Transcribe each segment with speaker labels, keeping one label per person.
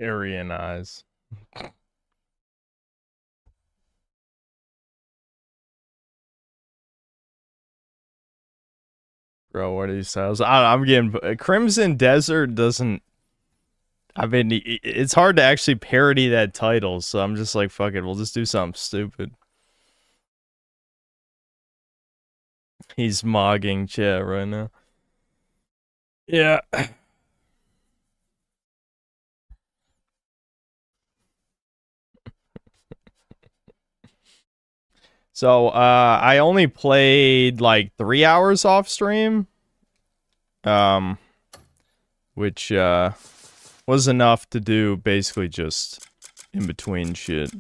Speaker 1: Aryan eyes. Bro, what are these styles? I'm getting Crimson Desert doesn't. I mean, it's hard to actually parody that title, so I'm just like, fuck it, we'll just do something stupid. He's mogging chat right now. Yeah. So, I only played like 3 hours off stream. Which, was enough to do basically just in between shit.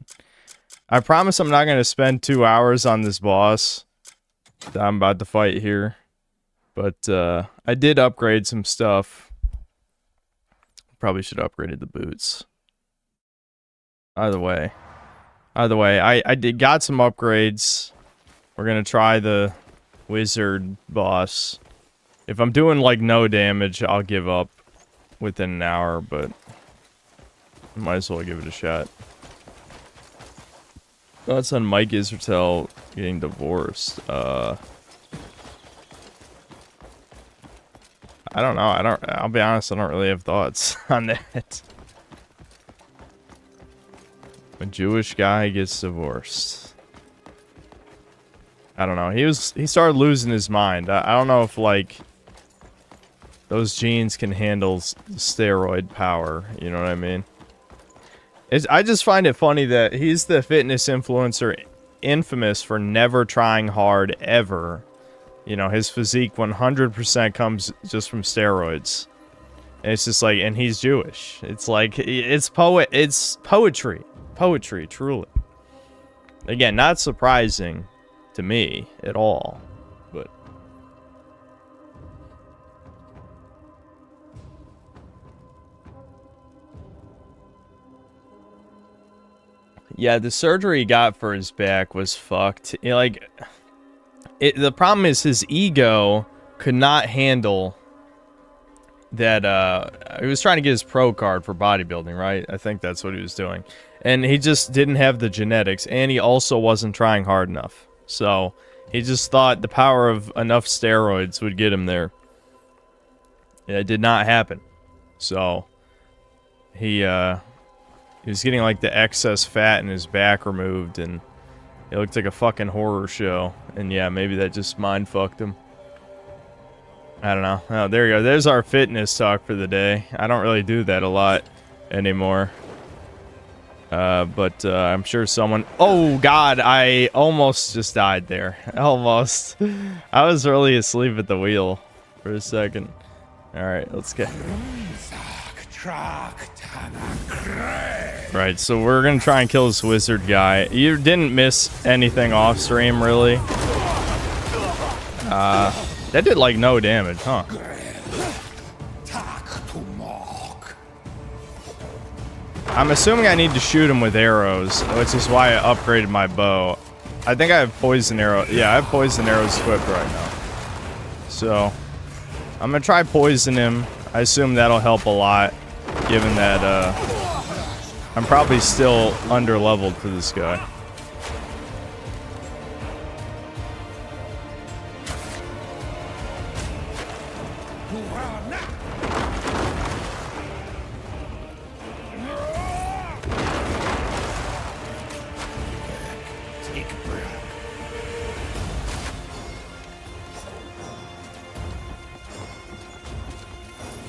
Speaker 1: I promise I'm not gonna spend 2 hours on this boss that I'm about to fight here. But, I did upgrade some stuff. Probably should have upgraded the boots. Either way, I got some upgrades. We're gonna try the wizard boss. If I'm doing like no damage, I'll give up within an hour, but might as well give it a shot. Thoughts on Mike Israetel getting divorced? I don't know. I'll be honest, I don't really have thoughts on that. A Jewish guy gets divorced. I don't know. He started losing his mind. I don't know if like those genes can handle steroid power, you know what I mean? I just find it funny that he's the fitness influencer infamous for never trying hard ever. You know, his physique 100% comes just from steroids. And it's just like, and he's Jewish. It's like, it's poetry. Poetry, truly. Again, not surprising to me at all, but... Yeah, the surgery he got for his back was fucked. The problem is his ego could not handle that, he was trying to get his pro card for bodybuilding, right? I think that's what he was doing. And he just didn't have the genetics, and he also wasn't trying hard enough. So, he just thought the power of enough steroids would get him there. It did not happen. So, he was getting like the excess fat in his back removed, and it looked like a fucking horror show. And yeah, maybe that just mind fucked him. I don't know. Oh, there you go. There's our fitness talk for the day. I don't really do that a lot anymore. But I'm sure someone... Oh, God, I almost just died there. Almost. I was really asleep at the wheel for a second. Alright, let's get... Right, so we're gonna try and kill this wizard guy. You didn't miss anything off stream, really. That did like no damage, huh? I'm assuming I need to shoot him with arrows, which is why I upgraded my bow. I think I have poison arrow. Yeah, I have poison arrows equipped right now. So, I'm gonna try poison him. I assume that'll help a lot, given that, I'm probably still under-leveled for this guy.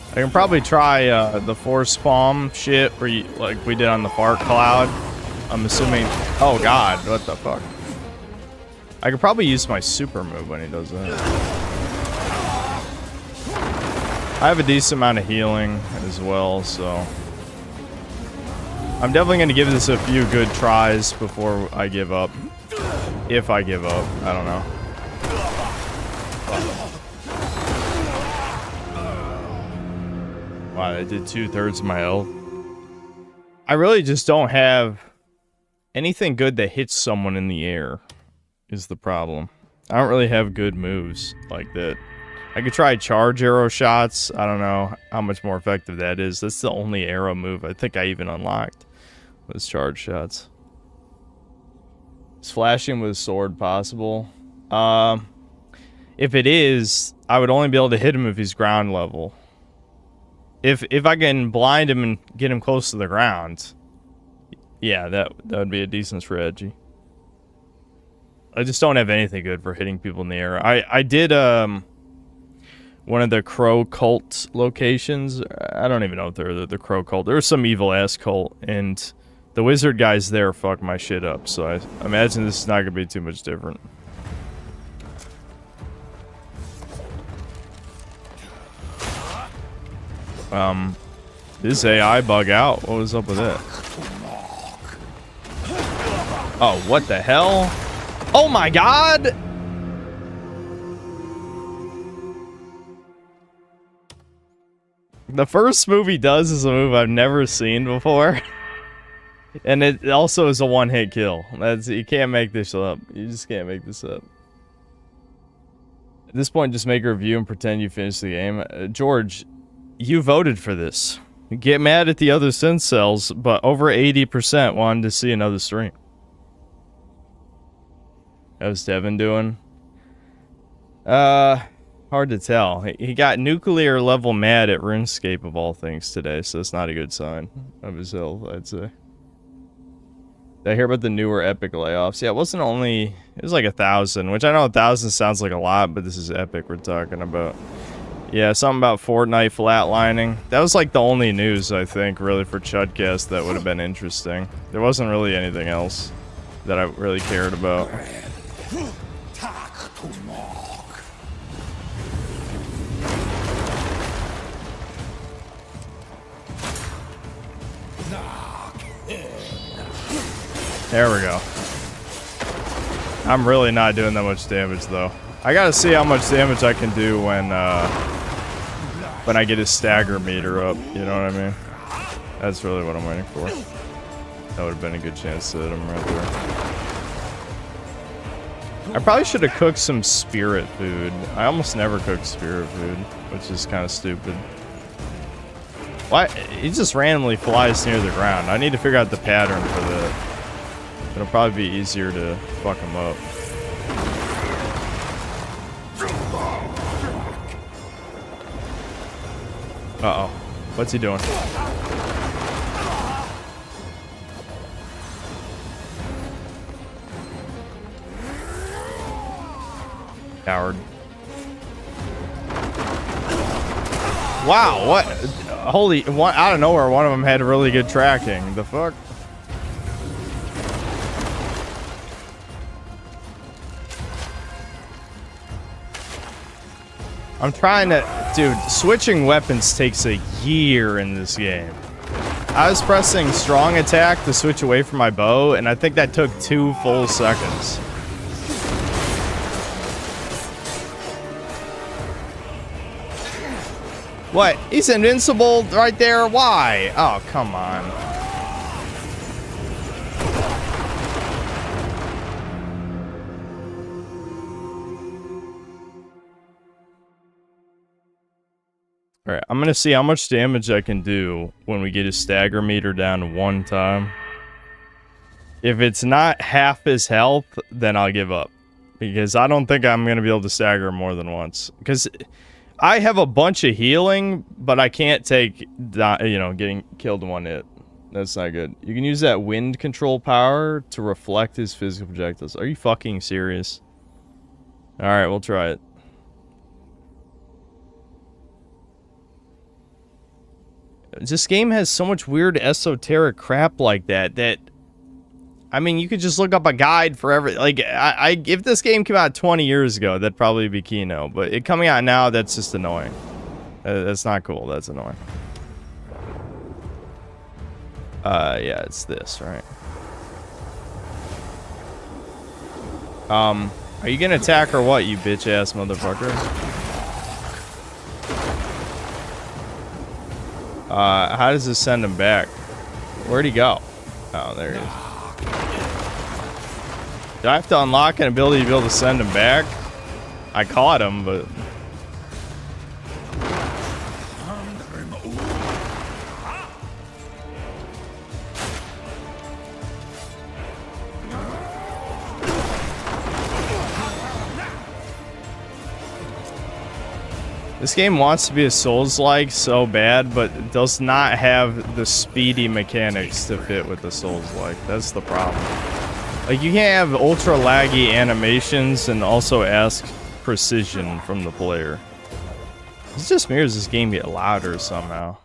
Speaker 1: I can probably try the force palm shit like we did on the fart cloud. I'm assuming... Oh god, what the fuck? I could probably use my super move when he does that. I have a decent amount of healing as well, so... I'm definitely going to give this a few good tries before I give up. If I give up, I don't know. Wow, I did 2/3 of my health. I really just don't have anything good that hits someone in the air, is the problem. I don't really have good moves like that. I could try charge arrow shots. I don't know how much more effective that is. That's the only arrow move I think I even unlocked was charge shots. Is flashing with a sword possible? If it is, I would only be able to hit him if he's ground level. If I can blind him and get him close to the ground, yeah, that would be a decent strategy. I just don't have anything good for hitting people in the air. I did one of the Crow cult locations. I don't even know if they're the Crow cult. There's some evil ass cult, and the wizard guys there fucked my shit up. So I imagine this is not gonna be too much different. This AI bug out. What was up with it? Oh, what the hell? Oh my god! The first move he does is a move I've never seen before. And it also is a one-hit kill. You can't make this up. You just can't make this up. At this point, just make a review and pretend you finished the game. George, you voted for this. You get mad at the other Syncels, but over 80% wanted to see another stream. How's Devin doing? Hard to tell. He got nuclear level mad at RuneScape of all things today, so it's not a good sign of his health, I'd say. Did I hear about the newer Epic layoffs? Yeah, it was like 1,000, which I know 1,000 sounds like a lot, but this is Epic we're talking about. Yeah, something about Fortnite flatlining. That was like the only news, I think, really, for Chudcast that would have been interesting. There wasn't really anything else that I really cared about. There we go. I'm really not doing that much damage, though. I gotta see how much damage I can do when I get his stagger meter up, you know what I mean? That's really what I'm waiting for. That would have been a good chance to hit him right there. I probably should have cooked some spirit food. I almost never cook spirit food, which is kind of stupid. Why? He just randomly flies near the ground. I need to figure out the pattern for that. It'll probably be easier to fuck him up. Uh-oh. What's he doing? Coward. Wow, what? Holy, out of nowhere, one of them had really good tracking. The fuck? I'm trying to... Dude, switching weapons takes a year in this game. I was pressing strong attack to switch away from my bow, and I think that took 2 full seconds. What? He's invincible right there? Why? Oh, come on. Alright, I'm gonna see how much damage I can do when we get his stagger meter down to 1 time. If it's not half his health, then I'll give up. Because I don't think I'm gonna be able to stagger more than once. Because I have a bunch of healing, but I can't take, you know, getting killed in 1 hit. That's not good. You can use that wind control power to reflect his physical projectiles. Are you fucking serious? Alright, we'll try it. This game has so much weird esoteric crap like that I mean, you could just look up a guide for every, like, if this game came out 20 years ago, that'd probably be Kino, but it coming out now, that's just annoying. That's not cool, that's annoying. Yeah, it's this, right? Are you gonna attack or what, you bitch-ass motherfucker? How does this send him back? Where'd he go? Oh, there he is. Do I have to unlock an ability to be able to send him back? I caught him, but... This game wants to be a Souls-like so bad, but it does not have the speedy mechanics to fit with the Souls-like. That's the problem. Like, you can't have ultra laggy animations and also ask precision from the player. It's just me, or does this game get louder somehow?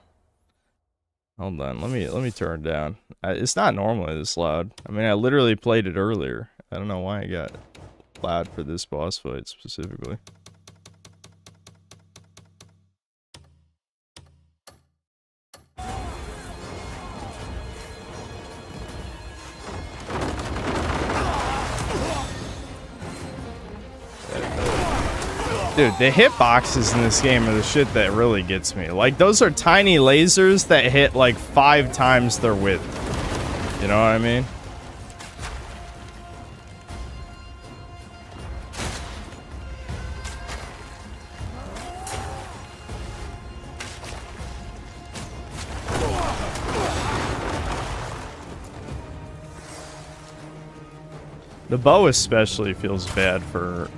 Speaker 1: Hold on, let me turn it down. It's not normally this loud. I mean, I literally played it earlier. I don't know why it got loud for this boss fight specifically. Dude, the hitboxes in this game are the shit that really gets me. Like, those are tiny lasers that hit like 5 times their width. You know what I mean? The bow especially feels bad for...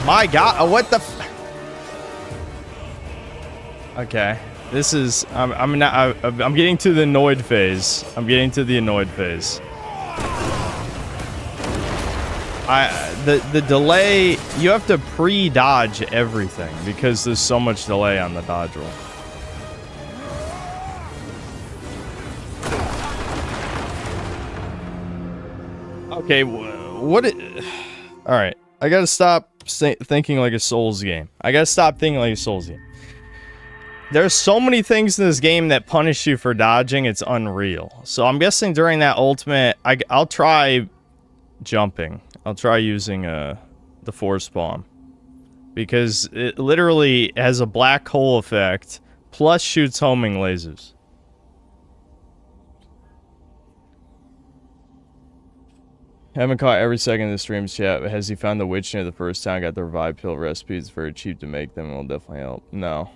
Speaker 1: My god, what the f... Okay, this is... I'm getting to the annoyed phase. I'm getting to the annoyed phase. The delay... You have to pre-dodge everything because there's so much delay on the dodge roll. Okay, what... Alright, I gotta stop thinking like a Souls game. I gotta stop thinking like a Souls game. There's so many things in this game that punish you for dodging, it's unreal. So I'm guessing during that ultimate, I'll try jumping. I'll try using the Force Bomb. Because it literally has a black hole effect, plus shoots homing lasers. Haven't caught every second of the stream's chat, but has he found the witch near the first town? Got the revive pill recipe. It's very cheap to make them. It will definitely help. No.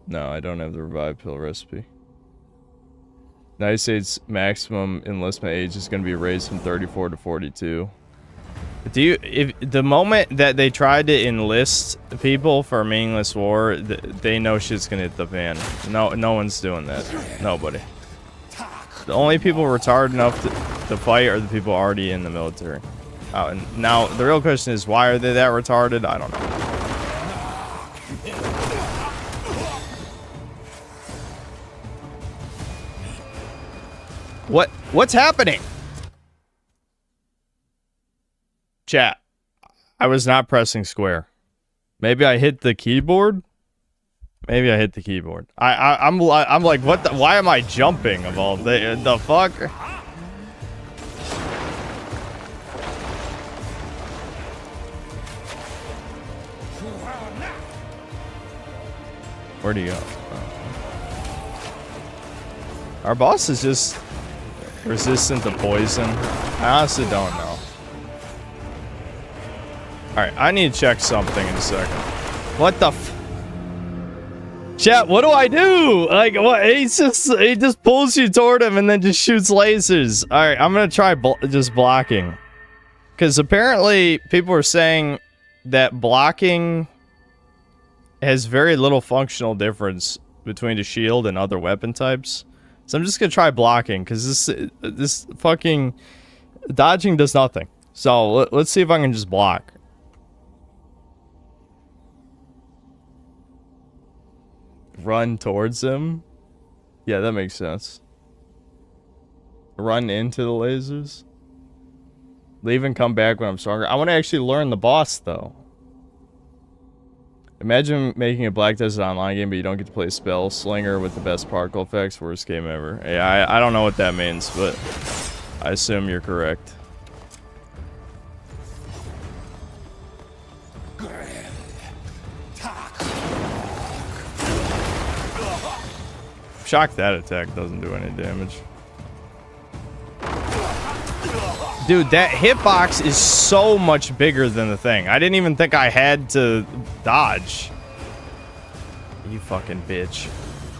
Speaker 1: No, I don't have the revive pill recipe. United States maximum enlistment age is going to be raised from 34 to 42. If the moment that they tried to enlist people for a meaningless war, they know shit's going to hit the fan. No one's doing that. Nobody. The only people retarded enough to fight are the people already in the military. And now, the real question is, why are they that retarded? I don't know. What's happening? Chat. I was not pressing square. Maybe I hit the keyboard? Maybe I hit the keyboard. I'm like, what the, why am I jumping of all the fuck? Where'd he go? Oh. Our boss is just resistant to poison. I honestly don't know. Alright, I need to check something in a second. What the f- Chat, what do I do? Like, what? He just pulls you toward him and then just shoots lasers. All right, I'm gonna try just blocking, because apparently people are saying that blocking has very little functional difference between the shield and other weapon types. So I'm just gonna try blocking, because this fucking dodging does nothing. So let's see if I can just block. Run towards him? Yeah, that makes sense. Run into the lasers? Leave and come back when I'm stronger. I want to actually learn the boss, though. Imagine making a Black Desert Online game, but you don't get to play Spell Slinger with the best particle effects. Worst game ever. Yeah, I don't know what that means, but I assume you're correct. Shocked that attack doesn't do any damage. Dude, that hitbox is so much bigger than the thing. I didn't even think I had to dodge. You fucking bitch.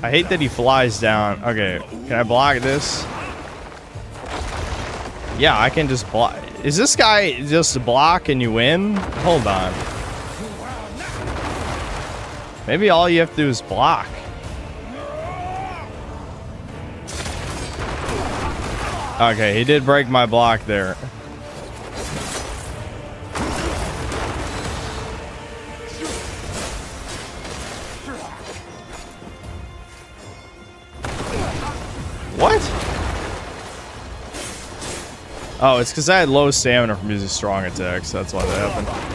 Speaker 1: I hate that he flies down. Okay, can I block this? Yeah, I can just block. Is this guy just a block and you win? Hold on. Maybe all you have to do is block. Okay, he did break my block there. What? Oh, it's because I had low stamina from using strong attacks. That's why that happened.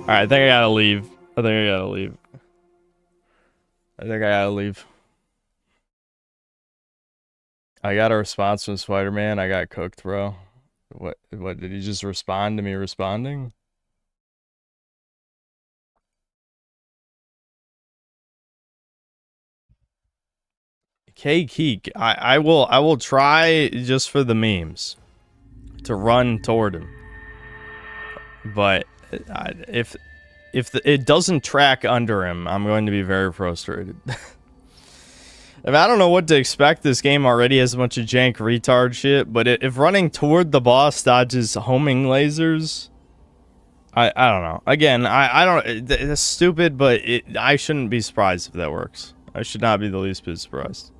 Speaker 1: Alright, I think I gotta leave. I got a response from Spider-Man. I got cooked, bro. What did he just respond to me responding? Keek. I will try just for the memes to run toward him. But if it doesn't track under him, I'm going to be very frustrated. I mean, I don't know what to expect. This game already has a bunch of jank retard shit, but if running toward the boss dodges homing lasers, I don't know. Again, I don't. It's stupid, but I shouldn't be surprised if that works. I should not be the least bit surprised.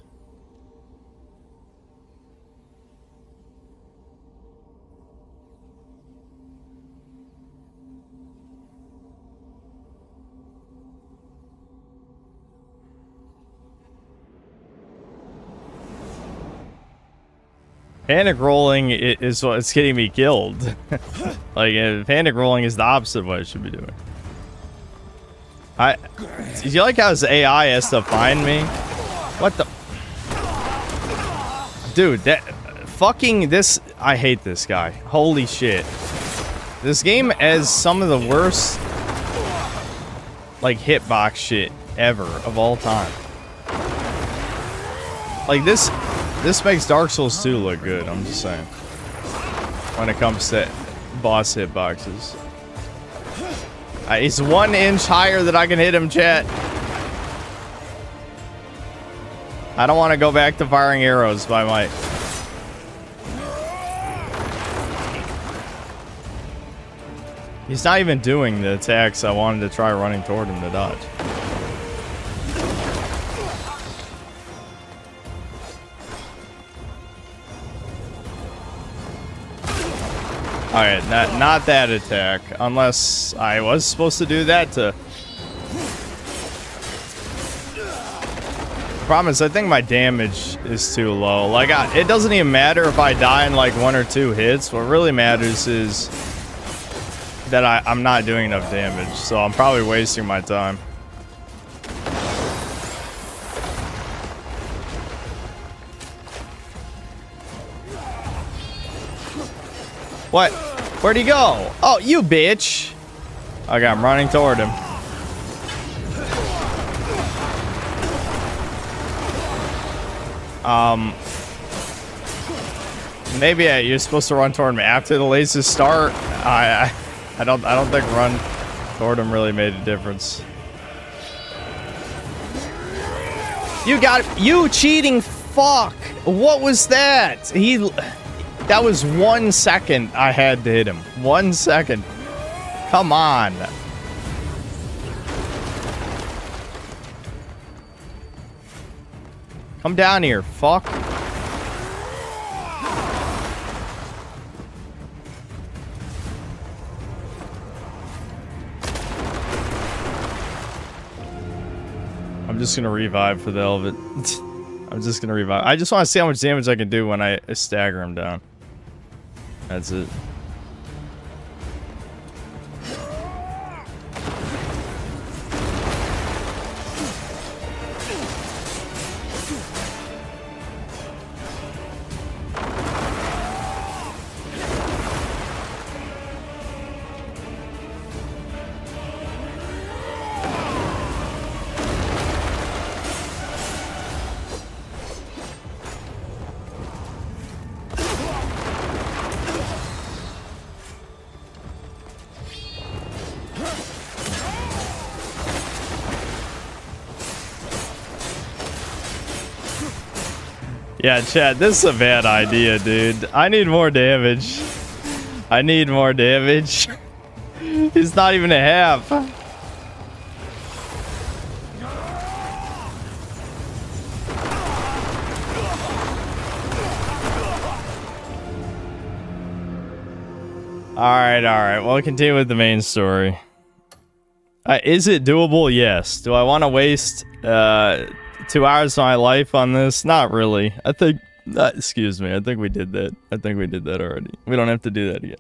Speaker 1: Panic rolling is what's getting me killed. Like, panic rolling is the opposite of what I should be doing. Do you like how his AI has to find me? What the? Dude, that fucking this. I hate this guy. Holy shit. This game has some of the worst, like, hitbox shit ever of all time. Like, this makes Dark Souls 2 look good, I'm just saying. When it comes to boss hitboxes. He's 1 inch higher than I can hit him, chat. I don't want to go back to firing arrows by my... He's not even doing the attacks I wanted to try running toward him to dodge. Alright, not that attack. Unless I was supposed to do that to... Problem is, I think my damage is too low. Like, it doesn't even matter if I die in like 1 or 2 hits. What really matters is that I'm not doing enough damage. So I'm probably wasting my time. What? Where'd he go? Oh, you bitch. Okay, I'm running toward him. Maybe you're supposed to run toward him after the lasers start. I don't think run toward him really made a difference. You got it. You cheating fuck. What was that? That was 1 second I had to hit him. 1 second. Come on. Come down here, fuck. I'm just gonna revive for the hell of it. I'm just gonna revive. I just want to see how much damage I can do when I stagger him down. That's it. Yeah, chat, this is a bad idea, dude. I need more damage. I need more damage. He's not even a half. Alright. We'll continue with the main story. Is it doable? Yes. Do I want to waste 2 hours of my life on this? Not really. I think... excuse me. I think we did that. I think we did that already. We don't have to do that again.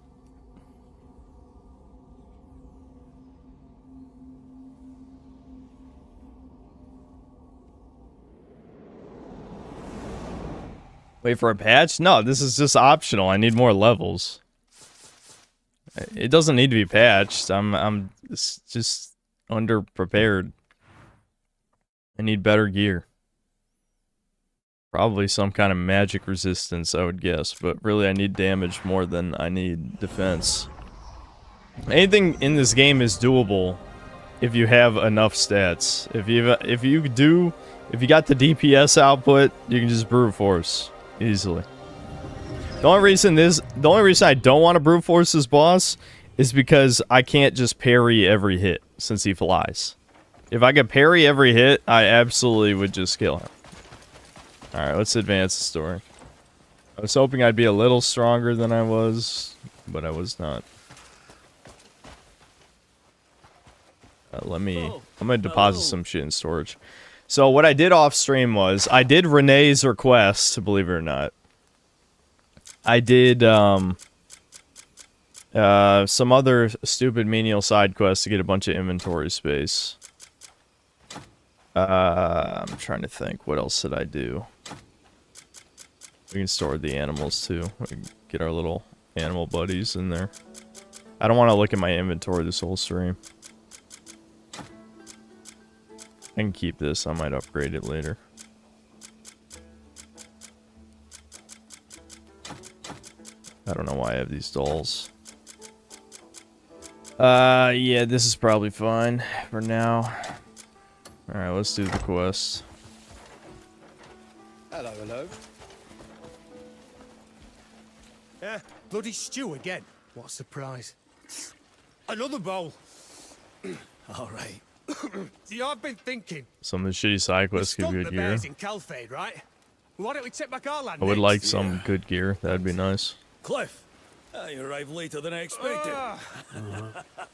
Speaker 1: Wait for a patch? No, this is just optional. I need more levels. It doesn't need to be patched. I'm just underprepared. I need better gear. Probably some kind of magic resistance, I would guess, but really I need damage more than I need defense. Anything in this game is doable if you have enough stats. If you got the DPS output, you can just brute force easily. The only reason I don't want to brute force this boss is because I can't just parry every hit since he flies. If I could parry every hit, I absolutely would just kill him. Alright, let's advance the story. I was hoping I'd be a little stronger than I was, but I was not. I'm gonna deposit some shit in storage. So what I did off stream was, I did Renee's request, believe it or not. I did some other stupid menial side quests to get a bunch of inventory space. I'm trying to think, what else did I do? We can store the animals too. We can get our little animal buddies in there. I don't want to look at my inventory this whole stream. I can keep this, I might upgrade it later. I don't know why I have these dolls. Yeah, this is probably fine for now. Alright, let's do the quest.
Speaker 2: Hello. Yeah, bloody stew again. What a surprise. Another bowl. Alright. See, I've been thinking.
Speaker 1: Some of the shitty side quests give good gear.
Speaker 2: In Calfade, right? Why don't we take back our land?
Speaker 1: I would like some good gear. That'd be nice.
Speaker 3: Cliff, you arrived later than I expected.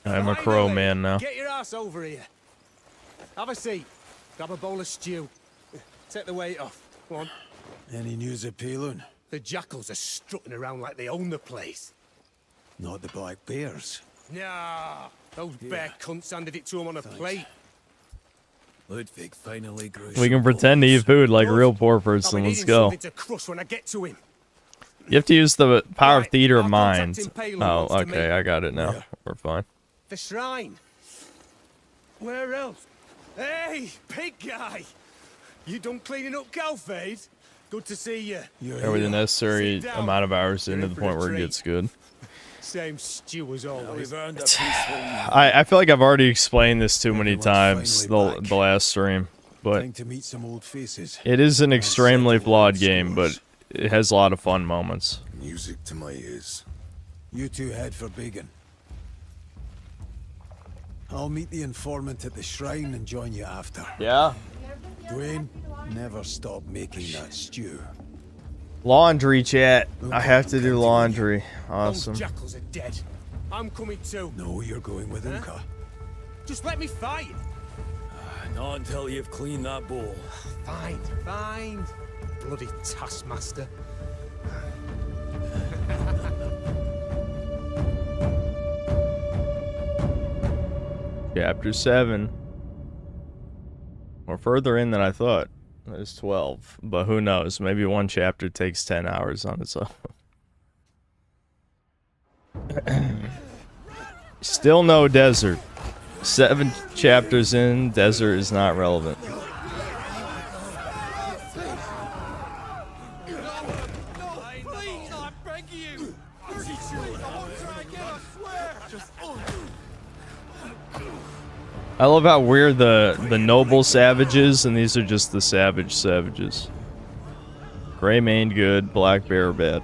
Speaker 1: I'm a crow man now.
Speaker 2: Get your ass over here. Have a seat. Grab a bowl of stew. Take the weight off. Go on.
Speaker 3: Any news of Palun?
Speaker 2: The jackals are strutting around like they own the place.
Speaker 3: Not the black bears.
Speaker 2: Nah, those bear cunts handed it to him on a plate.
Speaker 3: Ludwig finally grew.
Speaker 1: We can pretend to eat food like a real poor person. Let's go.
Speaker 2: To crush when I get to him.
Speaker 1: You have to use the power of theater of
Speaker 2: I'll
Speaker 1: mind.
Speaker 2: contact him, Palin
Speaker 1: Oh,
Speaker 2: wants to
Speaker 1: okay,
Speaker 2: meet.
Speaker 1: I got it now.
Speaker 3: Yeah.
Speaker 1: We're fine.
Speaker 2: The shrine. Where else? Hey, pig guy! You done cleaning up Calfade? Good to see you.
Speaker 1: There with the necessary
Speaker 2: Sit down.
Speaker 1: amount of hours
Speaker 2: You're
Speaker 1: into
Speaker 2: in
Speaker 1: the
Speaker 2: for a
Speaker 1: point where it
Speaker 2: treat.
Speaker 1: gets good.
Speaker 2: Same stew as
Speaker 3: Now
Speaker 2: always.
Speaker 3: we've earned a peaceful.
Speaker 1: I feel like I've already explained this too many
Speaker 3: Everyone's
Speaker 1: times
Speaker 3: finally back.
Speaker 1: the last stream, but
Speaker 3: Time to meet some old faces.
Speaker 1: it is an extremely
Speaker 3: settle
Speaker 1: flawed
Speaker 3: old
Speaker 1: game, but
Speaker 3: scores.
Speaker 1: it has a lot of fun moments.
Speaker 4: Music to my ears.
Speaker 3: You two head for Beacon. I'll meet the informant at the shrine and join you after.
Speaker 1: Yeah.
Speaker 3: Dwayne, never stop making that stew.
Speaker 1: Laundry, chat. I have to do laundry. Awesome.
Speaker 2: Those jackals are dead. I'm coming too.
Speaker 3: No, you're going with Unka.
Speaker 2: Just let me fight.
Speaker 3: Not until you've cleaned that bowl.
Speaker 2: Fine. Bloody taskmaster.
Speaker 1: Chapter 7. We're further in than I thought. There's 12. But who knows? Maybe one chapter takes 10 hours on its own. Still no desert. 7 chapters in, desert is not relevant. I love how we're the noble savages, and these are just the savage savages. Gray mane good, black bear bad.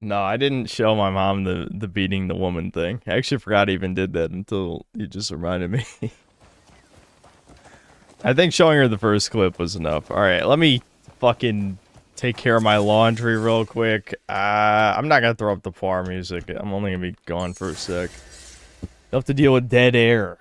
Speaker 1: No, I didn't show my mom the beating the woman thing. I actually forgot I even did that until you just reminded me. I think showing her the first clip was enough. Alright, let me fucking take care of my laundry real quick. I'm not gonna throw up the par music. I'm only gonna be gone for a sec. You'll have to deal with dead air.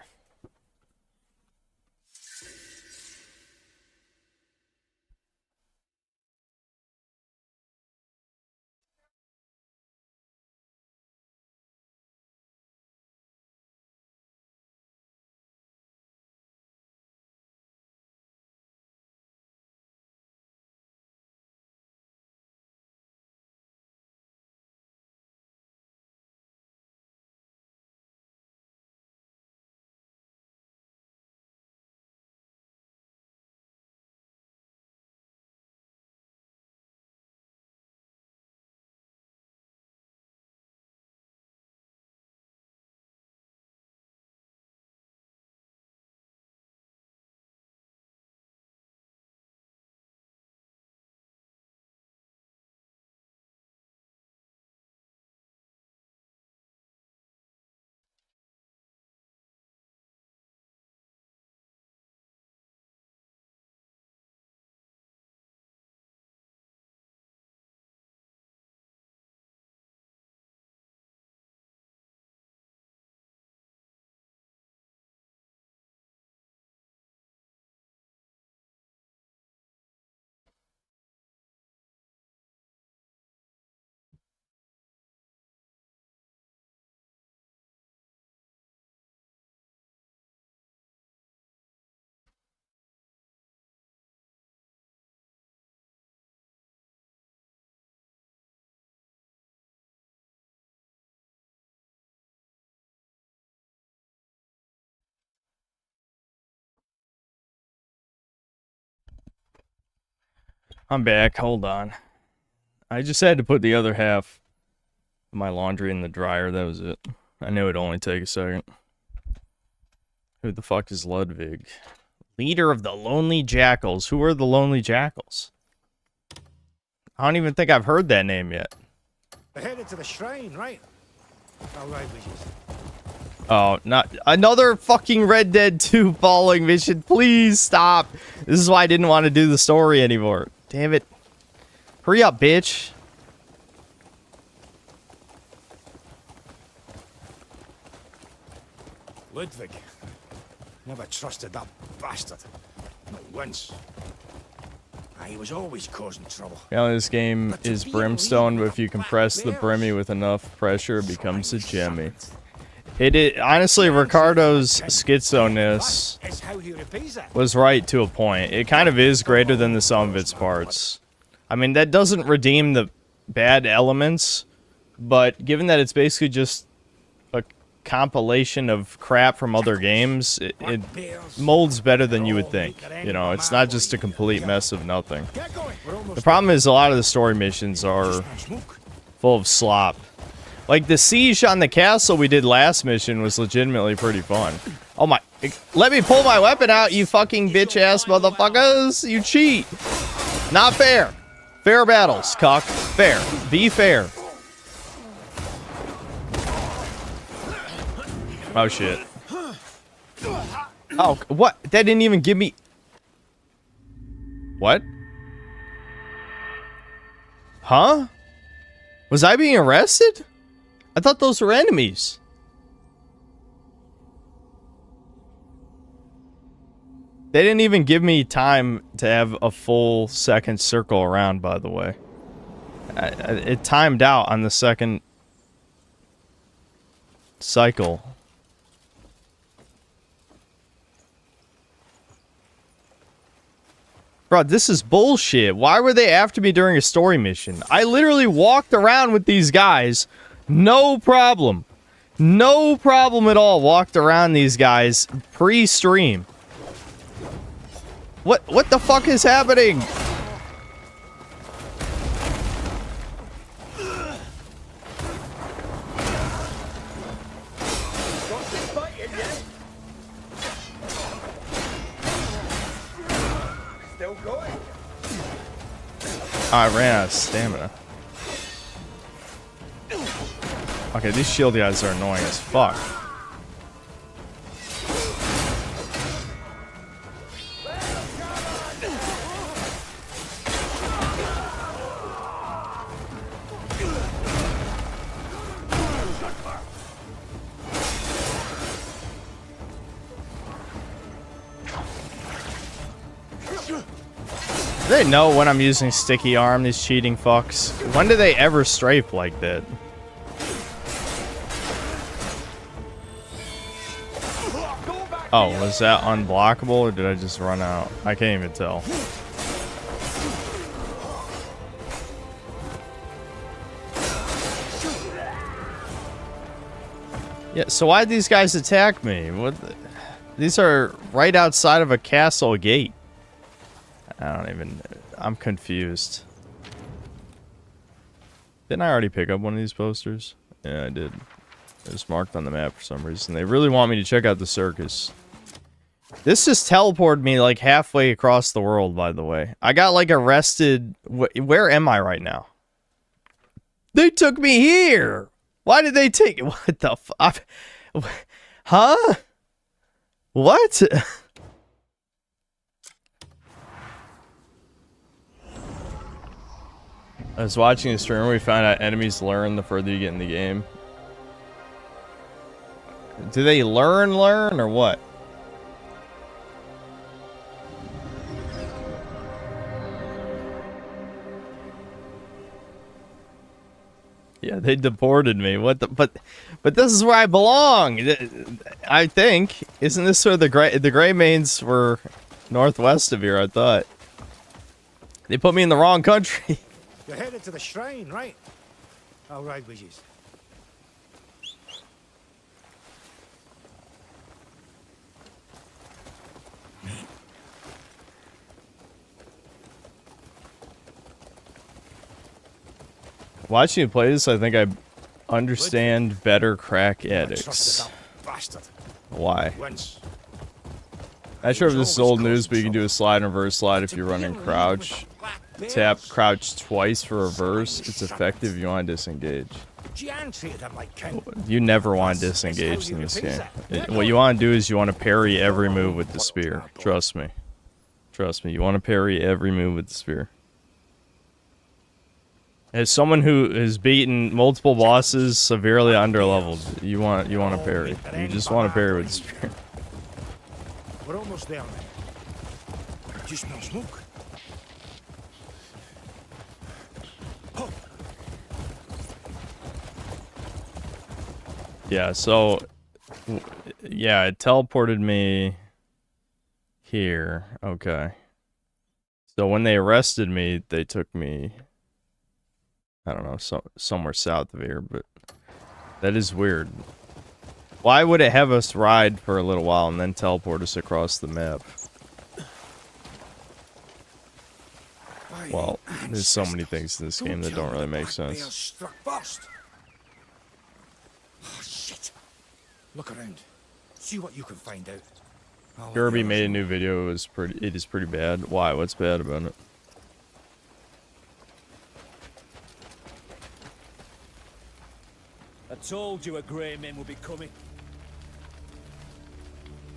Speaker 1: I'm back. Hold on. I just had to put the other half of my laundry in the dryer. That was it. I knew it'd only take a second. Who the fuck is Ludwig? Leader of the Lonely Jackals. Who are the Lonely Jackals? I don't even think I've heard that name yet.
Speaker 2: They're headed to the shrine, right? All right, Wishes.
Speaker 1: Oh, not another fucking Red Dead 2 falling mission. Please stop. This is why I didn't want to do the story anymore. Damn it. Hurry up, bitch.
Speaker 2: Ludwig. Never trusted that bastard. Not once. He was always causing trouble.
Speaker 1: Yeah, this game is brimstone, but if you compress the brimmy with enough pressure, it becomes a jemmy. Honestly, Ricardo's schizo-ness was right to a point. It kind of is greater than the sum of its parts. I mean, that doesn't redeem the bad elements, but given that it's basically just a compilation of crap from other games, it molds better than you would think. You know, it's not just a complete mess of nothing. The problem is a lot of the story missions are full of slop. Like, the siege on the castle we did last mission was legitimately pretty fun. Oh my... Let me pull my weapon out, you fucking bitch-ass motherfuckers! You cheat! Not fair! Fair battles, cuck. Fair. Be fair. Oh, shit. Oh, what? That didn't even give me... What? Huh? Was I being arrested? I thought those were enemies. They didn't even give me time to have a full second circle around, by the way. It timed out on the second cycle. Bro, this is bullshit. Why were they after me during a story mission? I literally walked around with these guys. No problem. No problem at all. Walked around these guys pre-stream. What the fuck is happening? I ran out of stamina. Okay, these shield guys are annoying as fuck. They know when I'm using sticky arm, these cheating fucks. When do they ever strafe like that? Oh, was that unblockable or did I just run out? I can't even tell. Yeah, so why'd these guys attack me? These are right outside of a castle gate. I'm confused. Didn't I already pick up one of these posters? Yeah, I did. It was marked on the map for some reason. They really want me to check out the circus. This just teleported me like halfway across the world, by the way. I got like arrested. Where am I right now? They took me here! Why did they take... What the fuck? Huh? What? I was watching a stream where we found out enemies learn the further you get in the game. Do they learn or what? Yeah, they deported me. What the? But this is where I belong. I think. Isn't this where the Greymanes were northwest of here? I thought. They put me in the wrong country.
Speaker 2: You're headed to the shrine, right? I'll ride with you.
Speaker 1: Watching you play this, I think I understand better crack addicts. Why? Not sure if this is old news, but you can do a slide and reverse slide if you're running crouch. Tap crouch twice for reverse. It's effective if you want to disengage. You never want to disengage in this game. What you want to do is you want to parry every move with the spear. Trust me. Trust me. You want to parry every move with the spear. As someone who has beaten multiple bosses severely underleveled, you want to parry. You just want to parry with the spear.
Speaker 2: We're almost there, man. Just smell smoke.
Speaker 1: Yeah, so yeah, it teleported me here. Okay. So when they arrested me, they took me, I don't know, somewhere south of here, but that is weird. Why would it have us ride for a little while and then teleport us across the map? Well, there's so many things in this game that don't really make sense.
Speaker 2: Oh, shit. Look around. See what you can find out.
Speaker 1: Kirby made a new video. It is pretty bad. Why? What's bad about it?
Speaker 5: I told you a grey man would be coming.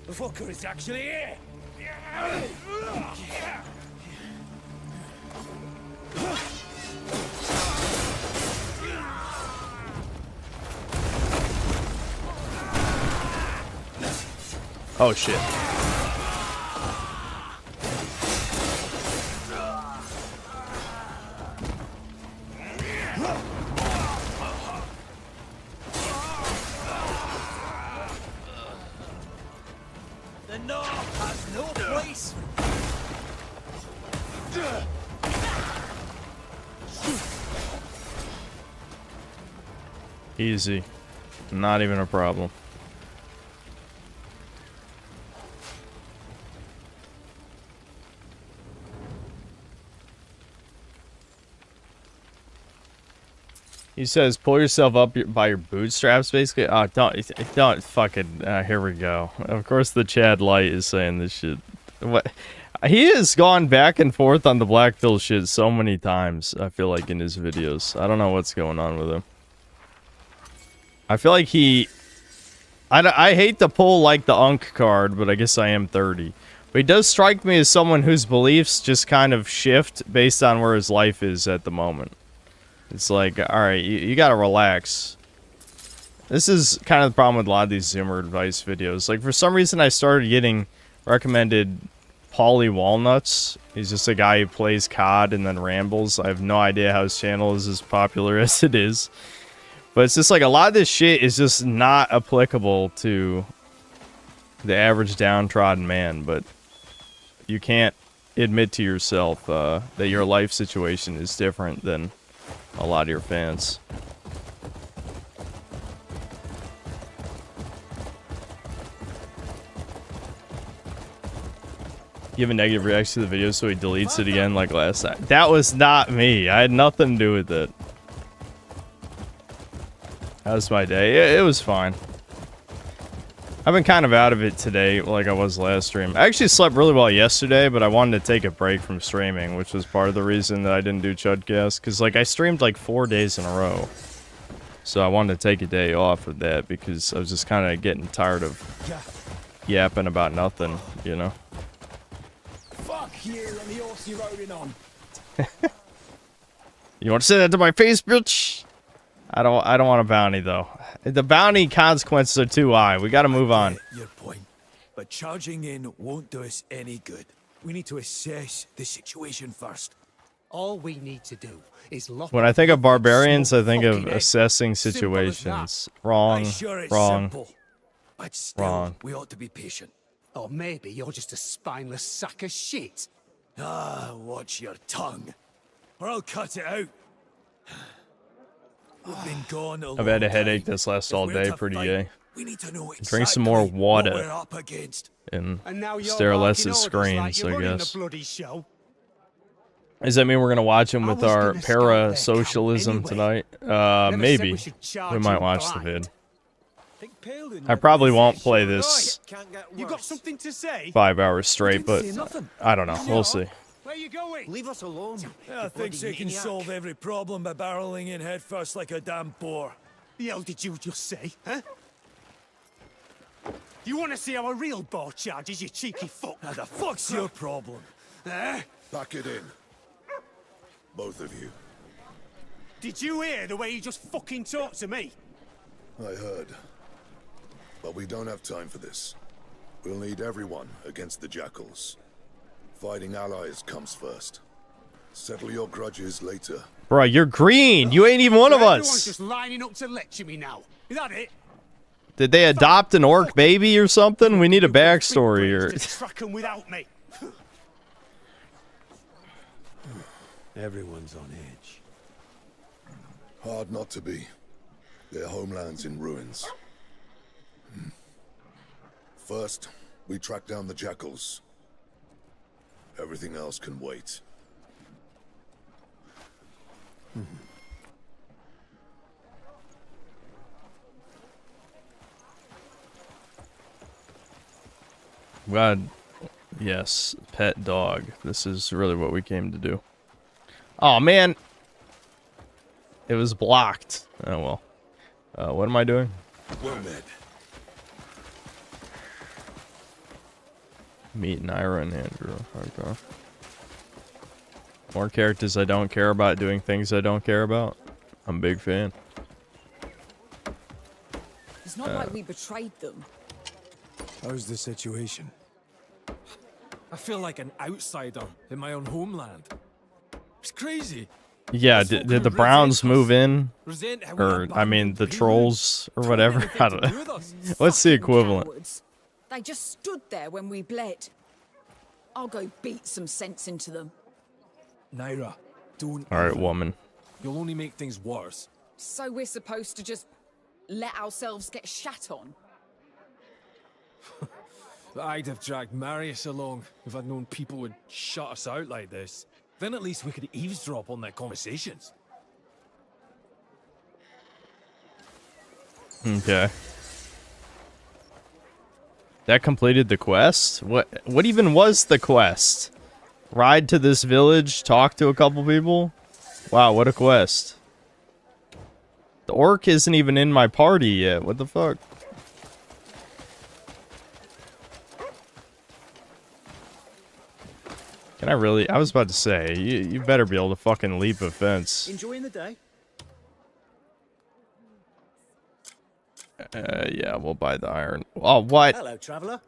Speaker 5: The fucker is actually here!
Speaker 1: Oh shit.
Speaker 5: The North has no place.
Speaker 1: Easy. Not even a problem. He says, pull yourself up by your bootstraps, basically. Oh, don't fucking, here we go. Of course the Chad Light is saying this shit. What? He has gone back and forth on the black pill shit so many times, I feel like, in his videos. I don't know what's going on with him. I feel like I hate to pull, like, the Unk card, but I guess I am 30. But he does strike me as someone whose beliefs just kind of shift based on where his life is at the moment. It's like, alright, you gotta relax. This is kind of the problem with a lot of these Zoomer advice videos. Like, for some reason, I started getting recommended Paulie Walnuts. He's just a guy who plays COD and then rambles. I have no idea how his channel is as popular as it is. But it's just like a lot of this shit is just not applicable to the average downtrodden man. But you can't admit to yourself that your life situation is different than a lot of your fans. Give a negative reaction to the video so he deletes it again like last time. That was not me. I had nothing to do with it. That was my day. It was fine. I've been kind of out of it today like I was last stream. I actually slept really well yesterday, but I wanted to take a break from streaming, which was part of the reason that I didn't do Chudcast. Because, like, I streamed like 4 days in a row. So I wanted to take a day off of that because I was just kind of getting tired of yapping about nothing, you know?
Speaker 5: Fuck you and the horse you're riding on.
Speaker 1: You want to say that to my face, bitch? I don't want a bounty, though. The bounty consequences are too high. We gotta move on.
Speaker 3: Your point. But charging in won't do us any good. We need to assess the situation first.
Speaker 2: All we need to do is lock.
Speaker 1: When I think of barbarians, I think of
Speaker 2: fucking egg.
Speaker 1: assessing
Speaker 2: Simple as
Speaker 1: situations. Wrong,
Speaker 3: I'm sure it's
Speaker 1: wrong.
Speaker 3: simple. But still,
Speaker 1: Wrong.
Speaker 3: we ought to be patient.
Speaker 2: Or maybe you're just a spineless sack of shit.
Speaker 3: Ah, watch your tongue. Or I'll cut it out. We've been gone a
Speaker 1: I've had a
Speaker 3: long
Speaker 1: headache
Speaker 3: time.
Speaker 1: this last
Speaker 3: If
Speaker 1: all
Speaker 3: we're
Speaker 1: day,
Speaker 3: to
Speaker 1: pretty
Speaker 3: fight,
Speaker 1: gay.
Speaker 3: We need to know
Speaker 1: Drink some more
Speaker 3: exactly
Speaker 1: water.
Speaker 3: what we're up against.
Speaker 1: And
Speaker 2: And now you're
Speaker 1: stare less
Speaker 2: barking
Speaker 1: at
Speaker 2: orders
Speaker 1: screens,
Speaker 2: like you're
Speaker 1: I
Speaker 2: running
Speaker 1: guess.
Speaker 2: the bloody show.
Speaker 1: Does that mean we're gonna watch him
Speaker 2: I
Speaker 1: with
Speaker 2: was
Speaker 1: our
Speaker 2: gonna start
Speaker 1: para-socialism
Speaker 2: their camp anyway.
Speaker 1: tonight?
Speaker 2: Never said
Speaker 1: Maybe.
Speaker 2: we should charge
Speaker 1: We might
Speaker 2: you
Speaker 1: watch the
Speaker 2: blind.
Speaker 1: vid.
Speaker 5: Think Pale didn't
Speaker 1: I
Speaker 5: make
Speaker 1: probably
Speaker 5: this
Speaker 1: won't
Speaker 5: shit
Speaker 1: play
Speaker 5: right.
Speaker 1: this
Speaker 5: Can't get
Speaker 2: You got
Speaker 5: worse.
Speaker 2: something to say?
Speaker 1: 5 hours straight, but
Speaker 5: Say nothing.
Speaker 1: I don't know. We'll see.
Speaker 2: Where you going?
Speaker 5: Leave us alone.
Speaker 3: I think they can solve every problem by barreling in headfirst like a damn boar.
Speaker 2: The hell did you just say, huh? You want to see how a real boar charges, you cheeky fuck?
Speaker 3: Now the fuck's your problem?
Speaker 2: Eh?
Speaker 4: Pack it in. Both of you.
Speaker 2: Did you hear the way he just fucking talked to me?
Speaker 4: I heard. But we don't have time for this. We'll need everyone against the jackals. Fighting allies comes first. Settle your grudges later.
Speaker 1: Bro, you're green. You ain't even one of
Speaker 2: Everyone's
Speaker 1: us.
Speaker 2: just lining up to lecture me now. Is that it?
Speaker 1: Did they adopt an orc baby or something? We need a backstory here.
Speaker 2: To track 'em without me.
Speaker 3: Everyone's on edge.
Speaker 4: Hard not to be. Their homeland's in ruins. First, we track down the jackals. Everything else can wait.
Speaker 1: God, yes, pet dog. This is really what we came to do. Oh man, it was blocked. Oh well. What am I doing?
Speaker 4: Well met.
Speaker 1: Meet Naira and Andrew. Okay. More characters I don't care about doing things I don't care about. I'm a big fan.
Speaker 6: It's not like we betrayed them.
Speaker 3: How's the situation?
Speaker 5: I feel like an outsider in my own homeland. It's crazy.
Speaker 1: Yeah,
Speaker 5: That's what
Speaker 1: did the
Speaker 5: we
Speaker 1: Browns
Speaker 5: resent
Speaker 1: move
Speaker 5: us.
Speaker 1: in?
Speaker 5: Resent how we
Speaker 1: Or, I mean,
Speaker 5: abandoned
Speaker 1: the
Speaker 5: Pale.
Speaker 1: trolls or
Speaker 5: Don't
Speaker 1: whatever?
Speaker 5: have anything
Speaker 1: I
Speaker 5: to
Speaker 1: don't
Speaker 5: do
Speaker 1: know.
Speaker 5: with us.
Speaker 1: What's the
Speaker 6: Fucking
Speaker 1: equivalent?
Speaker 6: cowards. They just stood there when we bled. I'll go beat some sense into them.
Speaker 5: Naira, don't.
Speaker 1: Alright,
Speaker 5: even.
Speaker 1: woman.
Speaker 5: You'll only make things worse.
Speaker 6: So we're supposed to just let ourselves get shat on?
Speaker 5: I'd have dragged Marius along if I'd known people would shut us out like this. Then at least we could eavesdrop on their conversations.
Speaker 1: Okay. That completed the quest? What even was the quest? Ride to this village, talk to a couple people? Wow, what a quest. The orc isn't even in my party yet. What the fuck? Can I really? I was about to say, you better be able to fucking leap a fence.
Speaker 7: Enjoying the day?
Speaker 1: Yeah, we'll buy the iron. Oh, what?
Speaker 7: Hello, traveller.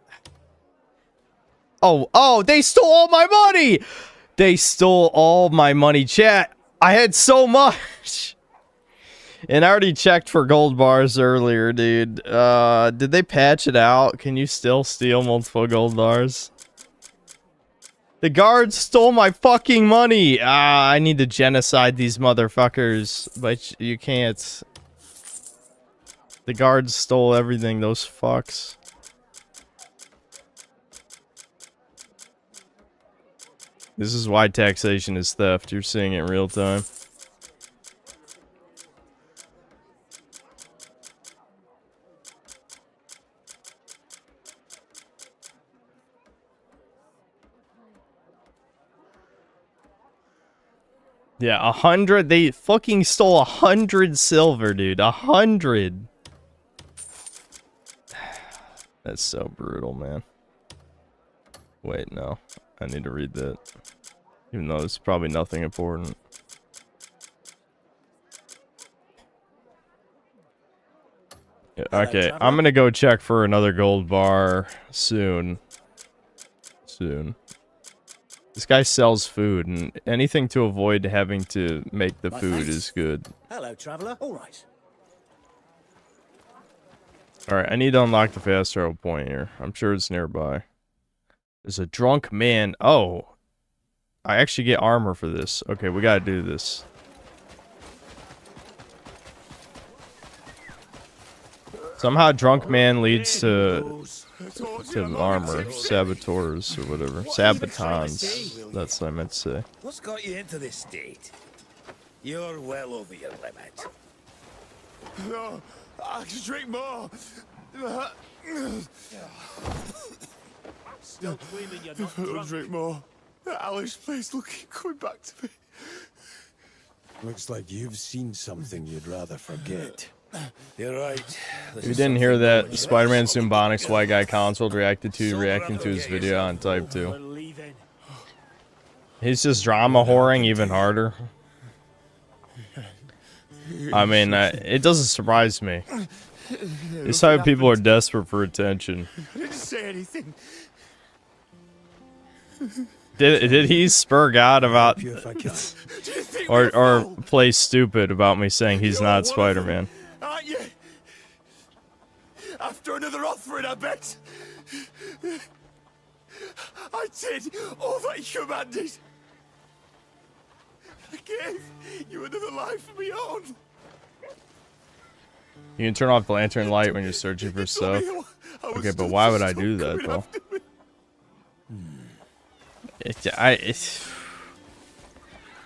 Speaker 1: Oh, they stole all my money! They stole all my money, chat. I had so much. And I already checked for gold bars earlier, dude. Did they patch it out? Can you still steal multiple gold bars? The guards stole my fucking money. I need to genocide these motherfuckers, but you can't. The guards stole everything, those fucks. This is why taxation is theft. You're seeing it in real time. Yeah, 100. They fucking stole 100 silver, dude. 100. That's so brutal, man. Wait, no. I need to read that. Even though it's probably nothing important. Yeah, okay, I'm gonna go check for another gold bar soon. This guy sells food, and anything to avoid having to make the food is good.
Speaker 7: Hello, traveller. All right.
Speaker 1: Alright, I need to unlock the fast travel point here. I'm sure it's nearby. There's a drunk man. Oh. I actually get armor for this. Okay, we gotta do this. Somehow drunk man leads to armor. Saboteurs or whatever. Sabatons. That's what I meant to say.
Speaker 8: What's got you into this state? You're well over your limit.
Speaker 2: No, I can drink more.
Speaker 7: Still claiming you're
Speaker 2: If I don't drink more, that Alice place will keep coming back to me.
Speaker 3: Looks like you've seen something you'd rather forget.
Speaker 8: You're right.
Speaker 1: If you didn't hear that, Spider-Man Symbonics White Guy Console reacting to his video on Type 2. He's just drama whoring even harder. I mean, it doesn't surprise me. This type of people are desperate for attention.
Speaker 2: I didn't say anything.
Speaker 1: Did he spur God about or play stupid about me saying he's not Spider-Man?
Speaker 2: Aren't you? After another offering, I bet. I did all that you commanded. I gave you another life of my own.
Speaker 1: You can turn off the lantern light when you're searching for stuff. Okay, but why would I do that, though?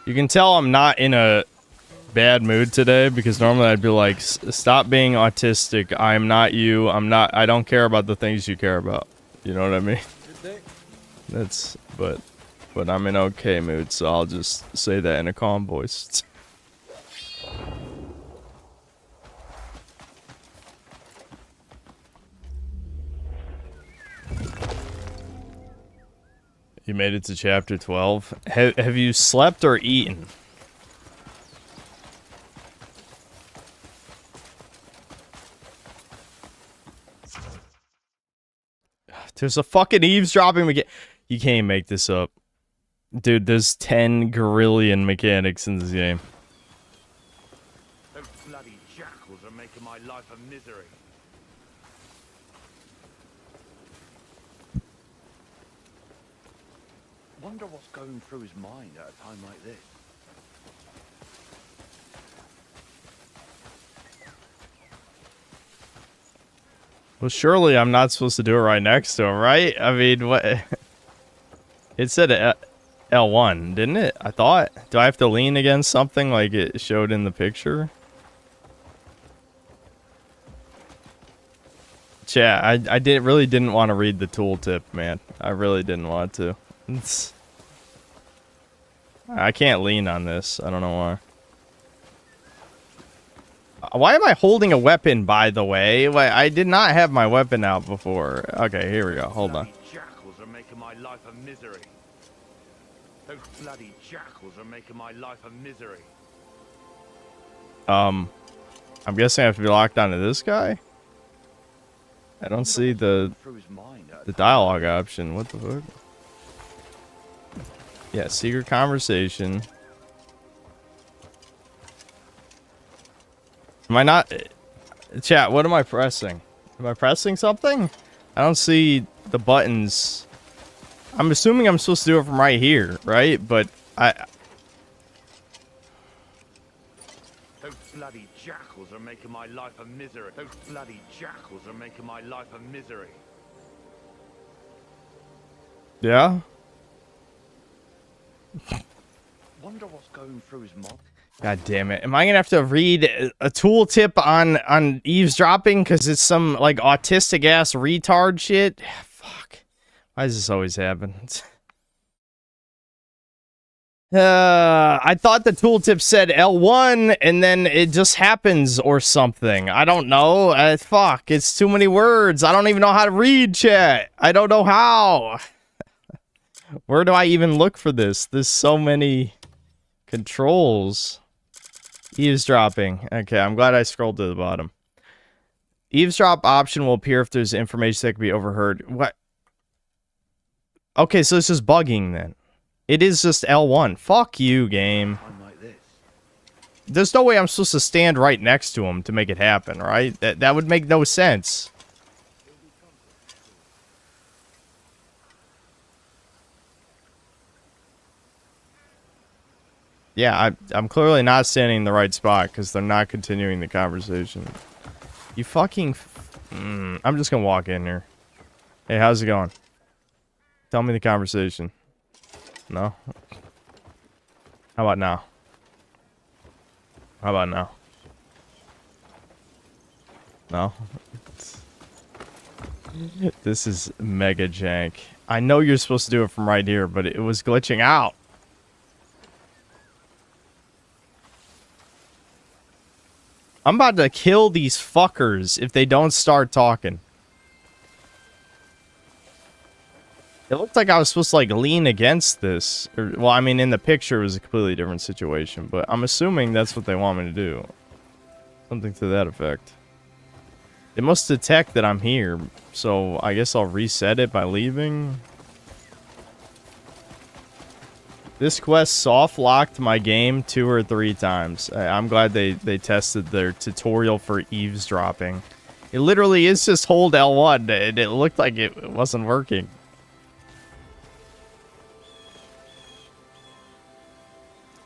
Speaker 1: You can tell I'm not in a bad mood today, because normally I'd be like, stop being autistic. I'm not you. I don't care about the things you care about. You know what I mean? But I'm in okay mood, so I'll just say that in a calm voice. You made it to chapter 12. Have you slept or eaten? There's a fucking eavesdropping mechanic. You can't make this up. Dude, there's 10 grillion mechanics in this game.
Speaker 8: Those bloody jackals are making my life a misery. Wonder what's going through his mind at a time like this.
Speaker 1: Well, surely I'm not supposed to do it right next to him, right? I mean, what? It said L1, didn't it? I thought. Do I have to lean against something like it showed in the picture? Chat, I really didn't want to read the tooltip, man. I really didn't want to. I can't lean on this. I don't know why. Why am I holding a weapon, by the way? I did not have my weapon out before. Okay, here we go. Hold on.
Speaker 8: Bloody jackals are making my life a misery. Those bloody jackals are making my life a misery.
Speaker 1: I'm guessing I have to be locked onto this guy? I don't see the dialogue option. What the fuck? Yeah, secret conversation. Am I not... Chat, what am I pressing? Am I pressing something? I don't see the buttons. I'm assuming I'm supposed to do it from right here, right? But
Speaker 8: Those bloody jackals are making my life a misery. Those bloody jackals are making my life a misery.
Speaker 1: yeah?
Speaker 8: Wonder what's going through his mind.
Speaker 1: God damn it. Am I gonna have to read a tooltip on eavesdropping because it's some like autistic ass retard shit? Fuck. Why does this always happen? I thought the tooltip said L1 and then it just happens or something. I don't know. Fuck. It's too many words. I don't even know how to read, chat. I don't know how. Where do I even look for this? There's so many controls. Eavesdropping. Okay, I'm glad I scrolled to the bottom. Eavesdrop option will appear if there's information that can be overheard. What? Okay, so it's just bugging then. It is just L1. Fuck you, game. There's no way I'm supposed to stand right next to him to make it happen, right? That would make no sense. Yeah, I'm clearly not standing in the right spot because they're not continuing the conversation. You fucking... I'm just gonna walk in here. Hey, how's it going? Tell me the conversation. No? How about now? How about now? No? This is mega jank. I know you're supposed to do it from right here, but it was glitching out. I'm about to kill these fuckers if they don't start talking. It looked like I was supposed to, like, lean against this. Well, I mean, in the picture it was a completely different situation, but I'm assuming that's what they want me to do. Something to that effect. It must detect that I'm here, so I guess I'll reset it by leaving. This quest soft-locked my game 2 or 3 times. I'm glad they tested their tutorial for eavesdropping. It literally is just hold L1, and it looked like it wasn't working.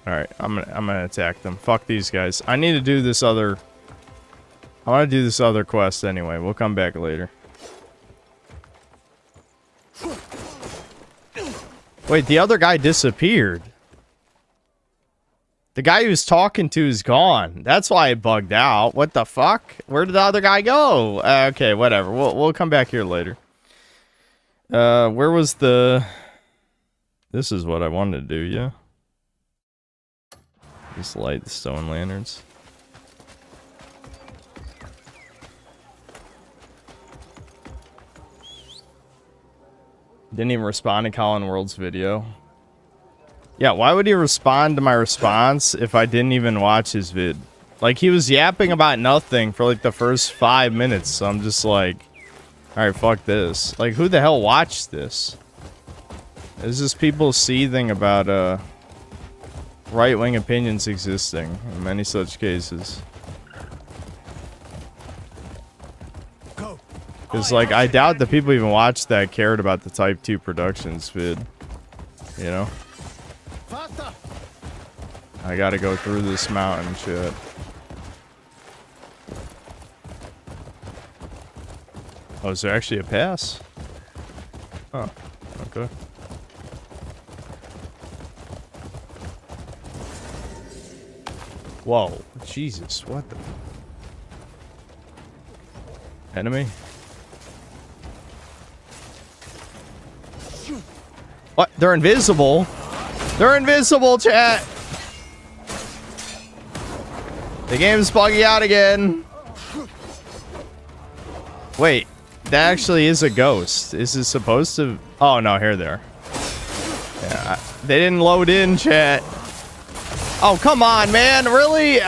Speaker 1: Alright, I'm gonna attack them. Fuck these guys. I need to do this other... I want to do this other quest anyway. We'll come back later. Wait, the other guy disappeared. The guy he was talking to is gone. That's why it bugged out. What the fuck? Where did the other guy go? Okay, whatever. We'll come back here later. Where was the... This is what I wanted to do, yeah? Just light the stone lanterns. Didn't even respond to Colin World's video. Yeah, why would he respond to my response if I didn't even watch his vid? Like, he was yapping about nothing for, like, the first 5 minutes, so I'm just like... Alright, fuck this. Like, who the hell watched this? It's just people seething about, right-wing opinions existing in many such cases. Because, like, I doubt that people even watched that cared about the Type 2 Productions vid. You know? I gotta go through this mountain shit. Oh, is there actually a pass? Oh, okay. Whoa, Jesus, what the... Enemy? What? They're invisible? They're invisible, chat! The game's bugging out again. Wait, that actually is a ghost. Is it supposed to... Oh, no, here they are. Yeah, they didn't load in, chat. Oh, come on, man. Really?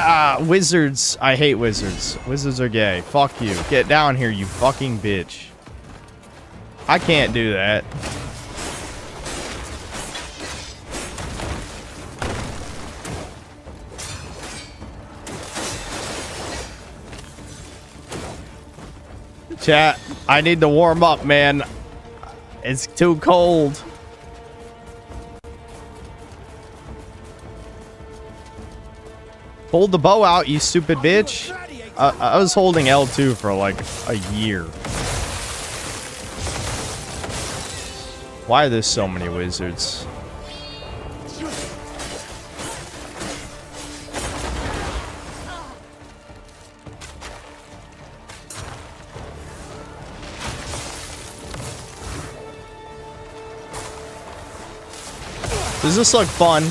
Speaker 1: Wizards. I hate wizards. Wizards are gay. Fuck you. Get down here, you fucking bitch. I can't do that. Chat, I need to warm up, man. It's too cold. Hold the bow out, you stupid bitch. I was holding L2 for like a year. Why are there so many wizards? Does this look fun?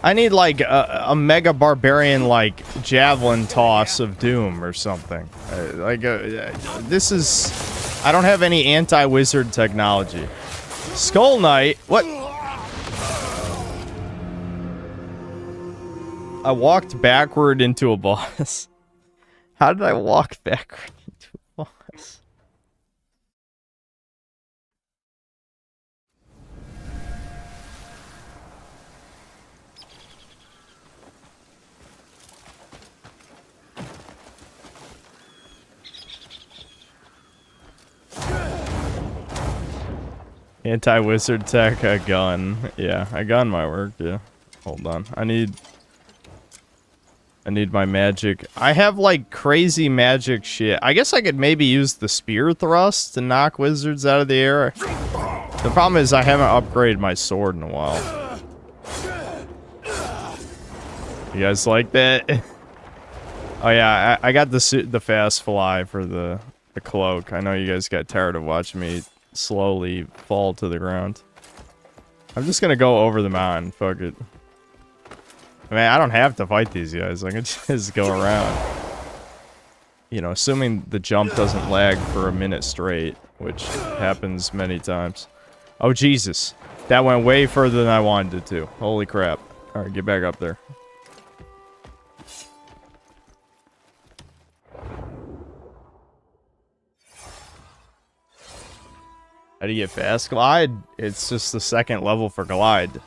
Speaker 1: I need like a mega barbarian like javelin toss of doom or something. This is... I don't have any anti-wizard technology. Skull Knight? What? I walked backward into a boss. How did I walk backward into a boss? Anti-wizard tech, a gun. Yeah, a gun might work, yeah. Hold on. I need my magic. I have like crazy magic shit. I guess I could maybe use the spear thrust to knock wizards out of the air. The problem is I haven't upgraded my sword in a while. You guys like that? Oh yeah, I got the fast fly for the cloak. I know you guys got tired of watching me slowly fall to the ground. I'm just gonna go over the mountain. Fuck it. I mean, I don't have to fight these guys. I can just go around. You know, assuming the jump doesn't lag for a minute straight, which happens many times. Oh, Jesus. That went way further than I wanted it to. Holy crap. Alright, get back up there. How do you get fast glide? It's just the second level for glide.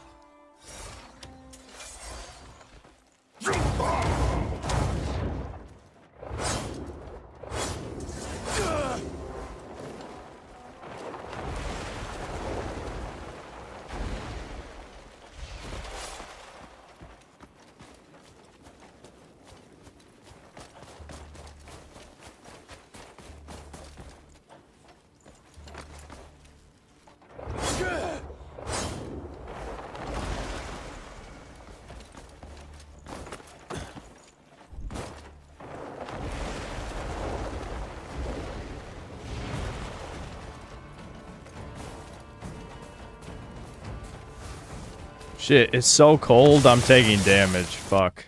Speaker 1: Shit, it's so cold, I'm taking damage. Fuck.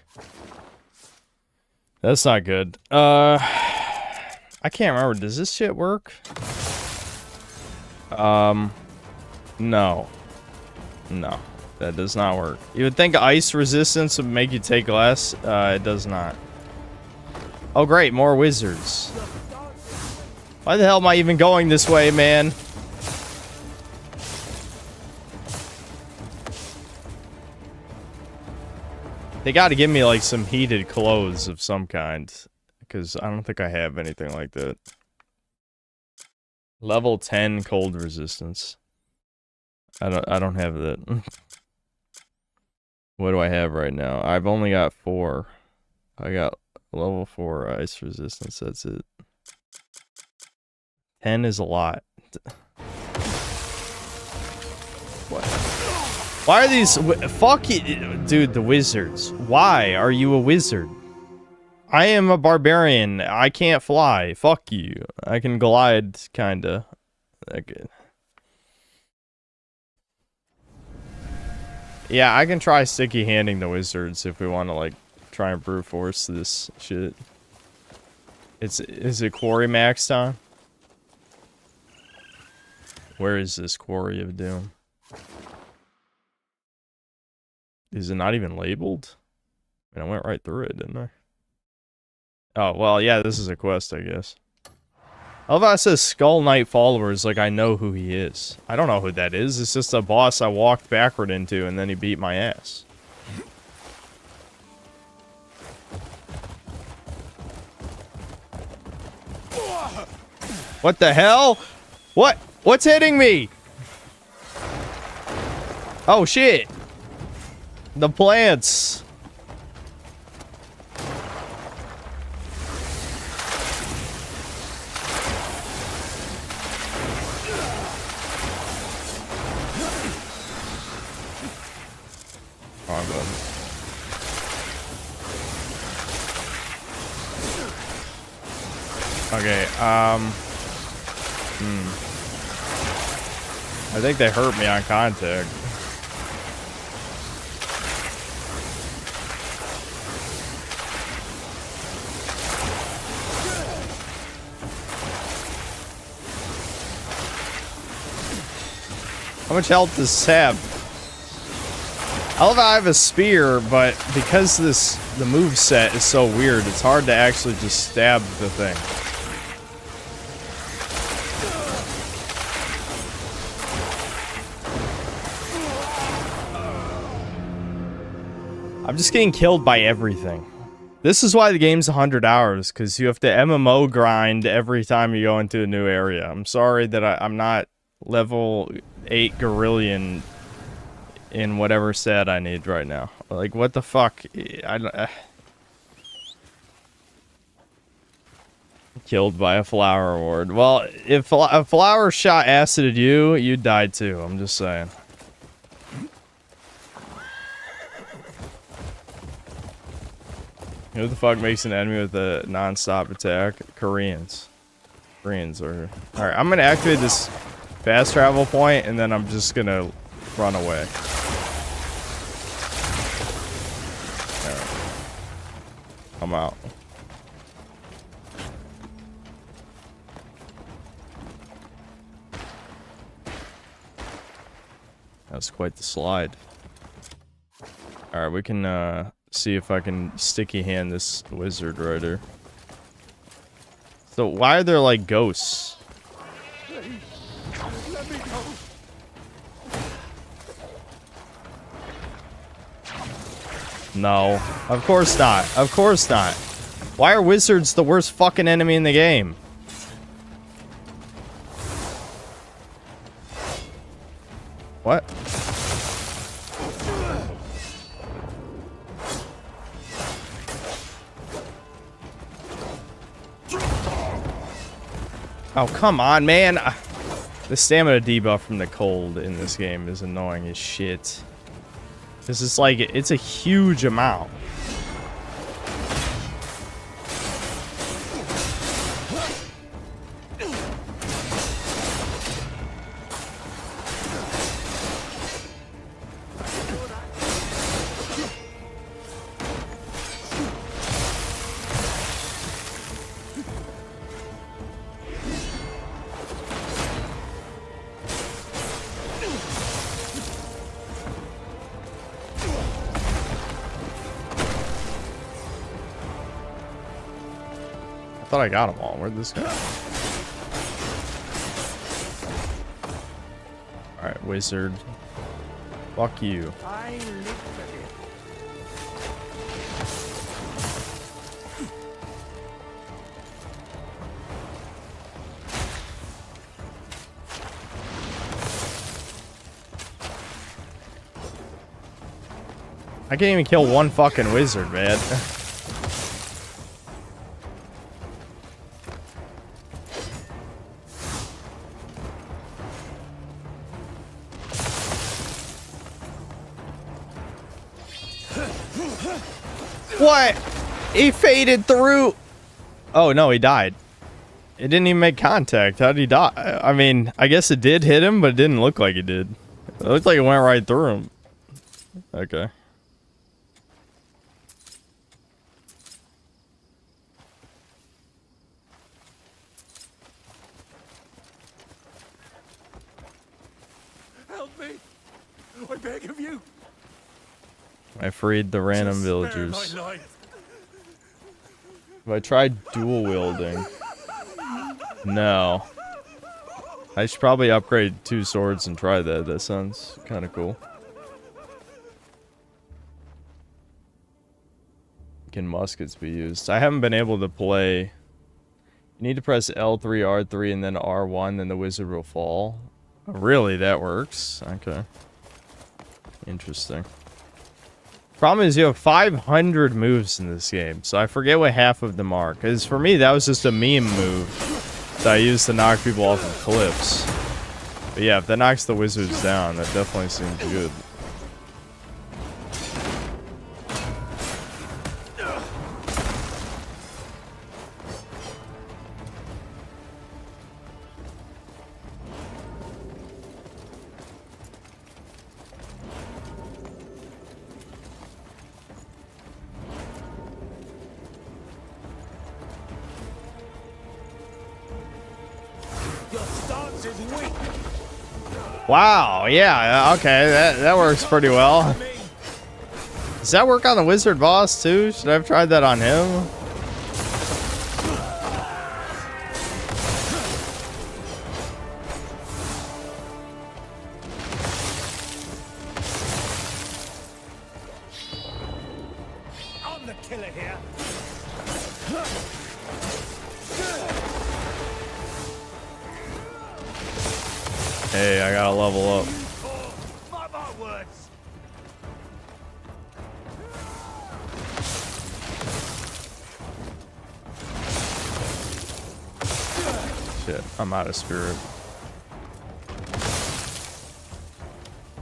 Speaker 1: That's not good. I can't remember. Does this shit work? No. No. That does not work. You would think ice resistance would make you take less. It does not. Oh great, more wizards. Why the hell am I even going this way, man? They gotta give me, like, some heated clothes of some kind. Because I don't think I have anything like that. Level 10 cold resistance. I don't have that. What do I have right now? I've only got 4. I got level 4 ice resistance, that's it. 10 is a lot. What? Why are these... Fuck it, dude, the wizards. Why are you a wizard? I am a barbarian. I can't fly. Fuck you. I can glide, kinda. Okay. Yeah, I can try sticky handing the wizards if we want to like try and brute force this shit. Is it quarry maxed on? Where is this quarry of doom? Is it not even labeled? I went right through it, didn't I? Oh, well, yeah, this is a quest, I guess. I love how it says Skull Knight followers, like I know who he is. I don't know who that is. It's just a boss I walked backward into, and then he beat my ass. What the hell? What? What's hitting me? Oh, shit. The plants. Wrong button. Okay, I think they hurt me on contact. How much health does this have? I love how I have a spear, but because the move set is so weird, it's hard to actually just stab the thing. I'm just getting killed by everything. This is why the game's 100 hours, because you have to MMO grind every time you go into a new area. I'm sorry that I'm not level 8 Gorillion in whatever set I need right now. Like, what the fuck? Killed by a flower ward. Well, if a flower shot acid at you, you died too. I'm just saying. Who the fuck makes an enemy with a non-stop attack? Koreans. Koreans are here. Alright, I'm gonna activate this fast travel point, and then I'm just gonna run away. Alright. I'm out. That's quite the slide. Alright, we can see if I can sticky hand this wizard rider. So why are there like ghosts?
Speaker 2: Let me go.
Speaker 1: No, of course not. Of course not. Why are wizards the worst fucking enemy in the game? What? Oh, come on, man. The stamina debuff from the cold in this game is annoying as shit. This is like, it's a huge amount. I thought I got them all. Where'd this go? Alright, wizard. Fuck you. I can't even kill one fucking wizard, man. What? He faded through. Oh, no, he died. It didn't even make contact. How did he die? I mean, I guess it did hit him, but it didn't look like it did. It looked like it went right through him. Okay.
Speaker 3: Help me! I beg of you!
Speaker 1: I freed the random
Speaker 3: Spare
Speaker 1: villagers.
Speaker 3: my life.
Speaker 1: Have I tried dual wielding? No. I should probably upgrade 2 swords and try that. That sounds kind of cool. Can muskets be used? I haven't been able to play. You need to press L3, R3, and then R1, then the wizard will fall. Oh, really? That works? Okay. Interesting. Problem is you have 500 moves in this game, so I forget what half of them are. Because for me, that was just a meme move that I used to knock people off of cliffs. But yeah, if that knocks the wizards down, that definitely seems good.
Speaker 3: Your stance is weak.
Speaker 1: Wow, yeah, okay, that works pretty well. Does that work on the wizard boss too? Should I have tried that on him?
Speaker 3: I'm the killer here.
Speaker 1: Hey, I gotta level up.
Speaker 3: Mark my words.
Speaker 1: Shit, I'm out of spirit.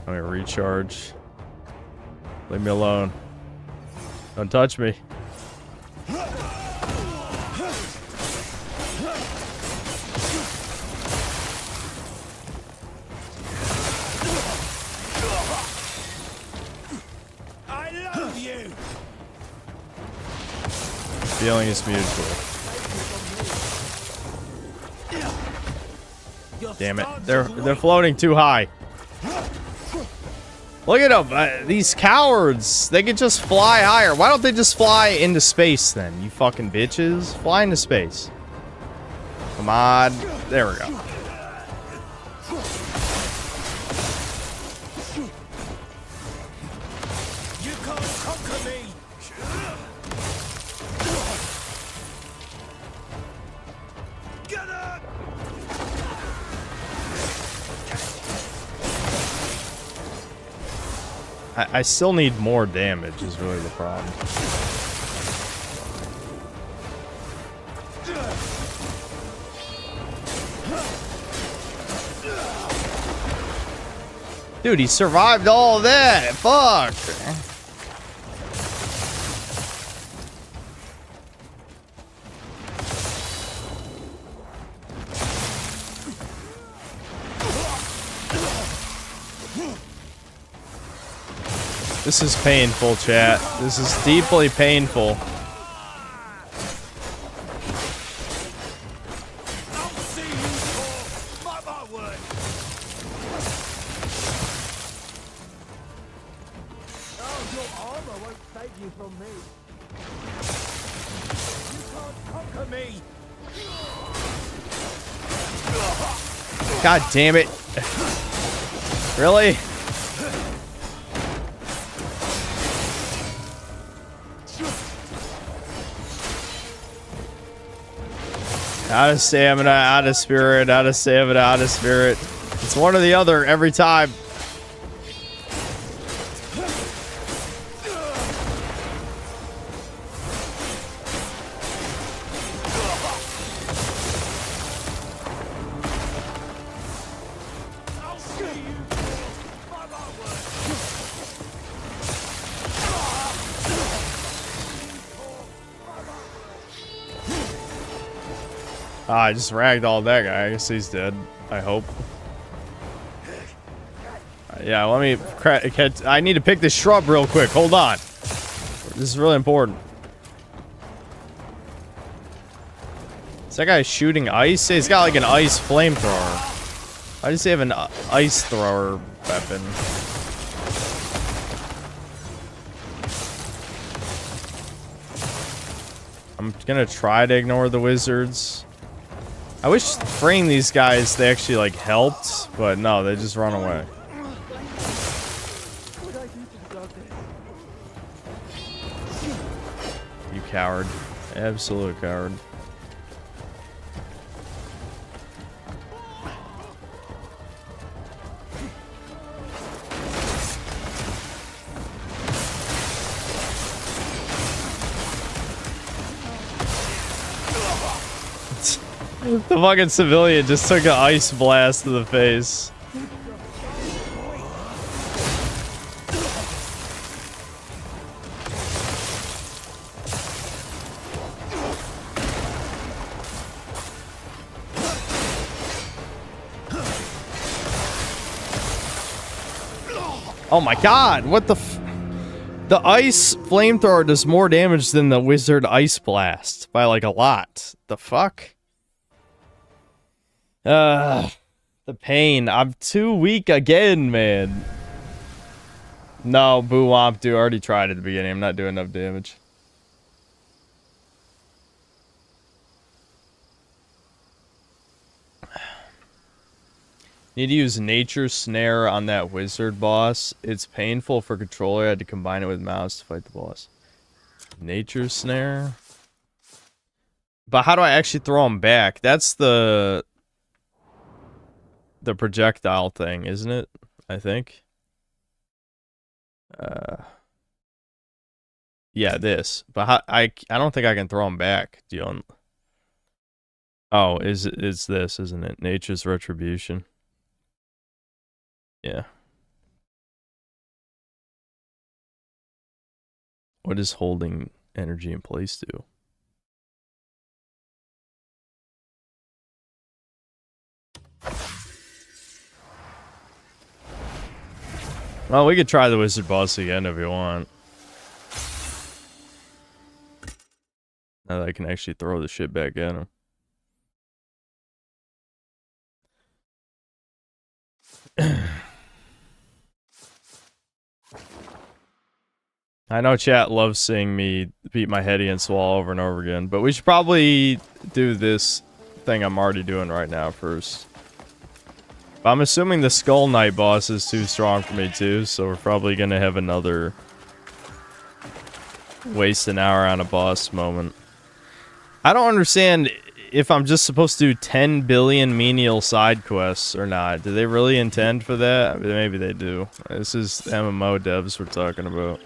Speaker 1: Let me recharge. Leave me alone. Don't touch me.
Speaker 3: I love you.
Speaker 1: Feeling is mutual.
Speaker 3: Your
Speaker 1: Damn it.
Speaker 3: stance
Speaker 1: They're
Speaker 3: is weak.
Speaker 1: floating too high. Look at them. These cowards. They could just fly higher. Why don't they just fly into space then? You fucking bitches. Fly into space. Come on. There we go.
Speaker 3: You can't conquer me. Get up.
Speaker 1: I still need more damage is really the problem. Dude, he survived all of that. Fuck. This is painful, chat. This is deeply painful.
Speaker 3: I'll see you for. Mark my words. Oh, your armor won't save you from me. You can't conquer me.
Speaker 1: God damn it. Really? Out of stamina, out of spirit, out of stamina, out of spirit. It's one or the other every time.
Speaker 3: I'll see you for. Mark my words.
Speaker 1: Ah, I just ragdolled that guy. I guess he's dead. I hope. Yeah, let me I need to pick this shrub real quick. Hold on. This is really important. Is that guy shooting ice? He's got like an ice flamethrower. Why does he have an ice thrower weapon? I'm gonna try to ignore the wizards. I wish freeing these guys, they actually like helped, but no, they just run away. You coward. Absolute coward. The fucking civilian just took an ice blast to the face. Oh my god, what the The ice flamethrower does more damage than the wizard ice blast by like a lot. The fuck? The pain. I'm too weak again, man. No, Boo Womp, dude. I already tried at the beginning. I'm not doing enough damage. Need to use Nature Snare on that wizard boss. It's painful for controller. I had to combine it with mouse to fight the boss. Nature Snare? But how do I actually throw him back? That's the projectile thing, isn't it? I think. Yeah, this. But how, I don't think I can throw him back. Oh, it's this, isn't it? Nature's Retribution. Yeah. What does holding energy in place do? Well, we could try the wizard boss again if you want. Now that I can actually throw the shit back at him. I know chat loves seeing me beat my head against the wall over and over again, but we should probably do this thing I'm already doing right now first. But I'm assuming the Skull Knight boss is too strong for me too, so we're probably gonna have another waste an hour on a boss moment. I don't understand if I'm just supposed to do 10 billion menial side quests or not. Do they really intend for that? Maybe they do. This is MMO devs we're talking about.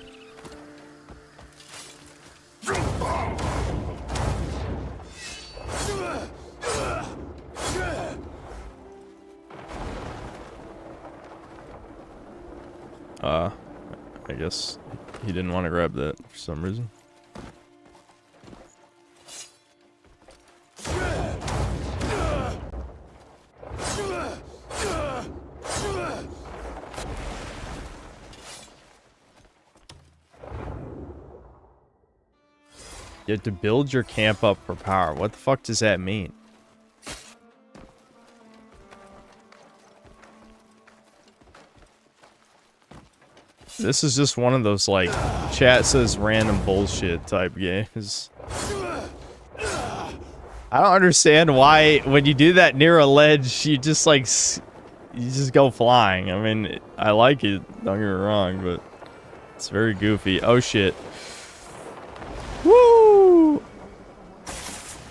Speaker 1: I guess he didn't want to grab that for some reason. You have to build your camp up for power. What the fuck does that mean? This is just one of those, like, chat says random bullshit type games. I don't understand why, when you do that near a ledge, you just, like, you just go flying. I mean, I like it, don't get me wrong, but it's very goofy. Oh, shit. Woo!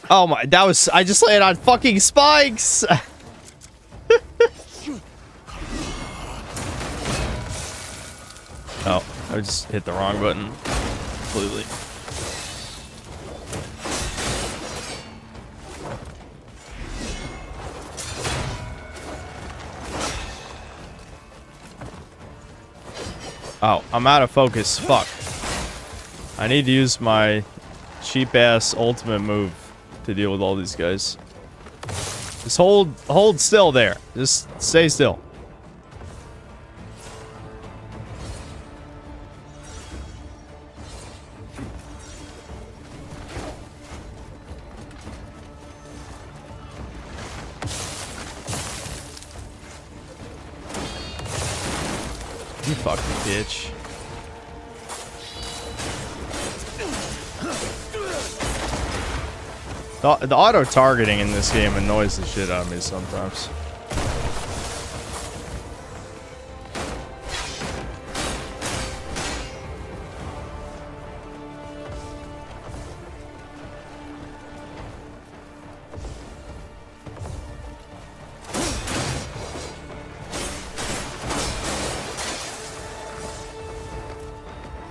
Speaker 1: Oh my, that was, I just landed on fucking spikes! Oh, I just hit the wrong button completely. Oh, I'm out of focus. Fuck. I need to use my cheap-ass ultimate move to deal with all these guys. Just hold still there. Just stay still. You fucking bitch. The auto-targeting in this game annoys the shit out of me sometimes.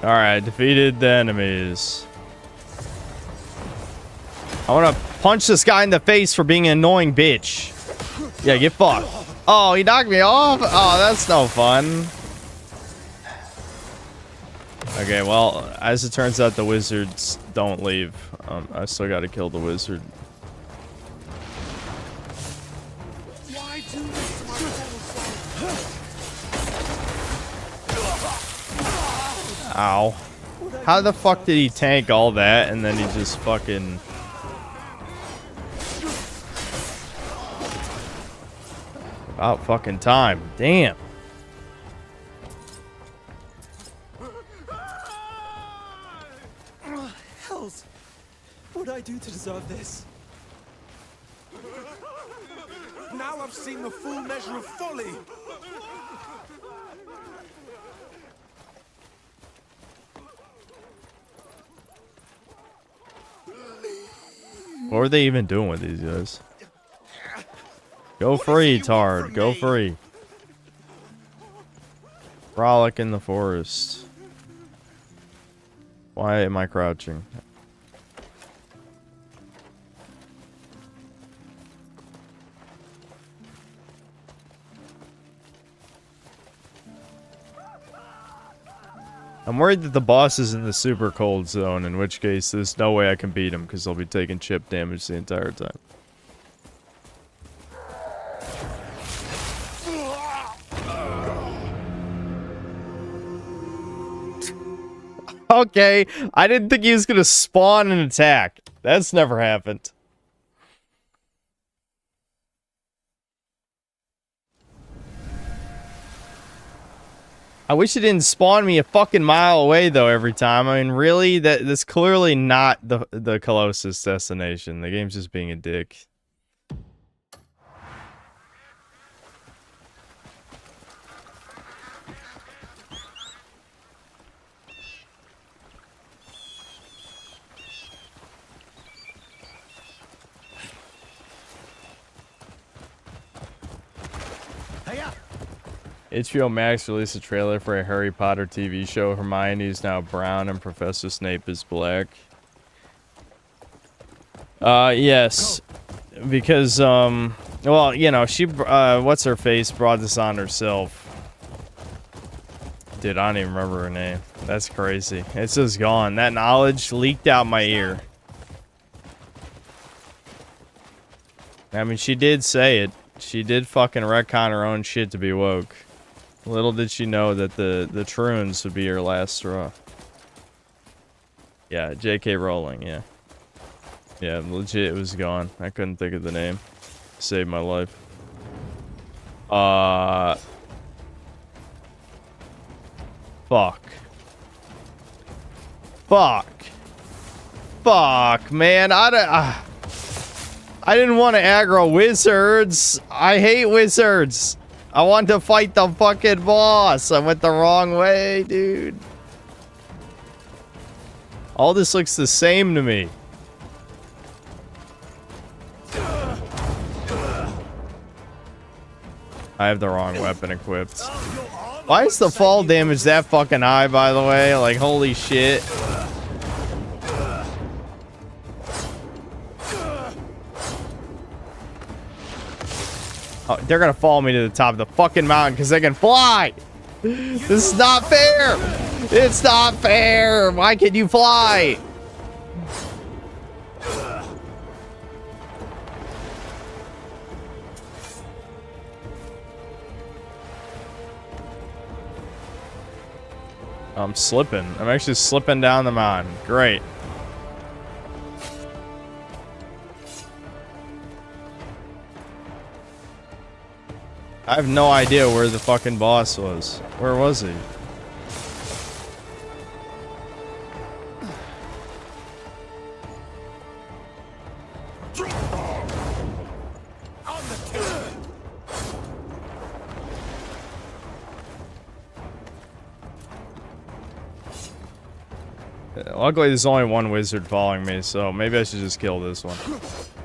Speaker 1: Alright, defeated the enemies. I want to punch this guy in the face for being an annoying bitch. Yeah, get fucked. Oh, he knocked me off? Oh, that's no fun. Okay, well, as it turns out, the wizards don't leave. I still got to kill the wizard. Ow. How the fuck did he tank all that and then he just fucking... About fucking time. Damn.
Speaker 3: Hells! What did I do to deserve this?
Speaker 2: Now I've seen the full measure of folly.
Speaker 1: What were they even doing with these guys? Go free, Tard. Go free. Frolic in the forest. Why am I crouching? I'm worried that the boss is in the super cold zone, in which case there's no way I can beat him because I'll be taking chip damage the entire time. Okay, I didn't think he was gonna spawn an attack. That's never happened. I wish it didn't spawn me a fucking mile away though every time. I mean, really? That's clearly not the closest destination. The game's just being a dick. HBO Max released a trailer for a Harry Potter TV show. Hermione is now brown and Professor Snape is black. Yes. Because, well, you know, she, what's her face brought this on herself. Dude, I don't even remember her name. That's crazy. It's just gone. That knowledge leaked out my ear. I mean, she did say it. She did fucking retcon her own shit to be woke. Little did she know that the Troons would be her last straw. Yeah, J.K. Rowling, yeah. Yeah, legit, it was gone. I couldn't think of the name. Saved my life. Fuck. Fuck. Fuck, man. I didn't want to aggro wizards. I hate wizards. I want to fight the fucking boss. I went the wrong way, dude. All this looks the same to me. I have the wrong weapon equipped. Why is the fall damage that fucking high, by the way? Like, holy shit. Oh, they're gonna follow me to the top of the fucking mountain because they can fly. This is not fair. It's not fair. Why can you fly? I'm slipping. I'm actually slipping down the mountain. Great. I have no idea where the fucking boss was. Where was he? Luckily, there's only one wizard following me, so maybe I should just kill this one.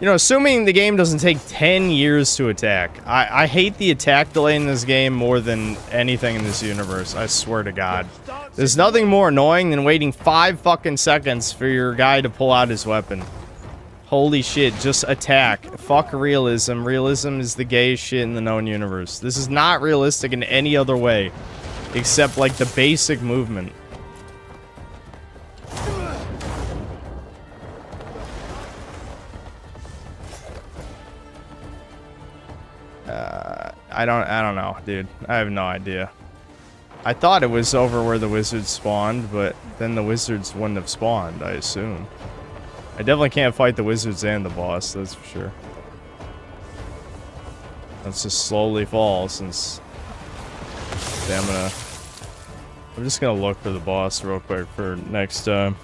Speaker 1: You know, assuming the game doesn't take 10 years to attack. I hate the attack delay in this game more than anything in this universe, I swear to God. There's nothing more annoying than waiting 5 fucking seconds for your guy to pull out his weapon. Holy shit, just attack. Fuck realism. Realism is the gayest shit in the known universe. This is not realistic in any other way, except like the basic movement. I don't know, dude. I have no idea. I thought it was over where the wizards spawned, but then the wizards wouldn't have spawned, I assume. I definitely can't fight the wizards and the boss, that's for sure. Let's just slowly fall since... I'm just gonna look for the boss real quick for next time.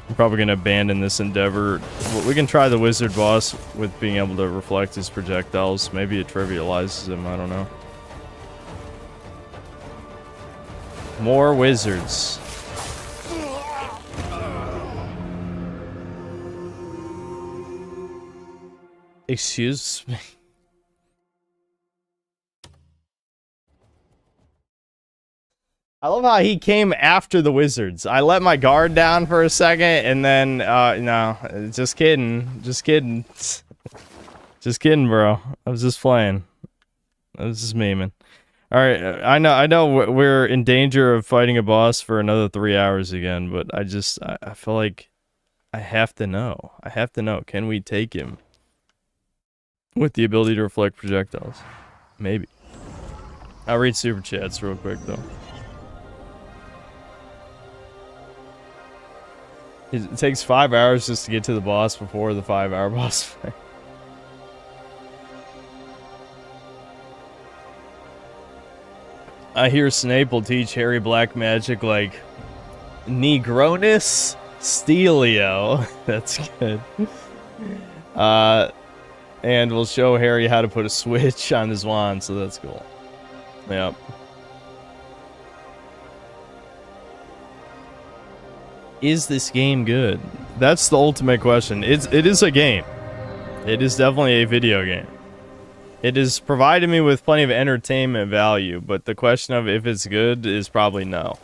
Speaker 1: I'm probably gonna abandon this endeavor. We can try the wizard boss with being able to reflect his projectiles. Maybe it trivializes him, I don't know. More wizards. Excuse me. I love how he came after the wizards. I let my guard down for a second, and then, no, just kidding. Just kidding. Just kidding, bro. I was just playing. I was just memeing. Alright, I know we're in danger of fighting a boss for another 3 hours again, but I feel like I have to know. I have to know. Can we take him? With the ability to reflect projectiles. Maybe. I'll read super chats real quick, though. It takes 5 hours just to get to the boss before the 5-hour boss fight. I hear Snape will teach Harry black magic like Negronus Stelio. That's good. And we'll show Harry how to put a switch on his wand, so that's cool. Yep. Is this game good? That's the ultimate question. It is a game. It is definitely a video game. It has provided me with plenty of entertainment value, but the question of if it's good is probably no.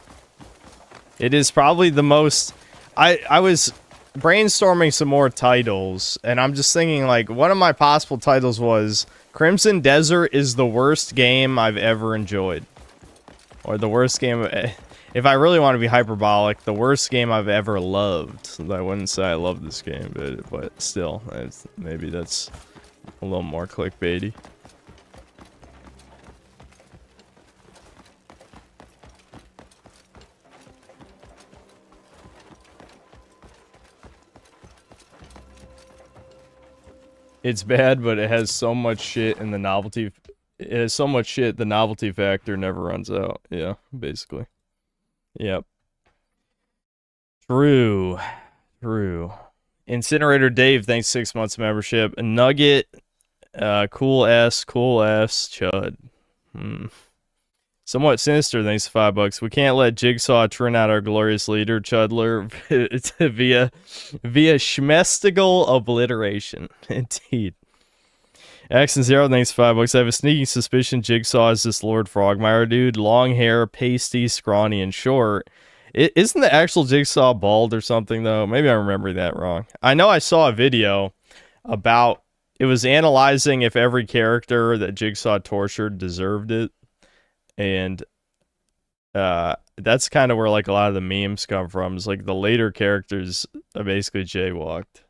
Speaker 1: It is probably the most... I was brainstorming some more titles, and I'm just thinking, like, one of my possible titles was Crimson Desert is the worst game I've ever enjoyed. Or the worst game... If I really want to be hyperbolic, the worst game I've ever loved. I wouldn't say I love this game, but still, maybe that's a little more clickbaity. It's bad, but it has so much shit, and the novelty factor never runs out. Yeah, basically. Yep. True. Incinerator Dave, thanks 6 months membership. Nugget, cool ass chud. Somewhat sinister, thanks to $5. We can't let Jigsaw turn out our glorious leader, Chudler, via schmestigal obliteration. Indeed. Action Zero, thanks for $5. I have a sneaking suspicion Jigsaw is this Lord Frogmire dude. Long hair, pasty, scrawny, and short. Isn't the actual Jigsaw bald or something, though? Maybe I'm remembering that wrong. I know I saw a video about... It was analyzing if every character that Jigsaw tortured deserved it. And that's kind of where, like, a lot of the memes come from. It's like the later characters are basically jaywalked.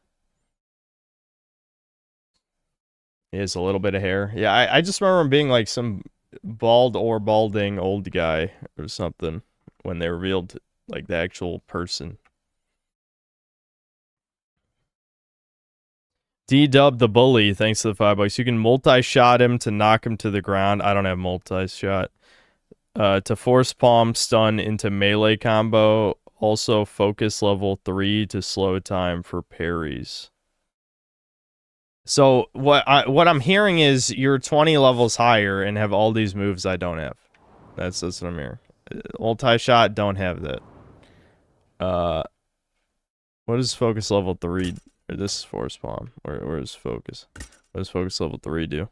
Speaker 1: He has a little bit of hair. Yeah, I just remember him being like some bald or balding old guy or something when they revealed like the actual person. D-Dub the Bully, thanks to the $5. You can multi-shot him to knock him to the ground. I don't have multi-shot. To force palm stun into melee combo. Also focus level 3 to slow time for parries. So what I'm hearing is you're 20 levels higher and have all these moves I don't have. That's what I'm hearing. Multi-shot, don't have that. What is focus level 3? Or this is force palm. Where is focus? What does focus level 3 do?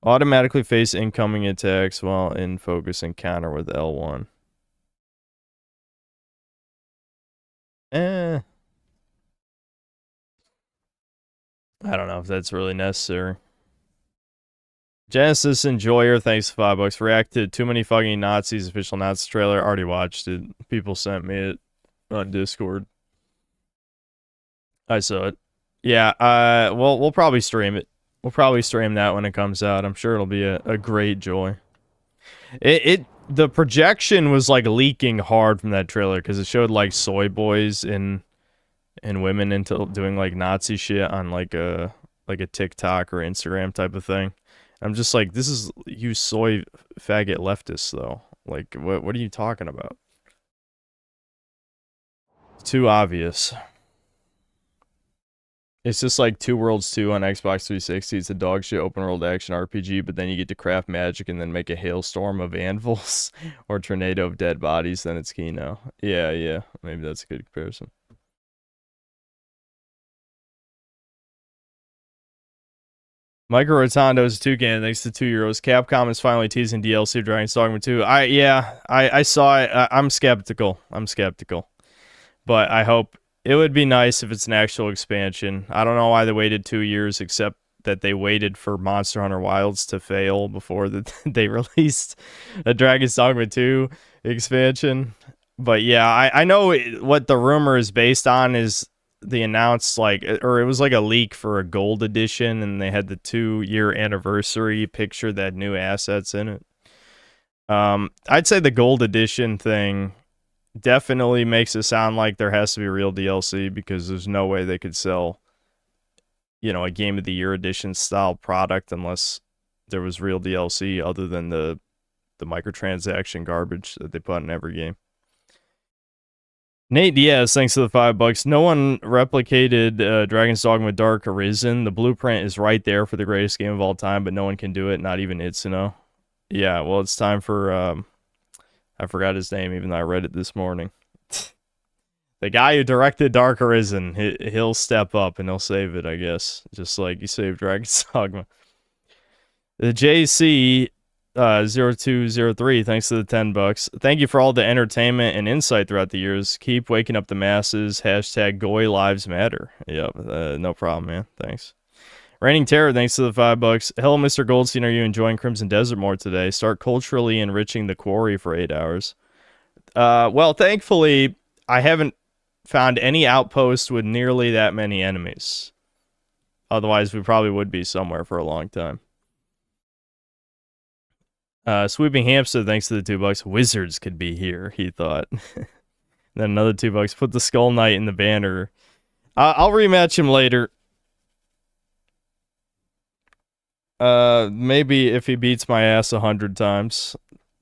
Speaker 1: Automatically face incoming attacks while in focus and counter with L1. I don't know if that's really necessary. Genesis Enjoyer, thanks for $5. Reacted Too Many Fucking Nazis official Nazi trailer. Already watched it. People sent me it on Discord. I saw it. Yeah, we'll probably stream it. We'll probably stream that when it comes out. I'm sure it'll be a great joy. The projection was like leaking hard from that trailer because it showed like soy boys and women into doing like Nazi shit on like a TikTok or Instagram type of thing. I'm just like, this is you soy faggot leftists though. Like what are you talking about? Too obvious. It's just like Two Worlds 2 on Xbox 360. It's a dog shit open world action RPG, but then you get to craft magic and then make a hailstorm of anvils or tornado of dead bodies. Then it's Kino. Yeah. Maybe that's a good comparison. Michael Rotondo's 2K, thanks to €2. Capcom is finally teasing DLC of Dragon's Dogma 2. I saw it. I'm skeptical. But I hope it would be nice if it's an actual expansion. I don't know why they waited 2 years, except that they waited for Monster Hunter Wilds to fail before they released a Dragon's Dogma 2 expansion. But yeah, I know what the rumor is based on is the announced, it was like a leak for a gold edition, and they had the 2-year anniversary picture that had new assets in it. I'd say the gold edition thing definitely makes it sound like there has to be real DLC, because there's no way they could sell, a Game of the Year edition style product unless there was real DLC other than the microtransaction garbage that they put in every game. Nate Diaz, thanks to the $5. No one replicated Dragon's Dogma Dark Arisen. The blueprint is right there for the greatest game of all time, but no one can do it, not even Itsuno. Yeah, well, it's time for I forgot his name, even though I read it this morning. The guy who directed Dark Arisen, he'll step up and he'll save it, I guess. Just like he saved Dragon's Dogma. The JC 0203, thanks to the $10. Thank you for all the entertainment and insight throughout the years. Keep waking up the masses. Hashtag Goy Lives Matter. Yep, no problem, man. Thanks. Reigning Terror, thanks to the $5. Hello, Mr. Goldstein. Are you enjoying Crimson Desert more today? Start culturally enriching the quarry for 8 hours. Well, thankfully, I haven't found any outpost with nearly that many enemies. Otherwise, we probably would be somewhere for a long time. Sweeping Hamster, thanks to the $2. Wizards could be here, he thought. Then another $2. Put the Skull Knight in the banner. I'll rematch him later. Maybe if he beats my ass 100 times.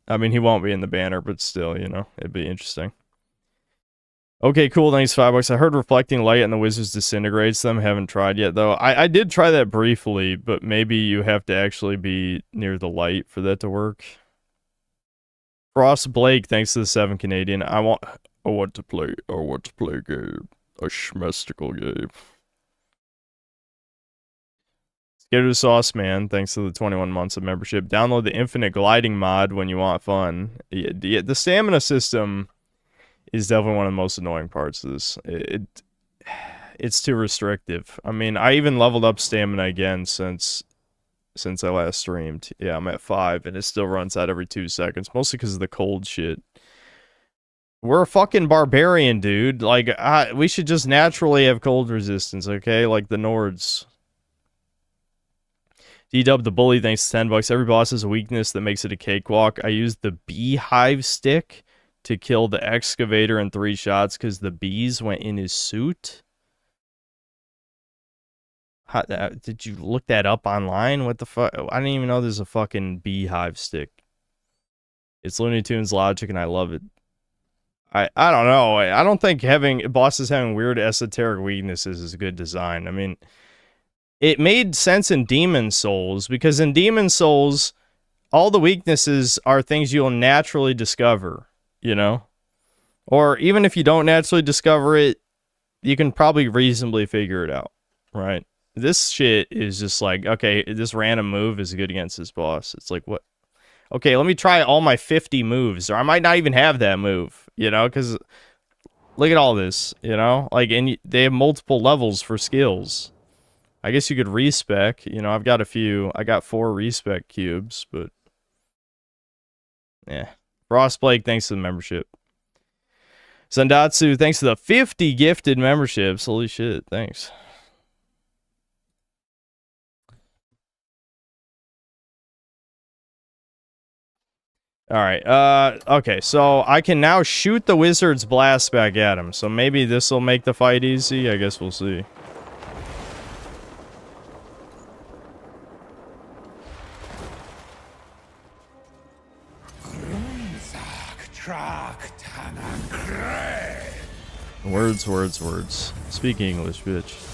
Speaker 1: I mean, he won't be in the banner, but still, it'd be interesting. Okay, cool. Thanks, $5. I heard Reflecting Light and the Wizards disintegrates them. Haven't tried yet, though. I did try that briefly, but maybe you have to actually be near the light for that to work. Frost Blake, thanks to the 7 Canadian. I want to play a game. A schmestical game. Gator Sauce Man, thanks to the 21 months of membership. Download the Infinite Gliding mod when you want fun. The stamina system is definitely one of the most annoying parts of this. It's too restrictive. I mean, I even leveled up stamina again since I last streamed. Yeah, I'm at 5, and it still runs out every 2 seconds, mostly because of the cold shit. We're a fucking barbarian, dude. We should just naturally have cold resistance, okay? Like the Nords. D-Dub the Bully, thanks to $10. Every boss has a weakness that makes it a cakewalk. I used the beehive stick to kill the excavator in 3 shots because the bees went in his suit. Did you look that up online? What the fuck? I didn't even know there's a fucking beehive stick. It's Looney Tunes logic, and I love it. I don't know. I don't think having bosses having weird esoteric weaknesses is a good design. I mean, it made sense in Demon Souls, because in Demon Souls, all the weaknesses are things you'll naturally discover, you know? Or even if you don't naturally discover it, you can probably reasonably figure it out, right? This shit is just like, okay, this random move is good against this boss. It's like, what? Okay, let me try all my 50 moves, or I might not even have that move, you know? Because look at all this, you know? Like, and they have multiple levels for skills. I guess you could respec, you know, I got 4 respec cubes, but yeah. Ross Blake, thanks for the membership. Sandatsu, thanks for the 50 gifted memberships. Holy shit, thanks. Alright, okay, so I can now shoot the wizard's blast back at him, so maybe this will make the fight easy. I guess we'll see. Words, words, words. Speak English, bitch.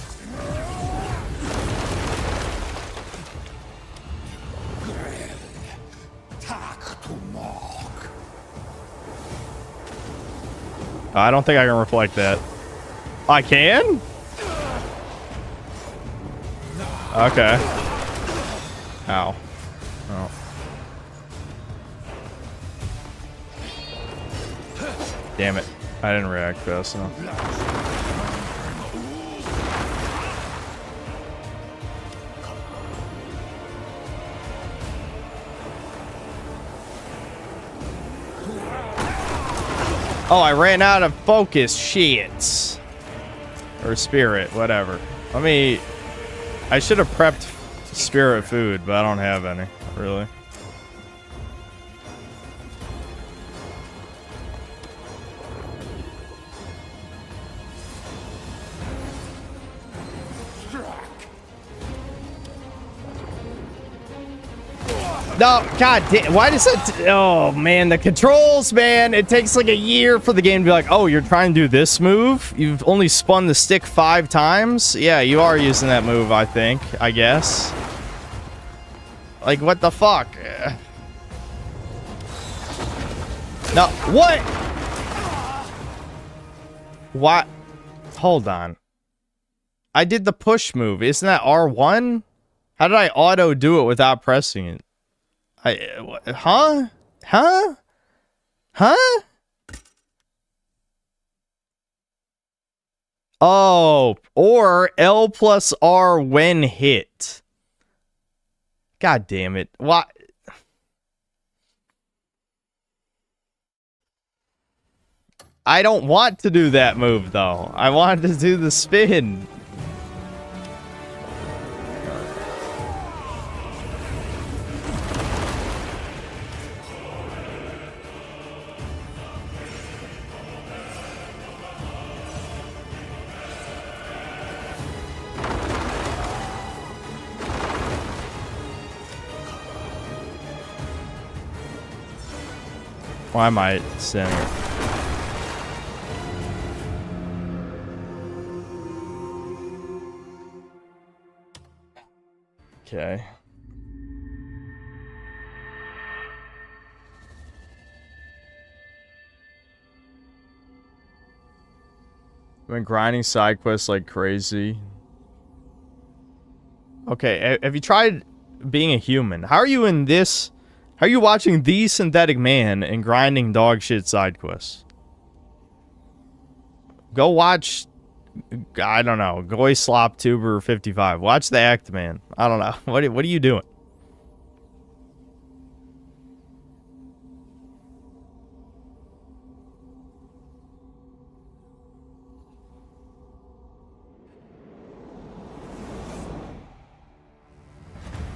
Speaker 1: I don't think I can reflect that. I can? Okay. Ow. Oh. Damn it. I didn't react fast enough. Oh, I ran out of focus. Shit. Or spirit, whatever. I should have prepped spirit food, but I don't have any, really. No, god damn, why does it, oh man, the controls, man, it takes like a year for the game to be like, oh, you're trying to do this move? You've only spun the stick 5 times? Yeah, you are using that move, I think, I guess. Like, what the fuck? No, what? What? Hold on. I did the push move, isn't that R1? How did I auto do it without pressing it? Huh? Oh, or L plus R when hit. God damn it. What? I don't want to do that move, though. I wanted to do the spin. Why am I standing here? Okay. I've been grinding side quests like crazy. Okay, have you tried being a human? How are you in this? How are you watching The Synthetic Man and grinding dog shit side quests? Go watch, I don't know, Goy Slop Tuber 55. Watch the Act Man. I don't know. What are you doing?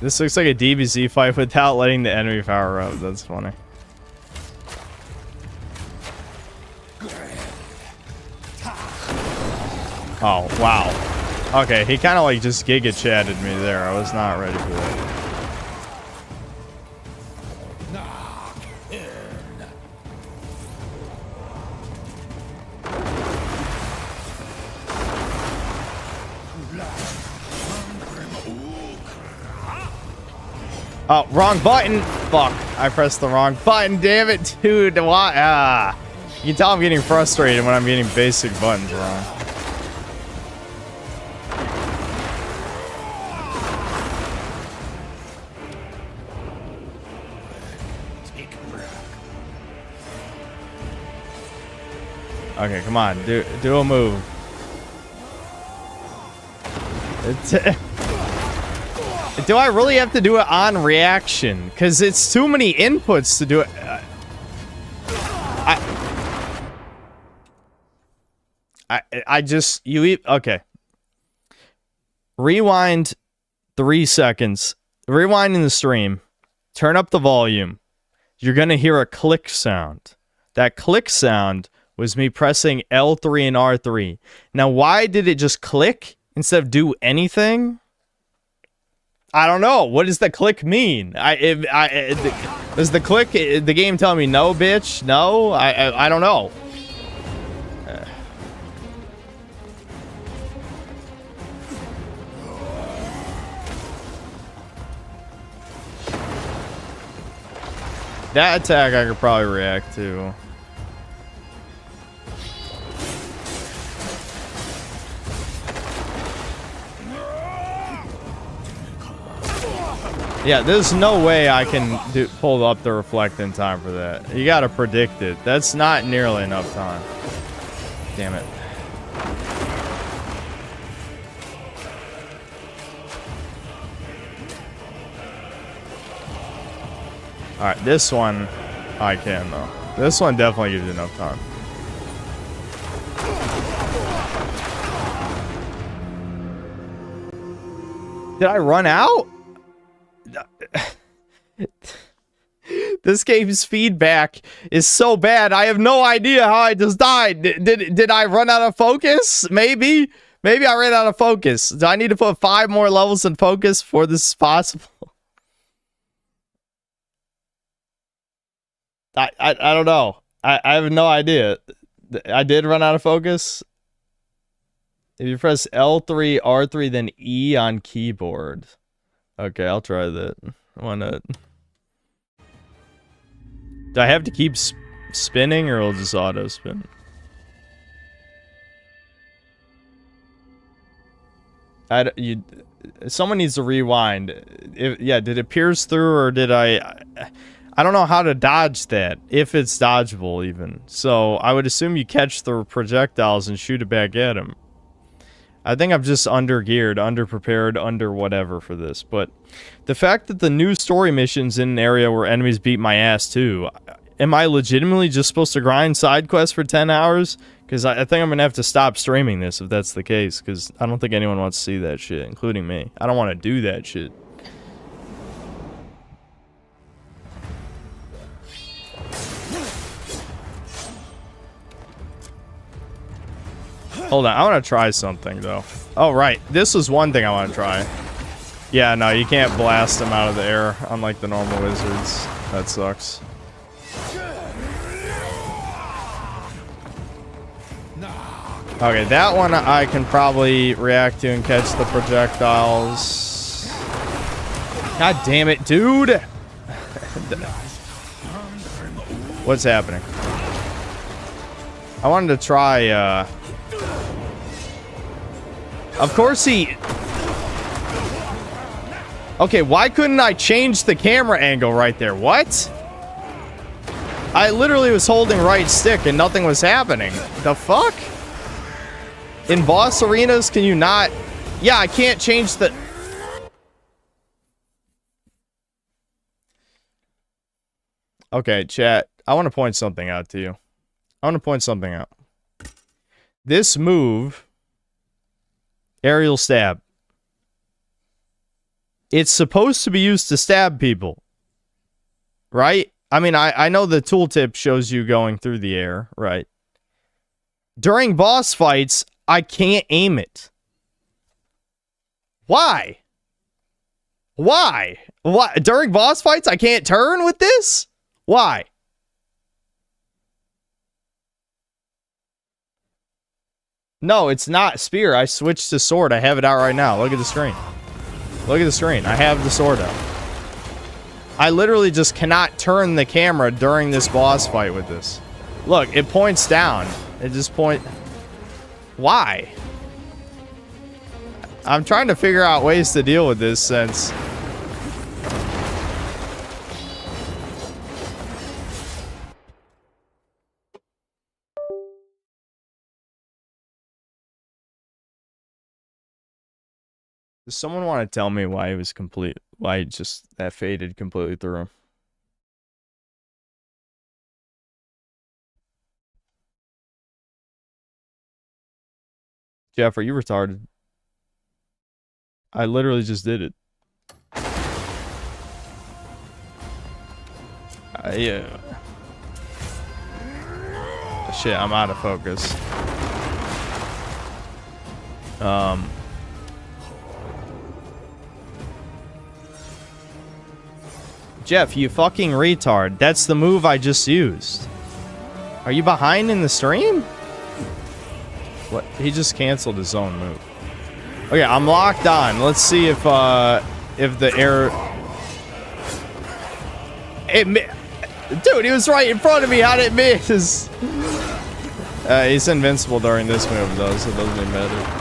Speaker 1: This looks like a DBZ fight without letting the enemy power up. That's funny. Oh, wow. Okay, he kind of like just giga chatted me there. I was not ready for that. Oh, wrong button. Fuck. I pressed the wrong button. Damn it, dude. Why? Ah. You can tell I'm getting frustrated when I'm getting basic buttons wrong. Okay, come on. Do a move. Do I really have to do it on reaction? Because it's too many inputs to do it. Okay. Rewind 3 seconds. Rewind in the stream. Turn up the volume. You're going to hear a click sound. That click sound was me pressing L3 and R3. Now, why did it just click instead of do anything? I don't know. What does the click mean? Does the click, the game tell me no, bitch? No? I don't know. That attack I could probably react to. Yeah, there's no way I can pull up the reflect in time for that. You gotta predict it. That's not nearly enough time. Damn it. Alright, this one I can though. This one definitely gives you enough time. Did I run out? This game's feedback is so bad. I have no idea how I just died. Did I run out of focus? Maybe I ran out of focus. Do I need to put 5 more levels in focus before this is possible? I don't know. I have no idea. I did run out of focus. If you press L3, R3, then E on keyboard. Okay, I'll try that. Why not? Do I have to keep spinning or will it just auto spin? Someone needs to rewind. Yeah, did it pierce through or did I don't know how to dodge that, if it's dodgeable even. So I would assume you catch the projectiles and shoot it back at him. I think I'm just under-geared, under-prepared, under-whatever for this. But the fact that the new story mission's in an area where enemies beat my ass too, am I legitimately just supposed to grind side quests for 10 hours? Because I think I'm going to have to stop streaming this if that's the case, because I don't think anyone wants to see that shit, including me. I don't want to do that shit. Hold on, I want to try something, though. Oh, right. This was one thing I want to try. Yeah, no, you can't blast them out of the air, unlike the normal wizards. That sucks. Okay, that one I can probably react to and catch the projectiles. God damn it, dude! What's happening? I wanted to try, Of course he... Okay, why couldn't I change the camera angle right there? What? I literally was holding right stick and nothing was happening. The fuck? In boss arenas, can you not... Yeah, I can't change the... Okay, chat. I want to point something out to you. I want to point something out. This move... Aerial stab. It's supposed to be used to stab people. Right? I mean, I know the tooltip shows you going through the air, right? During boss fights, I can't aim it. Why? Why? Why? During boss fights, I can't turn with this? Why? No, it's not spear. I switched to sword. I have it out right now. Look at the screen. Look at the screen. I have the sword out. I literally just cannot turn the camera during this boss fight with this. Look, it points down. It just Why? I'm trying to figure out ways to deal with this since... Does someone want to tell me why it was why just that faded completely through? Jeff, are you retarded? I literally just did it. Yeah. Shit, I'm out of focus. Jeff, you fucking retard. That's the move I just used. Are you behind in the stream? What? He just canceled his own move. Okay, I'm locked on. Let's see if the air... Dude, he was right in front of me. How did it miss? He's invincible during this move, though, so it doesn't even matter.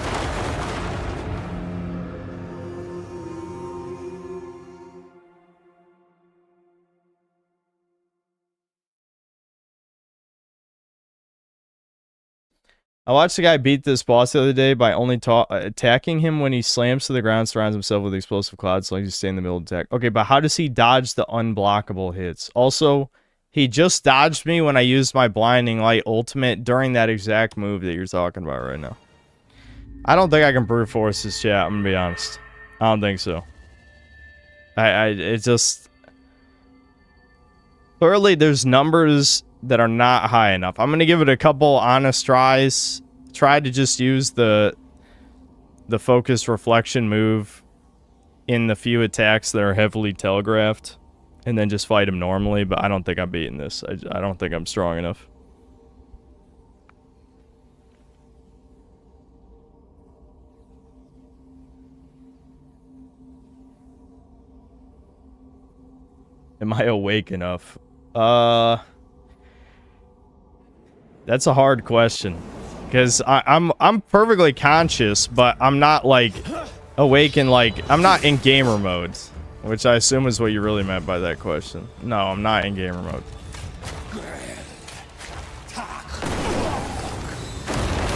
Speaker 1: I watched a guy beat this boss the other day by only attacking him when he slams to the ground, surrounds himself with explosive clouds, so he can stay in the middle of the attack. Okay, but how does he dodge the unblockable hits? Also, he just dodged me when I used my Blinding Light ultimate during that exact move that you're talking about right now. I don't think I can brute force this chat, I'm gonna be honest. I don't think so. It's just... Clearly, there's numbers that are not high enough. I'm gonna give it a couple honest tries. Try to just use the focus reflection move in the few attacks that are heavily telegraphed, and then just fight him normally, but I don't think I'm beating this. I don't think I'm strong enough. Am I awake enough? That's a hard question, because I'm perfectly conscious, but I'm not like awake and like I'm not in gamer mode, which I assume is what you really meant by that question. No, I'm not in gamer mode.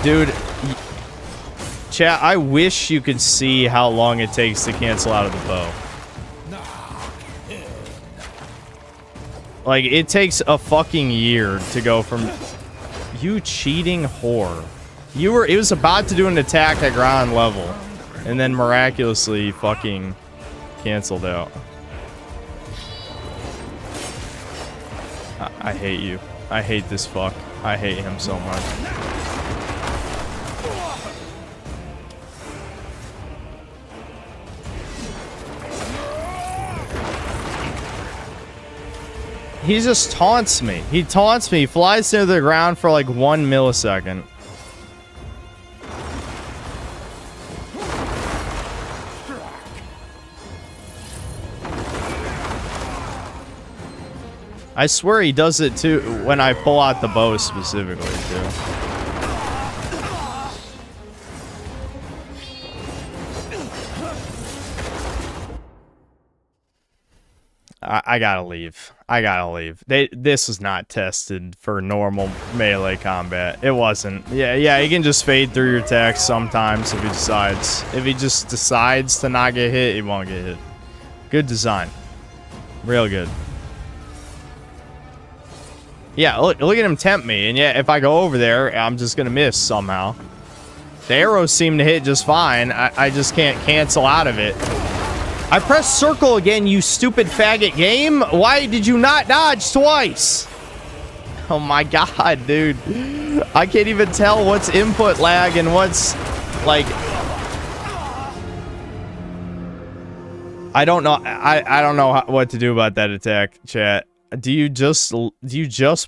Speaker 1: Dude, chat, I wish you could see how long it takes to cancel out of the bow. Like, it takes a fucking year to go from... You cheating whore. It was about to do an attack at ground level, and then miraculously fucking canceled out. I hate you. I hate this fuck. I hate him so much. He just taunts me. He taunts me, flies to the ground for like 1 millisecond. I swear he does it too when I pull out the bow specifically too. I gotta leave. I gotta leave. This is not tested for normal melee combat. It wasn't. Yeah, he can just fade through your attacks sometimes if he decides. If he just decides to not get hit, he won't get hit. Good design. Real good. Yeah, look at him tempt me, and yeah, if I go over there, I'm just gonna miss somehow. The arrows seem to hit just fine. I just can't cancel out of it. I pressed circle again, you stupid faggot game. Why did you not dodge twice? Oh my god, dude. I can't even tell what's input lag and what's, like... I don't know. I don't know what to do about that attack, chat. Do you just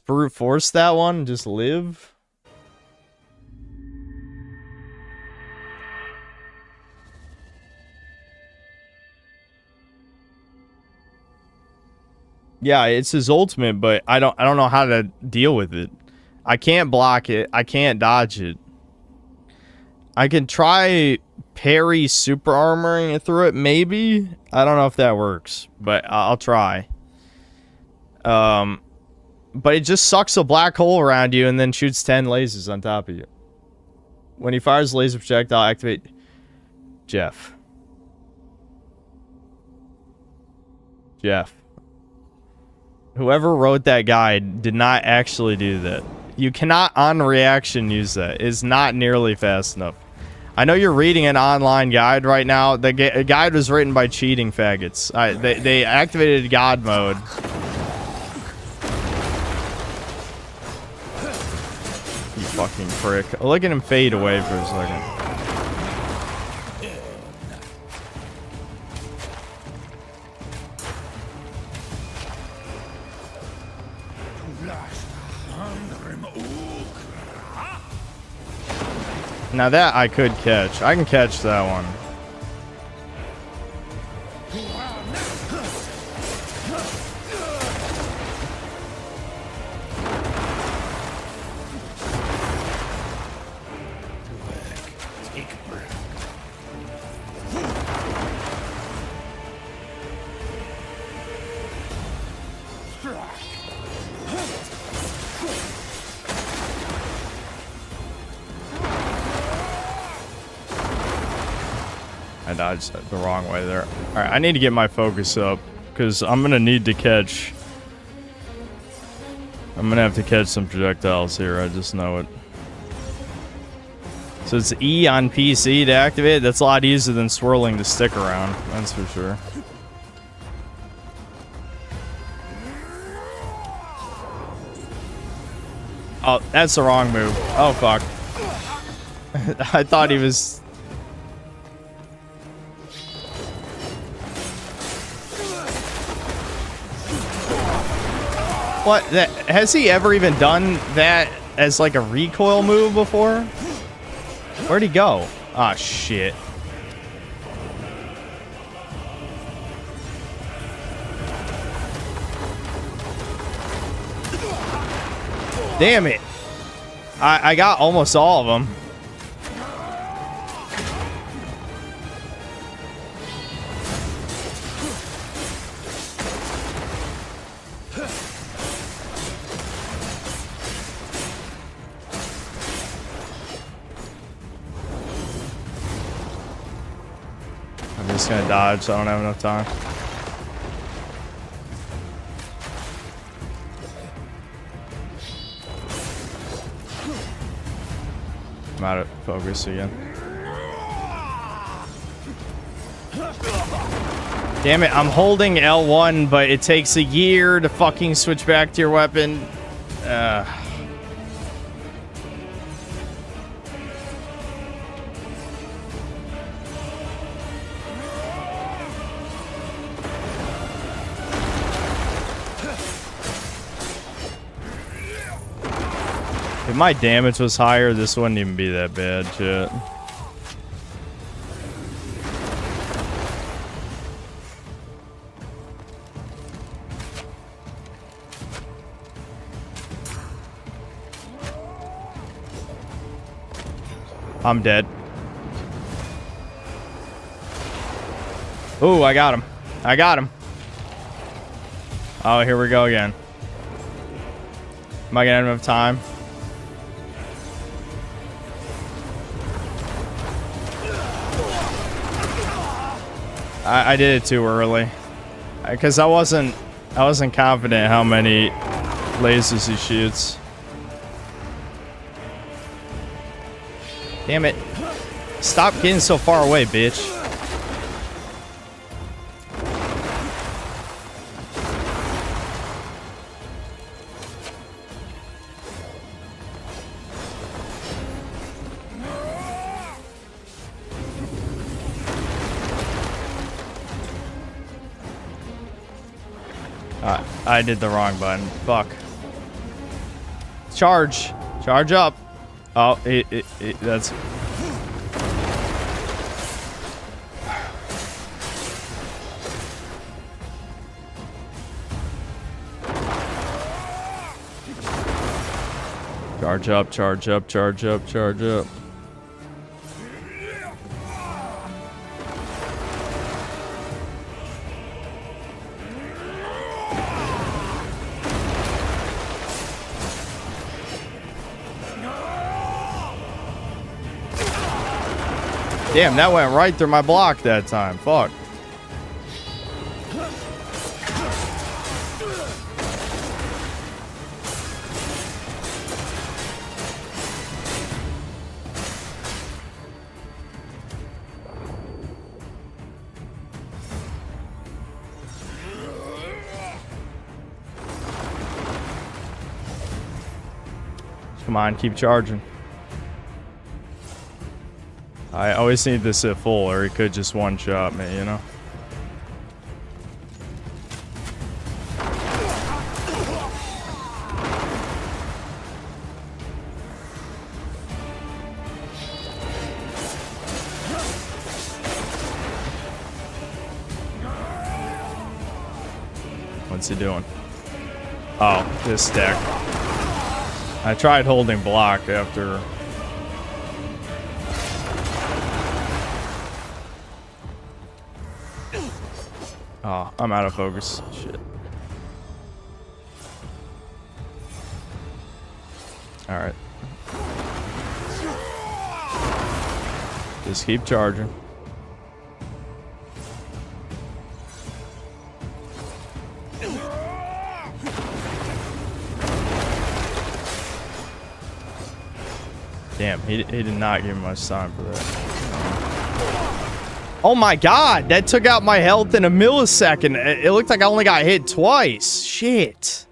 Speaker 1: brute force that one? Just live? Yeah, it's his ultimate, but I don't know how to deal with it. I can't block it. I can't dodge it. I can try parry super armoring it through it, maybe. I don't know if that works, but I'll try. But it just sucks a black hole around you and then shoots 10 lasers on top of you. When he fires a laser projectile, activate Jeff. Whoever wrote that guide did not actually do that. You cannot on reaction use that. It's not nearly fast enough. I know you're reading an online guide right now. The guide was written by cheating faggots. They activated God mode. You fucking prick. Look at him fade away for a second. Now that I could catch. I can catch that one. I dodged the wrong way there. Alright, I need to get my focus up, because I'm going to need to catch... I'm going to have to catch some projectiles here, I just know it. So it's E on PC to activate? That's a lot easier than swirling the stick around, that's for sure. Oh, that's the wrong move. Oh, fuck. I thought he was... What? Has he ever even done that as like a recoil move before? Where'd he go? Ah, shit. Damn it. I got almost all of them. I'm just gonna dodge, so I don't have enough time. I'm out of focus again. Damn it, I'm holding L1, but it takes a year to fucking switch back to your weapon. If my damage was higher, this wouldn't even be that bad, shit. I'm dead. Ooh, I got him. I got him. Oh, here we go again. Am I gonna have enough time? I did it too early, because I wasn't confident how many lasers he shoots. Damn it! Stop getting so far away, bitch. I did the wrong button. Fuck. Charge. Charge up. Oh, that's... Charge up, charge up, charge up, charge up. Damn, that went right through my block that time. Fuck. Come on, keep charging. I always need this at full, or he could just one-shot me, you know? What's he doing? Oh, this stack. I tried holding block after... Oh, I'm out of focus. Shit. Alright. Just keep charging. Damn, he did not give me much time for that. Oh my god, that took out my health in a millisecond. It looked like I only got hit twice. Shit.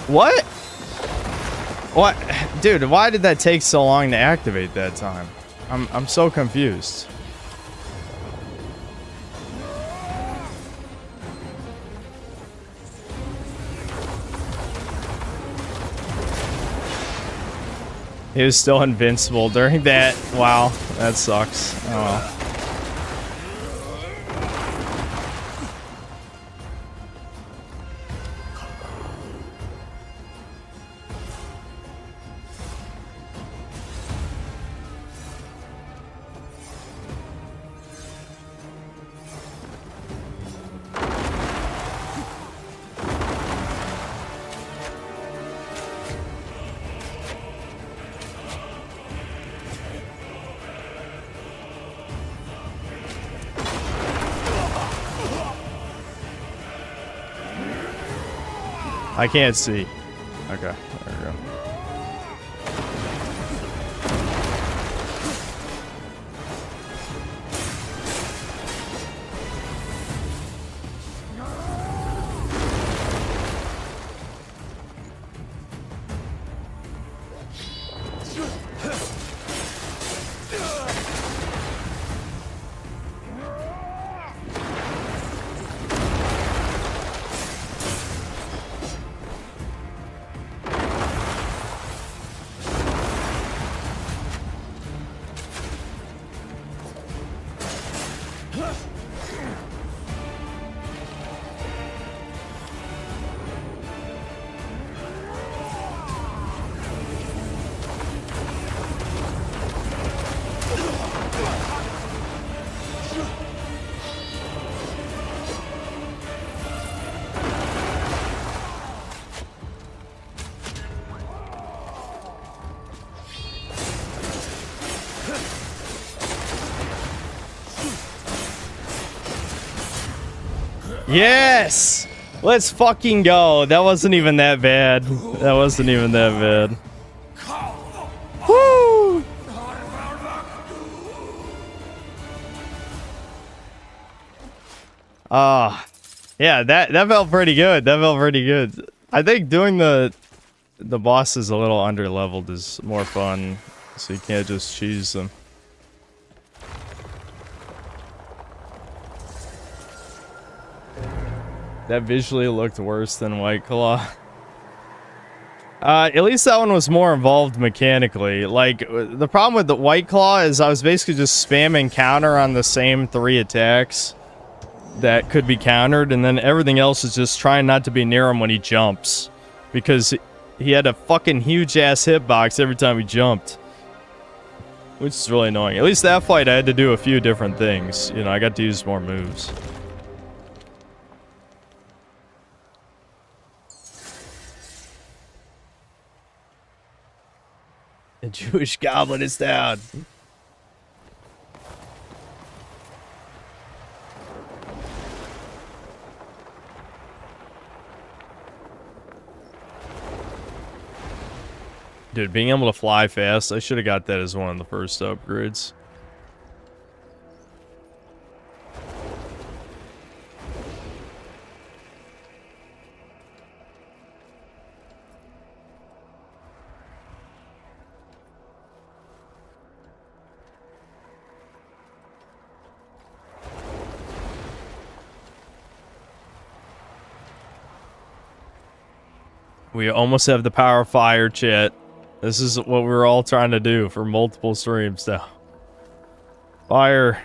Speaker 1: What? What? Dude, why did that take so long to activate that time? I'm so confused. He was still invincible during that. Wow, that sucks. Oh well. I can't see. Okay, there we go. Yes! Let's fucking go. That wasn't even that bad. That wasn't even that bad. Woo! Yeah, that felt pretty good. That felt pretty good. I think doing the bosses a little under-leveled is more fun, so you can't just cheese them. That visually looked worse than White Claw. At least that one was more involved mechanically. Like, the problem with the White Claw is I was basically just spamming counter on the same 3 attacks that could be countered, and then everything else is just trying not to be near him when he jumps. Because he had a fucking huge-ass hitbox every time he jumped. Which is really annoying. At least that fight I had to do a few different things. You know, I got to use more moves. The Jewish goblin is down. Dude, being able to fly fast, I should have got that as one of the first upgrades. We almost have the power of fire, chat. This is what we were all trying to do for multiple streams now. Fire.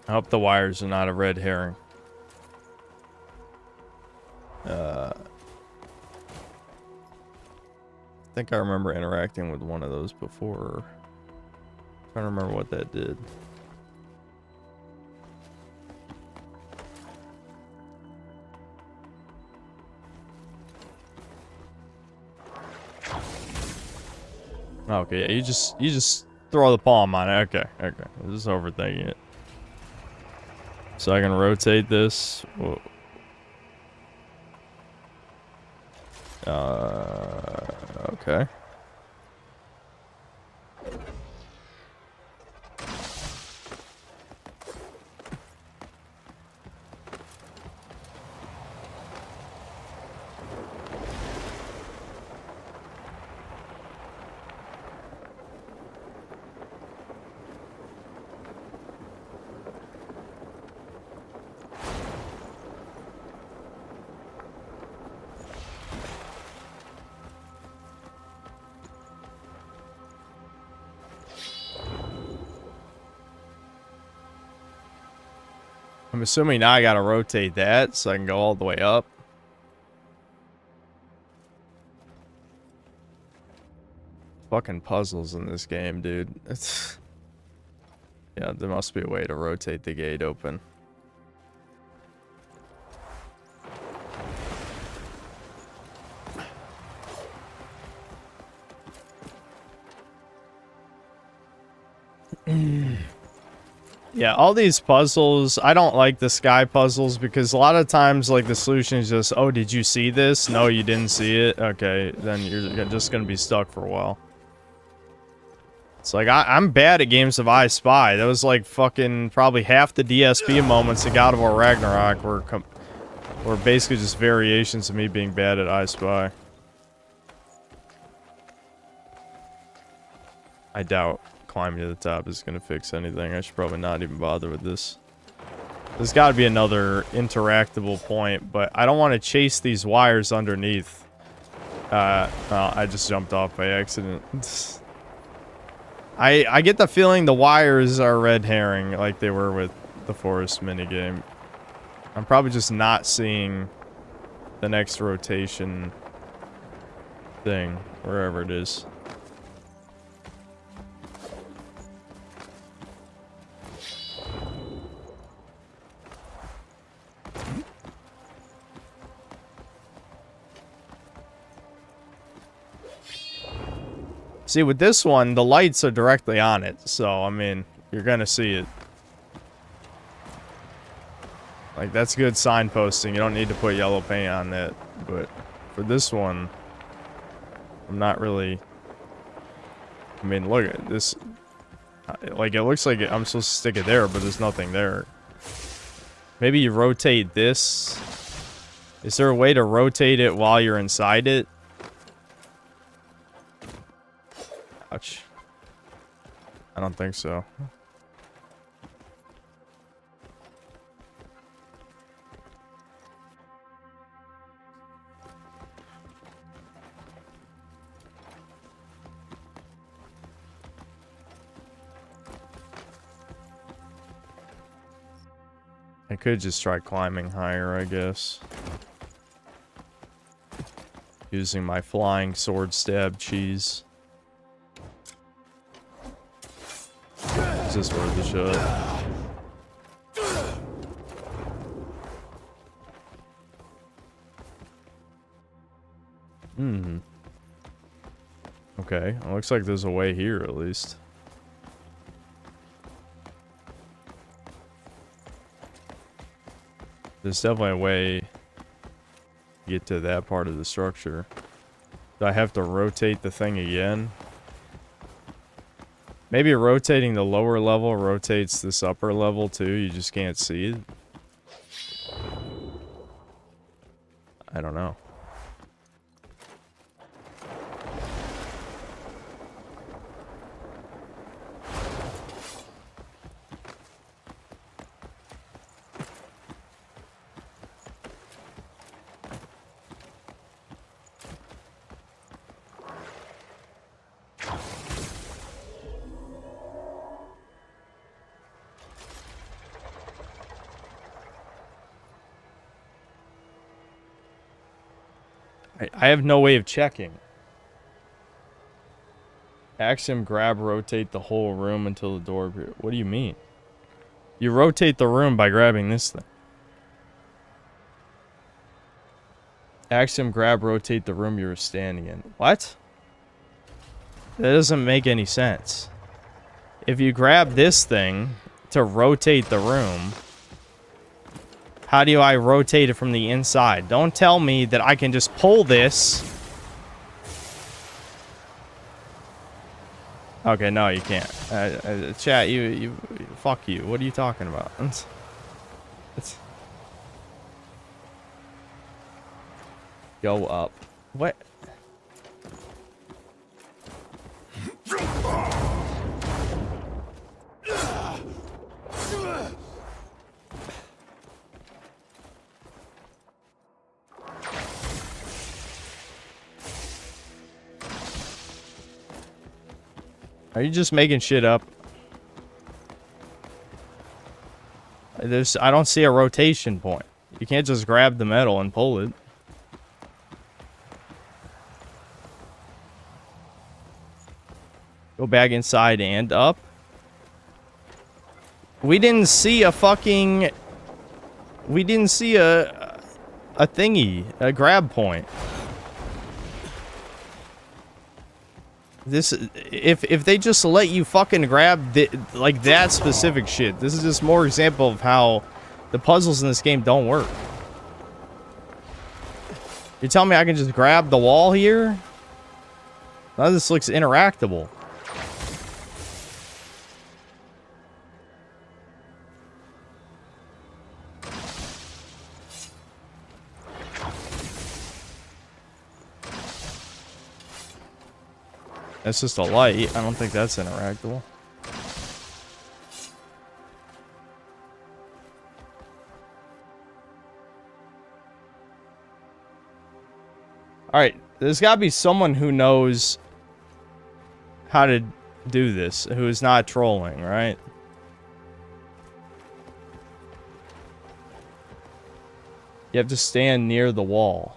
Speaker 1: I hope the wires are not a red herring. I think I remember interacting with one of those before. I'm trying to remember what that did. Okay, yeah, you just throw the palm on it. Okay. This is overthinking it. So I can rotate this. Whoa. Okay. I'm assuming now I gotta rotate that so I can go all the way up. Fucking puzzles in this game, dude. It's... Yeah, there must be a way to rotate the gate open. Yeah, all these puzzles, I don't like the sky puzzles because a lot of times, like, the solution is just, oh, did you see this? No, you didn't see it? Okay, then you're just gonna be stuck for a while. It's like, I'm bad at games of I Spy. That was like fucking probably half the DSP moments in God of War Ragnarok were basically just variations of me being bad at I Spy. I doubt climbing to the top is going to fix anything. I should probably not even bother with this. There's got to be another interactable point, but I don't want to chase these wires underneath. Well, I just jumped off by accident. I get the feeling the wires are red herring like they were with the forest minigame. I'm probably just not seeing the next rotation thing, wherever it is. See, with this one, the lights are directly on it. So, I mean, you're gonna see it. Like, that's good signposting. You don't need to put yellow paint on it. But for this one, I'm not really... I mean, look at this. Like, it looks like I'm supposed to stick it there, but there's nothing there. Maybe you rotate this. Is there a way to rotate it while you're inside it? Ouch. I don't think so. I could just try climbing higher, I guess. Using my flying sword stab cheese. Is this worth the shot? Okay, it looks like there's a way here at least. There's definitely a way to get to that part of the structure. Do I have to rotate the thing again? Maybe rotating the lower level rotates this upper level too. You just can't see it. I don't know. I have no way of checking. Axiom grab, rotate the whole room until the door appears. What do you mean? You rotate the room by grabbing this thing. Axiom grab, rotate the room you're standing in. What? That doesn't make any sense. If you grab this thing to rotate the room, how do I rotate it from the inside? Don't tell me that I can just pull this. Okay, no, you can't. Chat, you, fuck you. What are you talking about? It's go up. What? Are you just making shit up? I don't see a rotation point. You can't just grab the metal and pull it. Go back inside and up. We didn't see a fucking... We didn't see a thingy, a grab point. This, if they just let you fucking grab like that specific shit, this is just more example of how the puzzles in this game don't work. You're telling me I can just grab the wall here? Now this looks interactable. That's just a light. I don't think that's interactable. Alright, there's gotta be someone who knows how to do this, who is not trolling, right? You have to stand near the wall.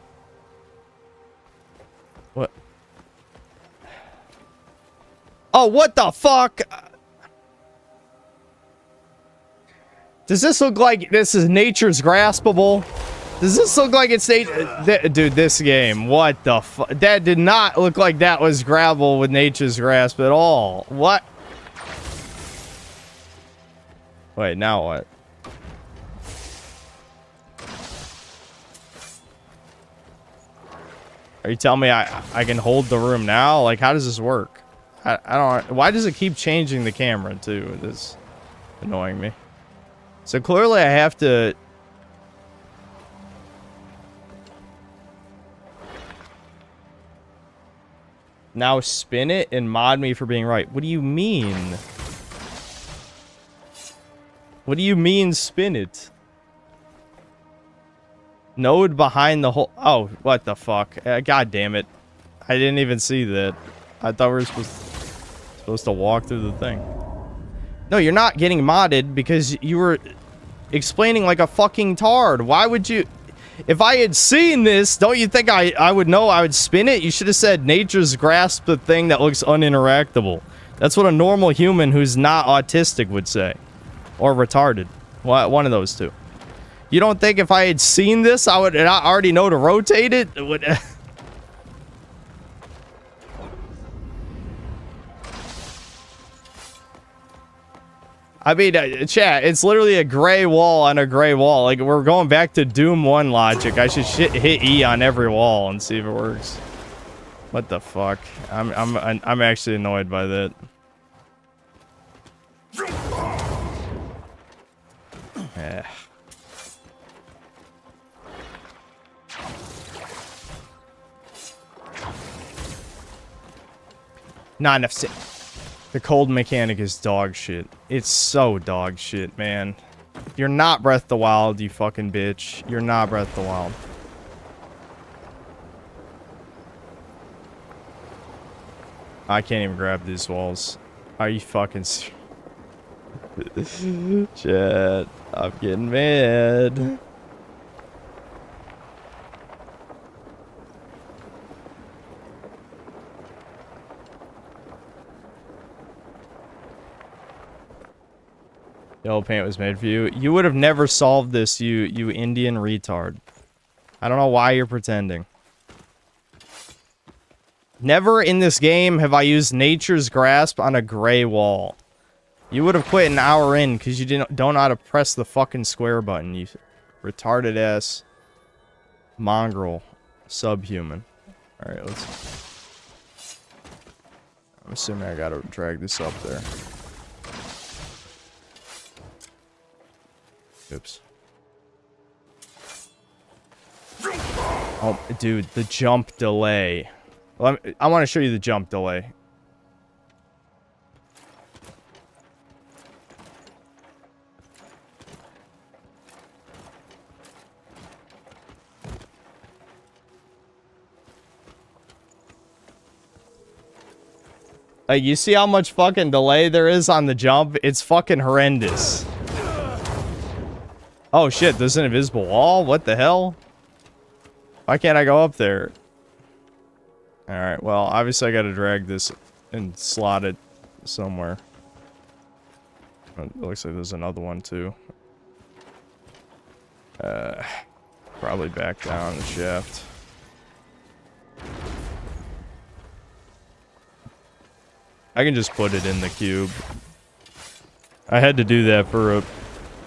Speaker 1: What? Oh, what the fuck? Does this look like this is nature's graspable? Does this look like it's dude, this game, what the fuck? That did not look like that was gravel with Nature's Grasp at all. What? Wait, now what? Are you telling me I can hold the room now? Like, how does this work? I don't... Why does it keep changing the camera, too? This annoying me. So, clearly I have to... now spin it and mod me for being right. What do you mean? What do you mean spin it? Node behind the hole. Oh, what the fuck? God damn it. I didn't even see that. I thought we were supposed to walk through the thing. No, you're not getting modded because you were explaining like a fucking tard. Why would you... If I had seen this, don't you think I would know I would spin it? You should have said Nature's Grasp, the thing that looks uninteractable. That's what a normal human who's not autistic would say. Or retarded. One of those two. You don't think if I had seen this, I would already know to rotate it? I mean, chat, it's literally a gray wall on a gray wall. Like, we're going back to Doom 1 logic. I should hit E on every wall and see if it works. What the fuck? I'm actually annoyed by that. Yeah. Not enough. The cold mechanic is dog shit. It's so dog shit, man. You're not Breath of the Wild, you fucking bitch. You're not Breath of the Wild. I can't even grab these walls. Are you fucking serious? Chat, I'm getting mad. Yellow paint was made for you. You would have never solved this, you Indian retard. I don't know why you're pretending. Never in this game have I used Nature's Grasp on a gray wall. You would have quit an hour in because you don't know how to press the fucking square button, you retarded ass mongrel subhuman. Alright, let's... I'm assuming I gotta drag this up there. Oops. Oh, dude, the jump delay. Well, I want to show you the jump delay. Like, you see how much fucking delay there is on the jump? It's fucking horrendous. Oh shit, there's an invisible wall? What the hell? Why can't I go up there? Alright, well, obviously I gotta drag this and slot it somewhere. It looks like there's another one too. Probably back down the shaft. I can just put it in the cube. I had to do that for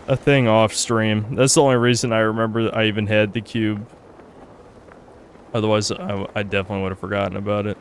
Speaker 1: a thing off stream. That's the only reason I remember I even had the cube. Otherwise, I definitely would have forgotten about it.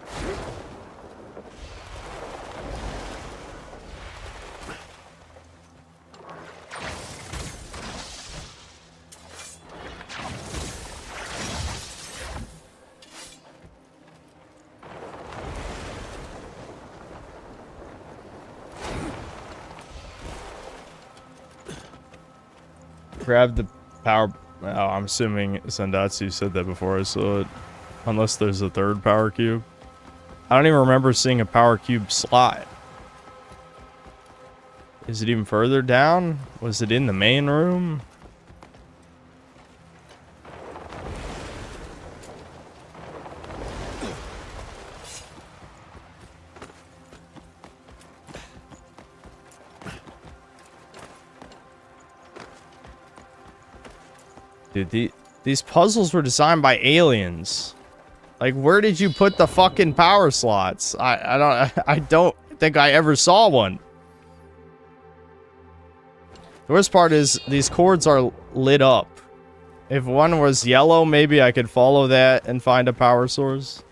Speaker 1: Grab the power... Oh, I'm assuming Sandatsu said that before I saw it. Unless there's a third power cube. I don't even remember seeing a power cube slot. Is it even further down? Was it in the main room? Dude, These puzzles were designed by aliens. Like, where did you put the fucking power slots? I don't think I ever saw one. The worst part is these cords are lit up. If one was yellow, maybe I could follow that and find a power source.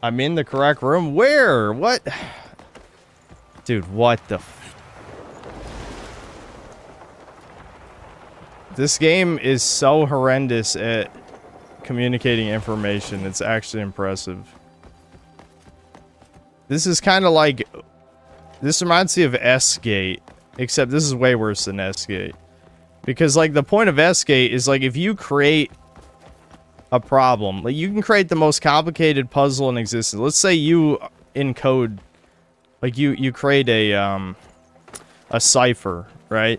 Speaker 1: I'm in the correct room. Where? What? Dude, what the This game is so horrendous at communicating information. It's actually impressive. This is kind of like... This reminds me of S-Gate. Except this is way worse than S-Gate. Because, like, the point of S-Gate is, like, if you create a problem... Like, you can create the most complicated puzzle in existence. Let's say you encode... Like, you create a cipher, right?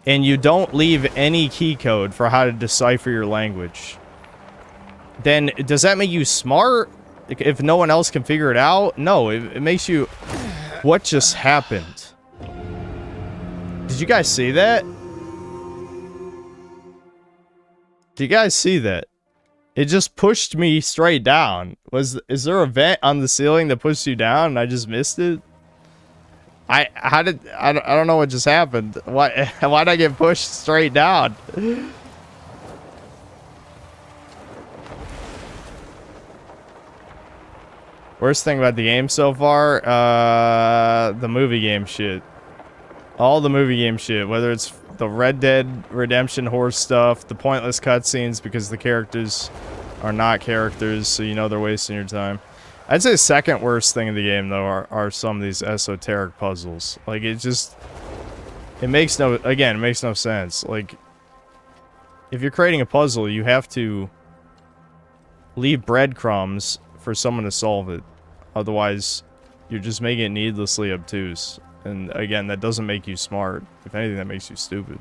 Speaker 1: And you don't leave any key code for how to decipher your language. Then, does that make you smart? If no one else can figure it out? No, it makes you... What just happened? Did you guys see that? Did you guys see that? It just pushed me straight down. Is there a vent on the ceiling that pushed you down and I just missed it? I don't know what just happened. Why'd I get pushed straight down? Worst thing about the game so far, the movie game shit. All the movie game shit, whether it's the Red Dead Redemption horse stuff, the pointless cutscenes because the characters are not characters, so you know they're wasting your time. I'd say the second worst thing in the game, though, are some of these esoteric puzzles. Like, it just... It makes no... Again, it makes no sense. Like, if you're creating a puzzle, you have to leave breadcrumbs for someone to solve it. Otherwise, you're just making it needlessly obtuse. And, again, that doesn't make you smart. If anything, that makes you stupid.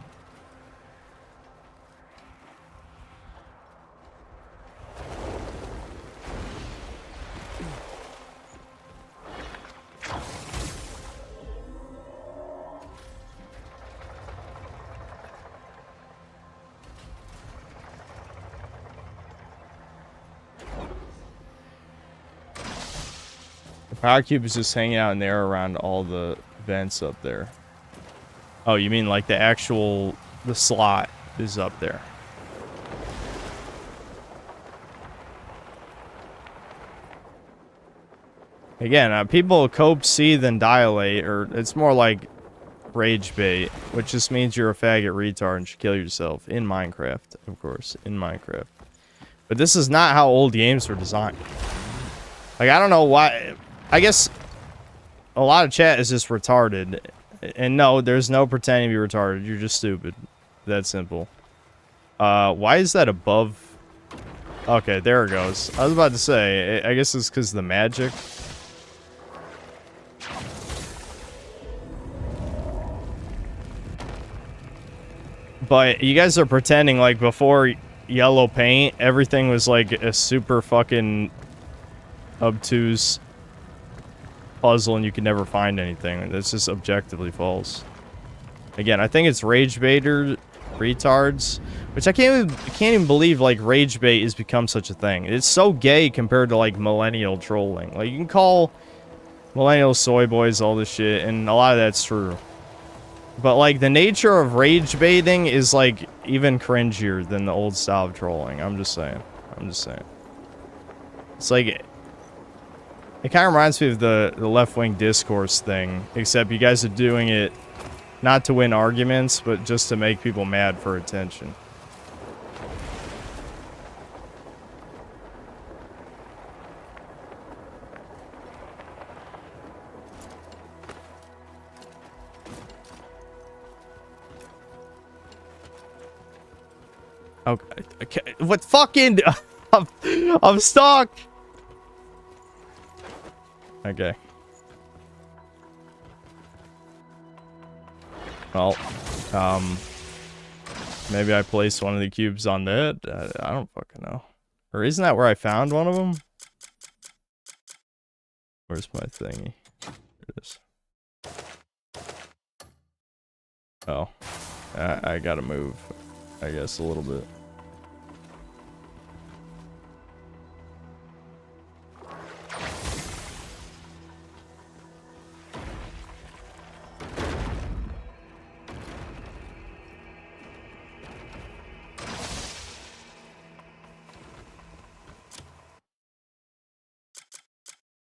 Speaker 1: Power cube is just hanging out in there around all the vents up there. Oh, you mean like the slot is up there. Again, people cope, seethe, and dilate, or it's more like rage bait, which just means you're a faggot retard and should kill yourself. In Minecraft, of course. In Minecraft. But this is not how old games were designed. Like, I don't know why... I guess a lot of chat is just retarded. And no, there's no pretending to be retarded. You're just stupid. That simple. Why is that above? Okay, there it goes. I was about to say, I guess it's because of the magic. But you guys are pretending like before yellow paint, everything was like a super fucking obtuse puzzle and you can never find anything. That's just objectively false. Again, I think it's rage baiter retards, which I can't even believe like rage bait has become such a thing. It's so gay compared to like millennial trolling. Like, you can call millennial soy boys all this shit, and a lot of that's true. But like the nature of rage baiting is like even cringier than the old style of trolling. I'm just saying. It's like... It kind of reminds me of the left-wing discourse thing, except you guys are doing it not to win arguments, but just to make people mad for attention. Okay. What fucking... I'm stuck! Okay. Well, maybe I placed one of the cubes on that. I don't fucking know. Or isn't that where I found one of them? Where's my thingy? There it is. Oh. I gotta move, I guess, a little bit.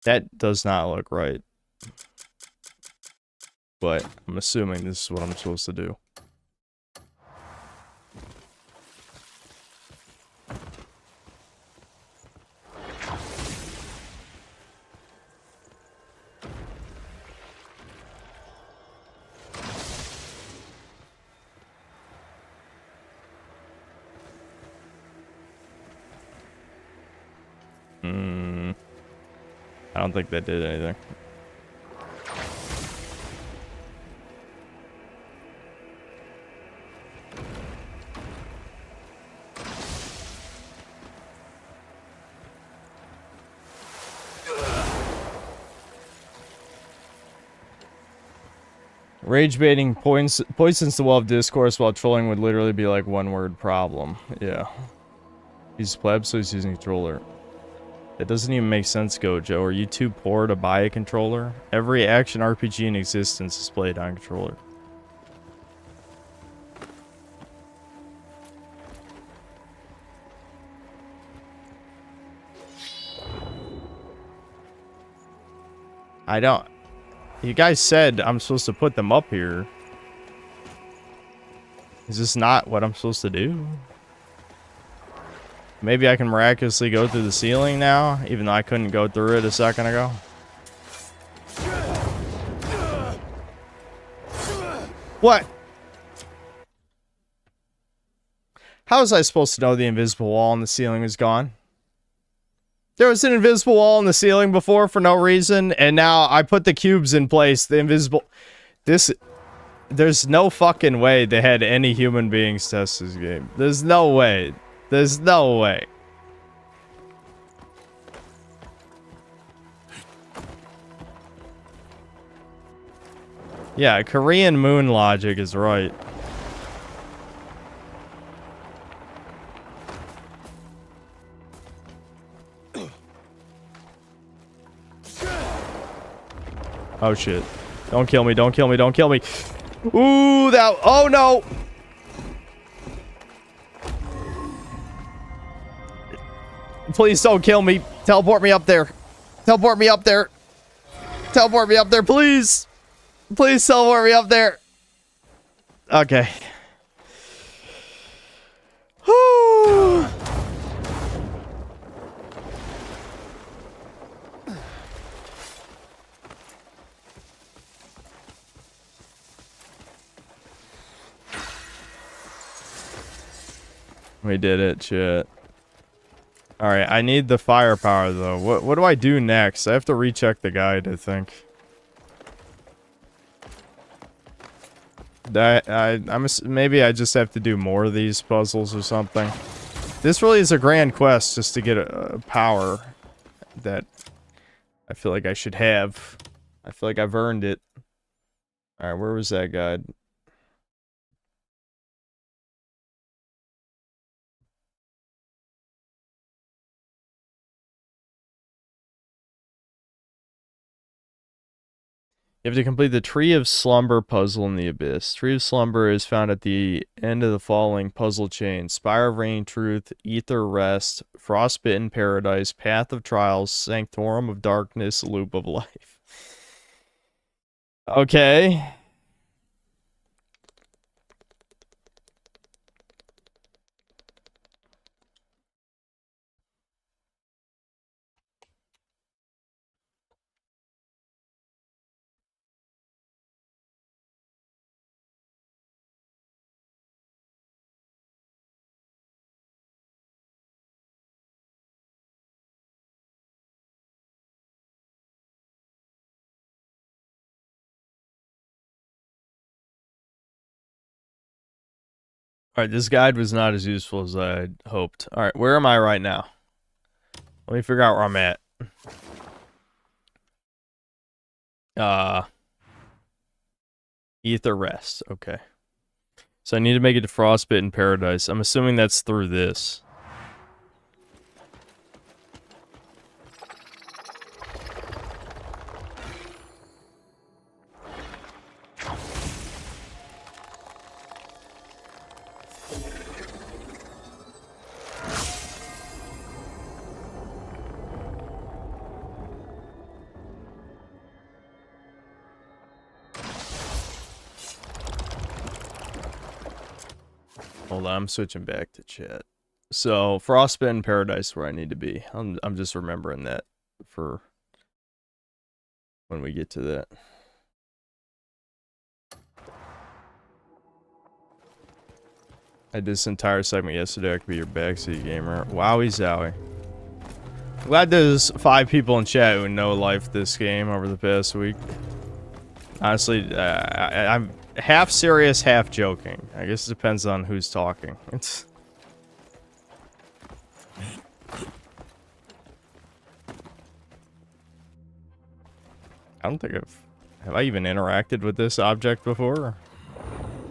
Speaker 1: That does not look right. But I'm assuming this is what I'm supposed to do. I don't think that did anything. Rage baiting poisons the well of discourse while trolling would literally be like one word problem. Yeah. He's pleb, so he's using a controller. That doesn't even make sense, Gojo. Are you too poor to buy a controller? Every action RPG in existence is played on controller. I don't... You guys said I'm supposed to put them up here. Is this not what I'm supposed to do? Maybe I can miraculously go through the ceiling now, even though I couldn't go through it a second ago. What? How was I supposed to know the invisible wall in the ceiling was gone? There was an invisible wall in the ceiling before for no reason, and now I put the cubes in place. The invisible... There's no fucking way they had any human beings test this game. There's no way. There's no way. Yeah, Korean moon logic is right. Oh shit. Don't kill me, don't kill me, don't kill me. Ooh, that... Oh no! Please don't kill me. Teleport me up there. Teleport me up there. Teleport me up there, please. Please teleport me up there. Okay. We did it, shit. Alright, I need the firepower, though. What do I do next? I have to recheck the guide, I think. Maybe I just have to do more of these puzzles or something. This really is a grand quest just to get a power that I feel like I should have. I feel like I've earned it. Alright, where was that guide? You have to complete the Tree of Slumber puzzle in the Abyss. Tree of Slumber is found at the end of the following puzzle chain: Spire of Reigning Truth, Ether Rest, Frostbitten Paradise, Path of Trials, Sanctorum of Darkness, Loop of Life. Okay. Alright, this guide was not as useful as I had hoped. Alright, where am I right now? Let me figure out where I'm at. Ether Rest, okay. So I need to make it to Frostbitten Paradise. I'm assuming that's through this. Hold on, I'm switching back to chat. So, Frostbitten Paradise where I need to be. I'm just remembering that for when we get to that. I did this entire segment yesterday. I could be your backseat gamer. Wowie zowie. Glad there's 5 people in chat who know life this game over the past week. Honestly, I'm half serious, half joking. I guess it depends on who's talking. It's... I don't think have I even interacted with this object before?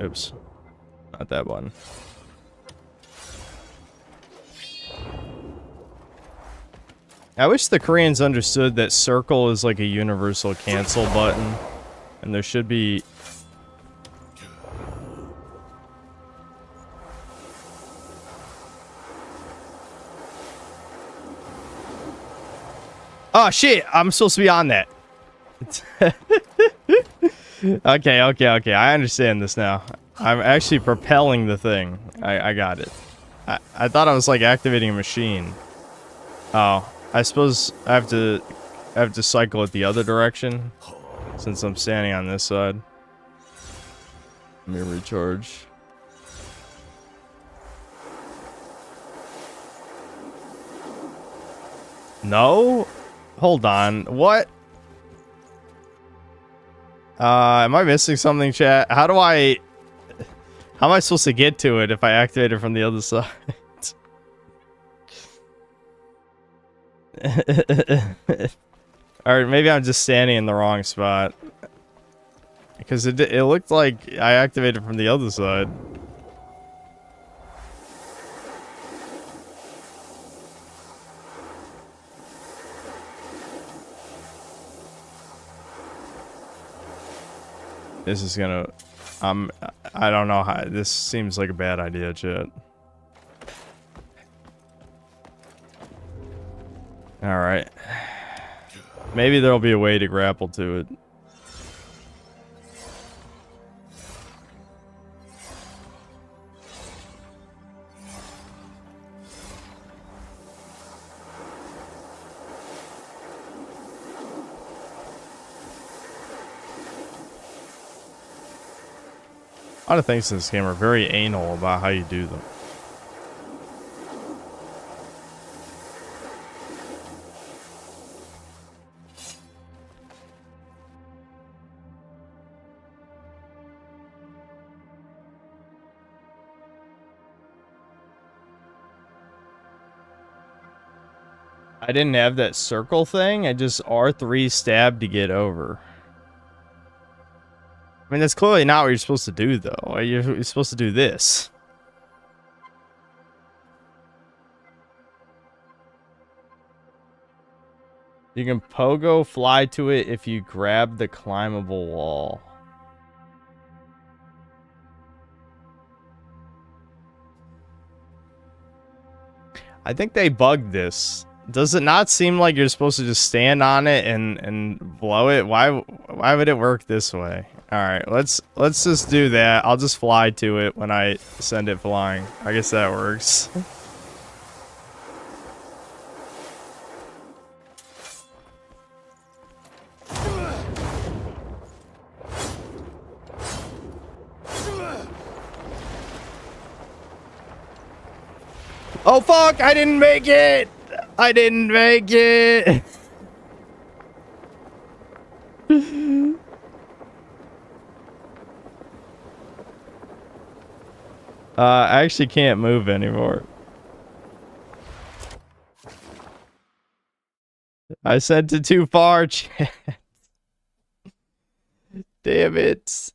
Speaker 1: Oops. Not that one. I wish the Koreans understood that circle is like a universal cancel button. And there should be... Oh shit, I'm supposed to be on that. Okay, I understand this now. I'm actually propelling the thing. I got it. I thought I was like activating a machine. Oh, I suppose I have to cycle it the other direction since I'm standing on this side. Let me recharge. No? Hold on. What? Am I missing something, chat? How am I supposed to get to it if I activate it from the other side? Alright, maybe I'm just standing in the wrong spot. Because it looked like I activated from the other side. This is gonna... I don't know how... This seems like a bad idea, chat. Alright. Maybe there'll be a way to grapple to it. A lot of things in this game are very anal about how you do them. I didn't have that circle thing. I just R3 stabbed to get over. I mean, that's clearly not what you're supposed to do, though. You're supposed to do this. You can pogo fly to it if you grab the climbable wall. I think they bugged this. Does it not seem like you're supposed to just stand on it and blow it? Why would it work this way? All right, let's just do that. I'll just fly to it when I send it flying. I guess that works. Oh fuck, I didn't make it. I didn't make it. I actually can't move anymore. I sent it too far, chat. Damn it.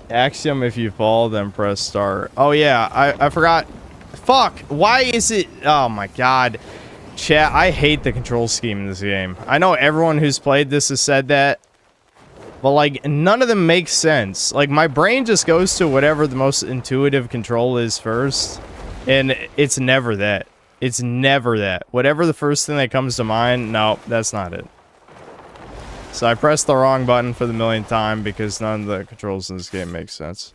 Speaker 1: Axiom, if you fall, then press start. Oh yeah, I forgot. Fuck, why is it... Oh my god. Chat, I hate the control scheme in this game. I know everyone who's played this has said that, but like, none of them make sense. Like, my brain just goes to whatever the most intuitive control is first, and it's never that. It's never that. Whatever the first thing that comes to mind, no, that's not it. So I pressed the wrong button for the millionth time because none of the controls in this game make sense.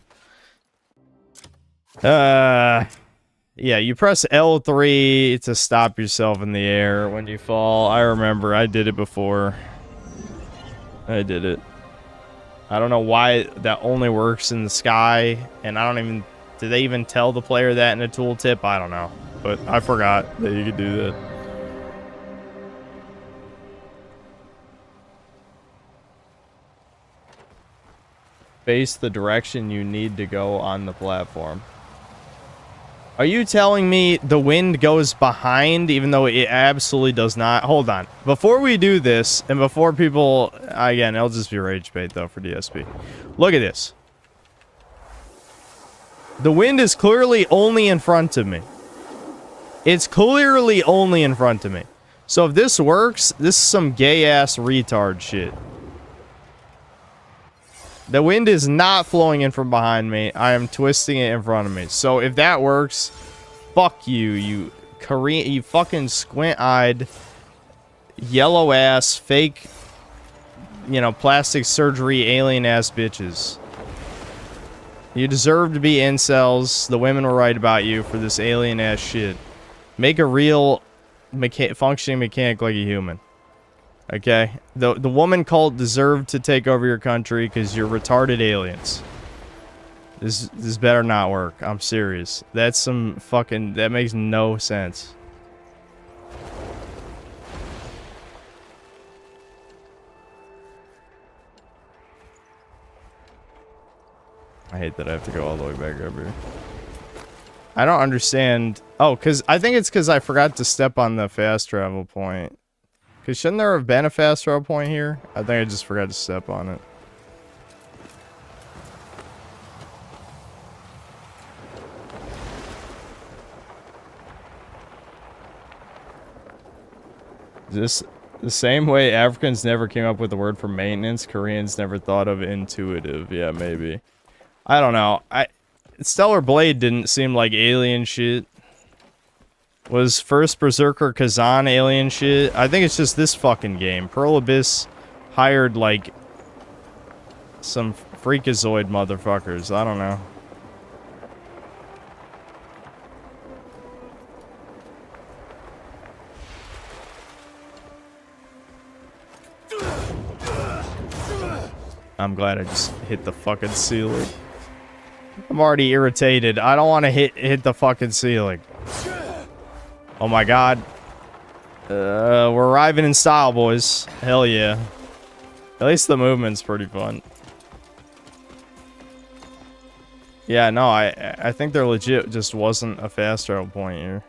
Speaker 1: Yeah, you press L3 to stop yourself in the air when you fall. I remember, I did it before. I did it. I don't know why that only works in the sky, and I don't even... Did they even tell the player that in a tooltip? I don't know. But I forgot that you could do that. Face the direction you need to go on the platform. Are you telling me the wind goes behind even though it absolutely does not? Hold on. Before we do this, and before people... Again, it'll just be rage bait though for DSP. Look at this. The wind is clearly only in front of me. It's clearly only in front of me. So if this works, this is some gay-ass retard shit. The wind is not flowing in from behind me. I am twisting it in front of me. So if that works, fuck you, you Korean, you fucking squint-eyed, yellow-ass, fake, you know, plastic surgery alien-ass bitches. You deserve to be incels. The women were right about you for this alien-ass shit. Make a real functioning mechanic like a human. Okay? The woman cult deserved to take over your country because you're retarded aliens. This better not work. I'm serious. That's some fucking... That makes no sense. I hate that I have to go all the way back up here. I don't understand. Oh, I think it's because I forgot to step on the fast travel point. Because shouldn't there have been a fast travel point here? I think I just forgot to step on it. Is this the same way Africans never came up with the word for maintenance? Koreans never thought of intuitive. Yeah, maybe. I don't know. Stellar Blade didn't seem like alien shit. Was first Berserker Kazan alien shit? I think it's just this fucking game. Pearl Abyss hired, like, some freakazoid motherfuckers. I don't know. I'm glad I just hit the fucking ceiling. I'm already irritated. I don't want to hit the fucking ceiling. Oh my god. We're arriving in style, boys. Hell yeah. At least the movement's pretty fun. Yeah, no, I think there legit just wasn't a fast travel point here.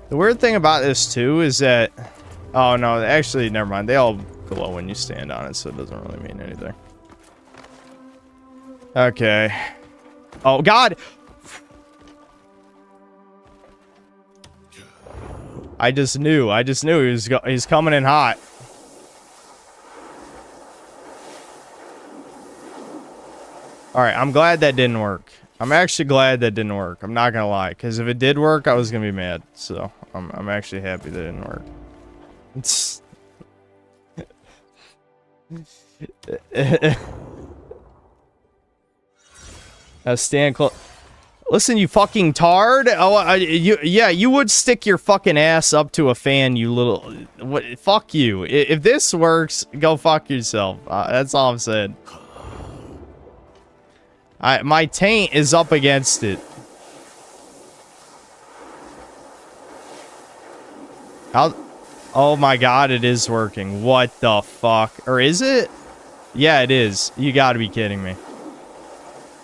Speaker 1: The weird thing about this, too, is that... Oh, no, actually, never mind. They all glow when you stand on it, so it doesn't really mean anything. Okay. Oh, God! I just knew he's coming in hot. Alright, I'm glad that didn't work. I'm actually glad that didn't work. I'm not gonna lie, because if it did work, I was gonna be mad. So I'm actually happy that it didn't work. Stand close. Listen, you fucking tard. Oh, yeah, you would stick your fucking ass up to a fan, you little. What? Fuck you. If this works, go fuck yourself. That's all I'm saying. My taint is up against it. Oh my god, it is working. What the fuck? Or is it? Yeah, it is. You gotta be kidding me.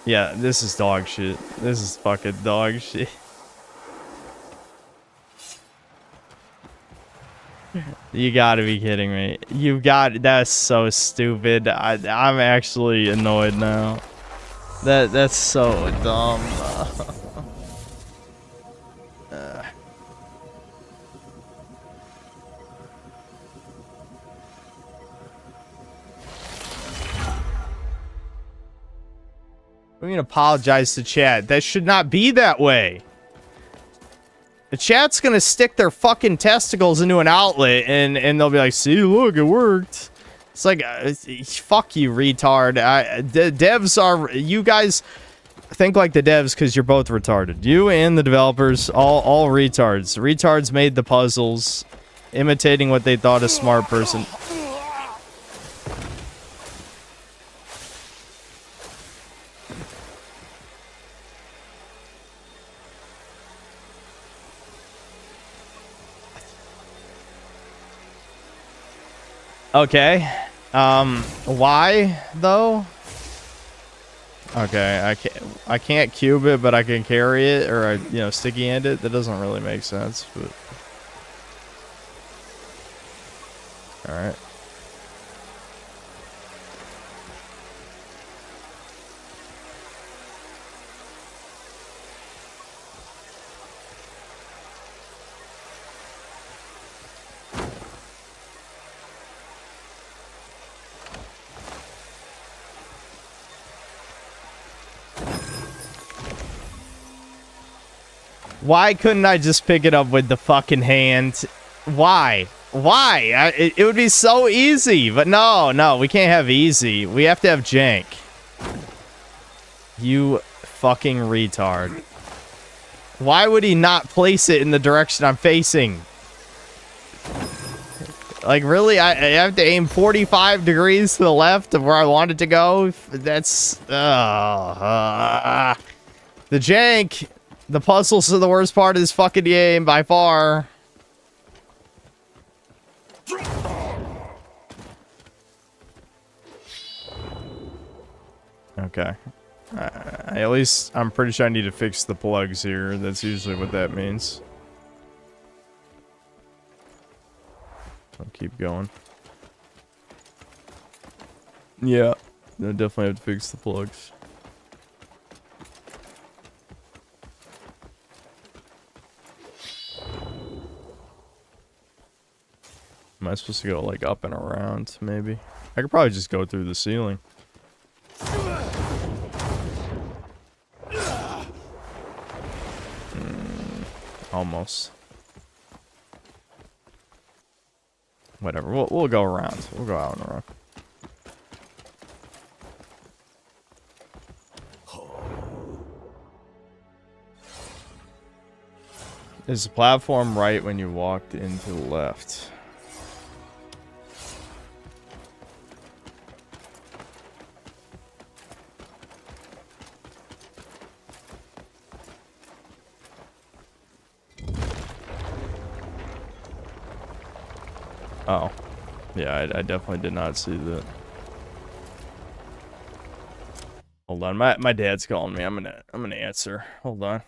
Speaker 1: Yeah, this is dog shit. This is fucking dog shit. You gotta be kidding me. That's so stupid. I'm actually annoyed now. That's so dumb. I mean, apologize to chat. That should not be that way. The chat's gonna stick their fucking testicles into an outlet and they'll be like, see, look, it worked. It's like, fuck you, retard. The devs are, you guys think like the devs because you're both retarded. You and the developers, all retards. Retards made the puzzles, imitating what they thought a smart person. Okay. Why though? Okay, I can't cube it, but I can carry it, or you know, sticky hand it. That doesn't really make sense, but all right. Why couldn't I just pick it up with the fucking hand? Why? Why? It would be so easy, but no, we can't have easy. We have to have jank. You fucking retard. Why would he not place it in the direction I'm facing? Like, really? I have to aim 45 degrees to the left of where I want it to go? That's... the jank... The puzzles are the worst part of this fucking game, by far. Okay. At least, I'm pretty sure I need to fix the plugs here. That's usually what that means. I'll keep going. Yeah. I definitely have to fix the plugs. Am I supposed to go, like, up and around, maybe? I could probably just go through the ceiling. Almost. Whatever, we'll go around. We'll go out and around. Is the platform right when you walked into the left? Oh. Yeah, I definitely did not see that. Hold on, my dad's calling me. I'm gonna answer. Hold on.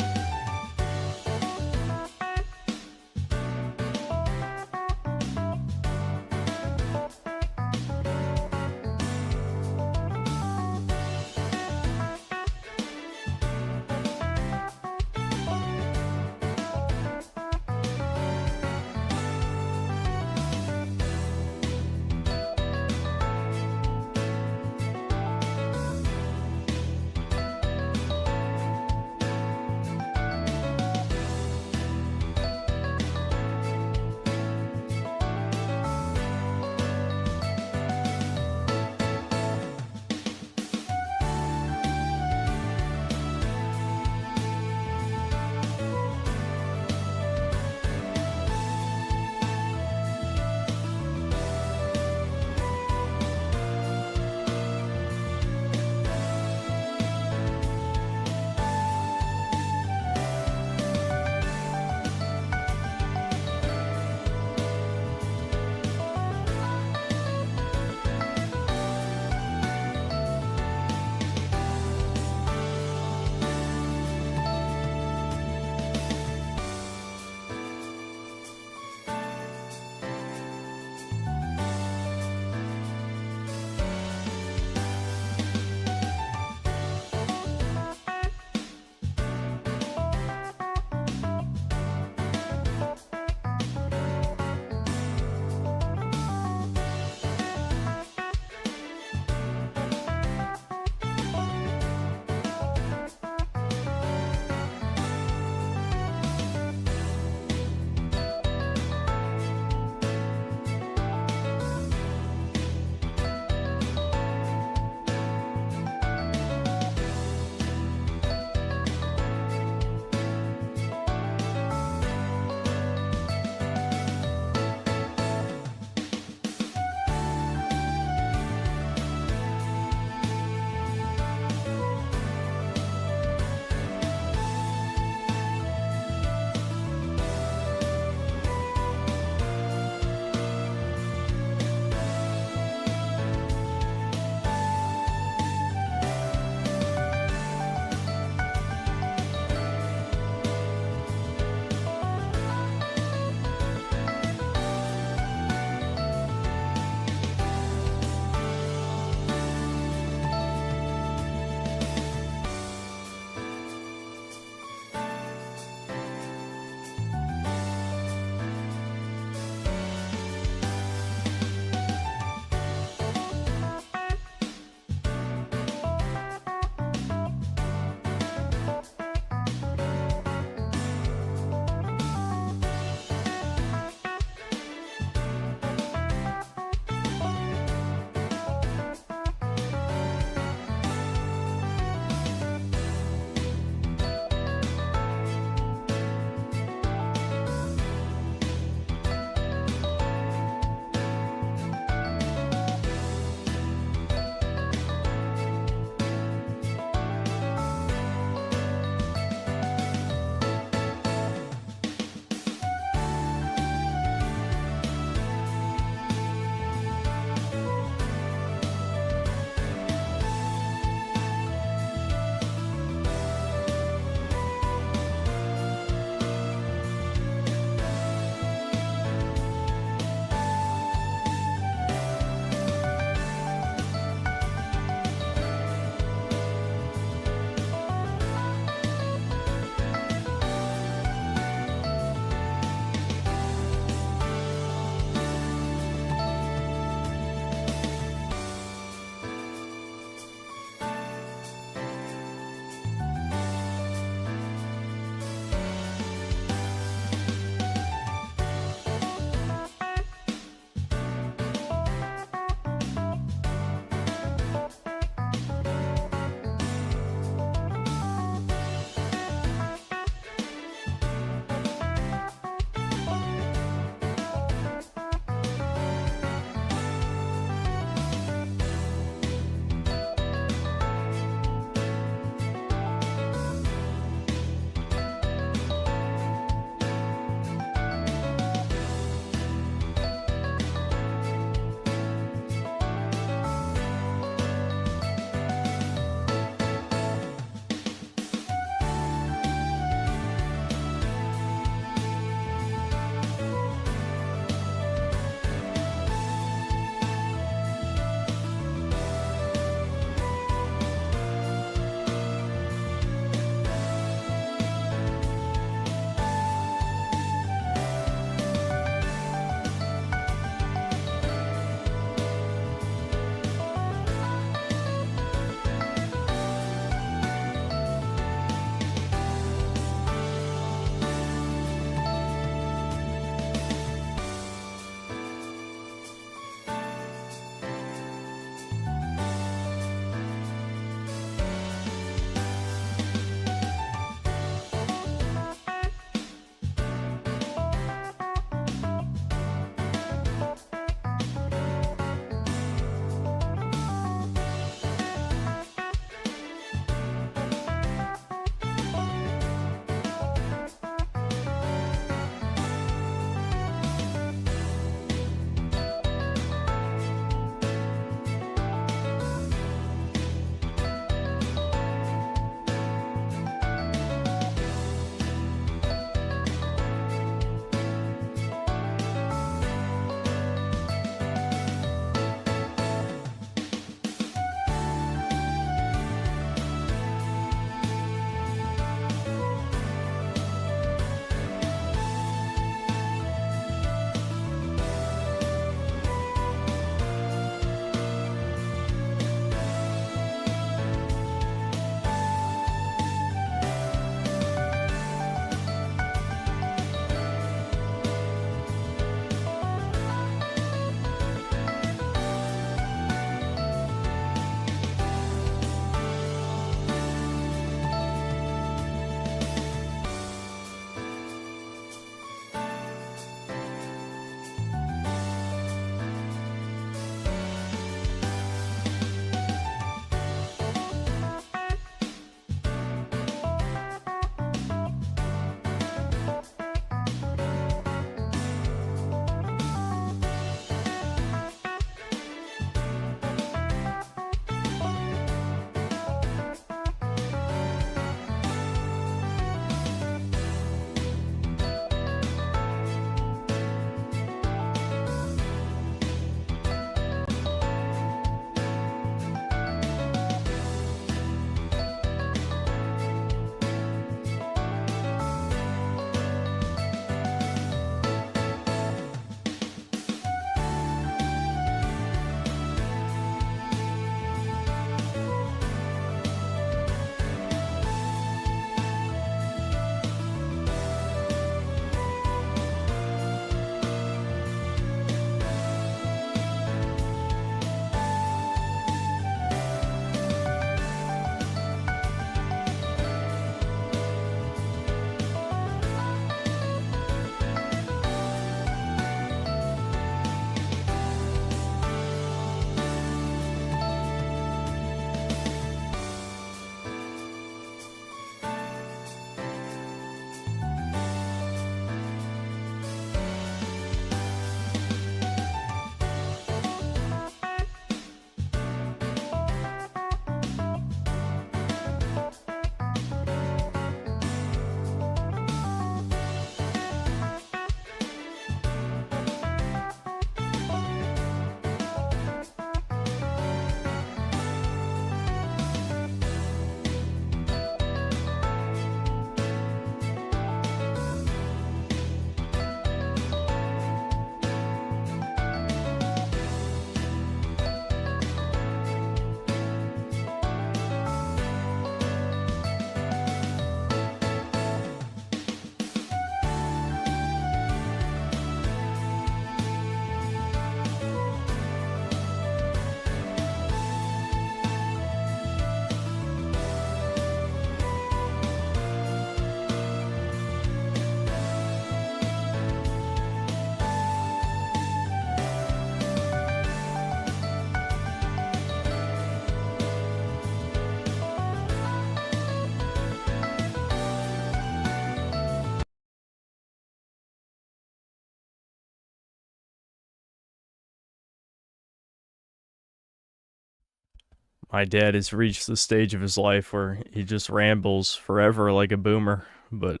Speaker 1: My dad has reached the stage of his life where he just rambles forever like a boomer, but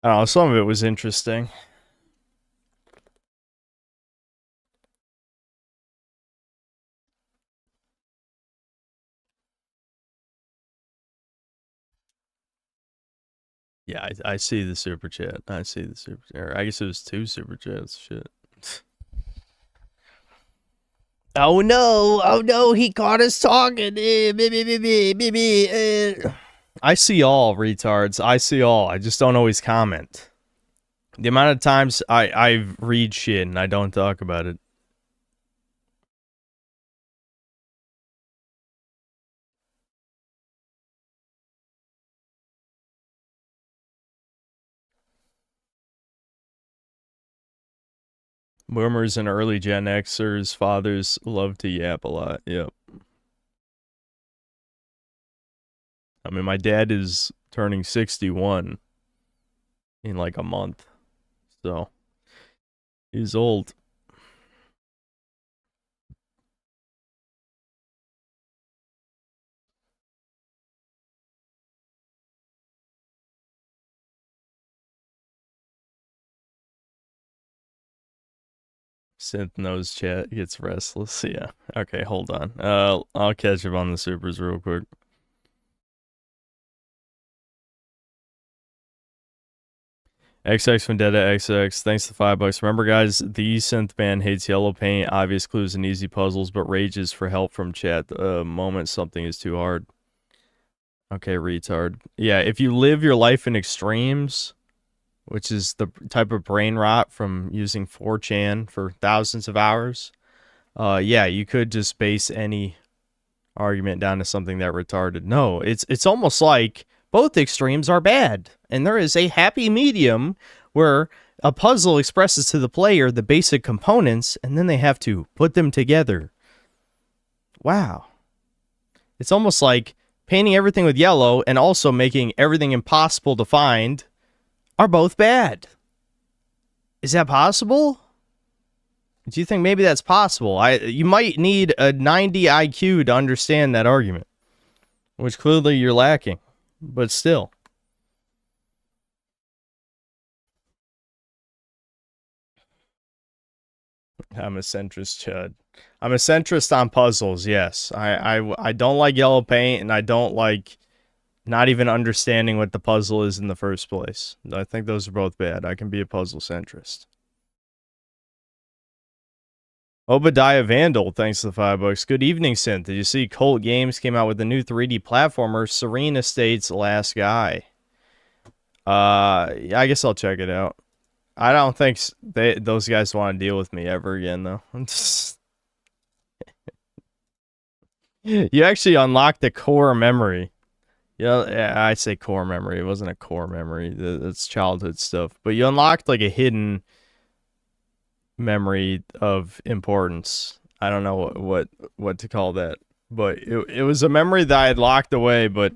Speaker 1: I don't know, some of it was interesting. Yeah, I see the super chat. I see the super chat. Or I guess it was 2 super chats. Shit. Oh no, he caught us talking. I see all, retards. I see all. I just don't always comment. The amount of times I read shit and I don't talk about it. Boomers and early Gen Xers, fathers love to yap a lot. Yep. I mean, my dad is turning 61 in like a month. So, he's old. Synth knows chat gets restless. Yeah. Okay, hold on. I'll catch up on the supers real quick. XX Vendetta XX, thanks to $5. Remember, guys, the synth band hates yellow paint, obvious clues, and easy puzzles, but rages for help from chat the moment something is too hard. Okay, retard. Yeah, if you live your life in extremes, which is the type of brain rot from using 4chan for thousands of hours, yeah, you could just base any argument down to something that retarded. No, it's almost like both extremes are bad, and there is a happy medium where a puzzle expresses to the player the basic components, and then they have to put them together. Wow. It's almost like painting everything with yellow and also making everything impossible to find are both bad. Is that possible? Do you think maybe that's possible? You might need a 90 IQ to understand that argument, which clearly you're lacking, but still. I'm a centrist, Chud. I'm a centrist on puzzles, yes. I don't like yellow paint, and I don't like not even understanding what the puzzle is in the first place. I think those are both bad. I can be a puzzle centrist. Obadiah Vandal, thanks to the $5. Good evening, Synth. Did you see Colt Games came out with a new 3D platformer, Serene Estates Last Guy? Yeah, I guess I'll check it out. I don't think those guys want to deal with me ever again, though. You actually unlocked the core memory. Yeah, I say core memory. It wasn't a core memory. It's childhood stuff. But you unlocked like a hidden memory of importance. I don't know what to call that. But it was a memory that I had locked away, but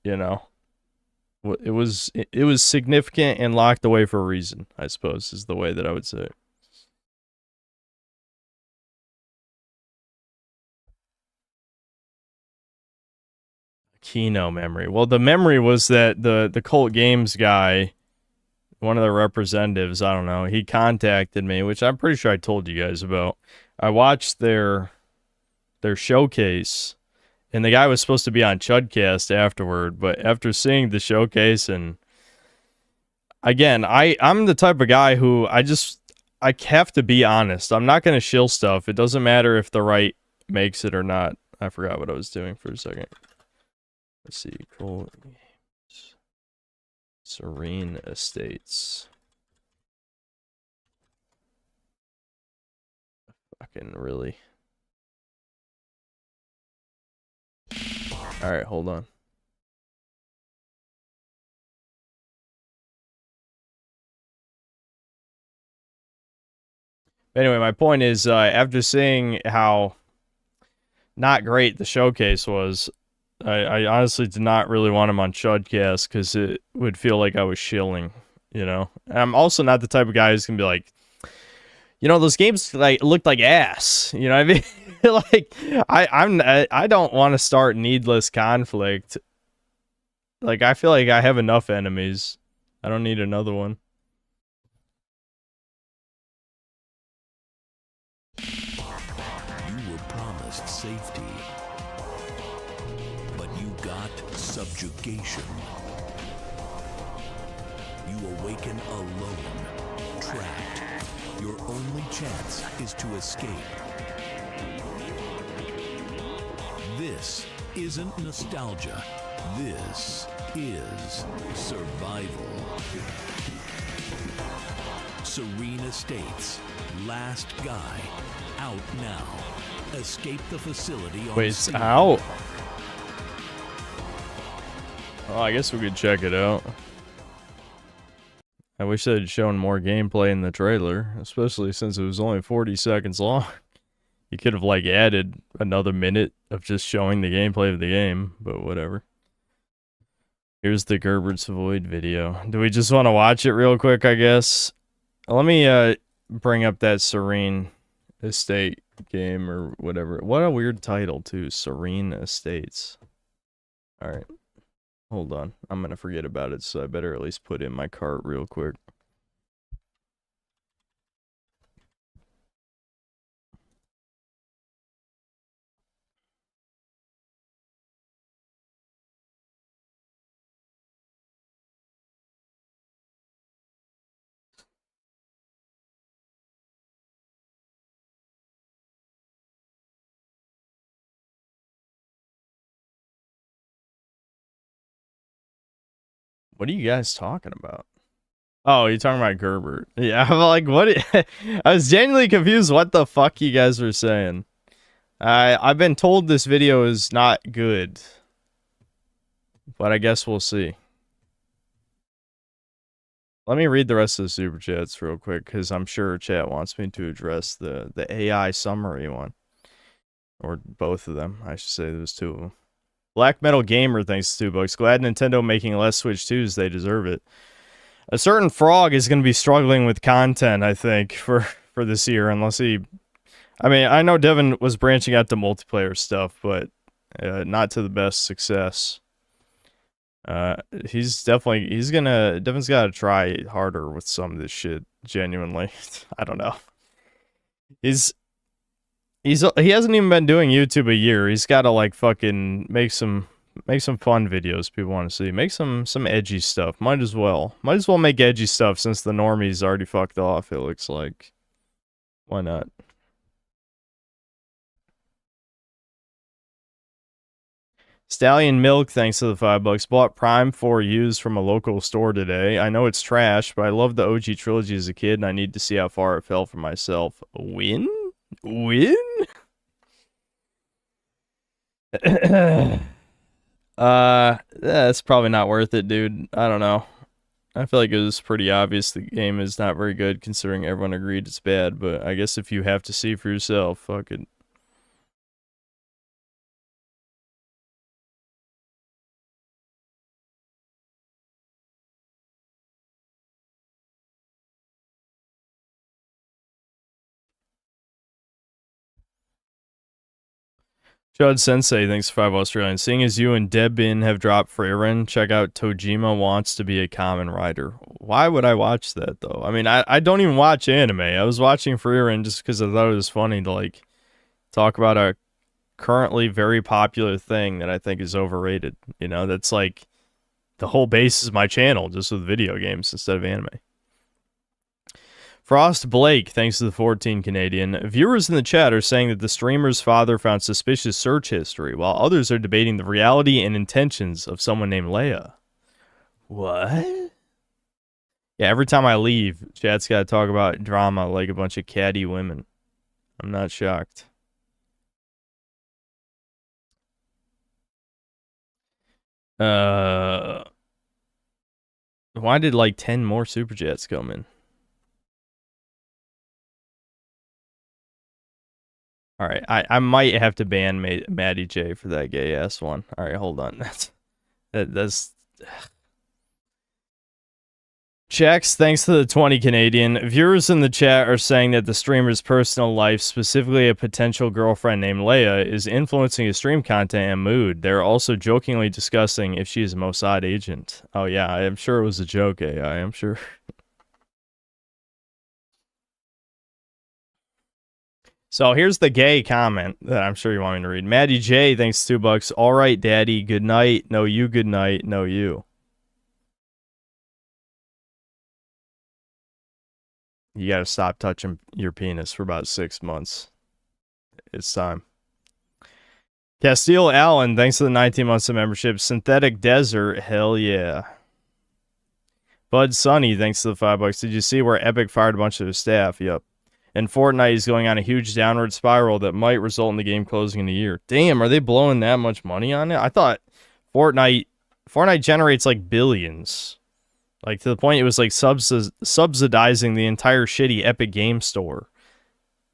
Speaker 1: you know, it was significant and locked away for a reason, I suppose, is the way that I would say it. Kino memory. Well, the memory was that the Colt Games guy, one of the representatives, I don't know, he contacted me, which I'm pretty sure I told you guys about. I watched their showcase, and the guy was supposed to be on Chudcast afterward, but after seeing the showcase, and again, I'm the type of guy who I have to be honest. I'm not going to shill stuff. It doesn't matter if the right makes it or not. I forgot what I was doing for a second. Let's see, Colt Games, Serene Estates. Fucking really. Alright, hold on. Anyway, my point is, after seeing how not great the showcase was, I honestly did not really want him on Chudcast because it would feel like I was shilling, you know? And I'm also not the type of guy who's going to be like, you know, those games like looked like ass, you know what I mean? Like, I don't want to start needless conflict. Like, I feel like I have enough enemies. I don't need another one.
Speaker 9: You were promised safety, but you got subjugation. You awaken alone, trapped. Your only chance is to escape. This isn't nostalgia. This is survival. Serene Estates, Last Guy, out now. Escape the facility on
Speaker 1: Wait, it's
Speaker 9: Steam.
Speaker 1: out? Well, I guess we could check it out. I wish they had shown more gameplay in the trailer, especially since it was only 40 seconds long. You could have, like, added another minute of just showing the gameplay of the game, but whatever. Here's the Gerbert's Void video. Do we just want to watch it real quick, I guess? Let me bring up that Serene Estate game or whatever. What a weird title, too. Serene Estates. Alright. Hold on. I'm going to forget about it, so I better at least put it in my cart real quick. What are you guys talking about? Oh, you're talking about Gerbert. Yeah, I'm like, what? I was genuinely confused what the fuck you guys were saying. I've been told this video is not good. But I guess we'll see. Let me read the rest of the super chats real quick, because I'm sure chat wants me to address the AI summary one. Or both of them. I should say there's two of them. Black Metal Gamer thanks to $2. Glad Nintendo making less Switch 2s. They deserve it. A certain frog is going to be struggling with content, I think, for this year, unless he... I mean, I know Devin was branching out to multiplayer stuff, but not to the best success. Devin's got to try harder with some of this shit, genuinely. I don't know. He hasn't even been doing YouTube a year. He's got to like fucking make some fun videos people want to see. Make some edgy stuff. Might as well make edgy stuff since the normies already fucked off, it looks like. Why not? Stallion Milk, thanks to the $5. Bought Prime 4 used from a local store today. I know it's trash, but I loved the OG trilogy as a kid, and I need to see how far it fell for myself. Win? That's probably not worth it, dude. I don't know. I feel like it was pretty obvious the game is not very good considering everyone agreed it's bad, but I guess if you have to see for yourself, fuck it. Chud Sensei, thanks for 5 Australian. Seeing as you and Debin have dropped Freyren, check out Tojima Wants to Be a Kamen Rider. Why would I watch that, though? I mean, I don't even watch anime. I was watching Freyren just because I thought it was funny to, like, talk about a currently very popular thing that I think is overrated. You know, that's, like, the whole basis of my channel, just with video games instead of anime. Frost Blake, thanks to the 14 Canadian. Viewers in the chat are saying that the streamer's father found suspicious search history, while others are debating the reality and intentions of someone named Leia. What? Yeah, every time I leave, chat's got to talk about drama like a bunch of catty women. I'm not shocked. Why did like 10 more super chats come in? Alright, I might have to ban Maddie J for that gay ass one. Alright, hold on. That's Checks, thanks to the 20 Canadian. Viewers in the chat are saying that the streamer's personal life, specifically a potential girlfriend named Leia, is influencing his stream content and mood. They're also jokingly discussing if she is a Mossad agent. Oh yeah, I am sure it was a joke, AI, I'm sure. So here's the gay comment that I'm sure you want me to read. Maddie J, thanks $2. All right, daddy, good night. No, you, good night. No, you. You gotta stop touching your penis for about 6 months. It's time. Castile Allen, thanks to the 19 months of membership. Synthetic Desert, hell yeah. Bud Sunny, thanks to the $5. Did you see where Epic fired a bunch of his staff? Yep. And Fortnite is going on a huge downward spiral that might result in the game closing in a year. Damn, are they blowing that much money on it? I thought Fortnite generates like billions. Like, to the point it was like subsidizing the entire shitty Epic Game Store.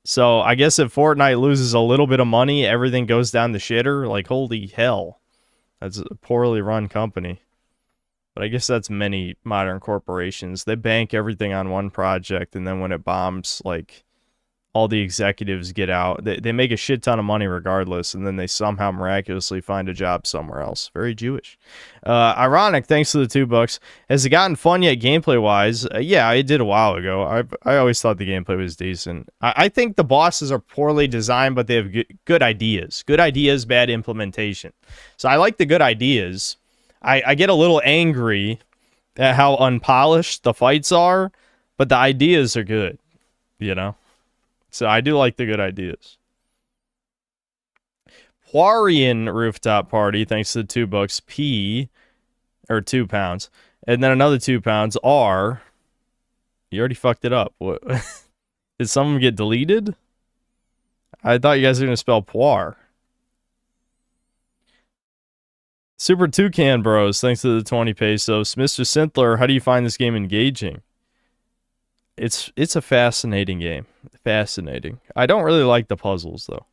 Speaker 1: So I guess if Fortnite loses a little bit of money, everything goes down the shitter. Like, holy hell. That's a poorly run company. But I guess that's many modern corporations. They bank everything on one project, and then when it bombs, like, all the executives get out. They make a shit ton of money regardless, and then they somehow miraculously find a job somewhere else. Very Jewish. Ironic, thanks to the $2. Has it gotten fun yet gameplay-wise? Yeah, it did a while ago. I always thought the gameplay was decent. I think the bosses are poorly designed, but they have good ideas. Good ideas, bad implementation. So I like the good ideas. I get a little angry at how unpolished the fights are, but the ideas are good, you know? So I do like the good ideas. Poirian Rooftop Party, thanks to the $2. P, or £2. And then another £2. R. You already fucked it up. What? Did some of them get deleted? I thought you guys were going to spell Poir. Super Toucan Bros, thanks to the 20 pesos. Mr. Sintler, how do you find this game engaging? It's a fascinating game. Fascinating. I don't really like the puzzles, though.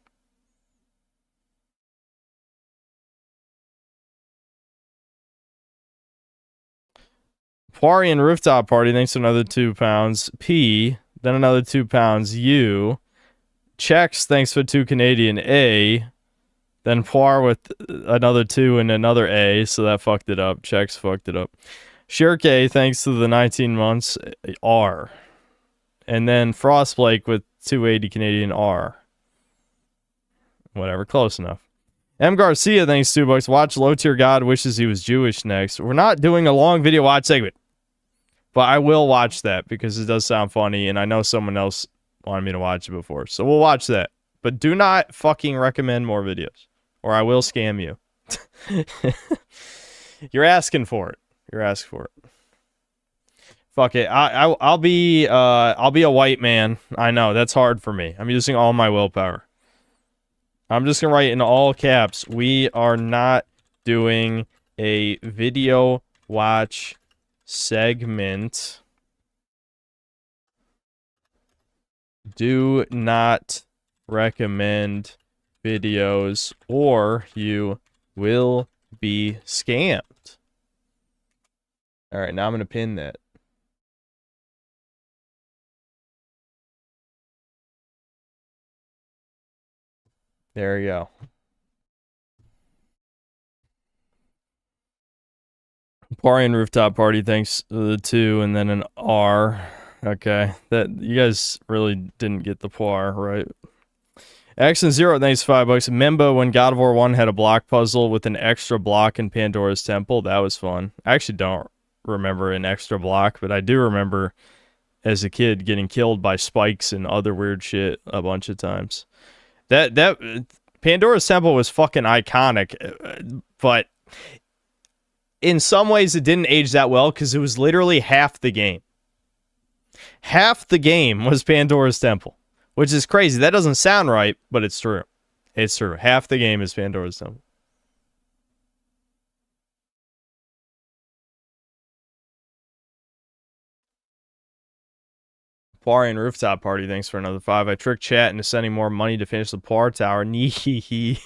Speaker 1: Poirian Rooftop Party, thanks to another £2. P, then another £2. U. Checks, thanks for 2 Canadian. A. Then Poir with another 2 and another A, so that fucked it up. Checks fucked it up. Shirke, thanks to the 19 months. R. And then Frostblake with 280 Canadian. R. Whatever, close enough. M. Garcia, thanks $2. Watch Low Tier God wishes he was Jewish next. We're not doing a long video watch segment, but I will watch that because it does sound funny, and I know someone else wanted me to watch it before. So we'll watch that. But do not fucking recommend more videos, or I will scam you. You're asking for it. You're asking for it. Fuck it. I'll be a white man. I know that's hard for me. I'm using all my willpower. I'm just gonna write in all caps. We are not doing a video watch segment. Do not recommend videos or you will be scammed. All right, now I'm gonna pin that. There you go. Poirian Rooftop Party, thanks to the 2, and then an R. Okay, that you guys really didn't get the Poir, right? Action Zero, thanks $5. Memba, when God of War 1 had a block puzzle with an extra block in Pandora's Temple, that was fun. I actually don't remember an extra block, but I do remember as a kid getting killed by spikes and other weird shit a bunch of times. That Pandora's Temple was fucking iconic, but in some ways it didn't age that well because it was literally half the game. Half the game was Pandora's Temple, which is crazy. That doesn't sound right, but it's true. It's true. Half the game is Pandora's Temple. Poirian Rooftop Party, thanks for another 5. I tricked chat into sending more money to finish the Poir Tower. Neehehe.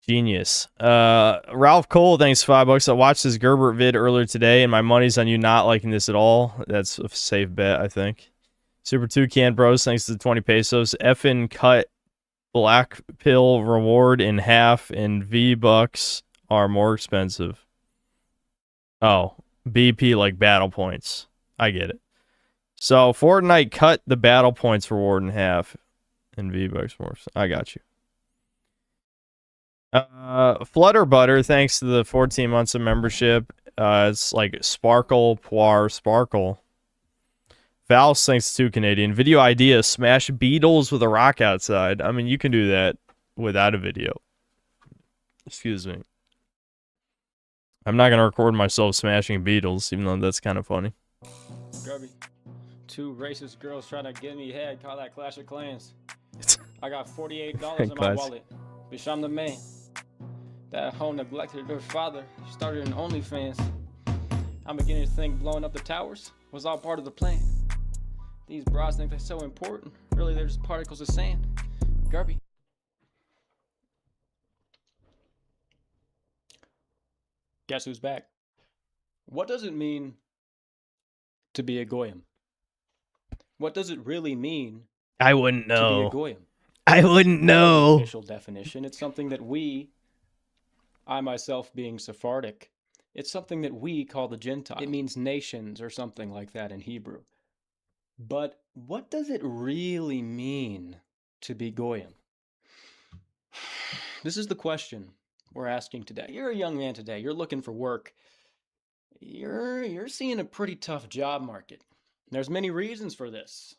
Speaker 1: Genius. Ralph Cole, thanks $5. I watched this Gerbert vid earlier today, and my money's on you not liking this at all. That's a safe bet, I think. Super Toucan Bros, thanks to the 20 pesos. Effin cut black pill reward in half, and V-Bucks are more expensive. Oh, BP like battle points. I get it. So Fortnite cut the battle points reward in half, and V-Bucks more. I got you. Flutter Butter, thanks to the 14 months of membership. It's like Sparkle, Poir, Sparkle. Val's, thanks to Canadian. Video idea, smash beetles with a rock outside. I mean, you can do that without a video. Excuse me. I'm not going to record myself smashing beetles, even though that's kind of funny.
Speaker 10: Grubby. 2 racist girls trying to get me head. Call that Clash of Clans. I got $48 in my wallet. Bitch, I'm the man. That hoe neglected her father. She started an OnlyFans. I'm beginning to think blowing up the towers was all part of the plan. These bras think they're so important. Really, they're just particles of sand. Grubby. Guess who's back? What does it mean to be a goyim? What does it really mean
Speaker 1: I wouldn't
Speaker 10: to be
Speaker 1: know.
Speaker 10: a goyim?
Speaker 1: I wouldn't know.
Speaker 10: Official definition. It's something that I myself being Sephardic, it's something that we call the Gentile. It means nations or something like that in Hebrew. But what does it really mean to be goyim? This is the question we're asking today. You're a young man today. You're looking for work. You're seeing a pretty tough job market. There's many reasons for this.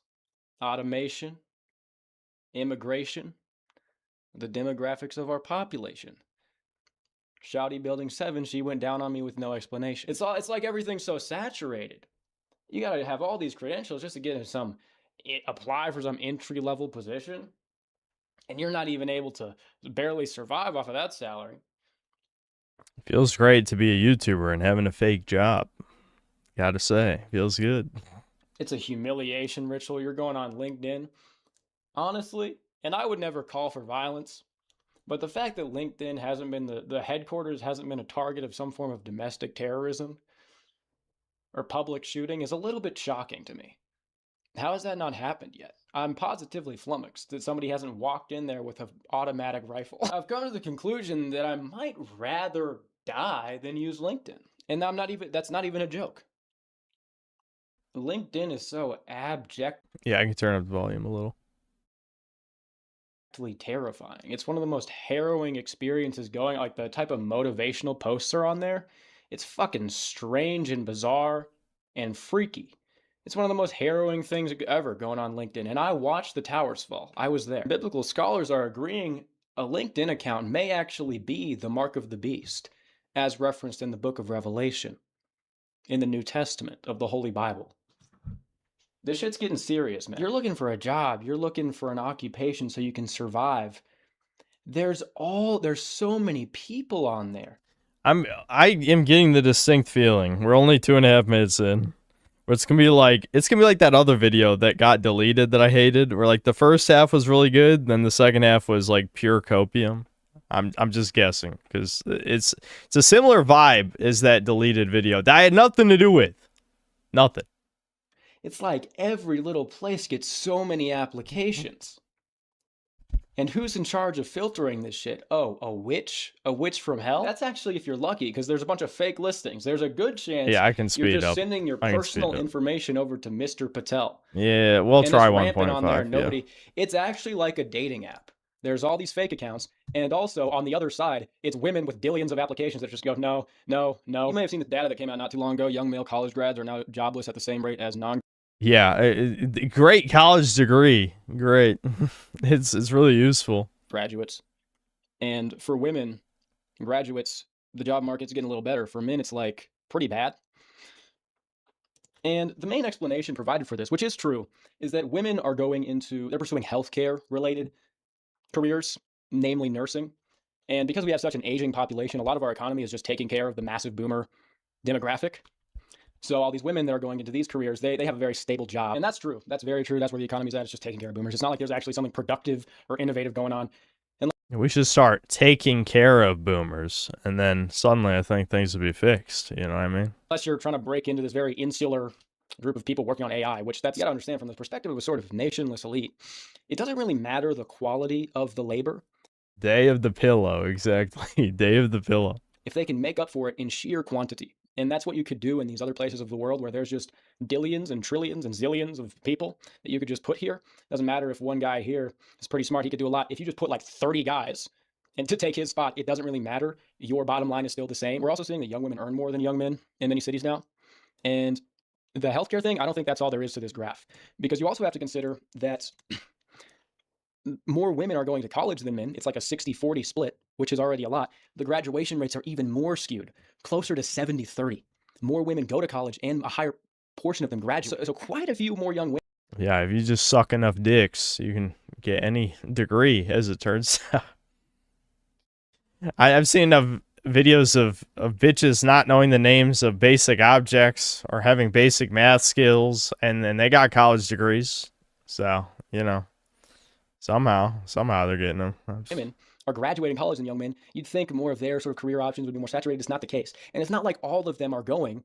Speaker 10: Automation, immigration, the demographics of our population. Shouty Building 7, she went down on me with no explanation. It's like everything's so saturated. You gotta have all these credentials just to get in apply for some entry-level position. And you're not even able to barely survive off of that salary.
Speaker 1: Feels great to be a YouTuber and having a fake job. Gotta say, feels good.
Speaker 10: It's a humiliation ritual. You're going on LinkedIn. Honestly, and I would never call for violence, but the fact that LinkedIn hasn't been the headquarters hasn't been a target of some form of domestic terrorism or public shooting is a little bit shocking to me. How has that not happened yet? I'm positively flummoxed that somebody hasn't walked in there with an automatic rifle. I've come to the conclusion that I might rather die than use LinkedIn. And that's not even a joke. LinkedIn is so abjectly
Speaker 1: Yeah, I can turn up the volume a little.
Speaker 10: terrifying. It's one of the most harrowing experiences going, like the type of motivational posts are on there. It's fucking strange and bizarre and freaky. It's one of the most harrowing things ever going on LinkedIn. And I watched the towers fall. I was there. Biblical scholars are agreeing a LinkedIn account may actually be the mark of the beast, as referenced in the book of Revelation, in the New Testament of the Holy Bible. This shit's getting serious, man. You're looking for a job. You're looking for an occupation so you can survive. There's so many people on there.
Speaker 1: I am getting the distinct feeling. We're only 2.5 minutes in. But it's gonna be like that other video that got deleted that I hated, where like the first half was really good, then the second half was like pure copium. I'm just guessing, because it's a similar vibe as that deleted video that I had nothing to do with. Nothing.
Speaker 10: It's like every little place gets so many applications. And who's in charge of filtering this shit? Oh, a witch? A witch from hell? That's actually if you're lucky, because there's a bunch of fake listings. There's a good chance
Speaker 1: I can speed
Speaker 10: you're just
Speaker 1: up.
Speaker 10: sending your personal information over to Mr. Patel.
Speaker 1: Yeah, we'll try
Speaker 10: it's
Speaker 1: 1.5.
Speaker 10: rampant on there. It's actually like a dating app. There's all these fake accounts, and also on the other side, it's women with billions of applications that just go, no, no, no. You may have seen the data that came out not too long ago. Young male college grads are now jobless at the same rate as
Speaker 1: great college degree. Great. It's really useful.
Speaker 10: Graduates. And for women, graduates, the job market's getting a little better. For men, it's like pretty bad. And the main explanation provided for this, which is true, is that women are they're pursuing healthcare related careers, namely nursing. And because we have such an aging population, a lot of our economy is just taking care of the massive boomer demographic. So all these women that are going into these careers, they have a very stable job. And that's true. That's very true. That's where the economy's at. It's just taking care of boomers. It's not like there's actually something productive or innovative going on.
Speaker 1: We should start taking care of boomers, and then suddenly I think things will be fixed. You know what I mean?
Speaker 10: Unless you're trying to break into this very insular group of people working on AI, which that's you got to understand from the perspective of a sort of nationless elite. It doesn't really matter the quality of the labor
Speaker 1: Day of the pillow, exactly. Day of the pillow.
Speaker 10: if they can make up for it in sheer quantity. And that's what you could do in these other places of the world where there's just dillions and trillions and zillions of people that you could just put here. Doesn't matter if one guy here is pretty smart, he could do a lot. If you just put like 30 guys and to take his spot, it doesn't really matter. Your bottom line is still the same. We're also seeing that young women earn more than young men in many cities now. And the healthcare thing, I don't think that's all there is to this graph, because you also have to consider that more women are going to college than men. It's like a 60-40 split, which is already a lot. The graduation rates are even more skewed, closer to 70-30. More women go to college and a higher portion of them graduate. So quite a few more young women.
Speaker 1: Yeah, if you just suck enough dicks, you can get any degree, as it turns out. I've seen enough videos of bitches not knowing the names of basic objects or having basic math skills, and then they got college degrees. So, you know, somehow they're getting them.
Speaker 10: Women are graduating college than young men. You'd think more of their sort of career options would be more saturated. It's not the case. And it's not like all of them are going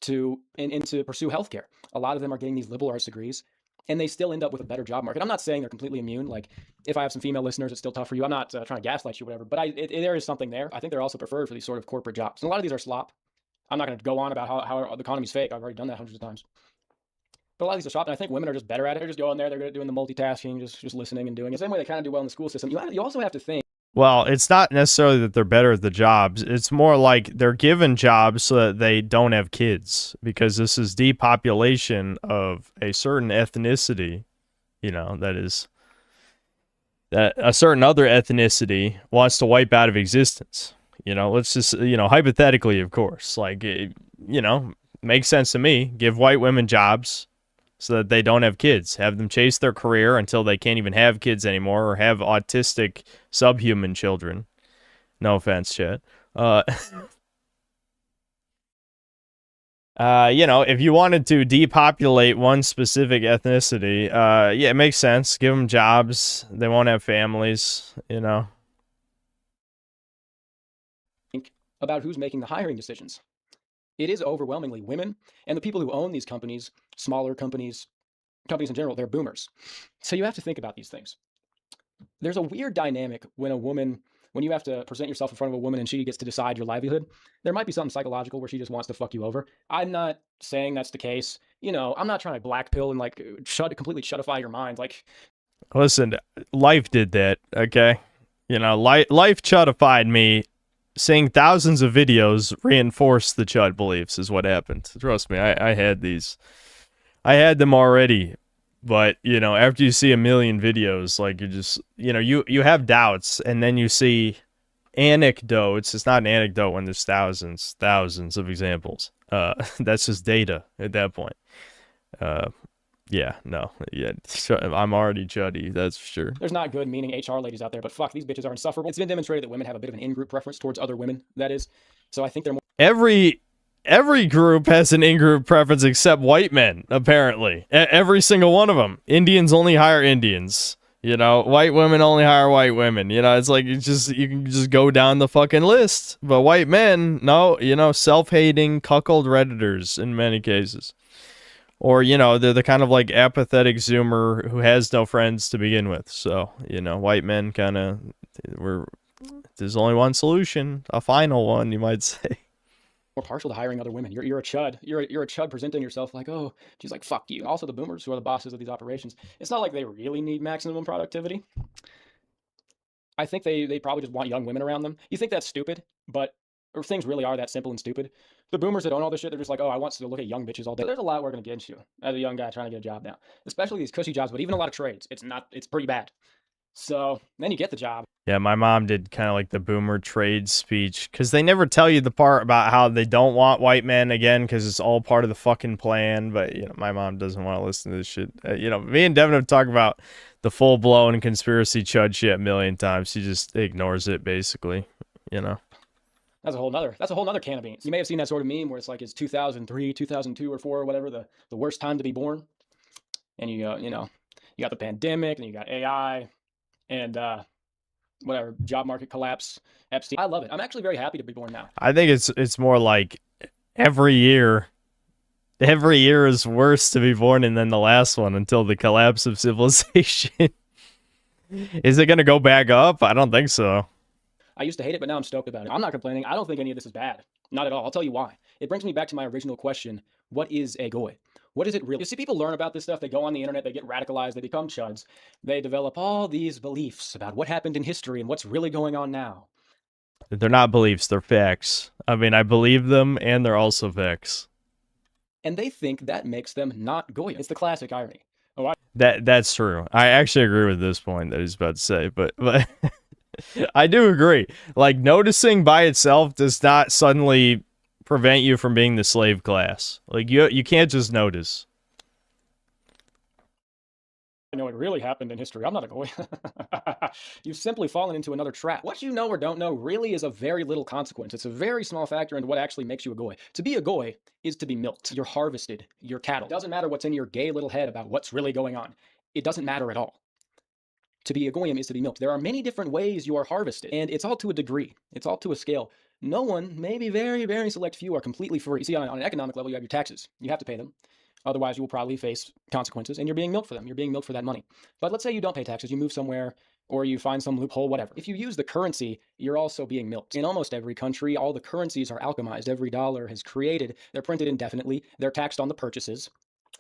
Speaker 10: to pursue healthcare. A lot of them are getting these liberal arts degrees, and they still end up with a better job market. I'm not saying they're completely immune. Like, if I have some female listeners, it's still tough for you. I'm not trying to gaslight you or whatever, but there is something there. I think they're also preferred for these sort of corporate jobs. And a lot of these are slop. I'm not going to go on about how the economy's fake. I've already done that hundreds of times. But a lot of these are slop, and I think women are just better at it. They're just going there, they're doing the multitasking, just listening and doing it. Same way they kind of do well in the school system. You also have to think.
Speaker 1: Well, it's not necessarily that they're better at the jobs. It's more like they're given jobs so that they don't have kids, because this is depopulation of a certain ethnicity, you know, that a certain other ethnicity wants to wipe out of existence. You know, let's just, you know, hypothetically, of course, like, you know, makes sense to me. Give white women jobs so that they don't have kids. Have them chase their career until they can't even have kids anymore, or have autistic subhuman children. No offense, Chet. You know, if you wanted to depopulate one specific ethnicity, yeah, it makes sense. Give them jobs. They won't have families, you know.
Speaker 10: Think about who's making the hiring decisions. It is overwhelmingly women, and the people who own these companies, smaller companies in general, they're boomers. So you have to think about these things. There's a weird dynamic when you have to present yourself in front of a woman and she gets to decide your livelihood. There might be something psychological where she just wants to fuck you over. I'm not saying that's the case. You know, I'm not trying to black pill and like completely shutify your mind. Like,
Speaker 1: listen, life did that, okay? You know, life chudified me. Seeing thousands of videos reinforce the chud beliefs is what happened. Trust me, I had these. I had them already. But, you know, after you see a million videos, like, you just, you know, you have doubts, and then you see anecdotes. It's not an anecdote when there's thousands of examples. That's just data at that point. Yeah, no, yeah, I'm already chuddy, that's for sure.
Speaker 10: There's not good meaning HR ladies out there, but fuck, these bitches are insufferable. It's been demonstrated that women have a bit of an in-group preference towards other women, that is. So I think they're more...
Speaker 1: Every group has an in-group preference except white men, apparently. Every single one of them. Indians only hire Indians. You know, white women only hire white women. You know, it's like, you can just go down the fucking list. But white men, no, you know, self-hating, cuckold Redditors in many cases. Or, you know, they're the kind of like apathetic Zoomer who has no friends to begin with. So, you know, white men kind of, there's only one solution, a final one, you might say.
Speaker 10: More partial to hiring other women. You're a chud. You're a chud presenting yourself like, oh, she's like, fuck you. Also, the boomers who are the bosses of these operations. It's not like they really need maximum productivity. I think they probably just want young women around them. You think that's stupid, but or things really are that simple and stupid. The boomers that own all this shit, they're just like, oh, I want to look at young bitches all day. There's a lot working against you as a young guy trying to get a job now, especially these cushy jobs, but even a lot of trades. It's pretty bad. So then you get the job.
Speaker 1: Yeah, my mom did kind of like the boomer trade speech, because they never tell you the part about how they don't want white men again, because it's all part of the fucking plan. But, you know, my mom doesn't want to listen to this shit. You know, me and Devin have talked about the full-blown conspiracy chud shit a million times. She just ignores it, basically, you know.
Speaker 10: That's a whole nother can of beans. You may have seen that sort of meme where it's like, it's 2003, 2002 or 4 or whatever, the worst time to be born. And you know, you got the pandemic and you got AI. And whatever, job market collapse, Epstein. I love it. I'm actually very happy to be born now.
Speaker 1: I think it's more like every year is worse to be born in than the last one until the collapse of civilization. Is it going to go back up? I don't think so.
Speaker 10: I used to hate it, but now I'm stoked about it. I'm not complaining. I don't think any of this is bad. Not at all. I'll tell you why. It brings me back to my original question. What is a goy? What is it really? You see, people learn about this stuff. They go on the internet. They get radicalized. They become chuds. They develop all these beliefs about what happened in history and what's really going on now.
Speaker 1: They're not beliefs. They're facts. I mean, I believe them, and they're also facts.
Speaker 10: And they think that makes them not goy. It's the classic irony. Oh,
Speaker 1: That's true. I actually agree with this point that he's about to say, but I do agree. Like, noticing by itself does not suddenly prevent you from being the slave class. Like, you can't just notice.
Speaker 10: I know what really happened in history. I'm not a goy. You've simply fallen into another trap. What you know or don't know really is of very little consequence. It's a very small factor into what actually makes you a goy. To be a goy is to be milked. You're harvested. You're cattle. It doesn't matter what's in your gay little head about what's really going on. It doesn't matter at all. To be a goyim is to be milked. There are many different ways you are harvested, and it's all to a degree. It's all to a scale. No one, maybe very, very select few, are completely free. You see, on an economic level, you have your taxes. You have to pay them. Otherwise, you will probably face consequences, and you're being milked for them. You're being milked for that money. But let's say you don't pay taxes, you move somewhere, or you find some loophole, whatever. If you use the currency, you're also being milked. In almost every country, all the currencies are alchemized. Every dollar is created. They're printed indefinitely. They're taxed on the purchases.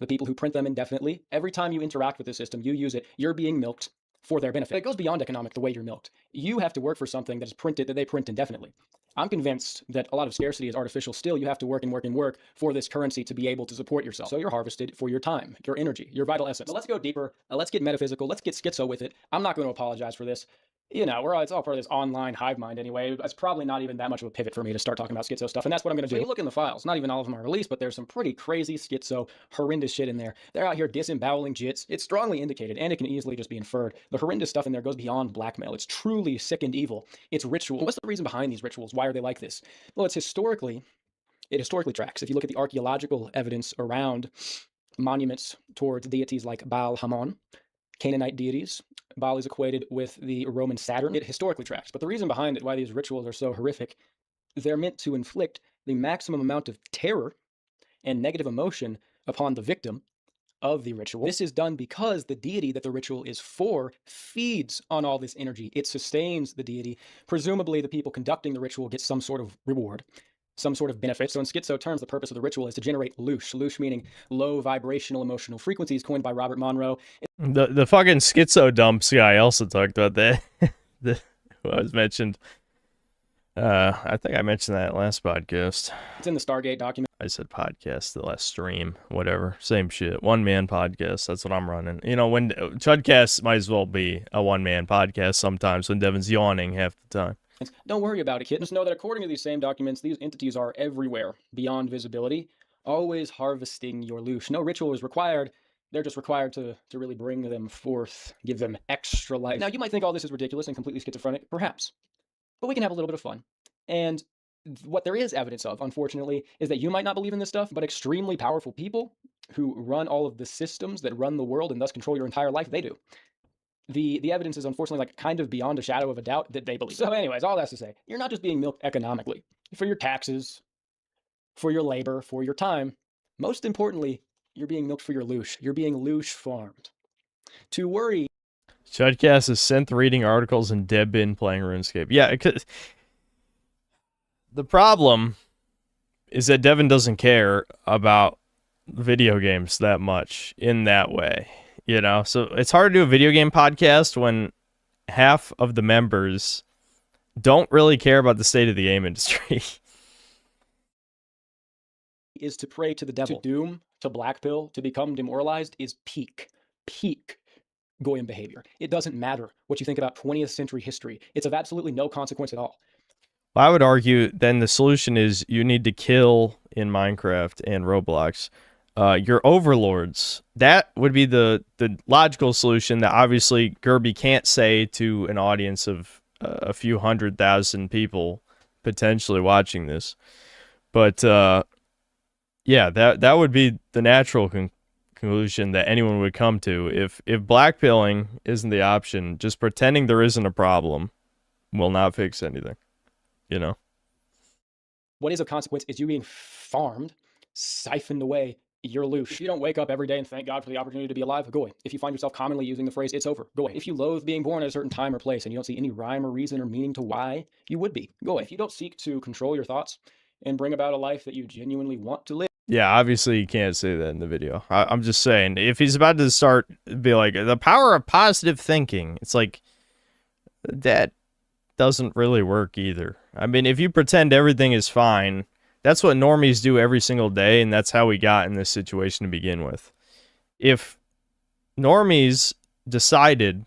Speaker 10: The people who print them indefinitely. Every time you interact with the system, you use it, you're being milked for their benefit. It goes beyond economic, the way you're milked. You have to work for something that is printed, that they print indefinitely. I'm convinced that a lot of scarcity is artificial still. You have to work and work and work for this currency to be able to support yourself. So you're harvested for your time, your energy, your vital essence. But let's go deeper. Let's get metaphysical. Let's get schizo with it. I'm not going to apologize for this. You know, it's all part of this online hive mind anyway. It's probably not even that much of a pivot for me to start talking about schizo stuff, and that's what I'm going to do. So you look in the files. Not even all of them are released, but there's some pretty crazy schizo, horrendous shit in there. They're out here disemboweling jits. It's strongly indicated, and it can easily just be inferred. The horrendous stuff in there goes beyond blackmail. It's truly sick and evil. It's ritual. What's the reason behind these rituals? Why are they like this? Well, it historically tracks. If you look at the archaeological evidence around monuments towards deities like Baal Hamon, Canaanite deities, Baal is equated with the Roman Saturn. It historically tracks. But the reason behind it, why these rituals are so horrific, they're meant to inflict the maximum amount of terror and negative emotion upon the victim of the ritual. This is done because the deity that the ritual is for feeds on all this energy. It sustains the deity. Presumably, the people conducting the ritual get some sort of reward, some sort of benefit. So in schizo terms, the purpose of the ritual is to generate loosh. Loosh meaning low vibrational emotional frequencies, coined by Robert Monroe.
Speaker 1: The fucking schizo dumps guy also talked about that. Who I was mentioned. I think I mentioned that last podcast.
Speaker 10: It's in the Stargate document.
Speaker 1: I said podcast, the last stream, whatever. Same shit. One-man podcast. That's what I'm running. You know, when Chudcast might as well be a one-man podcast sometimes when Devin's yawning half the time.
Speaker 10: Don't worry about it, kid. Just know that according to these same documents, these entities are everywhere, beyond visibility, always harvesting your loosh. No ritual is required. They're just required to really bring them forth, give them extra life. Now, you might think all this is ridiculous and completely schizophrenic, perhaps. But we can have a little bit of fun. And what there is evidence of, unfortunately, is that you might not believe in this stuff, but extremely powerful people who run all of the systems that run the world and thus control your entire life, they do. The evidence is unfortunately like kind of beyond a shadow of a doubt that they believe. So anyways, all that's to say, you're not just being milked economically for your taxes, for your labor, for your time. Most importantly, you're being milked for your loosh. You're being loosh farmed. To worry.
Speaker 1: Chudcast is synth reading articles and Debbin playing RuneScape. Yeah, because the problem is that Devin doesn't care about video games that much in that way. You know, so it's hard to do a video game podcast when half of the members don't really care about the state of the game industry.
Speaker 10: Is to pray to the devil. To doom, to blackpill, to become demoralized is peak Goyim behavior. It doesn't matter what you think about 20th century history. It's of absolutely no consequence at all.
Speaker 1: Well, I would argue then the solution is you need to kill in Minecraft and Roblox your overlords. That would be the logical solution that obviously Gerby can't say to an audience of a few 100,000 people potentially watching this. But yeah, that would be the natural conclusion that anyone would come to. If blackpilling isn't the option, just pretending there isn't a problem will not fix anything, you know?
Speaker 10: What is of consequence is you being farmed, siphoned away. You're loose. If you don't wake up every day and thank God for the opportunity to be alive, go away. If you find yourself commonly using the phrase, it's over, go away. If you loathe being born at a certain time or place and you don't see any rhyme or reason or meaning to why you would be, go away. If you don't seek to control your thoughts and bring about a life that you genuinely want to live.
Speaker 1: Yeah, obviously you can't say that in the video. I'm just saying, if he's about to start, be like, the power of positive thinking, it's like, that doesn't really work either. I mean, if you pretend everything is fine, that's what normies do every single day, and that's how we got in this situation to begin with. If normies decided,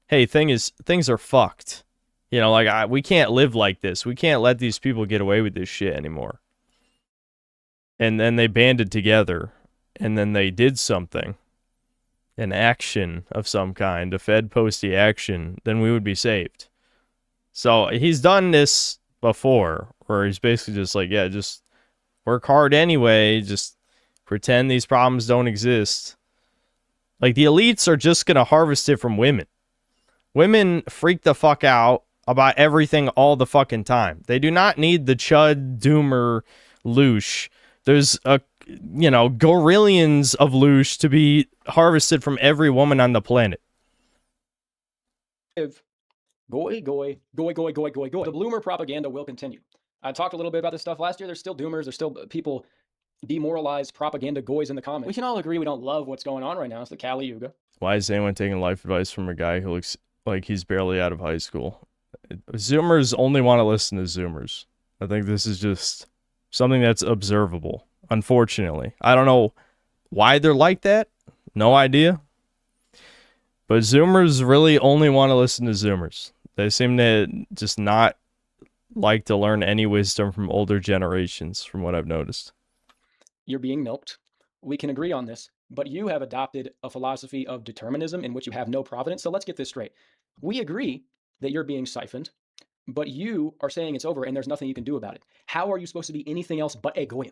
Speaker 1: hey, things are fucked, you know, like, we can't live like this. We can't let these people get away with this shit anymore. And then they banded together, and then they did something, an action of some kind, a Fed posty action, then we would be saved. So he's done this before, where he's basically just like, yeah, just work hard anyway, just pretend these problems don't exist. Like, the elites are just going to harvest it from women. Women freak the fuck out about everything all the fucking time. They do not need the chud, doomer, loosh. There's gorillions of loosh to be harvested from every woman on the planet.
Speaker 10: Goy. The bloomer propaganda will continue. I talked a little bit about this stuff last year. There's still doomers. There's still people, demoralized propaganda goys in the comments. We can all agree we don't love what's going on right now. It's the Kali Yuga.
Speaker 1: Why is anyone taking life advice from a guy who looks like he's barely out of high school? Zoomers only want to listen to Zoomers. I think this is just something that's observable, unfortunately. I don't know why they're like that. No idea. But Zoomers really only want to listen to Zoomers. They seem to just not like to learn any wisdom from older generations, from what I've noticed.
Speaker 10: You're being milked. We can agree on this. But you have adopted a philosophy of determinism in which you have no providence. So let's get this straight. We agree that you're being siphoned, but you are saying it's over and there's nothing you can do about it. How are you supposed to be anything else but a goyim?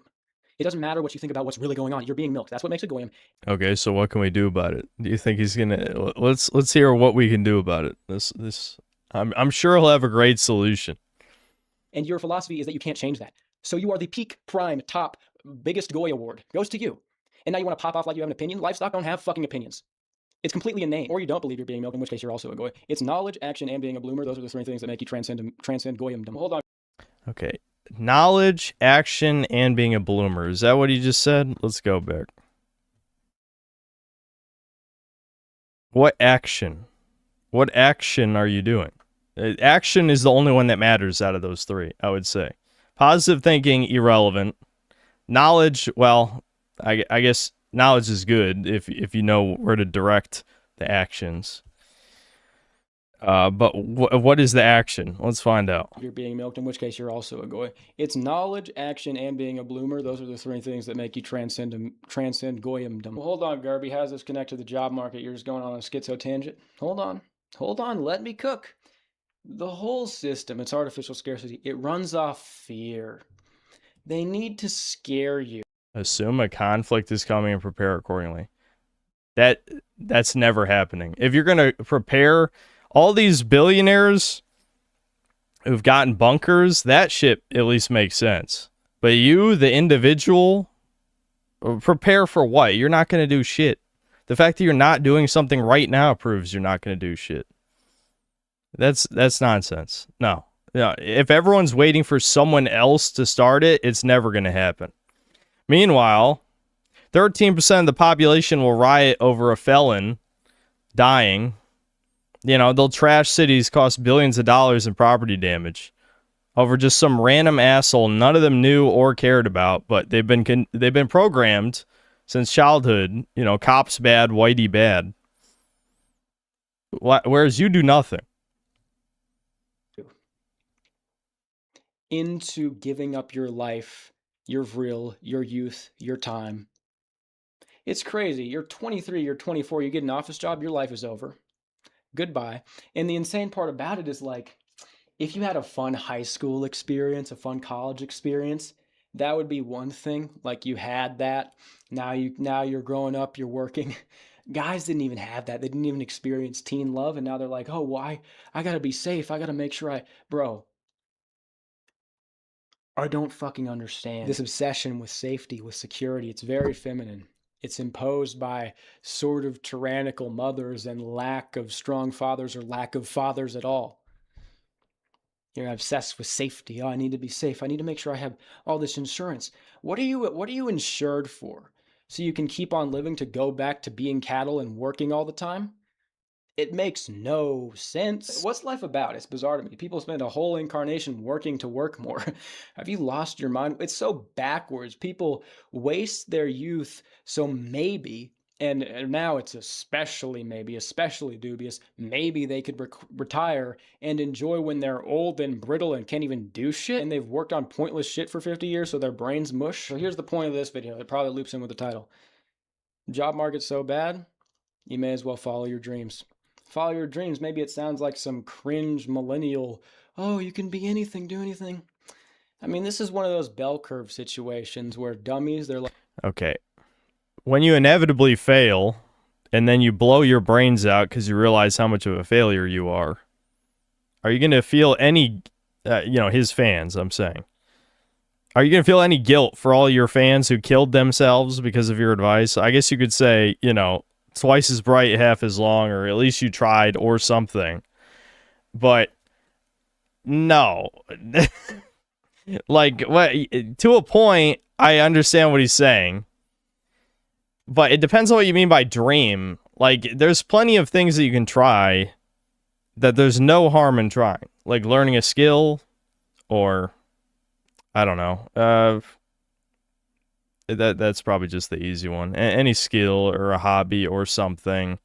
Speaker 10: It doesn't matter what you think about what's really going on. You're being milked. That's what makes a goyim.
Speaker 1: Okay, so what can we do about it? Do you think he's gonna? Let's hear what we can do about it. I'm sure he'll have a great solution.
Speaker 10: And your philosophy is that you can't change that. So you are the peak, prime, top, biggest goy award. Goes to you. And now you want to pop off like you have an opinion? Livestock don't have fucking opinions. It's completely inane. Or you don't believe you're being milked, in which case you're also a goy. It's knowledge, action, and being a bloomer. Those are the three things that make you transcend goyimdom. Hold on.
Speaker 1: Okay. Knowledge, action, and being a bloomer. Is that what he just said? Let's go back. What action? What action are you doing? Action is the only one that matters out of those three, I would say. Positive thinking, irrelevant. Knowledge, well, I guess knowledge is good if you know where to direct the actions. But what is the action? Let's find out.
Speaker 10: You're being milked, in which case you're also a goy. It's knowledge, action, and being a bloomer. Those are the three things that make you transcend goyimdom. Well, hold on, Garby. How does this connect to the job market? You're just going on a schizo tangent. Hold on. Let me cook. The whole system, it's artificial scarcity. It runs off fear. They need to scare you.
Speaker 1: Assume a conflict is coming and prepare accordingly. That's never happening. If you're going to prepare, all these billionaires who've gotten bunkers, that shit at least makes sense. But you, the individual, prepare for what? You're not going to do shit. The fact that you're not doing something right now proves you're not going to do shit. That's nonsense. No. If everyone's waiting for someone else to start it, it's never going to happen. Meanwhile, 13% of the population will riot over a felon dying. You know, they'll trash cities, cost billions of dollars in property damage over just some random asshole none of them knew or cared about, but they've been programmed since childhood, you know, cops bad, whitey bad. Whereas you do nothing.
Speaker 10: Into giving up your life, your vril, your youth, your time. It's crazy. You're 23, you're 24, you get an office job, your life is over. Goodbye. And the insane part about it is, like, if you had a fun high school experience, a fun college experience, that would be one thing. Like, you had that. Now you're growing up, you're working. Guys didn't even have that. They didn't even experience teen love, and now they're like, oh, why? I gotta be safe. I gotta make sure Bro, I don't fucking understand this obsession with safety, with security. It's very feminine. It's imposed by sort of tyrannical mothers and lack of strong fathers or lack of fathers at all. You're obsessed with safety. Oh, I need to be safe. I need to make sure I have all this insurance. What are you insured for? So you can keep on living to go back to being cattle and working all the time? It makes no sense. What's life about? It's bizarre to me. People spend a whole incarnation working to work more. Have you lost your mind? It's so backwards. People waste their youth so maybe, and now it's especially dubious, maybe they could retire and enjoy when they're old and brittle and can't even do shit, and they've worked on pointless shit for 50 years so their brains mush. So here's the point of this video. It probably loops in with the title. Job market's so bad, you may as well follow your dreams. Follow your dreams. Maybe it sounds like some cringe millennial, oh, you can be anything, do anything. I mean, this is one of those bell curve situations where dummies, they're like...
Speaker 1: Okay. When you inevitably fail, and then you blow your brains out because you realize how much of a failure you are you going to feel any, his fans, I'm saying. Are you going to feel any guilt for all your fans who killed themselves because of your advice? I guess you could say, twice as bright, half as long, or at least you tried, or something. But no. Like, what? To a point, I understand what he's saying. But it depends on what you mean by dream. Like, there's plenty of things that you can try that there's no harm in trying. Like learning a skill, or I don't know. That's probably just the easy one. Any skill or a hobby or something.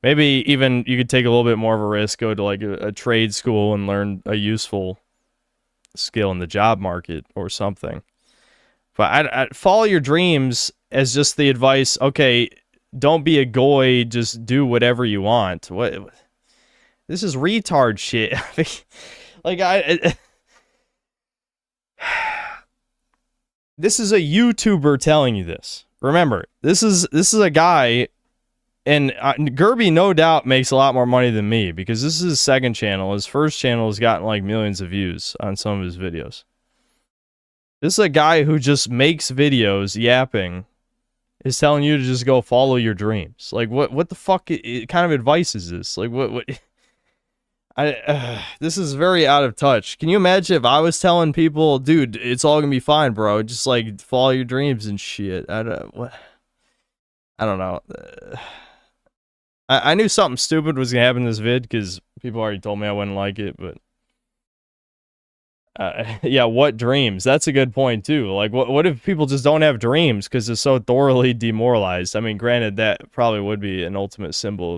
Speaker 1: Maybe even you could take a little bit more of a risk, go to like a trade school and learn a useful skill in the job market or something. But I follow your dreams as just the advice, okay, don't be a goy, just do whatever you want. What? This is retard shit. Like, this is a YouTuber telling you this. Remember, this is a guy, and Gerby no doubt makes a lot more money than me because this is his second channel. His first channel has gotten like millions of views on some of his videos. This is a guy who just makes videos yapping, is telling you to just go follow your dreams. Like, what the fuck kind of advice is this? Like, what? This is very out of touch. Can you imagine if I was telling people, dude, it's all gonna be fine, bro, just like follow your dreams and shit? I don't know. I knew something stupid was gonna happen in this vid because people already told me I wouldn't like it, but yeah, what dreams? That's a good point too. Like, what if people just don't have dreams because they're so thoroughly demoralized? I mean, granted, that probably would be an ultimate symbol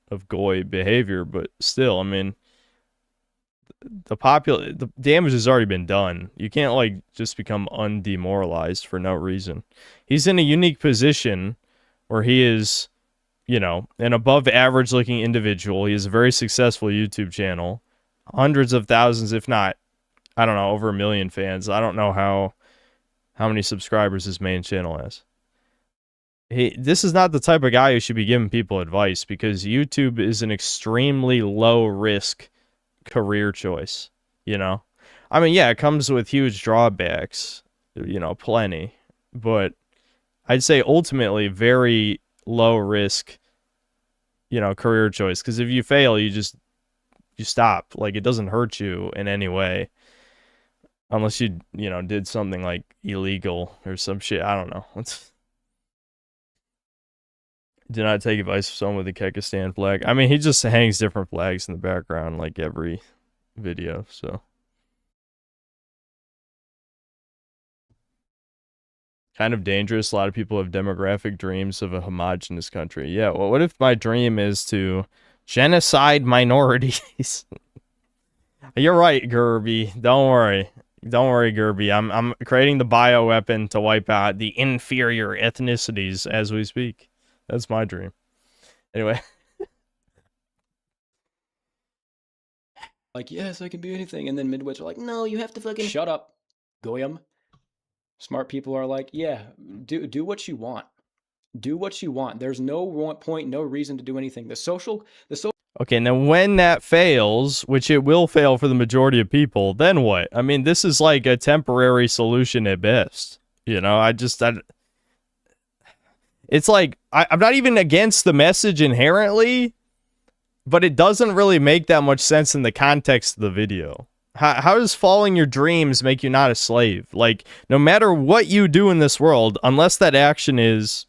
Speaker 1: of goy behavior, but still, I mean, the damage has already been done. You can't like just become undemoralized for no reason. He's in a unique position where he is, an above average looking individual. He has a very successful YouTube channel, hundreds of thousands, if not, I don't know, over 1 million fans. I don't know how many subscribers his main channel has. This is not the type of guy who should be giving people advice because YouTube is an extremely low risk career choice, I mean, yeah, it comes with huge drawbacks, plenty, but I'd say ultimately very low risk, career choice, because if you fail, you stop. Like, it doesn't hurt you in any way unless you did something like illegal or some shit. I don't know. Do not take advice from someone with a Kekistan flag. I mean, he just hangs different flags in the background like every video, so. Kind of dangerous. A lot of people have demographic dreams of a homogenous country. Yeah, well, what if my dream is to genocide minorities? You're right, Gerby. Don't worry. Don't worry, Gerby. I'm creating the bioweapon to wipe out the inferior ethnicities as we speak. That's my dream. Anyway.
Speaker 10: Like, yes, I can be anything. And then midwits are like, no, you have to fucking shut up, Goyim. Smart people are like, yeah, do what you want. Do what you want. There's no point, no reason to do anything. The social
Speaker 1: Okay, now when that fails, which it will fail for the majority of people, then what? I mean, this is like a temporary solution at best. You know, it's like, I'm not even against the message inherently, but it doesn't really make that much sense in the context of the video. How does following your dreams make you not a slave? Like, no matter what you do in this world, unless that action is,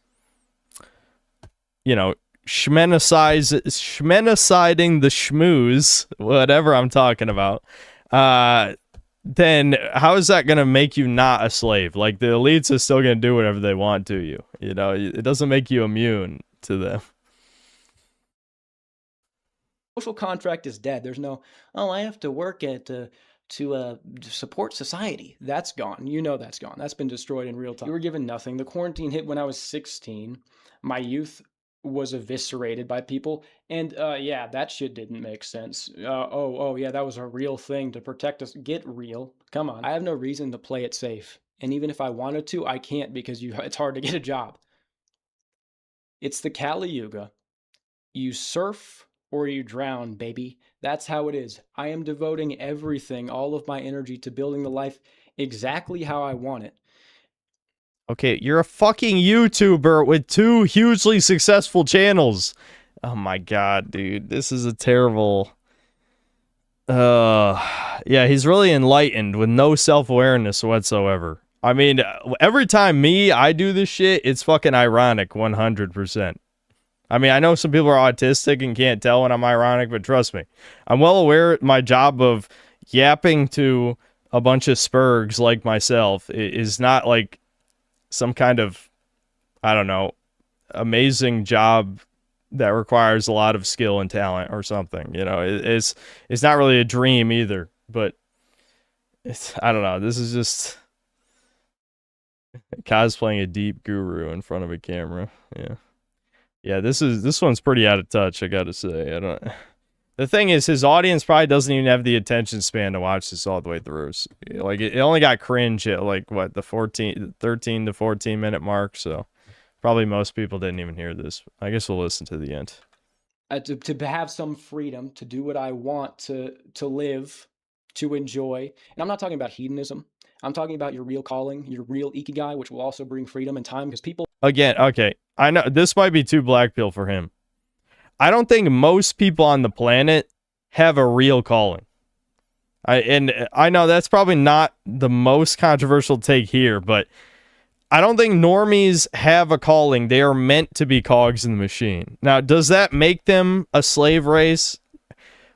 Speaker 1: you know, schmenociding the schmooze, whatever I'm talking about, then how is that going to make you not a slave? Like, the elites are still going to do whatever they want to you. You know, it doesn't make you immune to them.
Speaker 10: social contract is dead. There's no, oh, I have to work at to support society. That's gone. You know that's gone. That's been destroyed in real time. You were given nothing. The quarantine hit when I was 16. My youth was eviscerated by people, and yeah, that shit didn't make sense. Oh yeah, that was a real thing to protect us. Get real. Come on. I have no reason to play it safe, and even if I wanted to, I can't because it's hard to get a job. It's the Kali Yuga. You surf or you drown, baby. That's how it is. I am devoting everything, all of my energy to building the life exactly how I want it.
Speaker 1: Okay, you're a fucking YouTuber with 2 hugely successful channels. Oh my god, dude. This is a terrible... yeah, he's really enlightened with no self-awareness whatsoever. I mean, every time I do this shit, it's fucking ironic 100%. I mean, I know some people are autistic and can't tell when I'm ironic, but trust me. I'm well aware my job of yapping to a bunch of spurgs like myself is not like some kind of, I don't know, amazing job that requires a lot of skill and talent or something. You know, it's not really a dream either, but I don't know. This is just cosplaying a deep guru in front of a camera. Yeah, this one's pretty out of touch, I gotta say. The thing is, his audience probably doesn't even have the attention span to watch this all the way through. Like, it only got cringe at, like, what, the 13 to 14 minute mark, so probably most people didn't even hear this. I guess we'll listen to the end.
Speaker 10: To have some freedom, to do what I want, to live, to enjoy. And I'm not talking about hedonism. I'm talking about your real calling, your real ikigai, which will also bring freedom and time, because people...
Speaker 1: Again, okay, I know this might be too black pill for him. I don't think most people on the planet have a real calling. I know that's probably not the most controversial take here, but I don't think normies have a calling. They are meant to be cogs in the machine. Now, does that make them a slave race?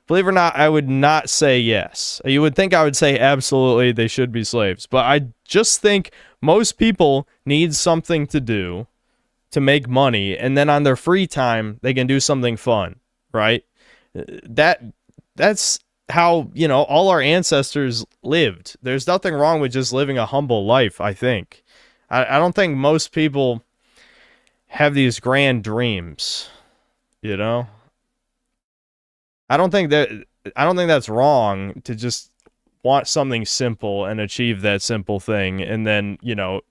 Speaker 1: Believe it or not, I would not say yes. You would think I would say absolutely they should be slaves, but I just think most people need something to do to make money, and then on their free time they can do something fun, right? That's how, you know, all our ancestors lived. There's nothing wrong with just living a humble life, I think. I don't think most people have these grand dreams, you know? I don't think that's wrong to just want something simple and achieve that simple thing, and then, you know,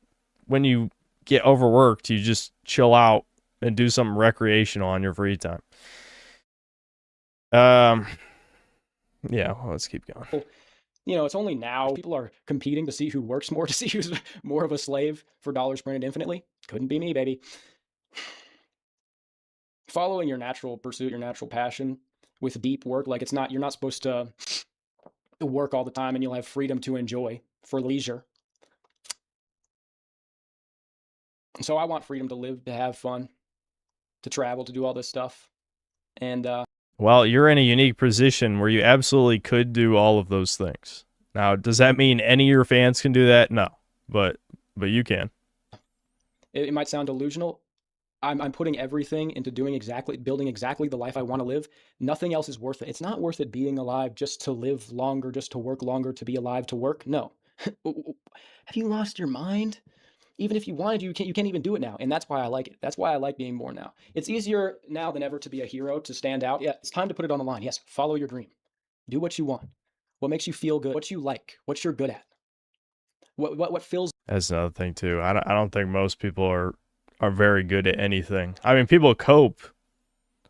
Speaker 1: when you get overworked, you just chill out and do something recreational on your free time. Yeah, well, let's keep going.
Speaker 10: You know, it's only now people are competing to see who works more, to see who's more of a slave for dollars printed infinitely. Couldn't be me, baby. Following your natural pursuit, your natural passion with deep work, like you're not supposed to work all the time, and you'll have freedom to enjoy for leisure. So I want freedom to live, to have fun, to travel, to do all this stuff. And
Speaker 1: well, you're in a unique position where you absolutely could do all of those things. Now, does that mean any of your fans can do that? No, but you can.
Speaker 10: It might sound delusional. I'm putting everything into building exactly the life I want to live. Nothing else is worth it. It's not worth it being alive just to live longer, just to work longer, to be alive, to work. No. Have you lost your mind? Even if you wanted, you can't even do it now. And that's why I like it. That's why I like being born now. It's easier now than ever to be a hero, to stand out. Yeah, it's time to put it on the line. Yes, follow your dream. Do what you want. What makes you feel good? What you like? What you're good at? What fills...
Speaker 1: That's another thing too. I don't think most people are very good at anything. I mean, people cope,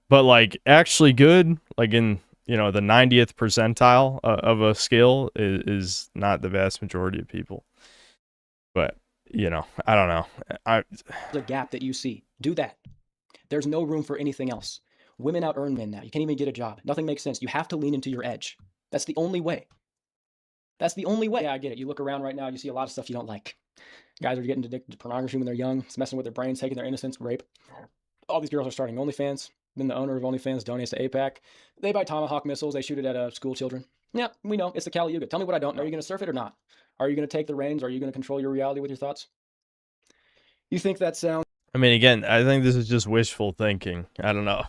Speaker 1: but like actually good, like in, you know, the 90th percentile of a skill is not the vast majority of people. But, you know, I don't know.
Speaker 10: The gap that you see, do that. There's no room for anything else. Women out earn men now. You can't even get a job. Nothing makes sense. You have to lean into your edge. That's the only way. That's the only way. Yeah, I get it. You look around right now, you see a lot of stuff you don't like. Guys are getting addicted to pornography when they're young. It's messing with their brains, taking their innocence, rape. All these girls are starting OnlyFans. Then the owner of OnlyFans donates to APAC. They buy Tomahawk missiles. They shoot it at school children. Yeah, we know. It's the Kali Yuga. Tell me what I don't know. Are you going to surf it or not? Are you going to take the reins? Are you going to control your reality with your thoughts? You think that sounds...
Speaker 1: I mean, again, I think this is just wishful thinking. I don't know.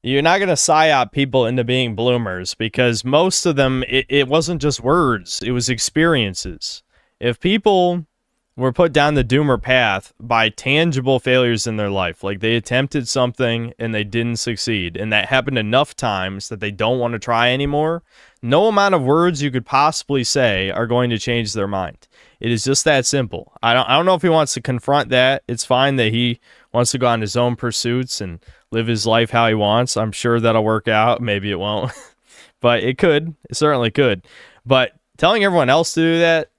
Speaker 1: You're not going to psyop people into being bloomers because most of them, it wasn't just words. It was experiences. If people were put down the doomer path by tangible failures in their life, like they attempted something and they didn't succeed, and that happened enough times that they don't want to try anymore, no amount of words you could possibly say are going to change their mind. It is just that simple. I don't know if he wants to confront that. It's fine that he wants to go on his own pursuits and live his life how he wants. I'm sure that'll work out. Maybe it won't. But it could. It certainly could. But telling everyone else to do that,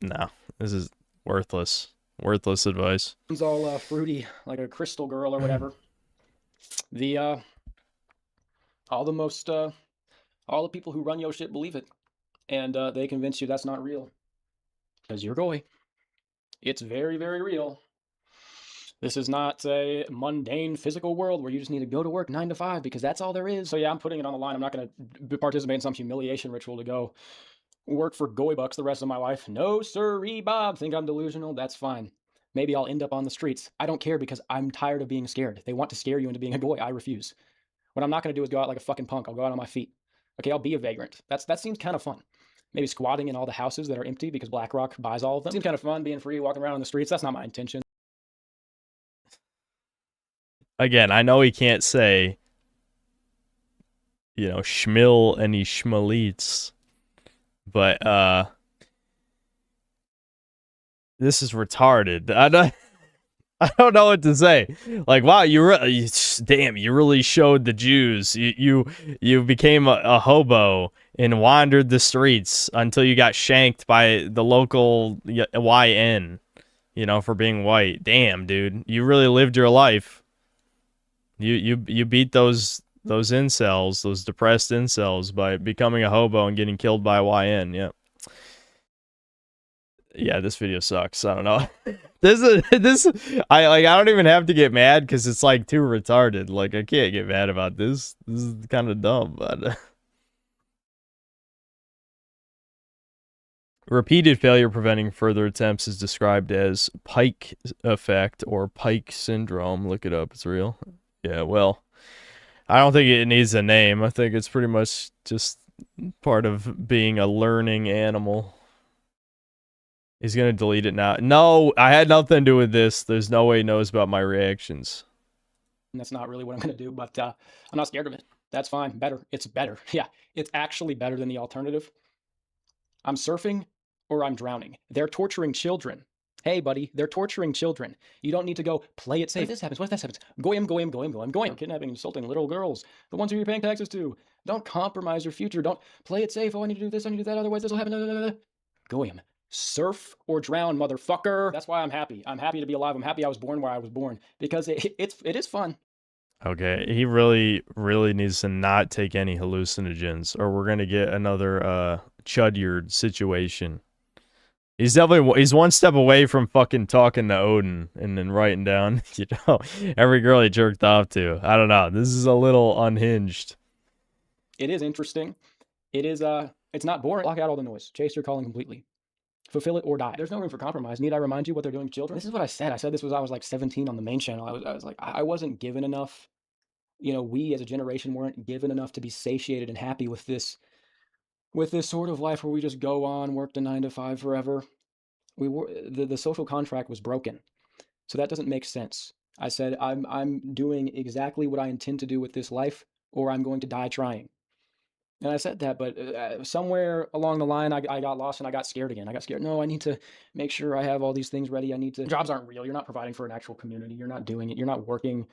Speaker 1: no. This is worthless. Worthless advice.
Speaker 10: It's all fruity, like a crystal girl or whatever. All the people who run your shit believe it. And they convince you that's not real. Because you're going. It's very, very real. This is not a mundane physical world where you just need to go to work 9 to 5 because that's all there is. So yeah, I'm putting it on the line. I'm not going to participate in some humiliation ritual to go work for Goy Bucks the rest of my life. No, sirree, Bob. Think I'm delusional? That's fine. Maybe I'll end up on the streets. I don't care because I'm tired of being scared. They want to scare you into being a goy. I refuse. What I'm not going to do is go out like a fucking punk. I'll go out on my feet. Okay, I'll be a vagrant. That seems kind of fun. Maybe squatting in all the houses that are empty because BlackRock buys all of them. Seems kind of fun being free, walking around on the streets. That's not my intention.
Speaker 1: Again, I know he can't say, you know, schmill any schmaleets, but this is retarded. I don't know what to say. Like, wow, you really showed the Jews. You became a hobo and wandered the streets until you got shanked by the local YN, you know, for being white. Damn, dude, you really lived your life. You beat those incels, those depressed incels, by becoming a hobo and getting killed by a YN. Yeah. Yeah, this video sucks. I don't know. I don't even have to get mad because it's like too retarded. Like, I can't get mad about this. This is kind of dumb, but repeated failure preventing further attempts is described as Pike effect or Pike syndrome. Look it up. It's real. Yeah, well, I don't think it needs a name. I think it's pretty much just part of being a learning animal. He's going to delete it now. No, I had nothing to do with this. There's no way he knows about my reactions.
Speaker 10: That's not really what I'm going to do, but I'm not scared of it. That's fine. Better. It's better. Yeah, it's actually better than the alternative. I'm surfing or I'm drowning. They're torturing children. Hey, buddy, they're torturing children. You don't need to go play it safe. What if this happens? What if this happens? Goyim. Kidnapping, insulting little girls. The ones who you're paying taxes to. Don't compromise your future. Don't play it safe. Oh, I need to do this. I need to do that. Otherwise, this will happen. Goyim. Surf or drown, motherfucker. That's why I'm happy. I'm happy to be alive. I'm happy I was born where I was born because it is fun.
Speaker 1: Okay, he really needs to not take any hallucinogens, or we're gonna get another Chudyard situation. He's one step away from fucking talking to Odin and then writing down, you know, every girl he jerked off to. I don't know. This is a little unhinged.
Speaker 10: It is interesting. It is it's not boring. Block out all the noise. Chase your calling completely. Fulfill it or die. There's no room for compromise. Need I remind you what they're doing to children? This is what I said. I said this was I was like 17 on the main channel. I was like, I wasn't given enough. You know, we as a generation weren't given enough to be satiated and happy with this sort of life where we just go on, work to 9 to 5 forever. We were the social contract was broken. So that doesn't make sense. I said I'm doing exactly what I intend to do with this life, or I'm going to die trying. And I said that, but somewhere along the line, I got lost and I got scared again. I got scared. No, I need to make sure I have all these things ready. I need to. Jobs aren't real. You're not providing for an actual community. You're not doing it. You're not working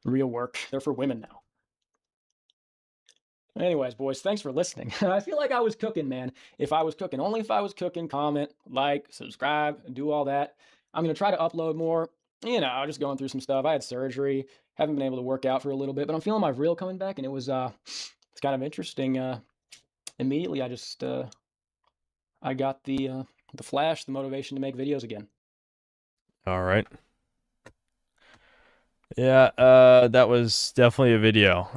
Speaker 10: real work. They're for women now. Anyways, boys, thanks for listening. I feel like I was cooking, man. If I was cooking, only if I was cooking, comment, like, subscribe, do all that. I'm going to try to upload more. You know, just going through some stuff. I had surgery. Haven't been able to work out for a little bit, but I'm feeling my reel coming back, and it was, it's kind of interesting. Immediately, I got the flash, the motivation to make videos again.
Speaker 1: All right. Yeah, that was definitely a video.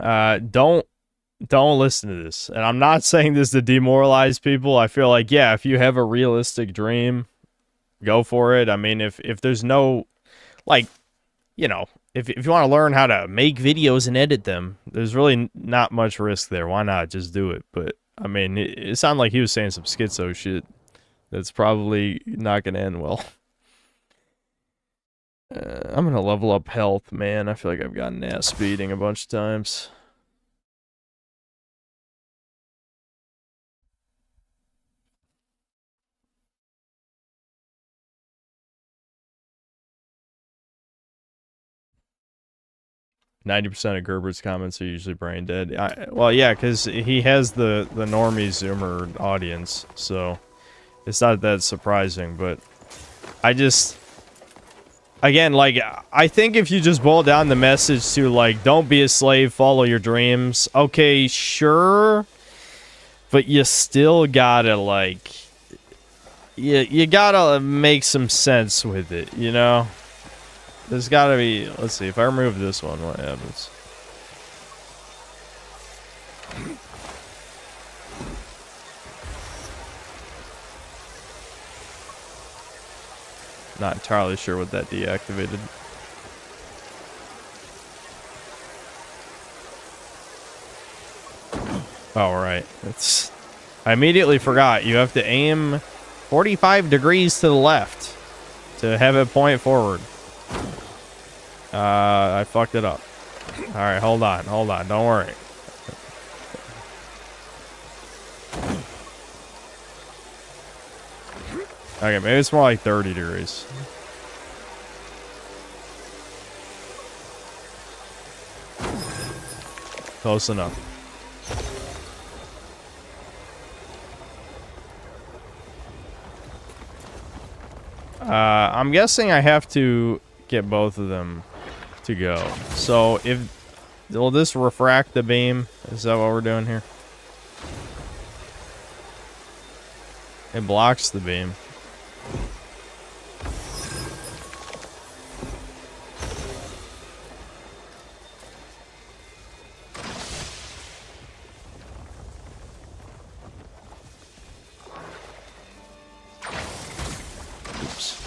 Speaker 1: Don't listen to this. And I'm not saying this to demoralize people. I feel like, yeah, if you have a realistic dream, go for it. I mean, if there's no, like, you know, if you want to learn how to make videos and edit them, there's really not much risk there. Why not just do it? But, I mean, it sounded like he was saying some schizo shit that's probably not going to end well. I'm going to level up health, man. I feel like I've gotten ass beating a bunch of times. %of Gerbert's comments are usually brain dead. Well, yeah, because he has the normie Zoomer audience, so it's not that surprising. But I just, again, like, I think if you just boil down the message to, like, don't be a slave, follow your dreams. Okay, sure, but you still gotta, like, you gotta make some sense with it, you know? There's gotta be, let's see, if I remove this one, what happens? Not entirely sure what that deactivated. Oh, right. It's, I immediately forgot. You have to aim 45 degrees to the left to have it point forward. I fucked it up. Alright, hold on, don't worry. Okay, maybe it's more like 30 degrees. Close enough. I'm guessing I have to get both of them to go. So will this refract the beam? Is that what we're doing here? It blocks the beam. Oops.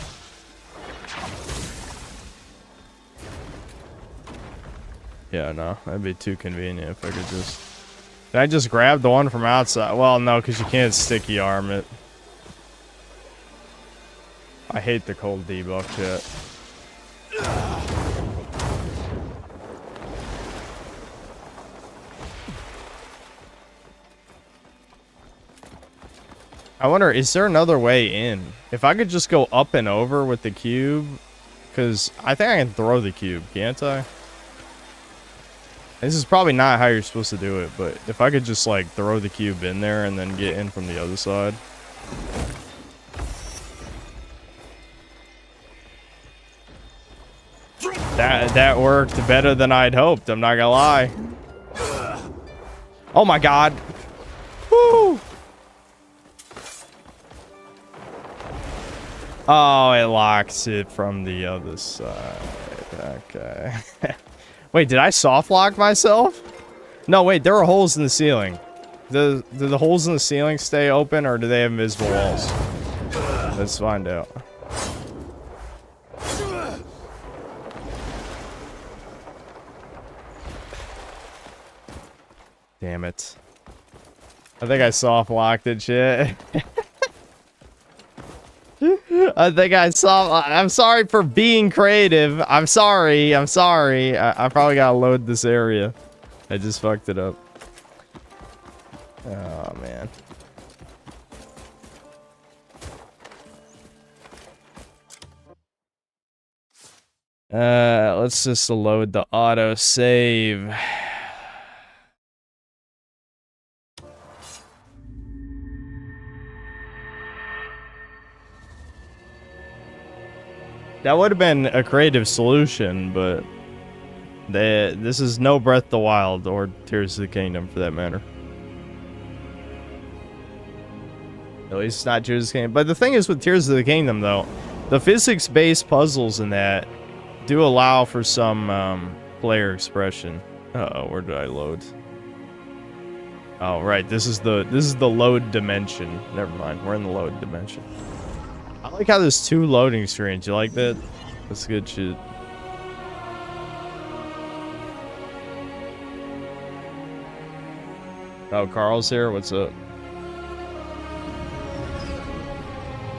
Speaker 1: Yeah, no, that'd be too convenient if I could just... Did I just grab the one from outside? Well, no, because you can't sticky arm it. I hate the cold debuff shit. I wonder, is there another way in? If I could just go up and over with the cube, because I think I can throw the cube, can't I? This is probably not how you're supposed to do it, but if I could just, like, throw the cube in there and then get in from the other side. That worked better than I'd hoped, I'm not gonna lie. Oh my god. Woo! Oh, it locks it from the other side. Okay. Wait, did I soft lock myself? No, wait, there are holes in the ceiling. Do the holes in the ceiling stay open, or do they have invisible walls? Let's find out. Damn it. I think I soft locked it, shit. I think I saw. I'm sorry for being creative. I'm sorry. I probably gotta load this area. I just fucked it up. Oh, man. Let's just load the auto save. That would have been a creative solution, but this is no Breath of the Wild or Tears of the Kingdom for that matter. At least it's not Tears of the Kingdom. But the thing is with Tears of the Kingdom, though, the physics-based puzzles in that do allow for some player expression. Uh-oh, where did I load? Oh, right. This is the load dimension. Never mind. We're in the load dimension. I like how there's 2 loading screens. You like that? That's good shit. Oh, Carl's here. What's up?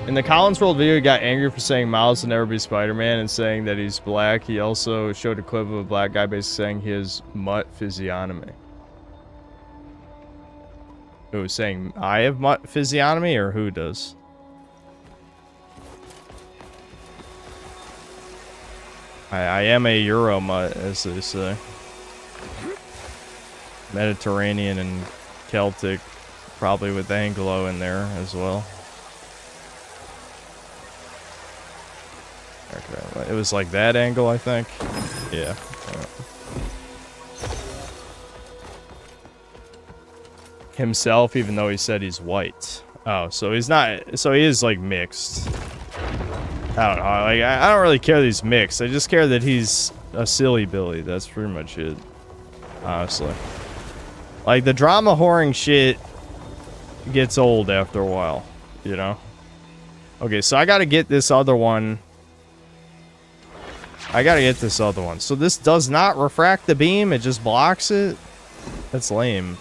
Speaker 1: In the Collins World video, he got angry for saying Miles will never be Spider-Man and saying that he's black. He also showed a clip of a black guy basically saying he has mutt physiognomy. Who was saying I have mutt physiognomy, or who does? I am a Euro mutt, as they say. Mediterranean and Celtic, probably with Anglo in there as well. Okay, it was like that angle, I think. Yeah. Himself, even though he said he's white. Oh, so he's not. So he is like mixed. I don't know. Like I don't really care that he's mixed. I just care that he's a silly Billy. That's pretty much it. Honestly, like the drama whoring shit gets old after a while. You know. Okay, so I gotta get this other one. So this does not refract the beam. It just blocks it. That's lame.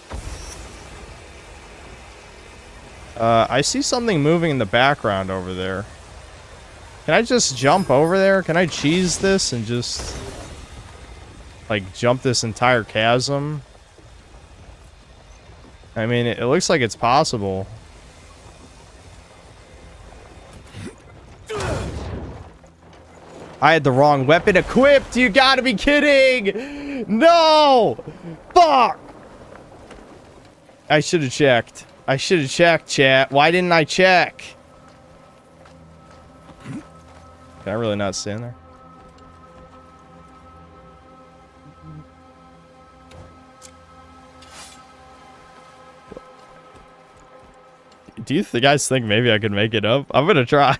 Speaker 1: I see something moving in the background over there. Can I just jump over there? Can I cheese this and just like jump this entire chasm? I mean, it looks like it's possible. I had the wrong weapon equipped. You gotta be kidding. No. Fuck. I should have checked. I should have checked, chat. Why didn't I check? Can I really not stand there? Do you guys think maybe I could make it up? I'm gonna try.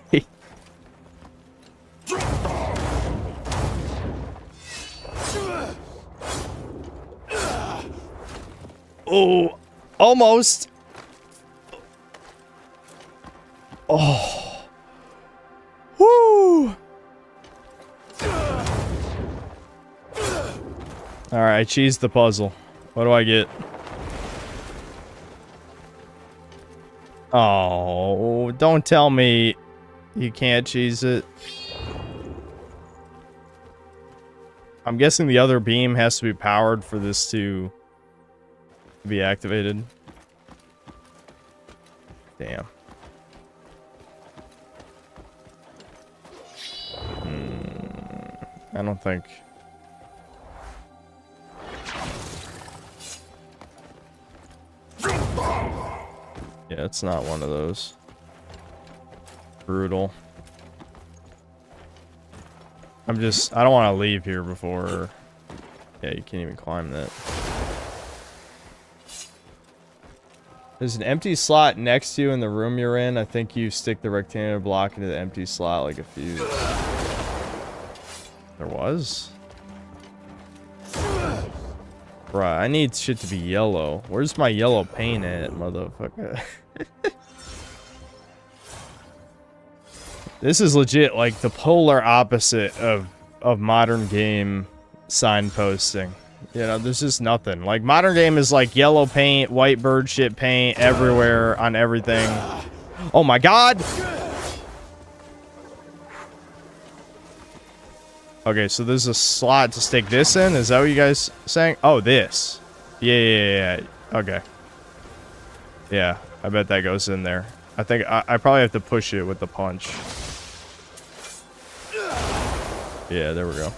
Speaker 1: Oh, almost. Oh. Woo. All right, I cheesed the puzzle. What do I get? Oh, don't tell me you can't cheese it. I'm guessing the other beam has to be powered for this to be activated. Damn. I don't think. Yeah, it's not one of those. Brutal. I don't want to leave here before. Yeah, you can't even climb that. There's an empty slot next to you in the room you're in. I think you stick the rectangular block into the empty slot like a fuse. There was? Bruh, I need shit to be yellow. Where's my yellow paint at, motherfucker? This is legit like the polar opposite of modern game signposting. You know, there's just nothing. Like, modern game is like yellow paint, white bird shit paint everywhere on everything. Oh my god! Okay, so there's a slot to stick this in? Is that what you guys saying? Oh, this. Yeah. Okay. Yeah, I bet that goes in there. I think I probably have to push it with the punch. Yeah, there we go.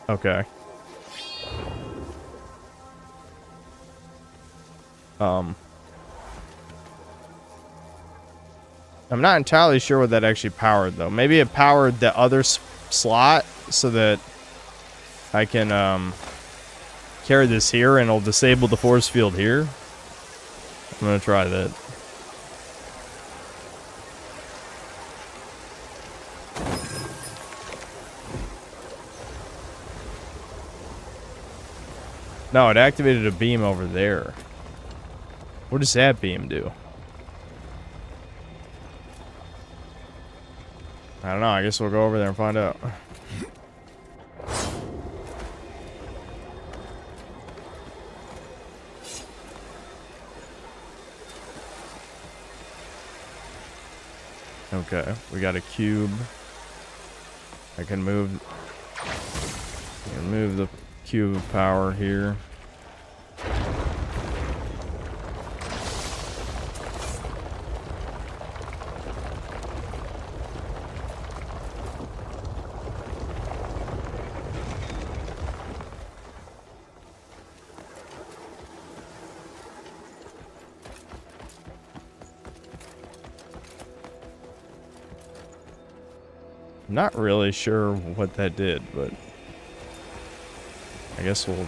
Speaker 1: Okay. I'm not entirely sure what that actually powered, though. Maybe it powered the other slot so that I can carry this here and it'll disable the force field here. I'm gonna try that. No, it activated a beam over there. What does that beam do? I don't know. I guess we'll go over there and find out. Okay, we got a cube. I can move the cube of power here. Not really sure what that did, but I guess we'll...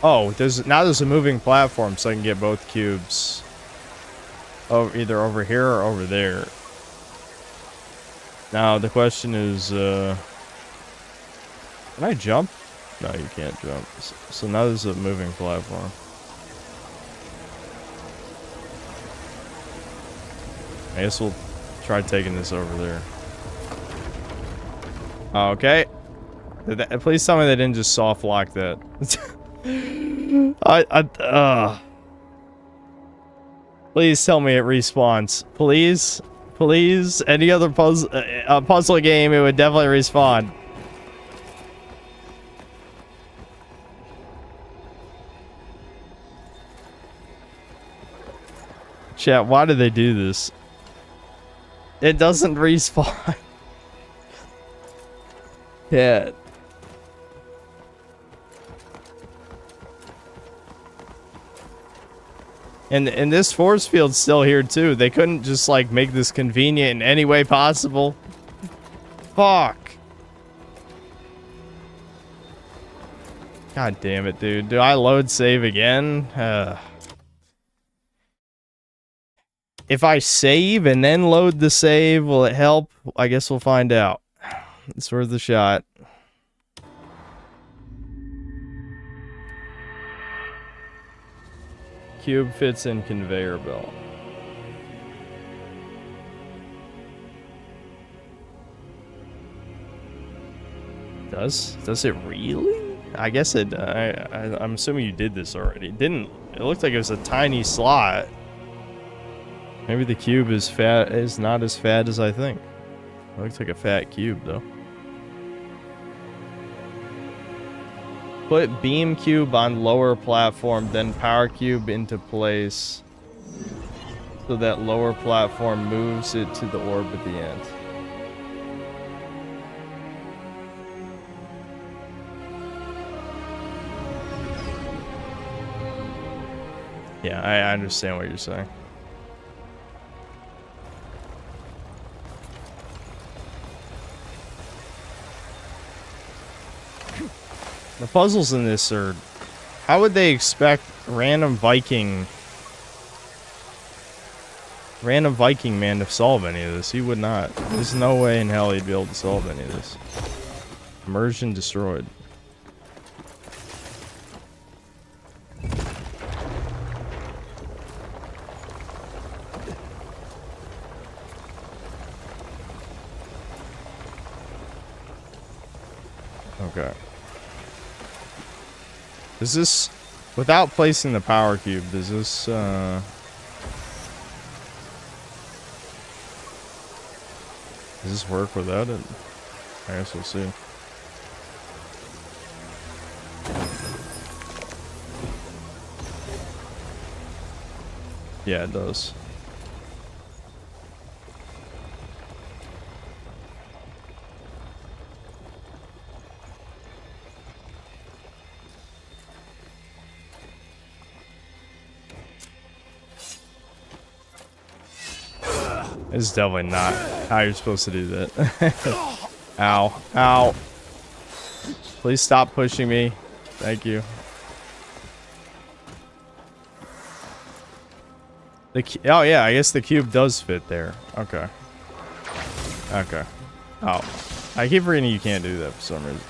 Speaker 1: Oh, now there's a moving platform, so I can get both cubes. Oh, either over here or over there. Now the question is, can I jump? No, you can't jump. So now there's a moving platform. I guess we'll try taking this over there. Okay. Please tell me they didn't just soft lock that. Please tell me it respawns. Please, please. Any other puzzle game, it would definitely respawn. Chat, why did they do this? It doesn't respawn. Yeah. And this force field's still here too. They couldn't just like make this convenient in any way possible. Fuck. God damn it, dude. Do I load save again? If I save and then load the save, will it help? I guess we'll find out. It's worth a shot. Cube fits in conveyor belt. Does it really? I guess it. I'm assuming you did this already. It didn't. It looked like it was a tiny slot. Maybe the cube is fat. Is not as fat as I think. It looks like a fat cube though. Put beam cube on lower platform, then power cube into place so that lower platform moves it to the orb at the end. Yeah, I understand what you're saying. The puzzles in this are... How would they expect random Viking man to solve any of this? He would not. There's no way in hell he'd be able to solve any of this. Immersion destroyed. Okay. Does this, without placing the power cube, does this, does this work without it? I guess we'll see. Yeah, it does. This is definitely not how you're supposed to do that. Ow. Ow. Please stop pushing me. Thank you. Oh yeah, I guess the cube does fit there. Okay. Okay. Oh. I keep forgetting you can't do that for some reason.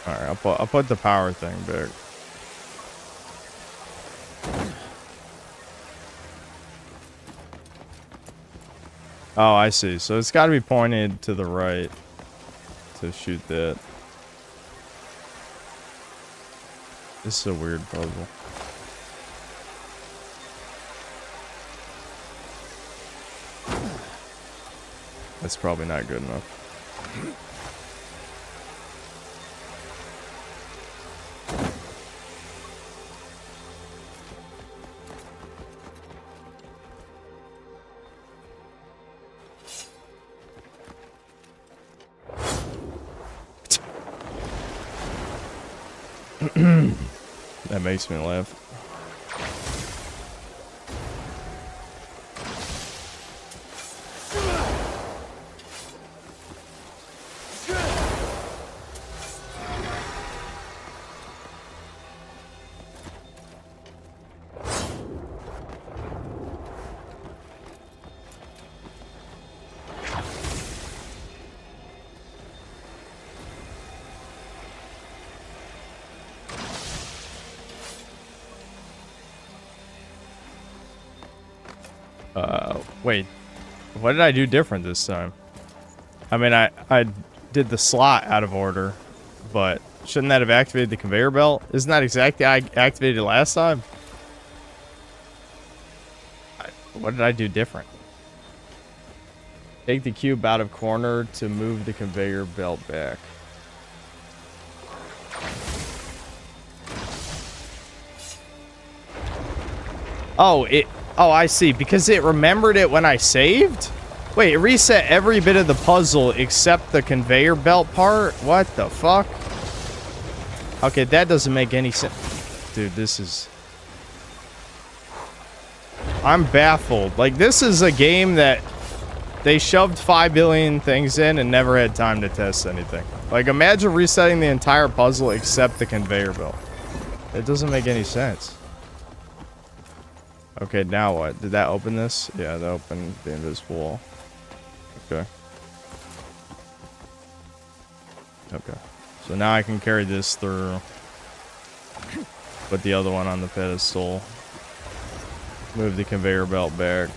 Speaker 1: Alright, I'll put the power thing back. Oh, I see. So it's got to be pointed to the right to shoot that. This is a weird puzzle. That's probably not good enough. That makes me laugh. Wait, what did I do different this time? I mean, I did the slot out of order, but shouldn't that have activated the conveyor belt? Isn't that exactly how I activated it last time? What did I do different? Take the cube out of corner to move the conveyor belt back. Oh, oh, I see. Because it remembered it when I saved? Wait, it reset every bit of the puzzle except the conveyor belt part? What the fuck? Okay, that doesn't make any sense. Dude, this is... I'm baffled. Like, this is a game that they shoved 5 billion things in and never had time to test anything. Like, imagine resetting the entire puzzle except the conveyor belt. It doesn't make any sense. Okay, now what? Did that open this? Yeah, that opened the invisible wall. Okay. Okay. So now I can carry this through. Put the other one on the pedestal. Move the conveyor belt back.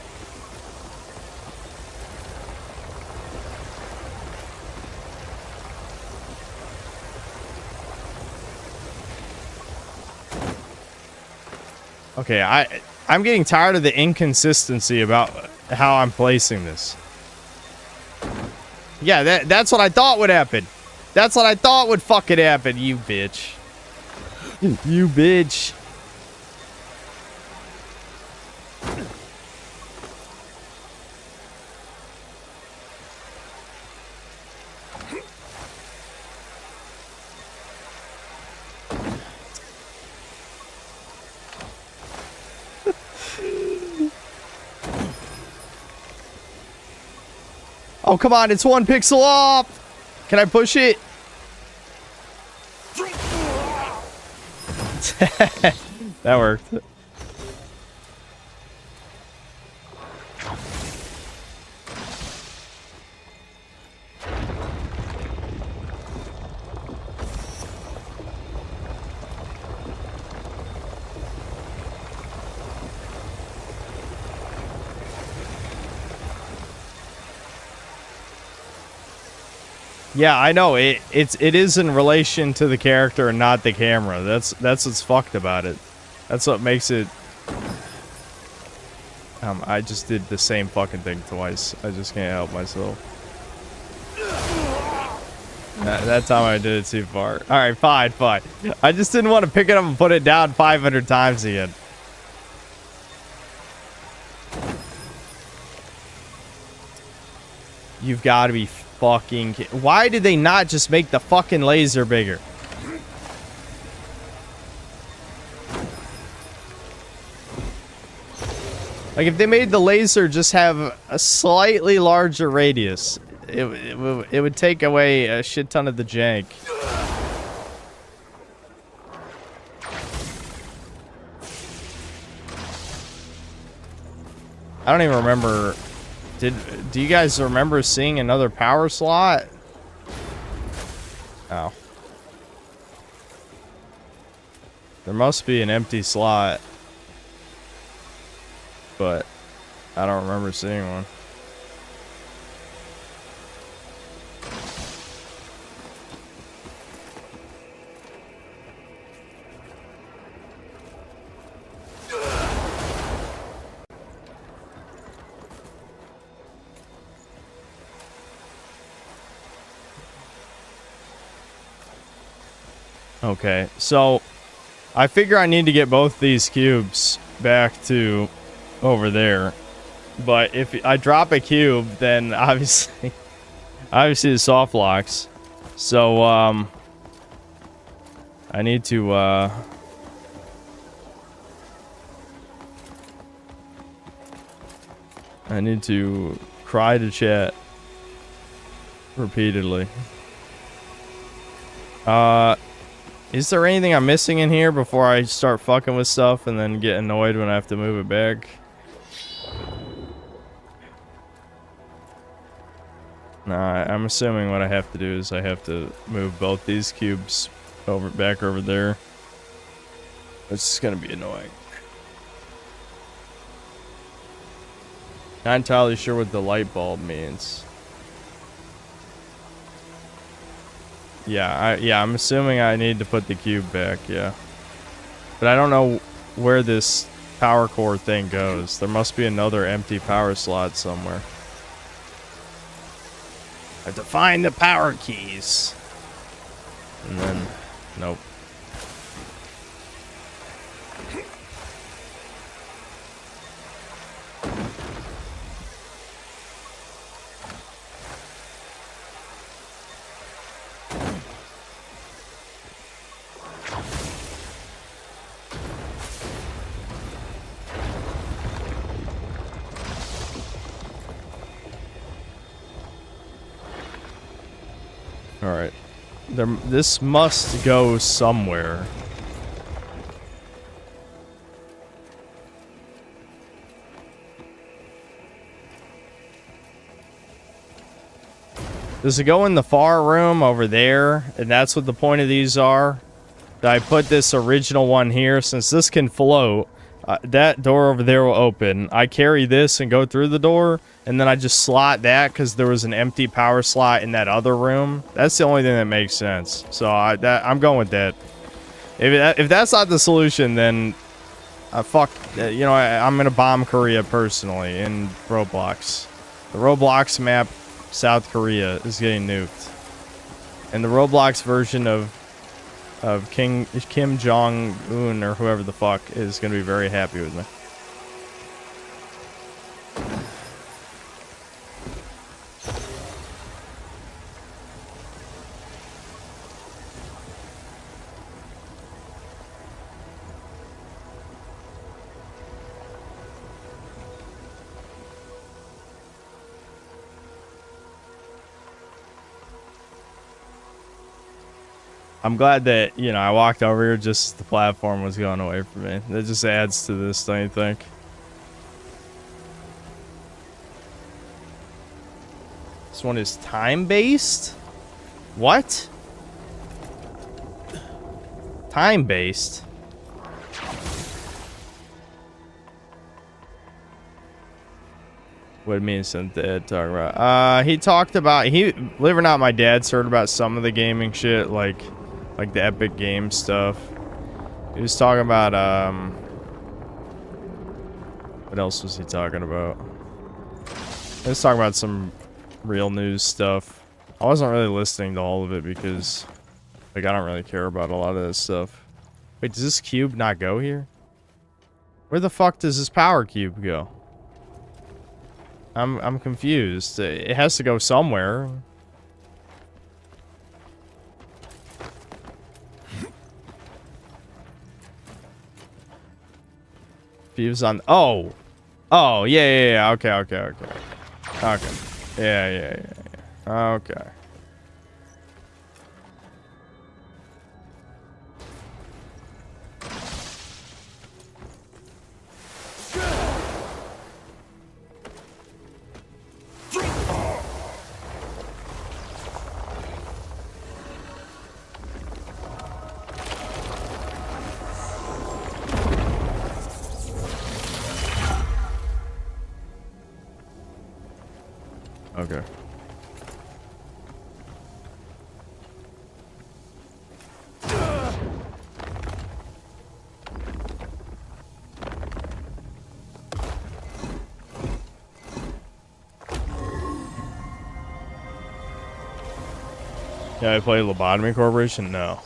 Speaker 1: Okay, I'm getting tired of the inconsistency about how I'm placing this. Yeah, that's what I thought would happen. That's what I thought would fucking happen, you bitch. You bitch. Oh, come on, it's 1 pixel off! Can I push it? That worked. Yeah, I know. It is in relation to the character and not the camera. That's what's fucked about it. That's what makes it. I just did the same fucking thing twice. I just can't help myself. That time I did it too far. Alright, fine. I just didn't want to pick it up and put it down 500 times again. You've got to be fucking why did they not just make the fucking laser bigger? Like, if they made the laser just have a slightly larger radius, it would take away a shit ton of the jank. I don't even remember. Do you guys remember seeing another power slot? Oh. There must be an empty slot. But I don't remember seeing one. Okay, so I figure I need to get both these cubes back to over there. But if I drop a cube, then obviously the soft locks. So I need to cry to chat repeatedly. Is there anything I'm missing in here before I start fucking with stuff and then get annoyed when I have to move it back? Nah, I'm assuming what I have to do is I have to move both these cubes back over there. It's gonna be annoying. Not entirely sure what the light bulb means. Yeah, I'm assuming I need to put the cube back, yeah. But I don't know where this power core thing goes. There must be another empty power slot somewhere. I have to find the power keys. And then, nope. Alright. This must go somewhere. Does it go in the far room over there? And that's what the point of these are? Did I put this original one here? Since this can float, that door over there will open. I carry this and go through the door, and then I just slot that because there was an empty power slot in that other room. That's the only thing that makes sense. So I'm going with that. If that's not the solution, then fuck. You know, I'm gonna bomb Korea personally in Roblox. The Roblox map, South Korea, is getting nuked, and the Roblox version of Kim Jong-un or whoever the fuck is gonna be very happy with me. I'm glad that, you know, I walked over here just as the platform was going away from me. That just adds to this, don't you think? This one is time-based? What? Time-based? What means Dad talk about? He talked about, believe it or not, my dad's heard about some of the gaming shit, like the Epic Games stuff. He was talking about, what else was he talking about? He was talking about some real news stuff. I wasn't really listening to all of it because, like, I don't really care about a lot of this stuff. Wait, does this cube not go here? Where the fuck does this power cube go? I'm confused. It has to go somewhere. Fuse on. Oh, yeah. Okay. Okay. Yeah. Okay. Okay. Yeah, I play Lobotomy Corporation? No.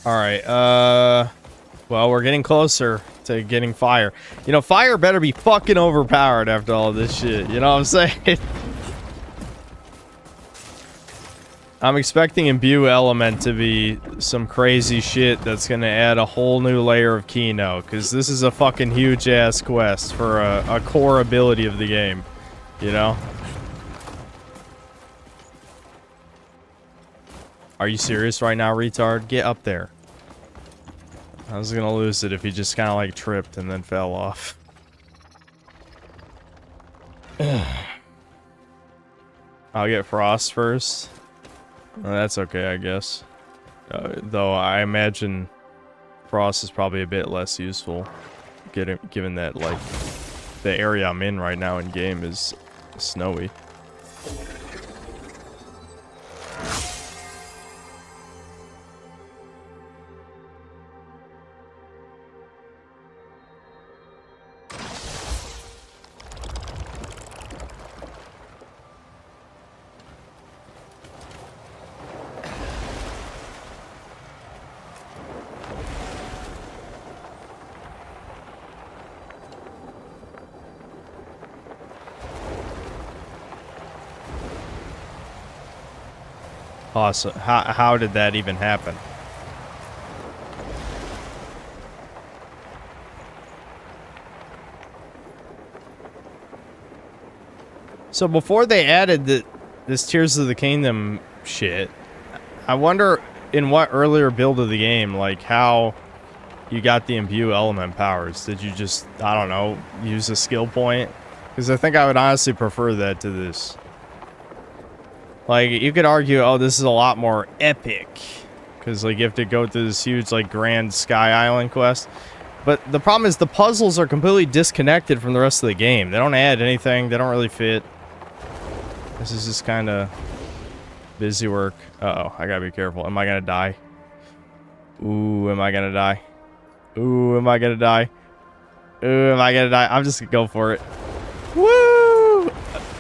Speaker 1: Alright, well, we're getting closer to getting fire. You know, fire better be fucking overpowered after all this shit. You know what I'm saying? I'm expecting Imbue Element to be some crazy shit that's gonna add a whole new layer of Kino, because this is a fucking huge-ass quest for a core ability of the game. You know? Are you serious right now, retard? Get up there. I was gonna lose it if he just kind of like tripped and then fell off. I'll get Frost first. Well, that's okay, I guess. Though I imagine Frost is probably a bit less useful, given that like the area I'm in right now in game is snowy. Awesome. How did that even happen? So before they added this Tears of the Kingdom shit, I wonder in what earlier build of the game, like how you got the Imbue Element powers. Did you just, I don't know, use a skill point? Because I think I would honestly prefer that to this. Like, you could argue, oh, this is a lot more epic. Because, like, you have to go through this huge, like, grand Sky Island quest. But the problem is the puzzles are completely disconnected from the rest of the game. They don't add anything. They don't really fit. This is just kind of busy work. Uh-oh, I gotta be careful. Am I gonna die? Ooh, am I gonna die? Ooh, am I gonna die? Ooh, am I gonna die? I'm just gonna go for it. Woo!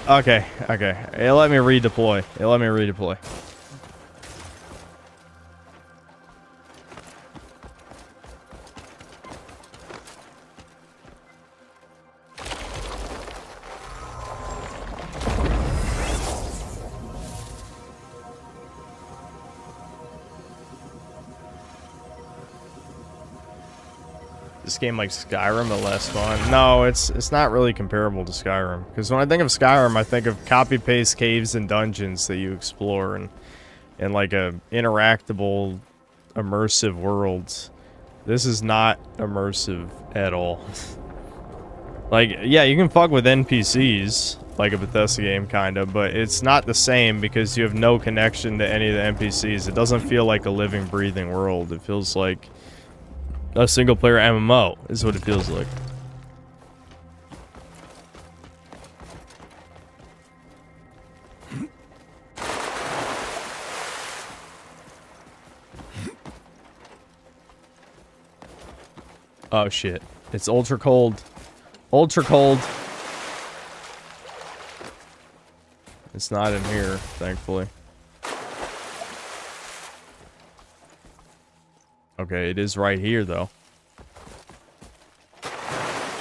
Speaker 1: Okay. It let me redeploy. This game like Skyrim, but less fun. No, it's not really comparable to Skyrim. Because when I think of Skyrim, I think of copy-paste caves and dungeons that you explore and like a interactable, immersive worlds. This is not immersive at all. Like, yeah, you can fuck with NPCs, like a Bethesda game, kind of, but it's not the same because you have no connection to any of the NPCs. It doesn't feel like a living, breathing world. It feels like a single-player MMO is what it feels like. Oh shit. It's ultra cold. Ultra cold. It's not in here, thankfully. Okay, it is right here though.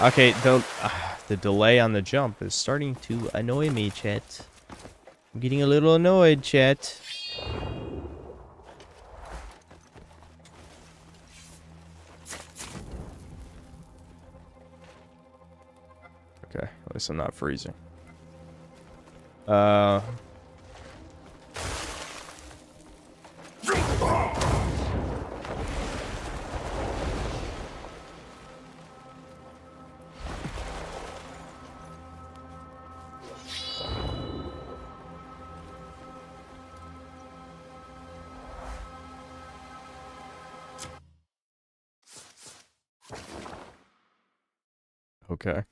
Speaker 1: Okay, the delay on the jump is starting to annoy me, chat. I'm getting a little annoyed, chat. Okay, at least I'm not freezing. Okay.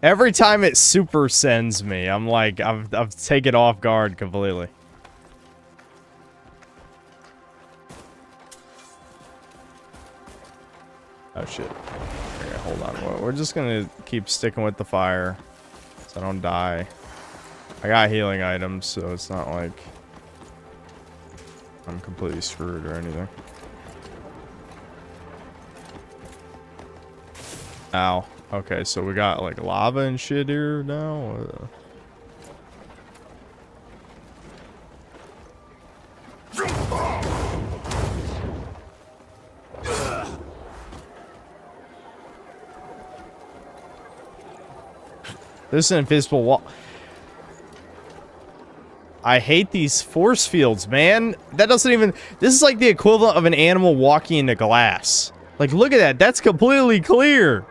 Speaker 1: Every time it super sends me, I'm like, I've taken off guard completely. Oh shit. Okay, hold on. We're just gonna keep sticking with the fire so I don't die. I got healing items, so it's not like I'm completely screwed or anything. Ow. Okay, so we got like lava and shit here now. This is an invisible wall. I hate these force fields, man. That doesn't even... This is like the equivalent of an animal walking into glass. Like, look at that. That's completely clear.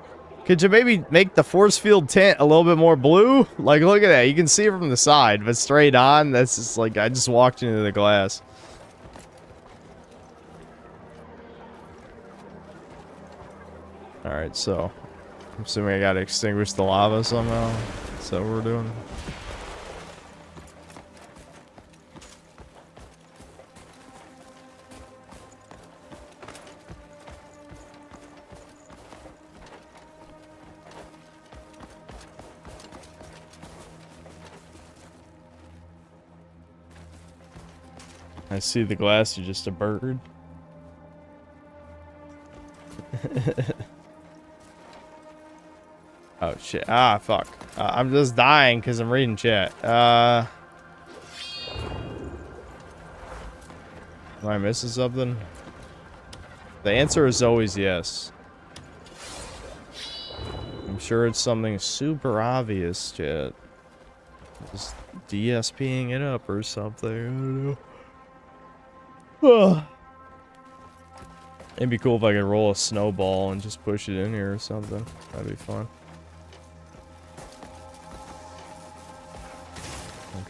Speaker 1: Could you maybe make the force field tint a little bit more blue? Like, look at that. You can see it from the side, but straight on, that's just like... I just walked into the glass. Alright, so... I'm assuming I gotta extinguish the lava somehow. That's what we're doing. I see the glass, you're just a bird. Oh shit. Ah, fuck. I'm just dying because I'm reading chat. Am I missing something? The answer is always yes. I'm sure it's something super obvious, chat. Just DSPing it up or something. I don't know. It'd be cool if I could roll a snowball and just push it in here or something. That'd be fun.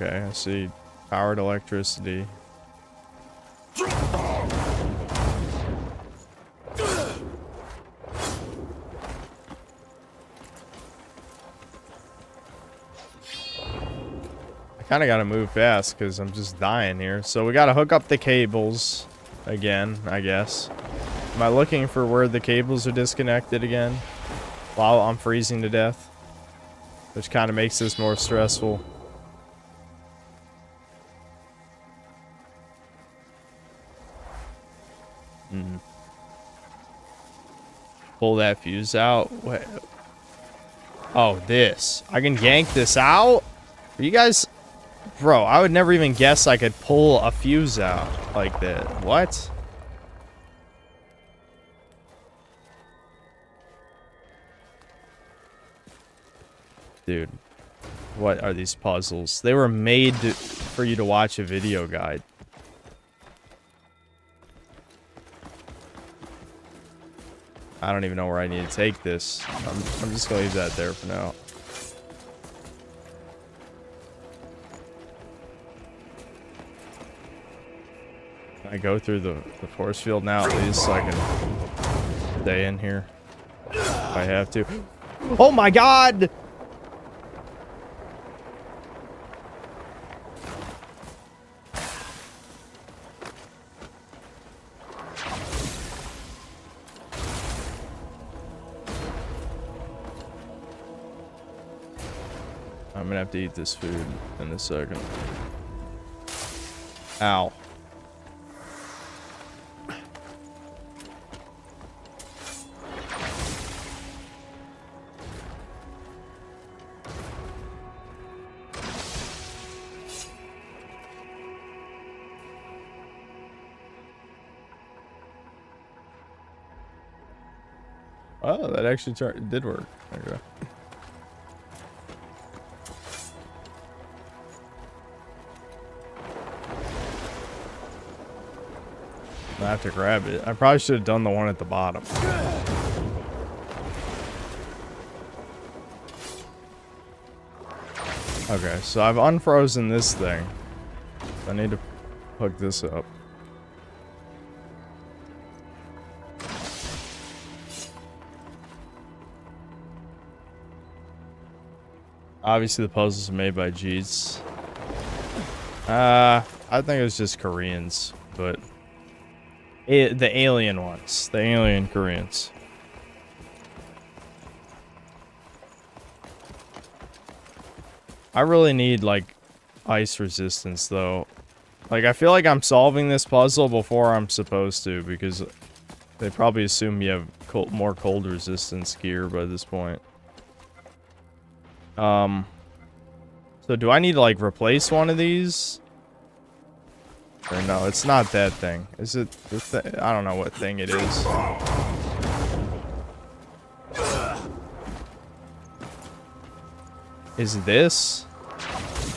Speaker 1: Okay, I see powered electricity. I kind of got to move fast because I'm just dying here. So we got to hook up the cables again, I guess. Am I looking for where the cables are disconnected again while I'm freezing to death? Which kind of makes this more stressful. Pull that fuse out. Wait. Oh, this. I can yank this out? Are you guys... Bro, I would never even guess I could pull a fuse out like that. What? Dude. What are these puzzles? They were made for you to watch a video guide. I don't even know where I need to take this. I'm just gonna leave that there for now. Can I go through the force field now at least so I can stay in here? if I have to. Oh my god! I'm gonna have to eat this food in a second. Ow. Oh, that actually did work. Okay. I have to grab it. I probably should have done the one at the bottom. Okay, so I've unfrozen this thing. I need to hook this up. Obviously the puzzles are made by Jeets. I think it was just Koreans, but the alien ones, the alien Koreans. I really need like ice resistance though. Like I feel like I'm solving this puzzle before I'm supposed to, because they probably assume you have more cold resistance gear by this point. So do I need to like replace one of these? Or no, it's not that thing. Is it the thing? I don't know what thing it is. Is this?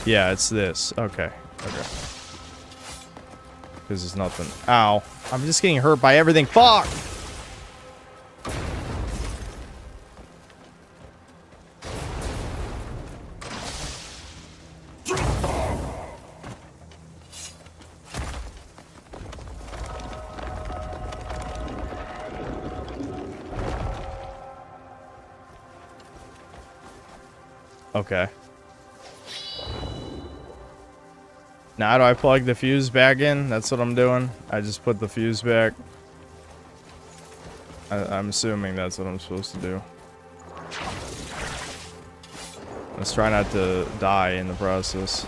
Speaker 1: Yeah, it's this. Okay. Okay. Because there's nothing. Ow. I'm just getting hurt by everything. Fuck! Okay. Now do I plug the fuse back in? That's what I'm doing. I just put the fuse back. I'm assuming that's what I'm supposed to do. Let's try not to die in the process.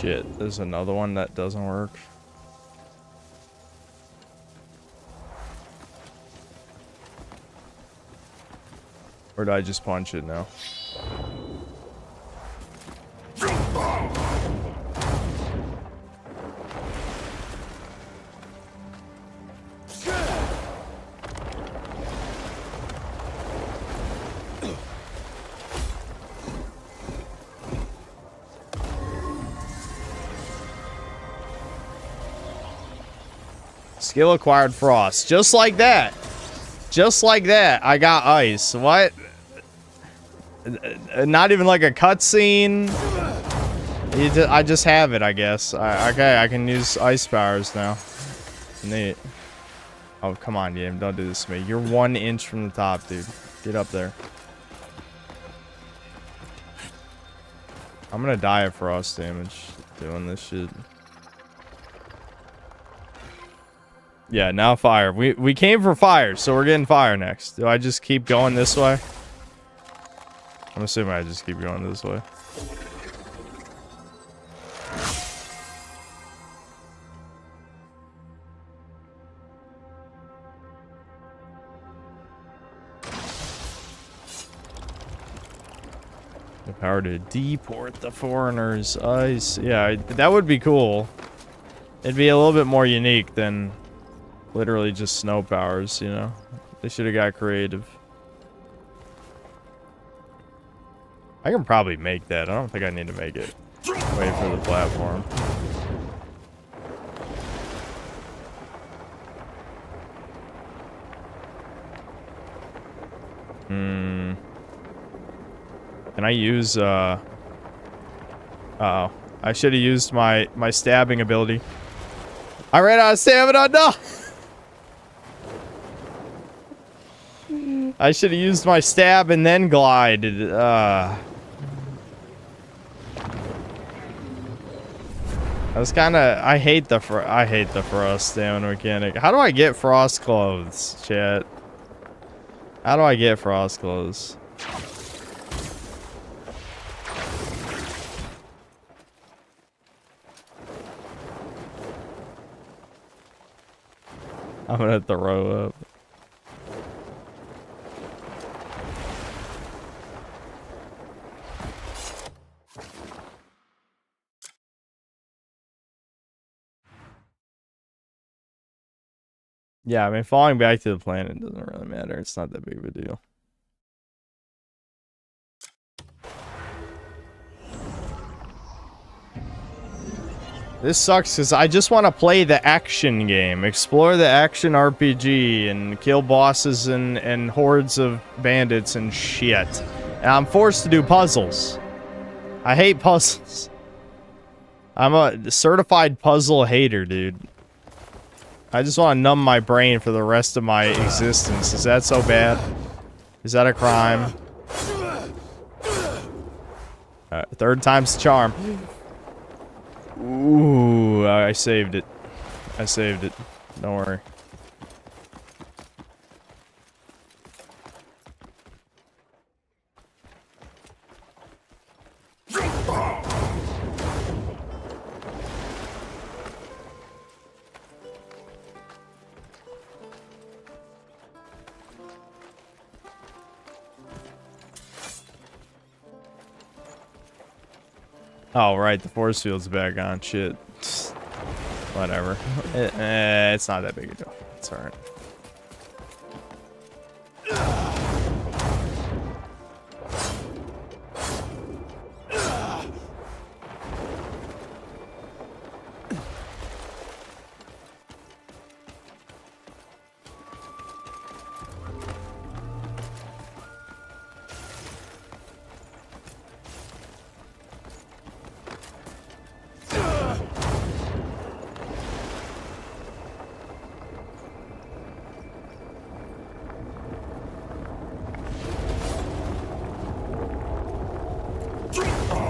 Speaker 1: Shit, there's another one that doesn't work. Or did I just punch it now? Skill acquired frost. Just like that. Just like that. I got ice. What? Not even like a cutscene. I just have it, I guess. Okay, I can use ice powers now. Neat. Oh, come on, game. Don't do this to me. You're 1 inch from the top, dude. Get up there. I'm gonna die of frost damage doing this shit. Yeah, now fire. We came for fire, so we're getting fire next. Do I just keep going this way? I'm assuming I just keep going this way. The power to deport the foreigners. Ice. Yeah, that would be cool. It'd be a little bit more unique than literally just snow powers, you know? They should have got creative. I can probably make that. I don't think I need to make it. Wait for the platform. Can I use, uh-oh. I should have used my stabbing ability. I ran out of stamina, no! I should have used my stab and then glided. I was kind of. I hate the frost stamina mechanic. How do I get frost clothes, chat? How do I get frost clothes? I'm gonna throw up. Yeah, I mean, falling back to the planet doesn't really matter. It's not that big of a deal. This sucks because I just want to play the action game, explore the action RPG, and kill bosses and hordes of bandits and shit. And I'm forced to do puzzles. I hate puzzles. I'm a certified puzzle hater, dude. I just want to numb my brain for the rest of my existence. Is that so bad? Is that a crime? Third time's the charm. Ooh, I saved it. I saved it. Don't worry. Oh, right, the force field's back on. Shit. Whatever. It's not that big a deal. It's alright.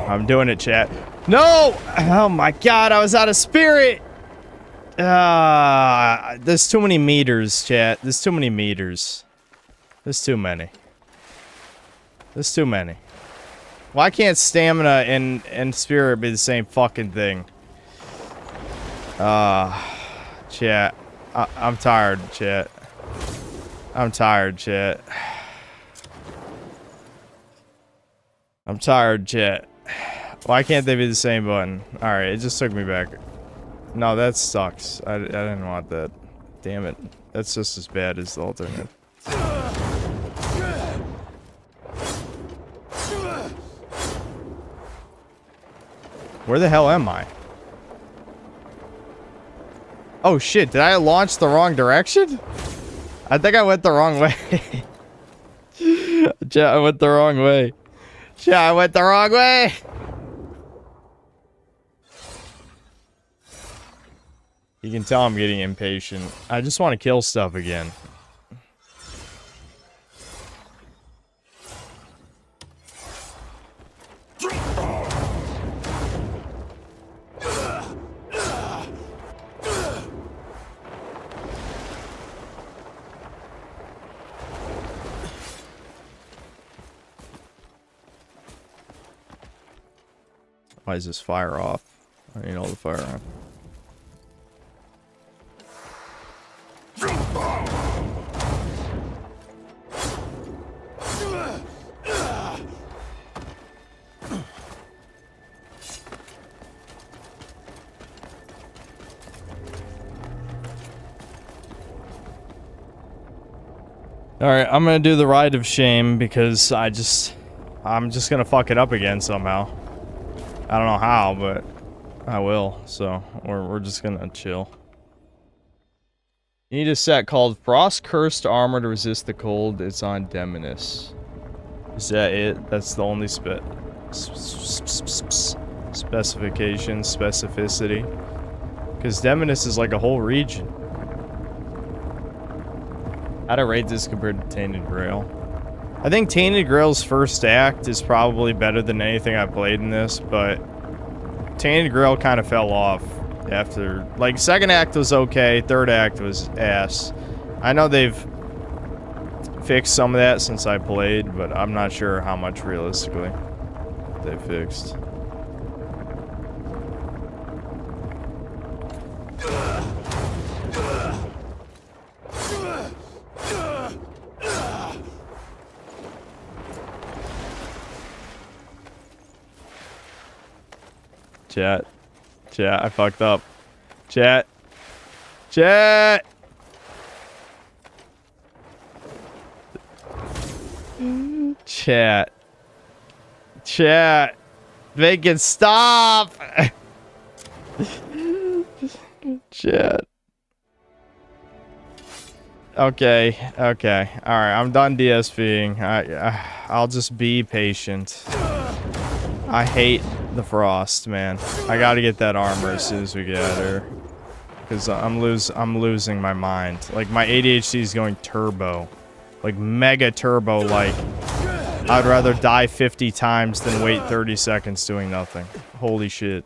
Speaker 1: I'm doing it, chat. No! Oh my god, I was out of spirit! There's too many meters, chat. There's too many meters. There's too many. There's too many. Why can't stamina and spirit be the same fucking thing? Chat. I'm tired, chat. I'm tired, chat. I'm tired, chat. Why can't they be the same button? Alright, it just took me back. No, that sucks. I didn't want that. Damn it. That's just as bad as the alternate. Where the hell am I? Oh shit, did I launch the wrong direction? I think I went the wrong way. Chat, I went the wrong way. Chat, I went the wrong way! You can tell I'm getting impatient. I just want to kill stuff again. Why is this fire off? I need all the fire on. Alright, I'm gonna do the Ride of Shame because I I'm just gonna fuck it up again somehow. I don't know how, but I will. So we're just gonna chill. You need a set called Frost Cursed Armor to resist the cold. It's on Demonis. Is that it? That's the only specificity. Because Demonis is like a whole region. How to rate this compared to Tainted Grail? I think Tainted Grail's first act is probably better than anything I've played in this, but Tainted Grail kind of fell off after. Like, second act was okay, third act was ass. I know they've fixed some of that since I played, but I'm not sure how much realistically they fixed. Chat, I fucked up. Chat. Chat. Make it stop. Chat. Okay. Alright, I'm done DSVing. I'll just be patient. I hate the frost, man. I gotta get that armor as soon as we get out of here. Because I'm losing my mind. Like, my ADHD is going turbo. Like, mega turbo, like... I'd rather die 50 times than wait 30 seconds doing nothing. Holy shit.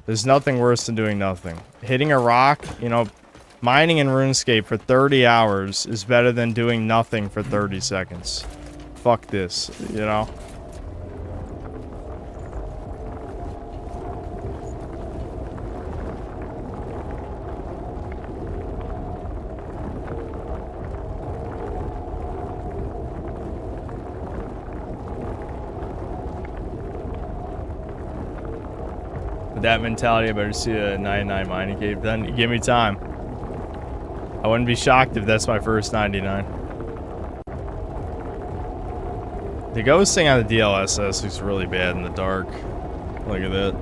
Speaker 1: There's nothing worse than doing nothing. Hitting a rock, you know, mining in RuneScape for 30 hours is better than doing nothing for 30 seconds. Fuck this, you know? That mentality, I better see a 99 mining cave. Then give me time. I wouldn't be shocked if that's my first 99. The ghost thing on the DLSS looks really bad in the dark. Look at that.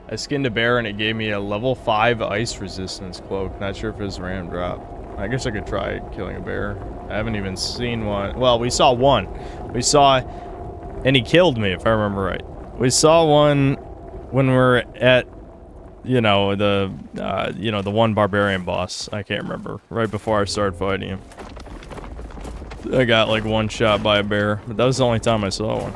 Speaker 1: I skinned a bear and it gave me a level 5 ice resistance cloak. Not sure if it was a random drop. I guess I could try killing a bear. I haven't even seen one. Well, we saw one. We saw... And he killed me, if I remember right. We saw one when we were at, you know, the one barbarian boss. I can't remember. Right before I started fighting him. I got, like, one shot by a bear. But that was the only time I saw one.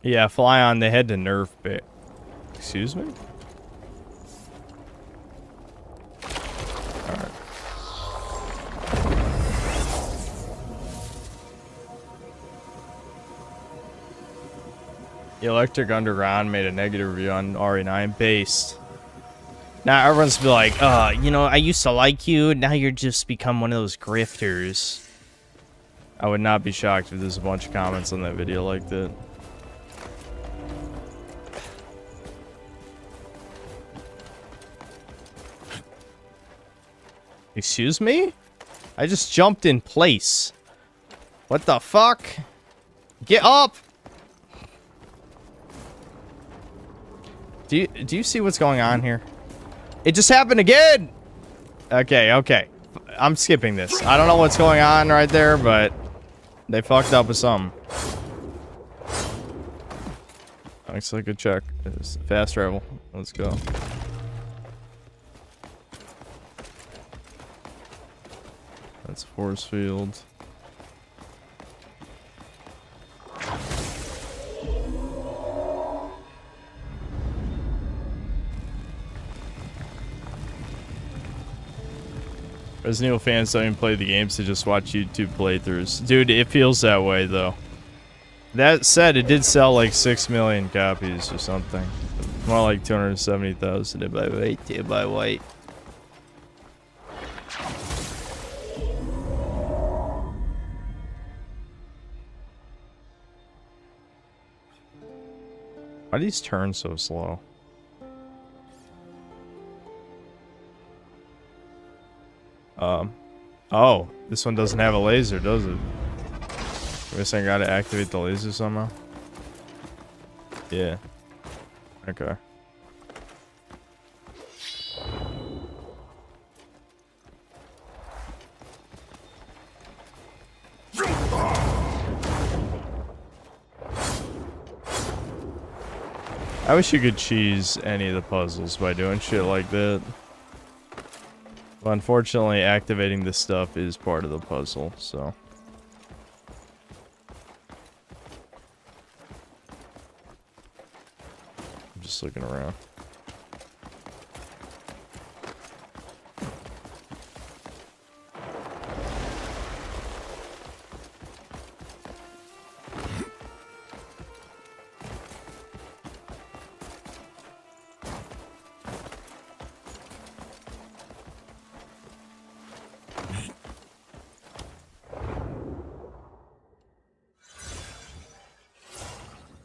Speaker 1: Yeah, fly on. They had to nerf bit. Excuse me? Alright. Electric Underground made a negative review on RE9 based. Now everyone's be like, you know, I used to like you, now you're just become one of those grifters. I would not be shocked if there's a bunch of comments on that video like that. Excuse me? I just jumped in place. What the fuck? Get up! Do you see what's going on here? It just happened again! Okay. I'm skipping this. I don't know what's going on right there, but they fucked up with something. Looks like a check. It's fast travel. Let's go. That's force field. Resident Evil fans don't even play the games to just watch YouTube playthroughs. Dude, it feels that way though. That said, it did sell like 6 million copies or something. More like 270,000 if I wait, if I wait. Why do these turn so slow? Oh, this one doesn't have a laser, does it? I guess I gotta activate the laser somehow. Yeah. Okay. I wish you could cheese any of the puzzles by doing shit like that. But unfortunately, activating this stuff is part of the puzzle, so. I'm just looking around.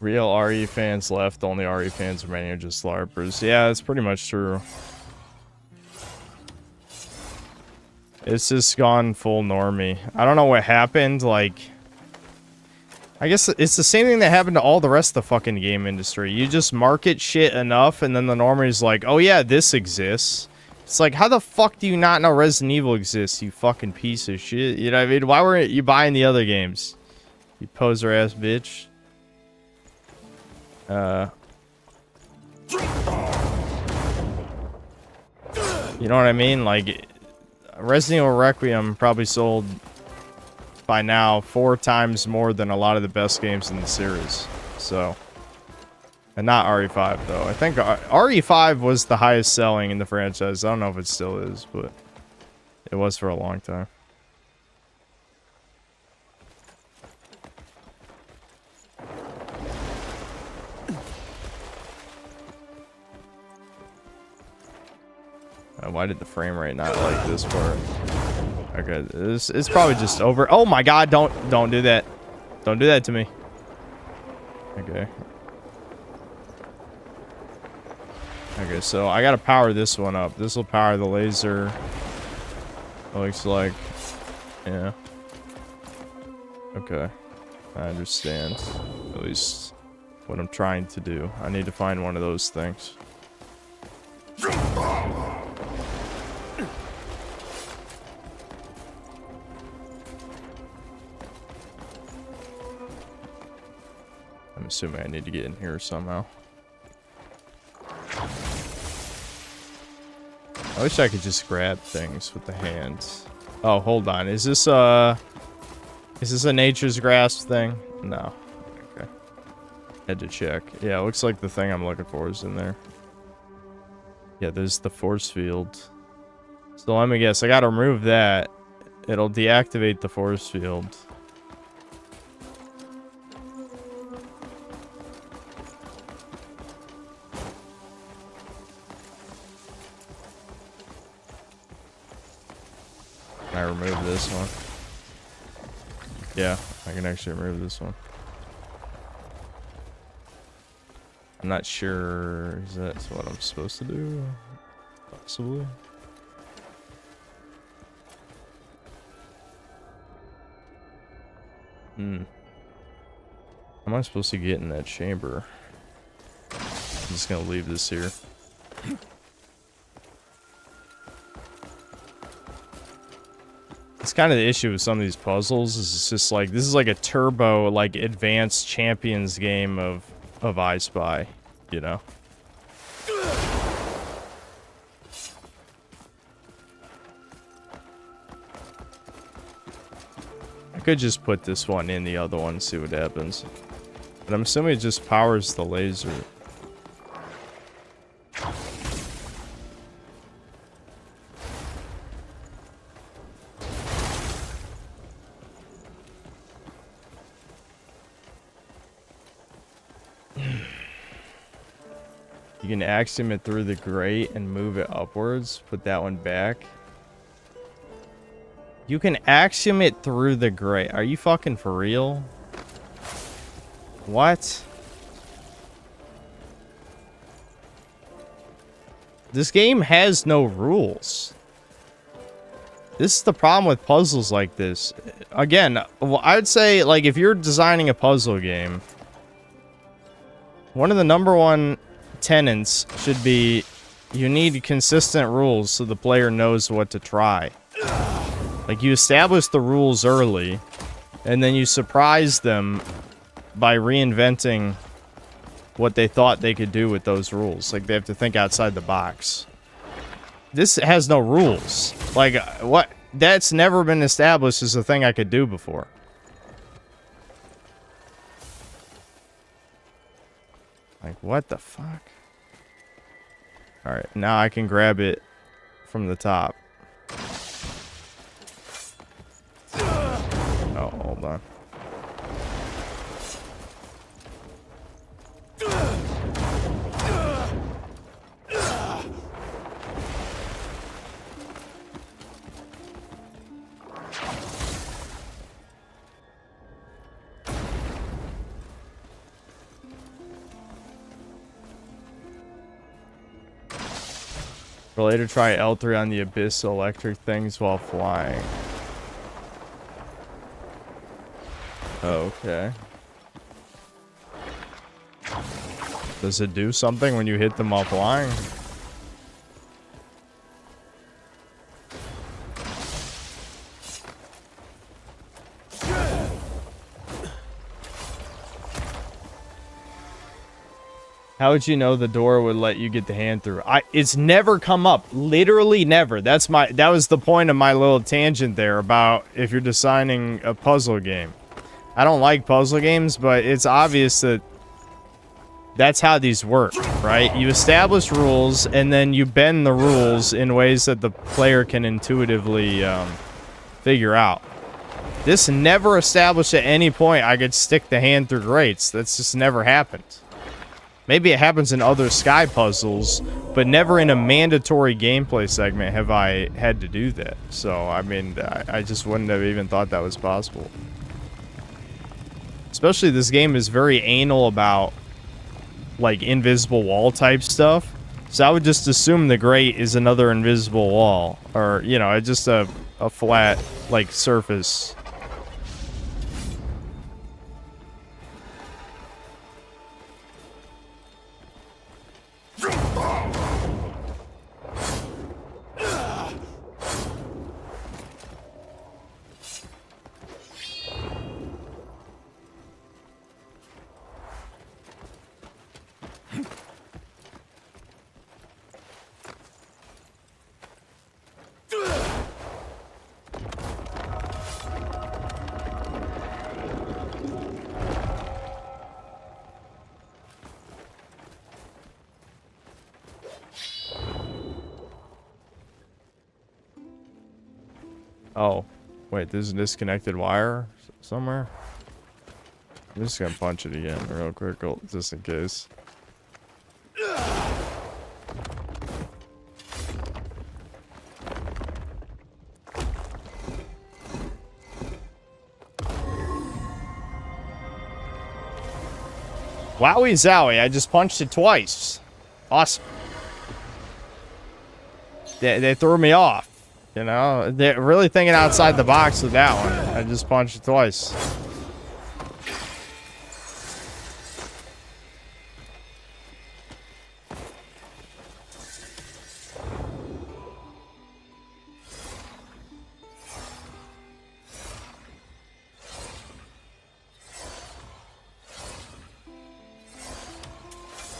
Speaker 1: Real RE fans left, only RE fans remaining are just LARPers. Yeah, that's pretty much true. It's just gone full normie. I don't know what happened, like... I guess it's the same thing that happened to all the rest of the fucking game industry. You just market shit enough, and then the normie's like, oh yeah, this exists. It's like, how the fuck do you not know Resident Evil exists, you fucking piece of shit? You know what I mean? Why weren't you buying the other games? You poser ass bitch. You know what I mean? Like, Resident Evil Requiem probably sold by now 4 times more than a lot of the best games in the series. So, and not RE5 though. I think RE5 was the highest selling in the franchise. I don't know if it still is, but it was for a long time. Why did the frame rate not like this part? Okay, it's probably just over. Oh my god, don't do that. Don't do that to me. Okay. Okay, so I gotta power this one up. This will power the laser. Looks like. Yeah. Okay. I understand. At least what I'm trying to do. I need to find one of those things. I'm assuming I need to get in here somehow. I wish I could just grab things with the hands. Oh, hold on. Is this a Nature's Grasp thing? No. Okay. Had to check. Yeah, it looks like the thing I'm looking for is in there. Yeah, there's the force field. So let me guess. I gotta remove that. It'll deactivate the force field. Can I remove this one? Yeah, I can actually remove this one. I'm not sure. Is that what I'm supposed to do? Possibly. How am I supposed to get in that chamber? I'm just gonna leave this here. It's kind of the issue with some of these puzzles. Is it's just like, this is like a turbo, like, advanced champions game of I Spy, you know? I could just put this one in the other one and see what happens. But I'm assuming it just powers the laser. You can axiom it through the grate and move it upwards. Put that one back. You can axiom it through the grate. Are you fucking for real? What? This game has no rules. This is the problem with puzzles like this. Again, well, I would say, like, if you're designing a puzzle game, one of the #1 tenets should be you need consistent rules so the player knows what to try. Like, you establish the rules early, and then you surprise them by reinventing what they thought they could do with those rules. Like, they have to think outside the box. This has no rules. Like, what? That's never been established as a thing I could do before. Like, what the fuck? Alright, now I can grab it from the top. Oh, hold on. Later try L3 on the abyss electric things while flying. Okay. Does it do something when you hit them while flying? How would you know the door would let you get the hand through? It's never come up. Literally never. That was the point of my little tangent there about if you're designing a puzzle game. I don't like puzzle games, but it's obvious that that's how these work, right? You establish rules, and then you bend the rules in ways that the player can intuitively figure out. This never established at any point I could stick the hand through grates. That's just never happened. Maybe it happens in other Sky puzzles, but never in a mandatory gameplay segment have I had to do that. So, I mean, I just wouldn't have even thought that was possible. Especially this game is very anal about, like, invisible wall type stuff. So I would just assume the grate is another invisible wall. Or, you know, just a flat, like, surface. Oh, wait, there's a disconnected wire somewhere? I'm just gonna punch it again real quick, just in case. Wowie zowie, I just punched it twice. Awesome. They threw me off. You know, they're really thinking outside the box with that one. I just punched it twice.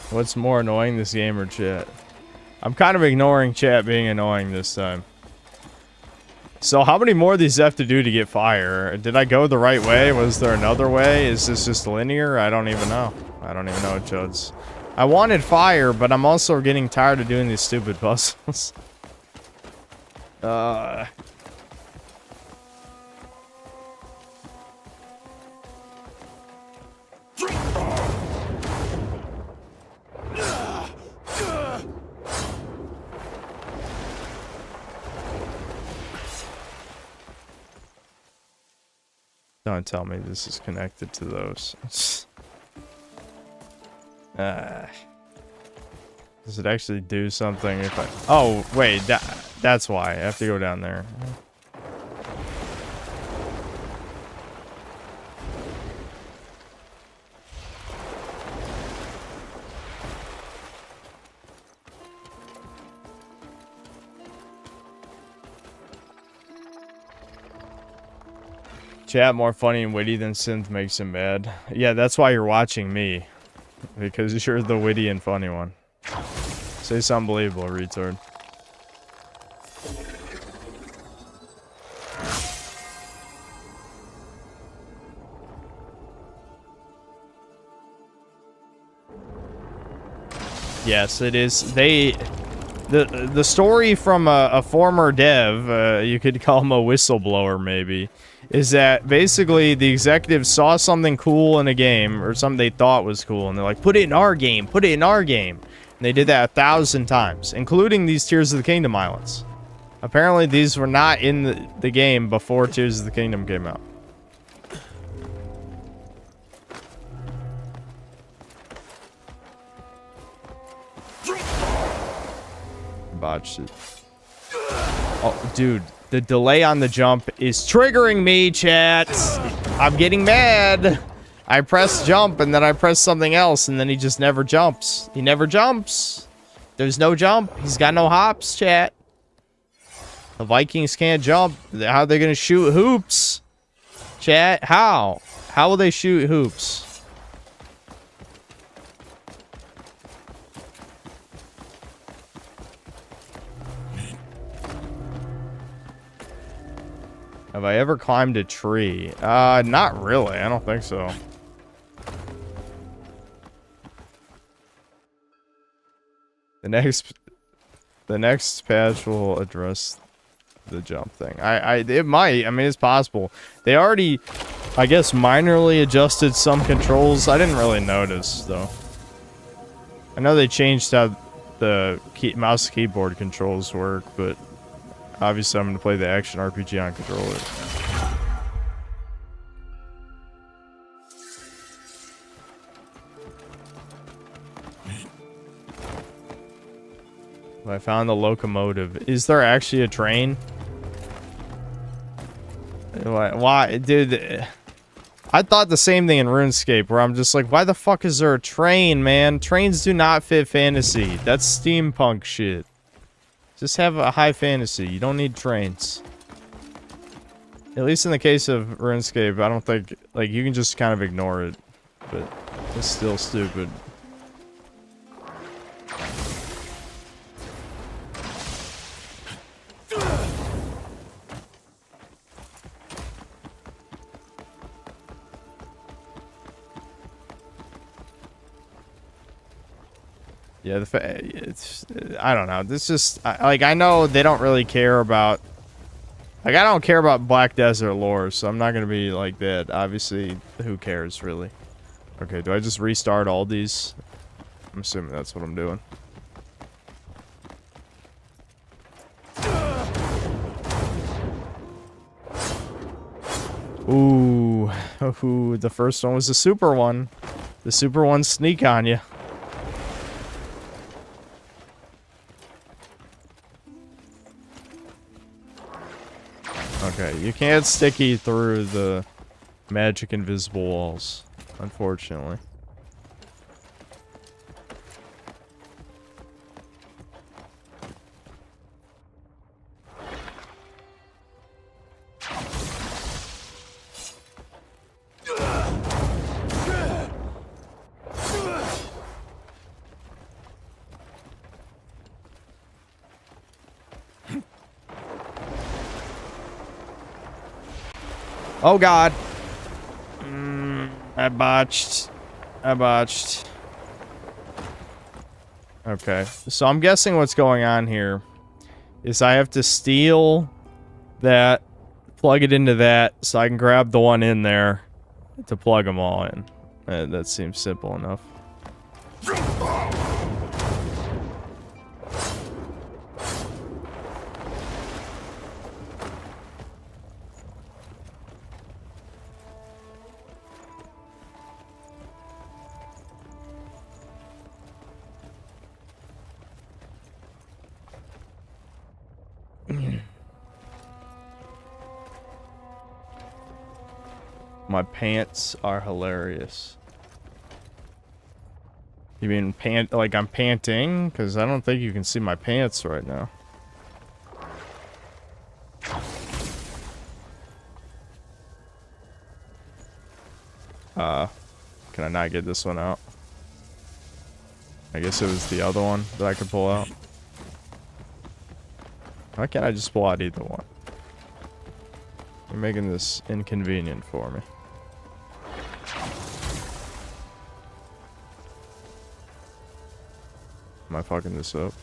Speaker 1: What's more annoying, this game or chat? I'm kind of ignoring chat being annoying this time. So how many more of these have to do to get fire? Did I go the right way? Was there another way? Is this just linear? I don't even know. I don't even know, Chuds. I wanted fire, but I'm also getting tired of doing these stupid puzzles. Don't tell me this is connected to those. Does it actually do something if I... Oh, wait, that's why. I have to go down there. Chat more funny and witty than Synth makes him mad. Yeah, that's why you're watching me. Because you're the witty and funny one. Say something believable, retard. Yes, it is. The story from a former dev, you could call him a whistleblower maybe, is that basically the executives saw something cool in a game, or something they thought was cool, and they're like, put it in our game, put it in our game. And they did that 1,000 times, including these Tears of the Kingdom islands. Apparently these were not in the game before Tears of the Kingdom came out. Botched it. Oh, dude. The delay on the jump is triggering me, chat. I'm getting mad. I press jump, and then I press something else, and then he just never jumps. He never jumps. There's no jump. He's got no hops, chat. The Vikings can't jump. How are they going to shoot hoops? Chat, how? How will they shoot hoops? Have I ever climbed a tree? Not really. I don't think so. The next patch will address the jump thing. It might. I mean, it's possible. They already, I guess, minorly adjusted some controls. I didn't really notice, though. I know they changed how the mouse keyboard controls work, but obviously I'm going to play the action RPG on controller. I found the locomotive. Is there actually a train? Why? Dude, I thought the same thing in RuneScape, where I'm just like, why the fuck is there a train, man? Trains do not fit fantasy. That's steampunk shit. Just have a high fantasy. You don't need trains. At least in the case of RuneScape, I don't think... Like, you can just kind of ignore it. But it's still stupid. Yeah, it's... I don't know. This just... like, I know they don't really care about... Like, I don't care about Black Desert lore, so I'm not going to be like that. Obviously, who cares, really? Okay, do I just restart all these? I'm assuming that's what I'm doing. Ooh. Ooh, the first one was the super one. The super ones sneak on you. Okay, you can't sticky through the magic invisible walls, unfortunately. Oh god. I botched. Okay, so I'm guessing what's going on here is I have to steal that, plug it into that, so I can grab the one in there to plug them all in. That seems simple enough. My pants are hilarious. You mean like I'm panting? Because I don't think you can see my pants right now. Can I not get this one out? I guess it was the other one that I could pull out. Why can't I just pull out either one? You're making this inconvenient for me. Am I fucking this up?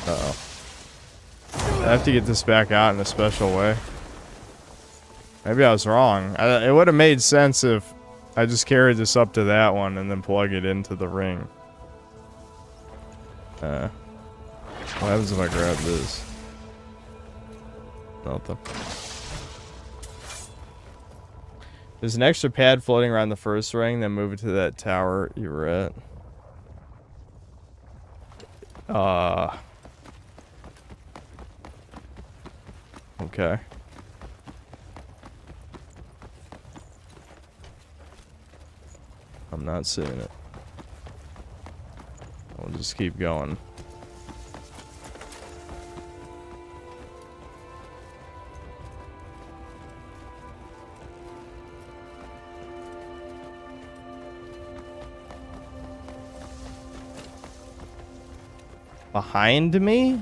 Speaker 1: Uh-oh. I have to get this back out in a special way. Maybe I was wrong. It would have made sense if I just carried this up to that one and then plug it into the ring. What happens if I grab this? Nothing. There's an extra pad floating around the first ring, then move it to that tower you were at. Okay. I'm not seeing it. We'll just keep going. Behind me?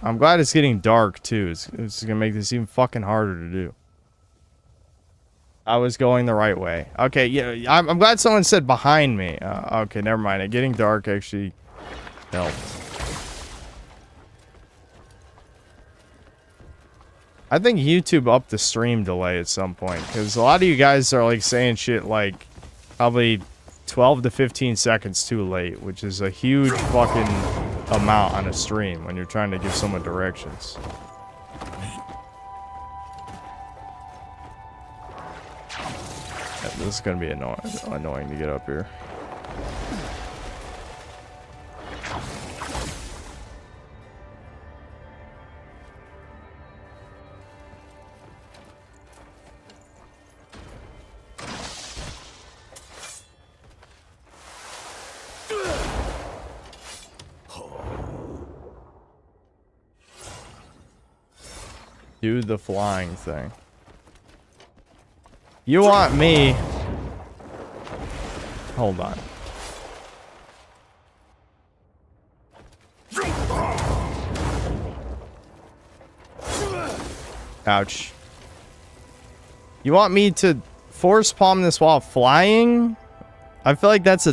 Speaker 1: I'm glad it's getting dark too. It's gonna make this even fucking harder to do. I was going the right way. Okay, yeah, I'm glad someone said behind me. Okay, never mind. It getting dark actually helped. I think YouTube upped the stream delay at some point, because a lot of you guys are like saying shit like probably 12 to 15 seconds too late, which is a huge fucking amount on a stream when you're trying to give someone directions. This is gonna be annoying to get up here. Do the flying thing. You want me? Hold on. Ouch. You want me to force palm this while flying? I feel like that's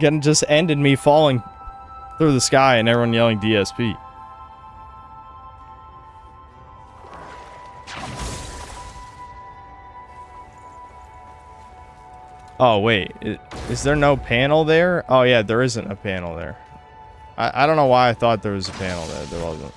Speaker 1: gonna just end in me falling through the sky and everyone yelling DSP. Oh, wait. Is there no panel there? Oh, yeah, there isn't a panel there. I don't know why I thought there was a panel there. There wasn't.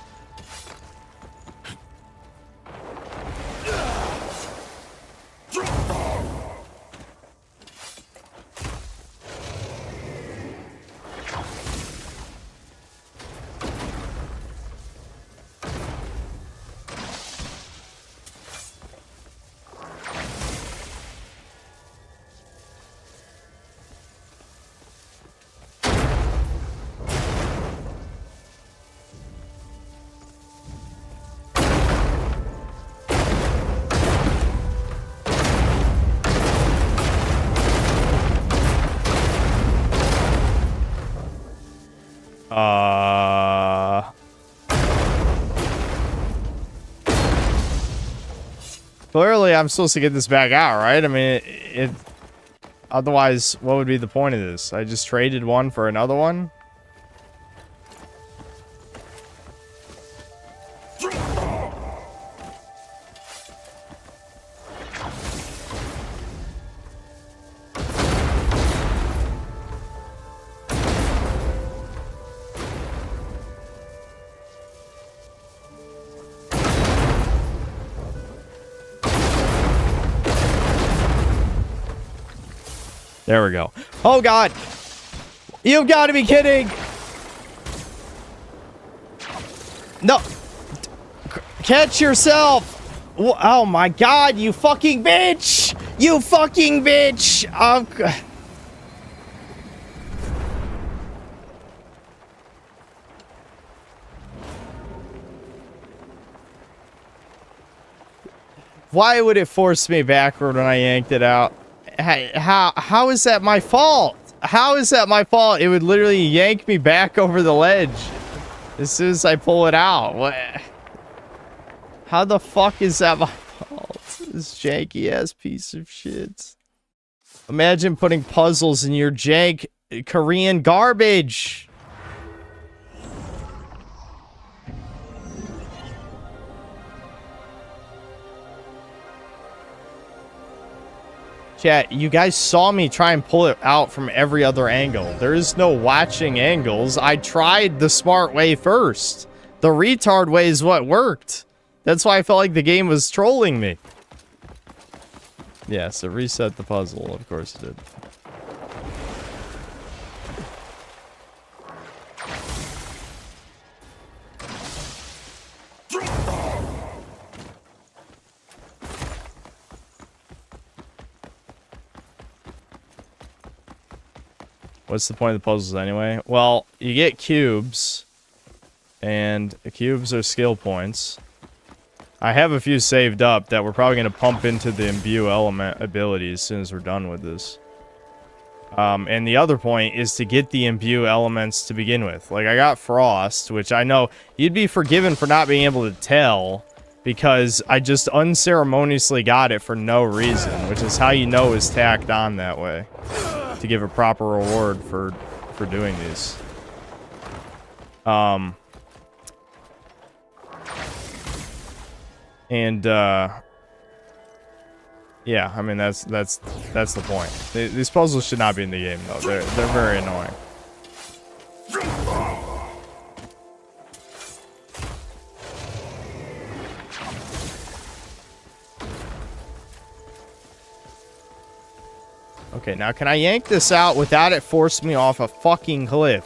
Speaker 1: Clearly, I'm supposed to get this back out, right? I mean, otherwise, what would be the point of this? I just traded one for another one? There we go. Oh, God. You've got to be kidding. No. Catch yourself. Oh, my God. You fucking bitch. You fucking bitch. Why would it force me backward when I yanked it out? How is that my fault? How is that my fault? It would literally yank me back over the ledge as soon as I pull it out. What? How the fuck is that my fault? This janky ass piece of shit. Imagine putting puzzles in your jank Korean garbage. Chat, you guys saw me try and pull it out from every other angle. There is no watching angles. I tried the smart way first. The retard way is what worked. That's why I felt like the game was trolling me. Yeah, so reset the puzzle. Of course it did. What's the point of the puzzles anyway? Well, you get cubes, and cubes are skill points. I have a few saved up that we're probably going to pump into the imbue element ability as soon as we're done with this. And the other point is to get the imbue elements to begin with. Like, I got Frost, which I know you'd be forgiven for not being able to tell, because I just unceremoniously got it for no reason, which is how you know it's tacked on that way. To give a proper reward for doing these. Yeah, I mean that's the point. These puzzles should not be in the game though. They're very annoying. Okay, now can I yank this out without it forcing me off a fucking cliff?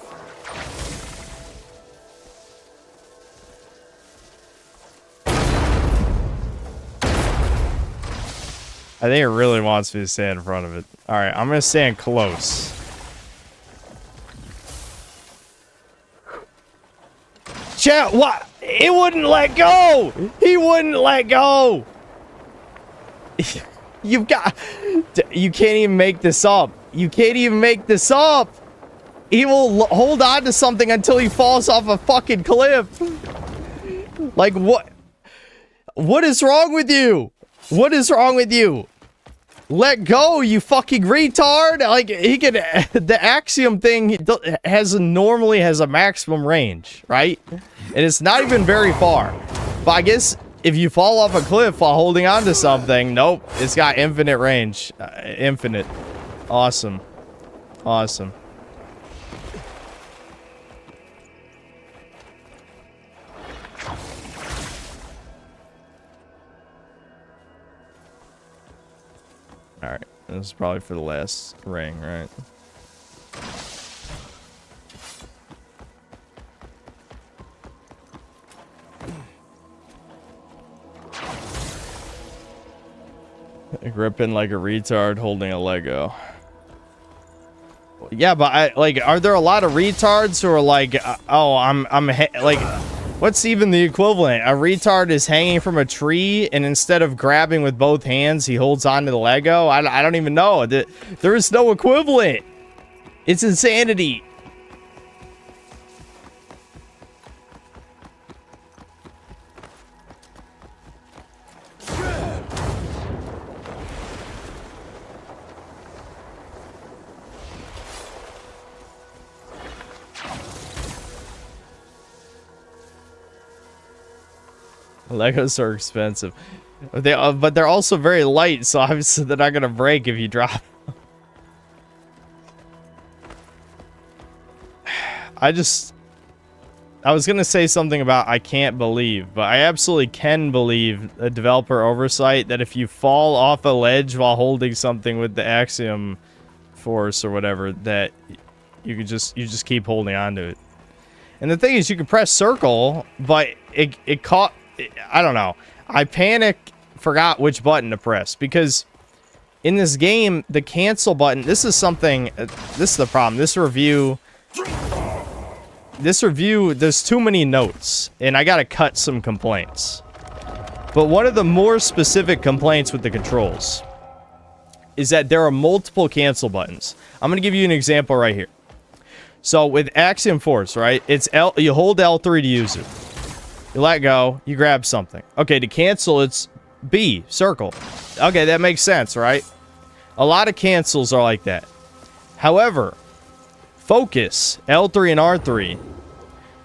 Speaker 1: I think it really wants me to stand in front of it. Alright, I'm gonna stand close. Chat, what? It wouldn't let go! He wouldn't let go! You can't even make this up. You can't even make this up. He will hold on to something until he falls off a fucking cliff. Like, what? What is wrong with you? What is wrong with you? Let go, you fucking retard. Like, he can, the Axiom thing normally has a maximum range, right? And it's not even very far. But I guess if you fall off a cliff while holding on to something, nope, it's got infinite range. Infinite. Awesome. Awesome. Alright, this is probably for the last ring, right? Gripping like a retard holding a Lego. Yeah, but are there a lot of retards who are like, oh, like, what's even the equivalent? A retard is hanging from a tree, and instead of grabbing with both hands, he holds on to the Lego? I don't even know. There is no equivalent. It's insanity. Legos are expensive. But they're also very light, so obviously they're not gonna break if you drop them. I was gonna say something about I can't believe, but I absolutely can believe a developer oversight that if you fall off a ledge while holding something with the Axiom force or whatever that you just keep holding on to it. And the thing is, you can press circle, but I don't know. I forgot which button to press, because in this game, the cancel button, this is the problem. This review, there's too many notes, and I gotta cut some complaints. But one of the more specific complaints with the controls is that there are multiple cancel buttons. I'm gonna give you an example right here. So with Axiom Force, right? It's you hold L3 to use it. You let go, you grab something. Okay, to cancel, it's B, circle. Okay, that makes sense, right? A lot of cancels are like that. However, focus, L3 and R3,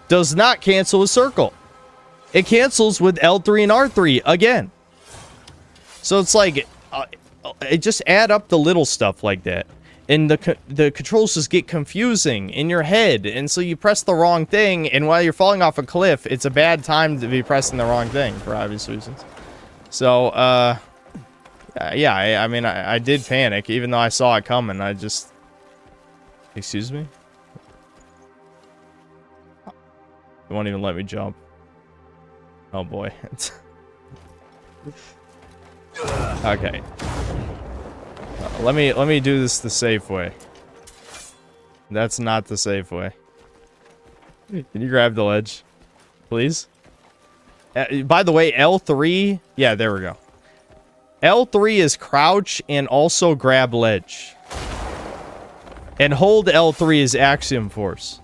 Speaker 1: does not cancel with circle. It cancels with L3 and R3 again. So it's like, it just add up the little stuff like that. And the controls just get confusing in your head. And so you press the wrong thing, and while you're falling off a cliff, it's a bad time to be pressing the wrong thing, for obvious reasons. So, yeah, I mean, I did panic, even though I saw it coming. I just... Excuse me? It won't even let me jump. Oh boy. Okay. Let me do this the safe way. That's not the safe way. Can you grab the ledge, please? By the way, L3... Yeah, there we go. L3 is crouch and also grab ledge. And hold L3 is Axiom Force.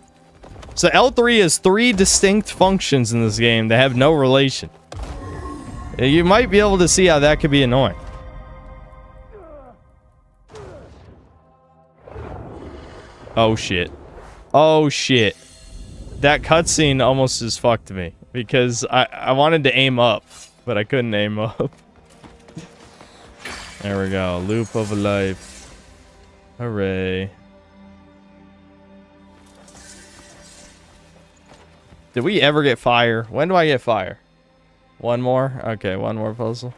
Speaker 1: So L3 has 3 distinct functions in this game that have no relation. You might be able to see how that could be annoying. Oh shit. Oh shit. That cutscene almost just fucked me. Because I wanted to aim up, but I couldn't aim up. There we go. Loop of a life. Hooray. Did we ever get fire? When do I get fire? One more? Okay, one more puzzle.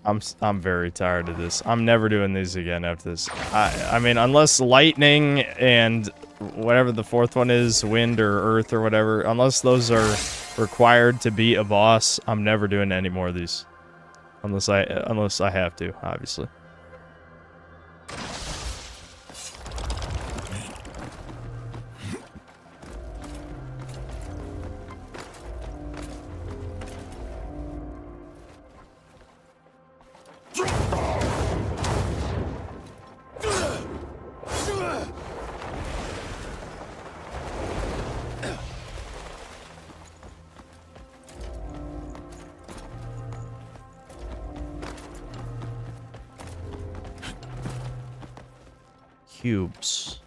Speaker 1: I'm very tired of this. I'm never doing these again after this. I mean, unless lightning and whatever the fourth one is, wind or earth or whatever, unless those are required to beat a boss, I'm never doing any more of these. Unless I have to, obviously. Cubes.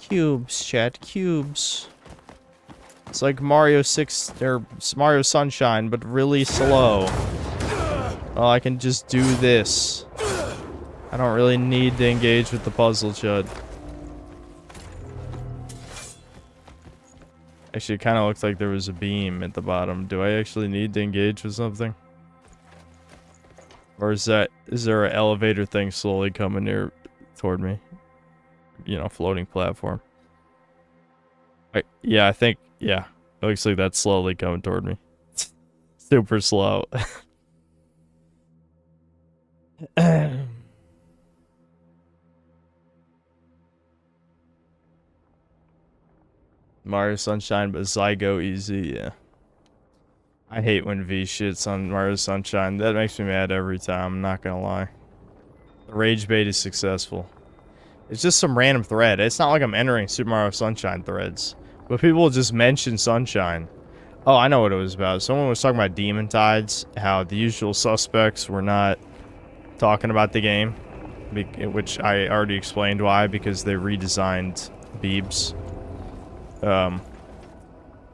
Speaker 1: Cubes, chat. Cubes. It's like Mario 6 or Mario Sunshine, but really slow. Oh, I can just do this. I don't really need to engage with the puzzle, Chud. Actually, it kind of looked like there was a beam at the bottom. Do I actually need to engage with something? Or is there an elevator thing slowly coming near toward me? You know, floating platform. Yeah, I think, yeah. It looks like that's slowly coming toward me. Super slow. Mario Sunshine, but Zygo easy, yeah. I hate when V shits on Mario Sunshine. That makes me mad every time, I'm not gonna lie. The rage bait is successful. It's just some random thread. It's not like I'm entering Super Mario Sunshine threads. But people will just mention Sunshine. Oh, I know what it was about. Someone was talking about Demon Tides. How the usual suspects were not talking about the game. Which I already explained why. Because they redesigned Beebs.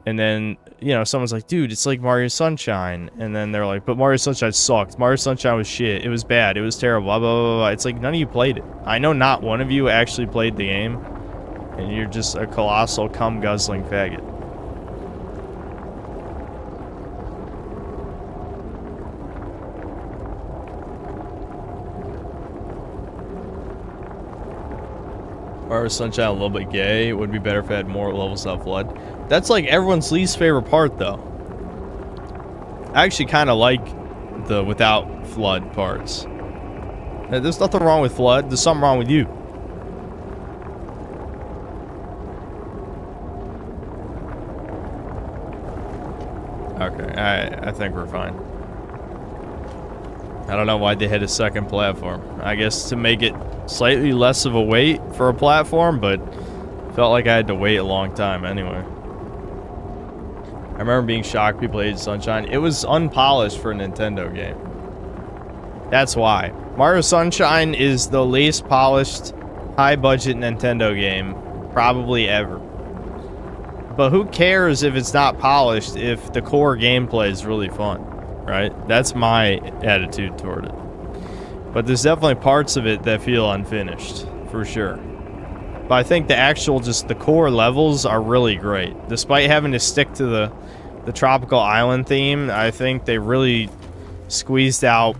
Speaker 1: And then, you know, someone's like, dude, it's like Mario Sunshine. And then they're like, but Mario Sunshine sucked. Mario Sunshine was shit. It was bad. It was terrible. Blah, blah, blah, blah. It's like, none of you played it. I know not one of you actually played the game. And you're just a colossal cum-guzzling faggot. Mario Sunshine a little bit gay. It would be better if it had more levels without flood. That's like everyone's least favorite part, though. I actually kind of like the without flood parts. There's nothing wrong with flood. There's something wrong with you. Okay, I think we're fine. I don't know why they had a second platform. I guess to make it slightly less of a wait for a platform, but felt like I had to wait a long time anyway. I remember being shocked people hated Sunshine. It was unpolished for a Nintendo game. That's why. Mario Sunshine is the least polished, high-budget Nintendo game probably ever. But who cares if it's not polished if the core gameplay is really fun, right? That's my attitude toward it. But there's definitely parts of it that feel unfinished, for sure. But I think the actual, just the core levels are really great. Despite having to stick to the tropical island theme, I think they really squeezed out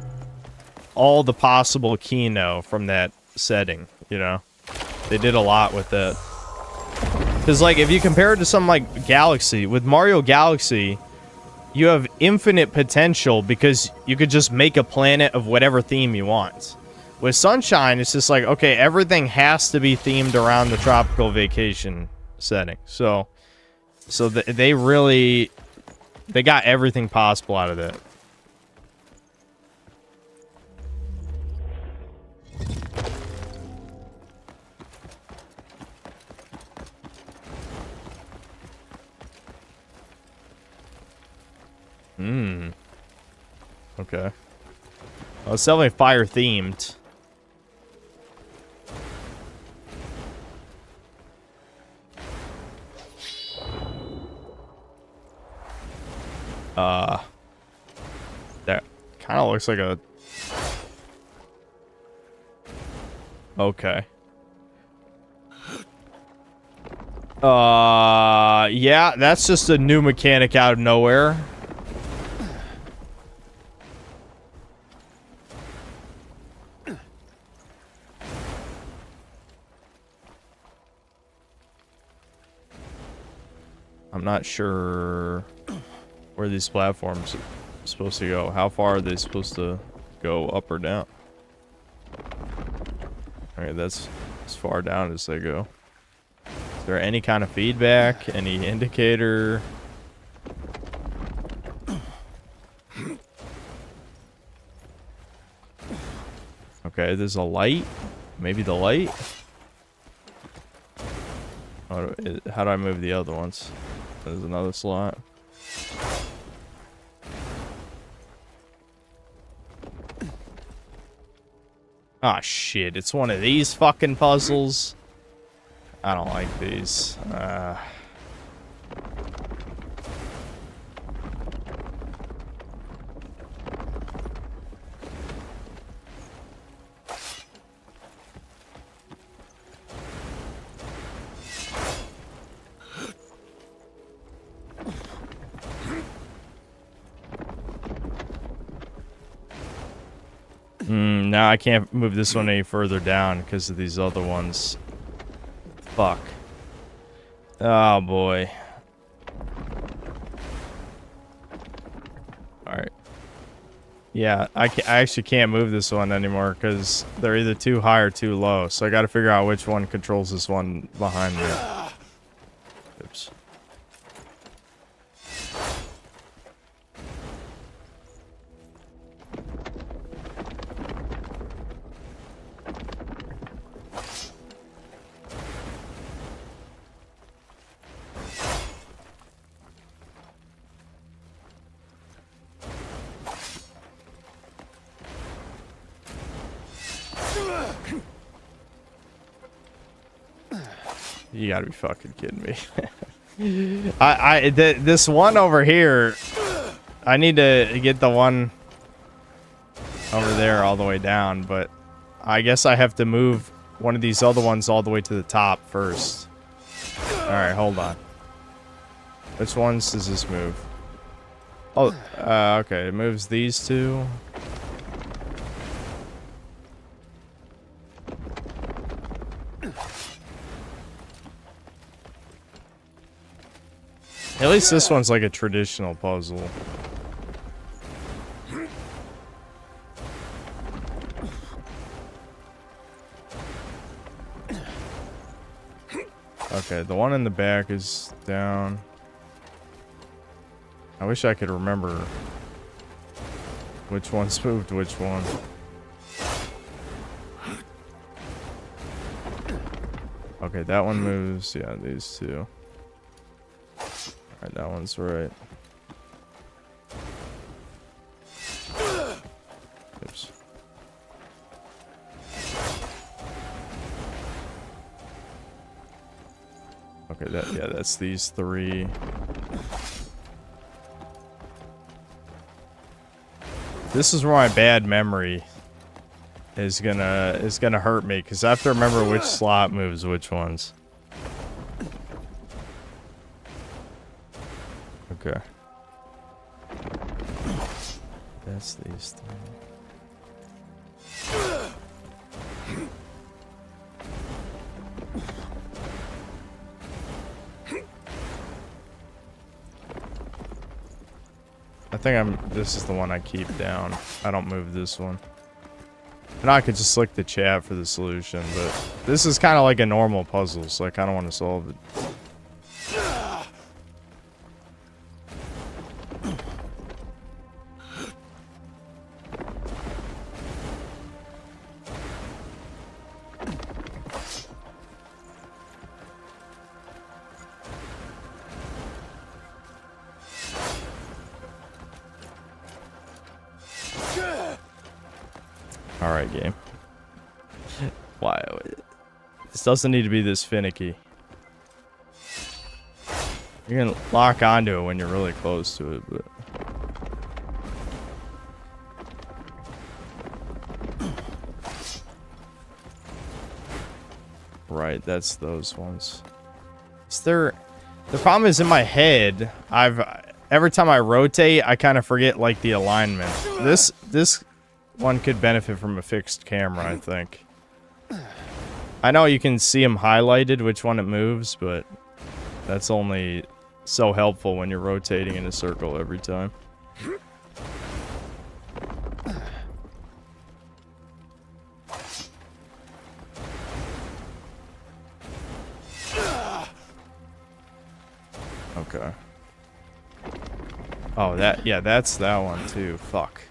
Speaker 1: all the possible Kino from that setting, you know? They did a lot with it. Because, like, if you compare it to something like Galaxy, with Mario Galaxy, you have infinite potential because you could just make a planet of whatever theme you want. With Sunshine, it's just like, okay, everything has to be themed around the tropical vacation setting. So they really, they got everything possible out of that. Okay. Well, it's definitely fire themed. That kind of looks like a... Okay. Yeah, that's just a new mechanic out of nowhere. I'm not sure where these platforms are supposed to go. How far are they supposed to go, up or down? Alright, that's as far down as they go. Is there any kind of feedback? Any indicator? Okay, there's a light. Maybe the light? How do I move the other ones? There's another slot. Ah, shit. It's one of these fucking puzzles. I don't like these. Now I can't move this one any further down because of these other ones. Fuck. Oh boy. Alright. Yeah, I actually can't move this one anymore because they're either too high or too low. So I gotta figure out which one controls this one behind me. Oops. You gotta be fucking kidding me. This one over here, I need to get the one over there all the way down, but I guess I have to move one of these other ones all the way to the top first. Alright, hold on. Which ones does this move? Oh, okay, it moves these two. At least this one's like a traditional puzzle. Okay, the one in the back is down. I wish I could remember which one's moved which one. Okay, that one moves. Yeah, these two. Alright, that one's right. Oops. Okay, that's these three. This is where my bad memory is gonna hurt me, because I have to remember which slot moves which ones. Okay. That's these three. I think this is the one I keep down. I don't move this one. And I could just click the chat for the solution, but this is kind of like a normal puzzle, so I kind of want to solve it. Alright, game. Why? This doesn't need to be this finicky. You can lock onto it when you're really close to it, but... Right, that's those ones. Is there... The problem is in my head, every time I rotate, I kind of forget, like, the alignment. This one could benefit from a fixed camera, I think. I know you can see them highlighted, which one it moves, but that's only so helpful when you're rotating in a circle every time. Okay. Oh, that's that one too. Fuck.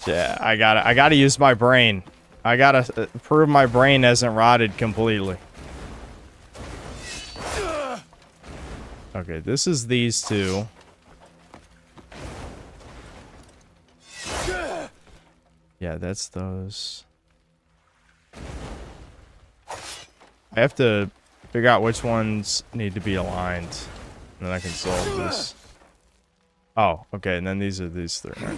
Speaker 1: Yeah, I gotta use my brain. I gotta prove my brain hasn't rotted completely. Okay, this is these two. Yeah, that's those. I have to figure out which ones need to be aligned, and then I can solve this. Oh, okay, and then these are these three. Okay.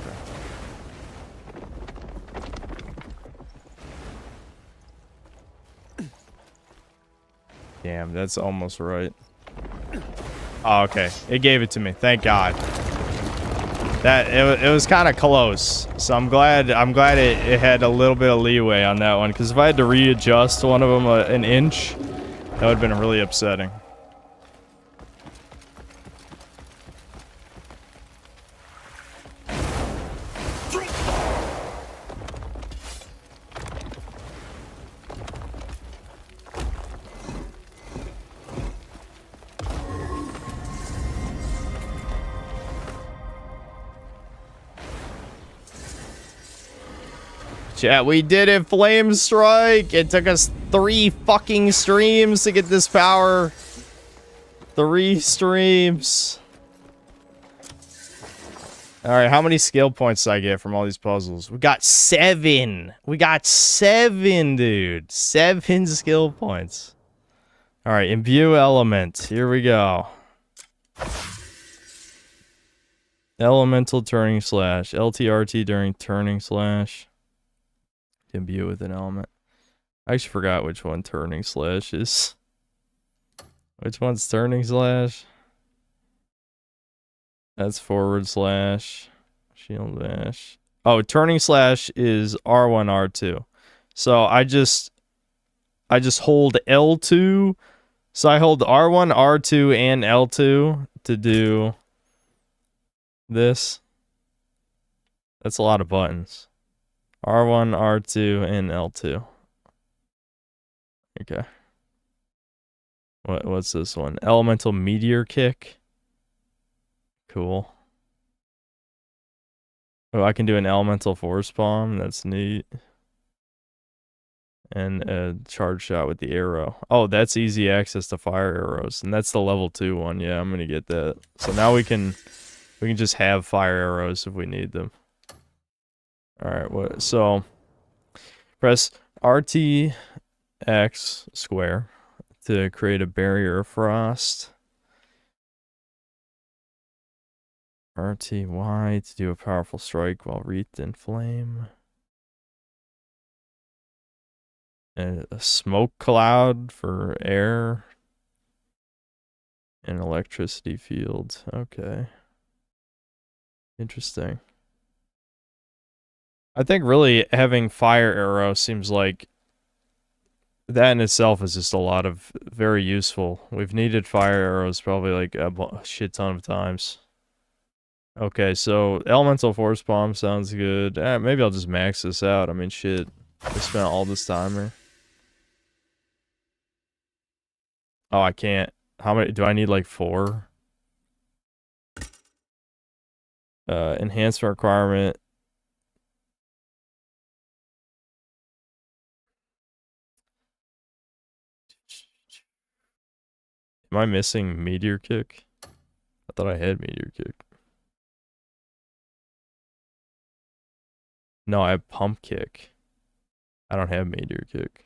Speaker 1: Damn, that's almost right. Oh, okay. It gave it to me. Thank God. It was kind of close. So I'm glad it had a little bit of leeway on that one, because if I had to readjust one of them an inch, that would have been really upsetting. Chat, we did it, Flame Strike! It took us 3 fucking streams to get this power. 3 streams. Alright, how many skill points did I get from all these puzzles? We got 7! We got 7, dude! 7 skill points. Alright, imbue element. Here we go. Elemental turning slash. LTRT during turning slash. Imbue with an element. I actually forgot which one turning slash is. Which one's turning slash? That's forward slash. Shield bash. Oh, turning slash is R1, R2. So I just hold L2 So I hold R1, R2, and L2 to do this. That's a lot of buttons. R1, R2, and L2. Okay. What's this one? Elemental Meteor Kick. Cool. Oh, I can do an Elemental Force Bomb. That's neat. And a charge shot with the arrow. Oh, that's easy access to fire arrows. And that's the level 2 one. Yeah, I'm gonna get that. So now we can just have fire arrows if we need them. Alright, so press RTX square to create a barrier of frost. RTY to do a powerful strike while wreathed in flame. And a smoke cloud for air. An electricity field. Okay. Interesting. I think really having fire arrow seems like that in itself is just a lot of very useful. We've needed fire arrows probably like a shit ton of times. Okay, so elemental force bomb sounds good. Maybe I'll just max this out. I mean, shit. I spent all this time here. Oh, I can't. How many do I need? Like 4? Enhancement requirement. Am I missing Meteor Kick? I thought I had Meteor Kick. No, I have Pump Kick. I don't have Meteor Kick.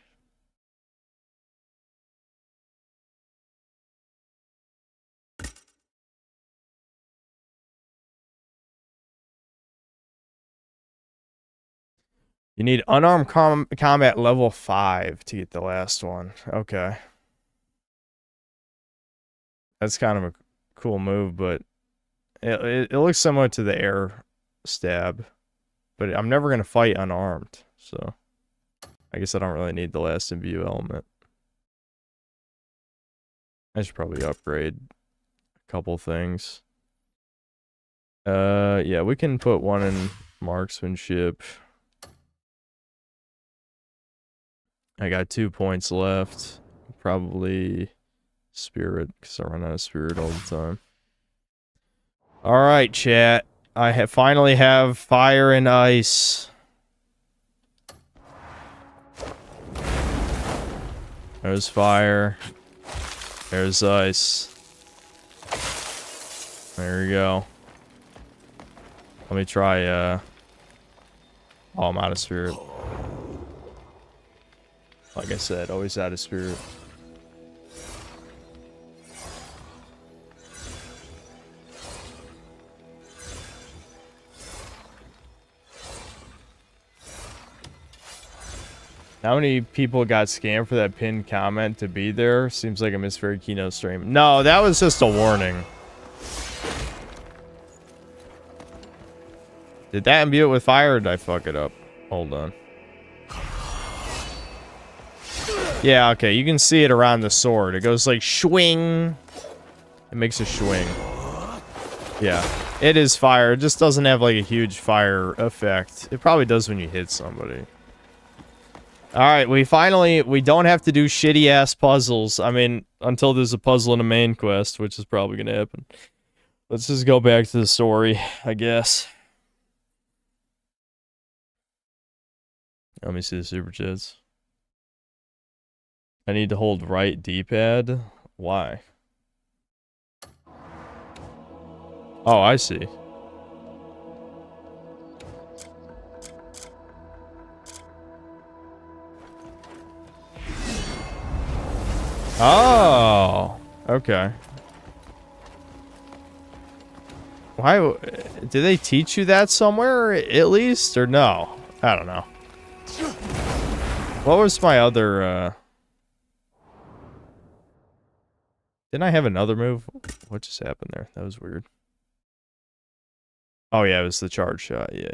Speaker 1: You need unarmed combat level 5 to get the last one. Okay. That's kind of a cool move, but it looks similar to the air stab. But I'm never going to fight unarmed, so I guess I don't really need the last imbue element. I should probably upgrade a couple things. Yeah, we can put one in marksmanship. I got 2 points left. Probably spirit, because I run out of spirit all the time. Alright, chat. I finally have fire and ice. There's fire. There's ice. There we go. Let me try, oh, I'm out of spirit. Like I said, always out of spirit. How many people got scammed for that pinned comment to be there? Seems like a misfaired Keynote stream. No, that was just a warning. Did that imbue it with fire or did I fuck it up? Hold on. Yeah, okay, you can see it around the sword. It goes like swing. It makes a swing. Yeah, it is fire. It just doesn't have like a huge fire effect. It probably does when you hit somebody. Alright, we don't have to do shitty ass puzzles. I mean, until there's a puzzle in the main quest, which is probably gonna happen. Let's just go back to the story, I guess. Let me see the super chats. I need to hold right D-pad? Why? Oh, I see. Oh, okay. Why? Did they teach you that somewhere at least, or no? I don't know. What was my other, Didn't I have another move? What just happened there? That was weird. Oh yeah, it was the charge shot. Yeah.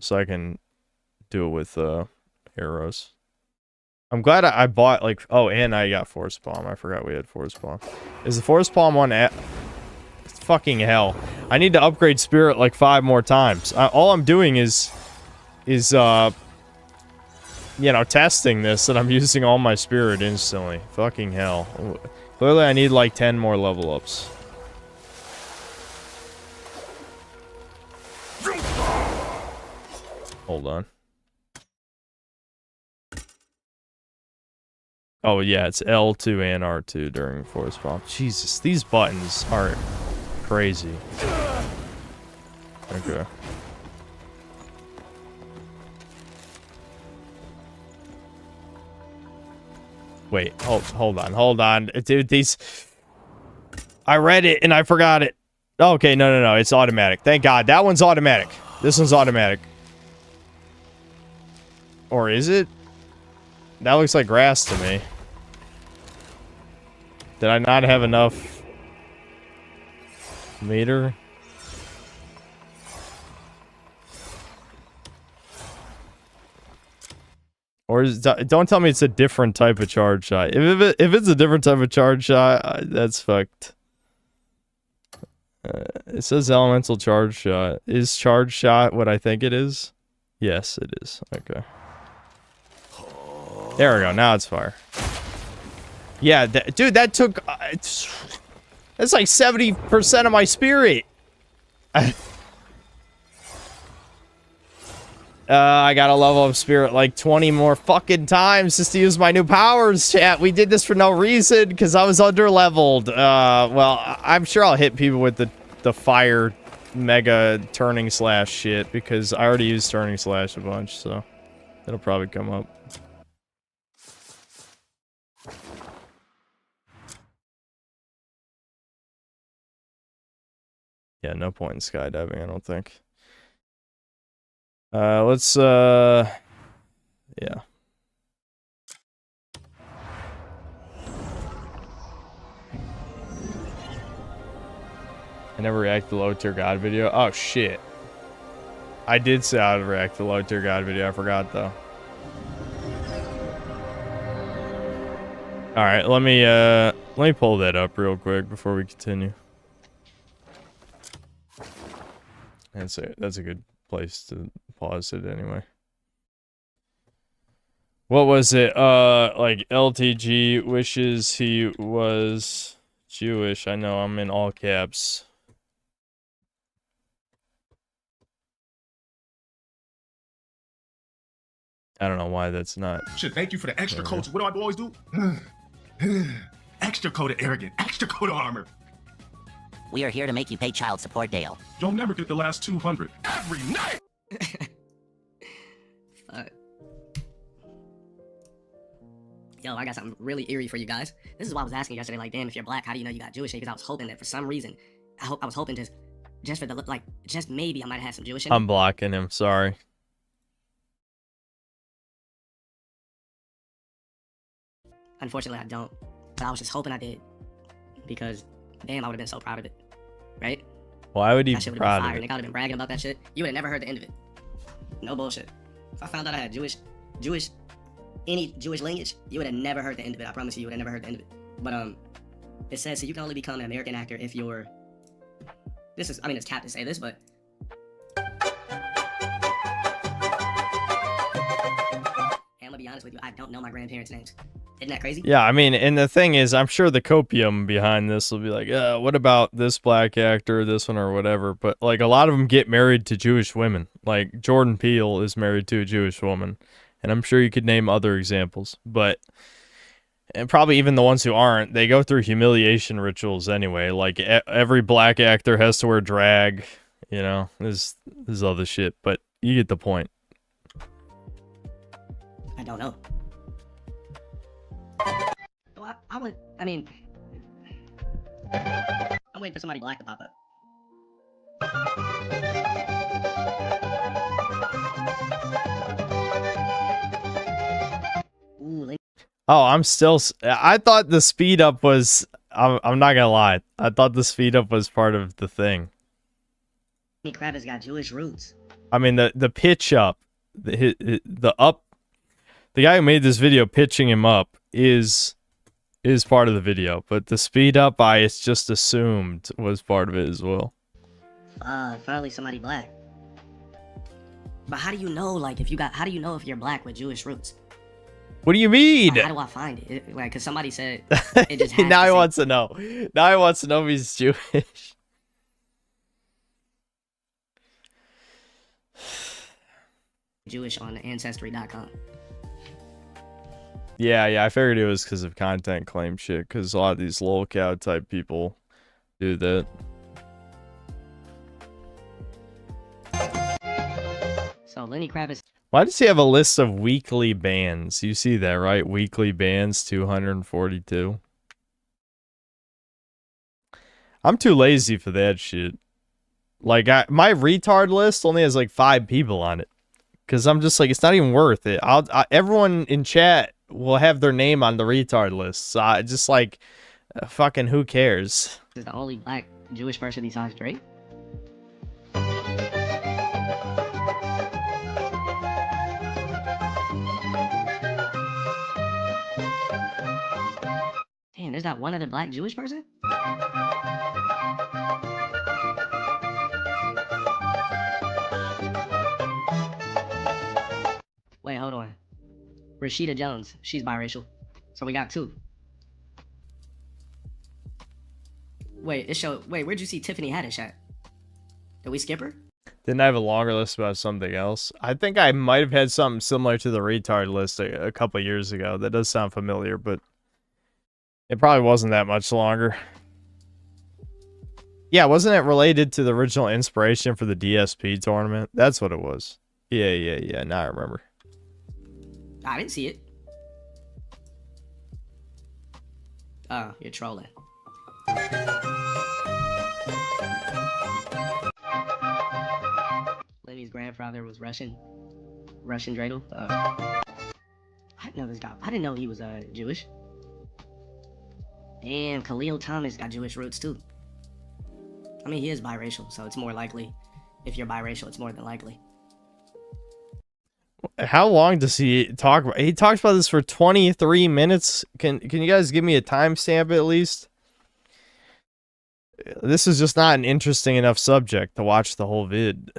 Speaker 1: So I can do it with, arrows. I'm glad I bought, like, oh, and I got Force Palm. I forgot we had Force Palm. Is the Force Palm one at... Fucking hell. I need to upgrade Spirit like 5 more times. All I'm doing is you know, testing this, and I'm using all my Spirit instantly. Fucking hell. Clearly I need like 10 more level ups. Hold on. Oh yeah, it's L2 and R2 during Force Palm. Jesus, these buttons are crazy. Okay. Wait, hold on. Dude, these... I read it and I forgot it. Okay, no, it's automatic. Thank God. That one's automatic. This one's automatic. Or is it? That looks like grass to me. Did I not have enough meter? Or is, don't tell me it's a different type of charge shot. If it's a different type of charge shot, that's fucked. It says elemental charge shot. Is charge shot what I think it is? Yes, it is. Okay. There we go. Now it's fire. Yeah, dude, that took... that's like 70% of my spirit. I gotta level up Spirit like 20 more fucking times just to use my new powers, chat. We did this for no reason, because I was under-leveled. Well, I'm sure I'll hit people with the fire mega turning slash shit, because I already used turning slash a bunch, so it'll probably come up. Yeah, no point in skydiving, I don't think. Let's, yeah. I never react to low tier god video. Oh, shit. I did say I would react to low tier god video. I forgot, though. Alright, let me pull that up real quick before we continue. That's a good place to pause it anyway. What was it? Like LTG wishes he was Jewish. I know, I'm in all caps. I don't know why that's not.
Speaker 11: Shit, thank you for the extra coats. What do I always do? Extra coat of arrogant, extra coat of armor.
Speaker 12: We are here to make you pay child support, Dale.
Speaker 11: You'll never get the last 200 every night.
Speaker 13: Fuck. Yo, I got something really eerie for you guys. This is why I was asking yesterday, like, damn, if you're black, how do you know you got Jewish? Because I was hoping that for some reason, I was hoping just for the, like, just maybe I might have had some Jewish in it.
Speaker 1: I'm blocking him, sorry.
Speaker 13: Unfortunately, I don't. But I was just hoping I did. Because, damn, I would have been so proud of it. Right?
Speaker 1: Why would he
Speaker 13: be proud of it? Nigga, I would have been bragging about that shit. You would have never heard the end of it. No bullshit. If I found out I had any Jewish lineage, you would have never heard the end of it. I promise you would have never heard the end of it. But, it says, so you can only become an American actor if you're... This is, I mean, it's cap to say this, but... And I'm gonna be honest with you, I don't know my grandparents' names. Isn't that crazy?
Speaker 1: Yeah, I mean, and the thing is, I'm sure the copium behind this will be like, what about this black actor, this one, or whatever. But, like, a lot of them get married to Jewish women. Like, Jordan Peele is married to a Jewish woman. And I'm sure you could name other examples. But, and probably even the ones who aren't, they go through humiliation rituals anyway. Like, every black actor has to wear drag. You know, there's other shit. But you get the point.
Speaker 13: I don't know. Well, I'm waiting for somebody black to pop up. Ooh,
Speaker 1: oh, I thought the speed up was, I'm not gonna lie, I thought the speed up was part of the thing.
Speaker 13: Lenny Kravitz got Jewish roots.
Speaker 1: I mean, the pitch up, the up, The guy who made this video pitching him up is part of the video, but the speed up I just assumed was part of it as well.
Speaker 13: Finally somebody black. But how do you know, like, how do you know if you're black with Jewish roots?
Speaker 1: What do you mean?
Speaker 13: How do I find it? Like, cause somebody said it just has
Speaker 1: Now
Speaker 13: to
Speaker 1: he
Speaker 13: say
Speaker 1: wants to know. Now he wants to know if he's Jewish.
Speaker 13: Jewish on Ancestry.com.
Speaker 1: Yeah, I figured it was because of content claim shit, because a lot of these lolcow type people do that.
Speaker 13: So Lenny Kravitz.
Speaker 1: Why does he have a list of weekly bans? You see that, right? Weekly bans, 242. I'm too lazy for that shit. Like, my retard list only has like 5 people on it. Because I'm just like, it's not even worth it. Everyone in chat will have their name on the retard list. So I just like, fucking who cares?
Speaker 13: Is the only black Jewish person besides Drake? Damn, there's not one other black Jewish person? Wait, hold on. Rashida Jones, she's biracial. So we got 2. Wait, where'd you see Tiffany Haddish at? Did we skip her?
Speaker 1: Didn't I have a longer list about something else? I think I might have had something similar to the retard list a couple years ago. That does sound familiar, but it probably wasn't that much longer. Yeah, wasn't it related to the original inspiration for the DSP tournament? That's what it was. Yeah. Now I remember.
Speaker 13: I didn't see it. Oh, you're trolling. Lenny's grandfather was Russian dreidel. I didn't know this guy. I didn't know he was Jewish. And Khalil Thomas got Jewish roots too. I mean, he is biracial, so it's more likely. If you're biracial, it's more than likely.
Speaker 1: How long does he talk about? He talks about this for 23 minutes. Can you guys give me a timestamp at least? This is just not an interesting enough subject to watch the whole vid.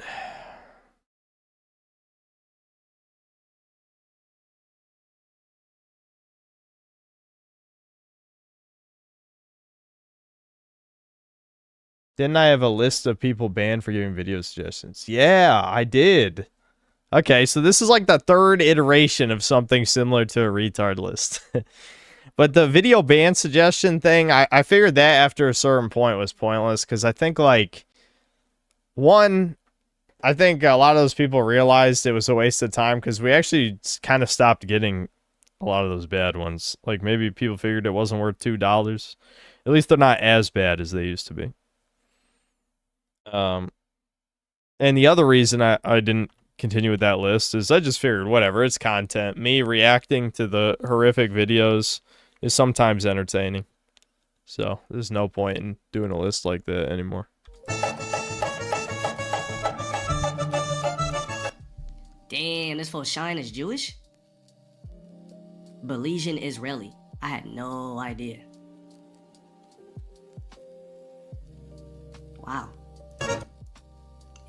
Speaker 1: Didn't I have a list of people banned for giving video suggestions? Yeah, I did. Okay, so this is like the 3rd iteration of something similar to a retard list. But the video ban suggestion thing, I figured that after a certain point was pointless, because I think, like, I think a lot of those people realized it was a waste of time, because we actually kind of stopped getting a lot of those bad ones. Like, maybe people figured it wasn't worth $2. At least they're not as bad as they used to be. And the other reason I didn't continue with that list is I just figured, whatever, it's content. Me reacting to the horrific videos is sometimes entertaining. So there's no point in doing a list like that anymore.
Speaker 13: Damn, this fool Shine is Jewish? Belizean Israeli. I had no idea. Wow.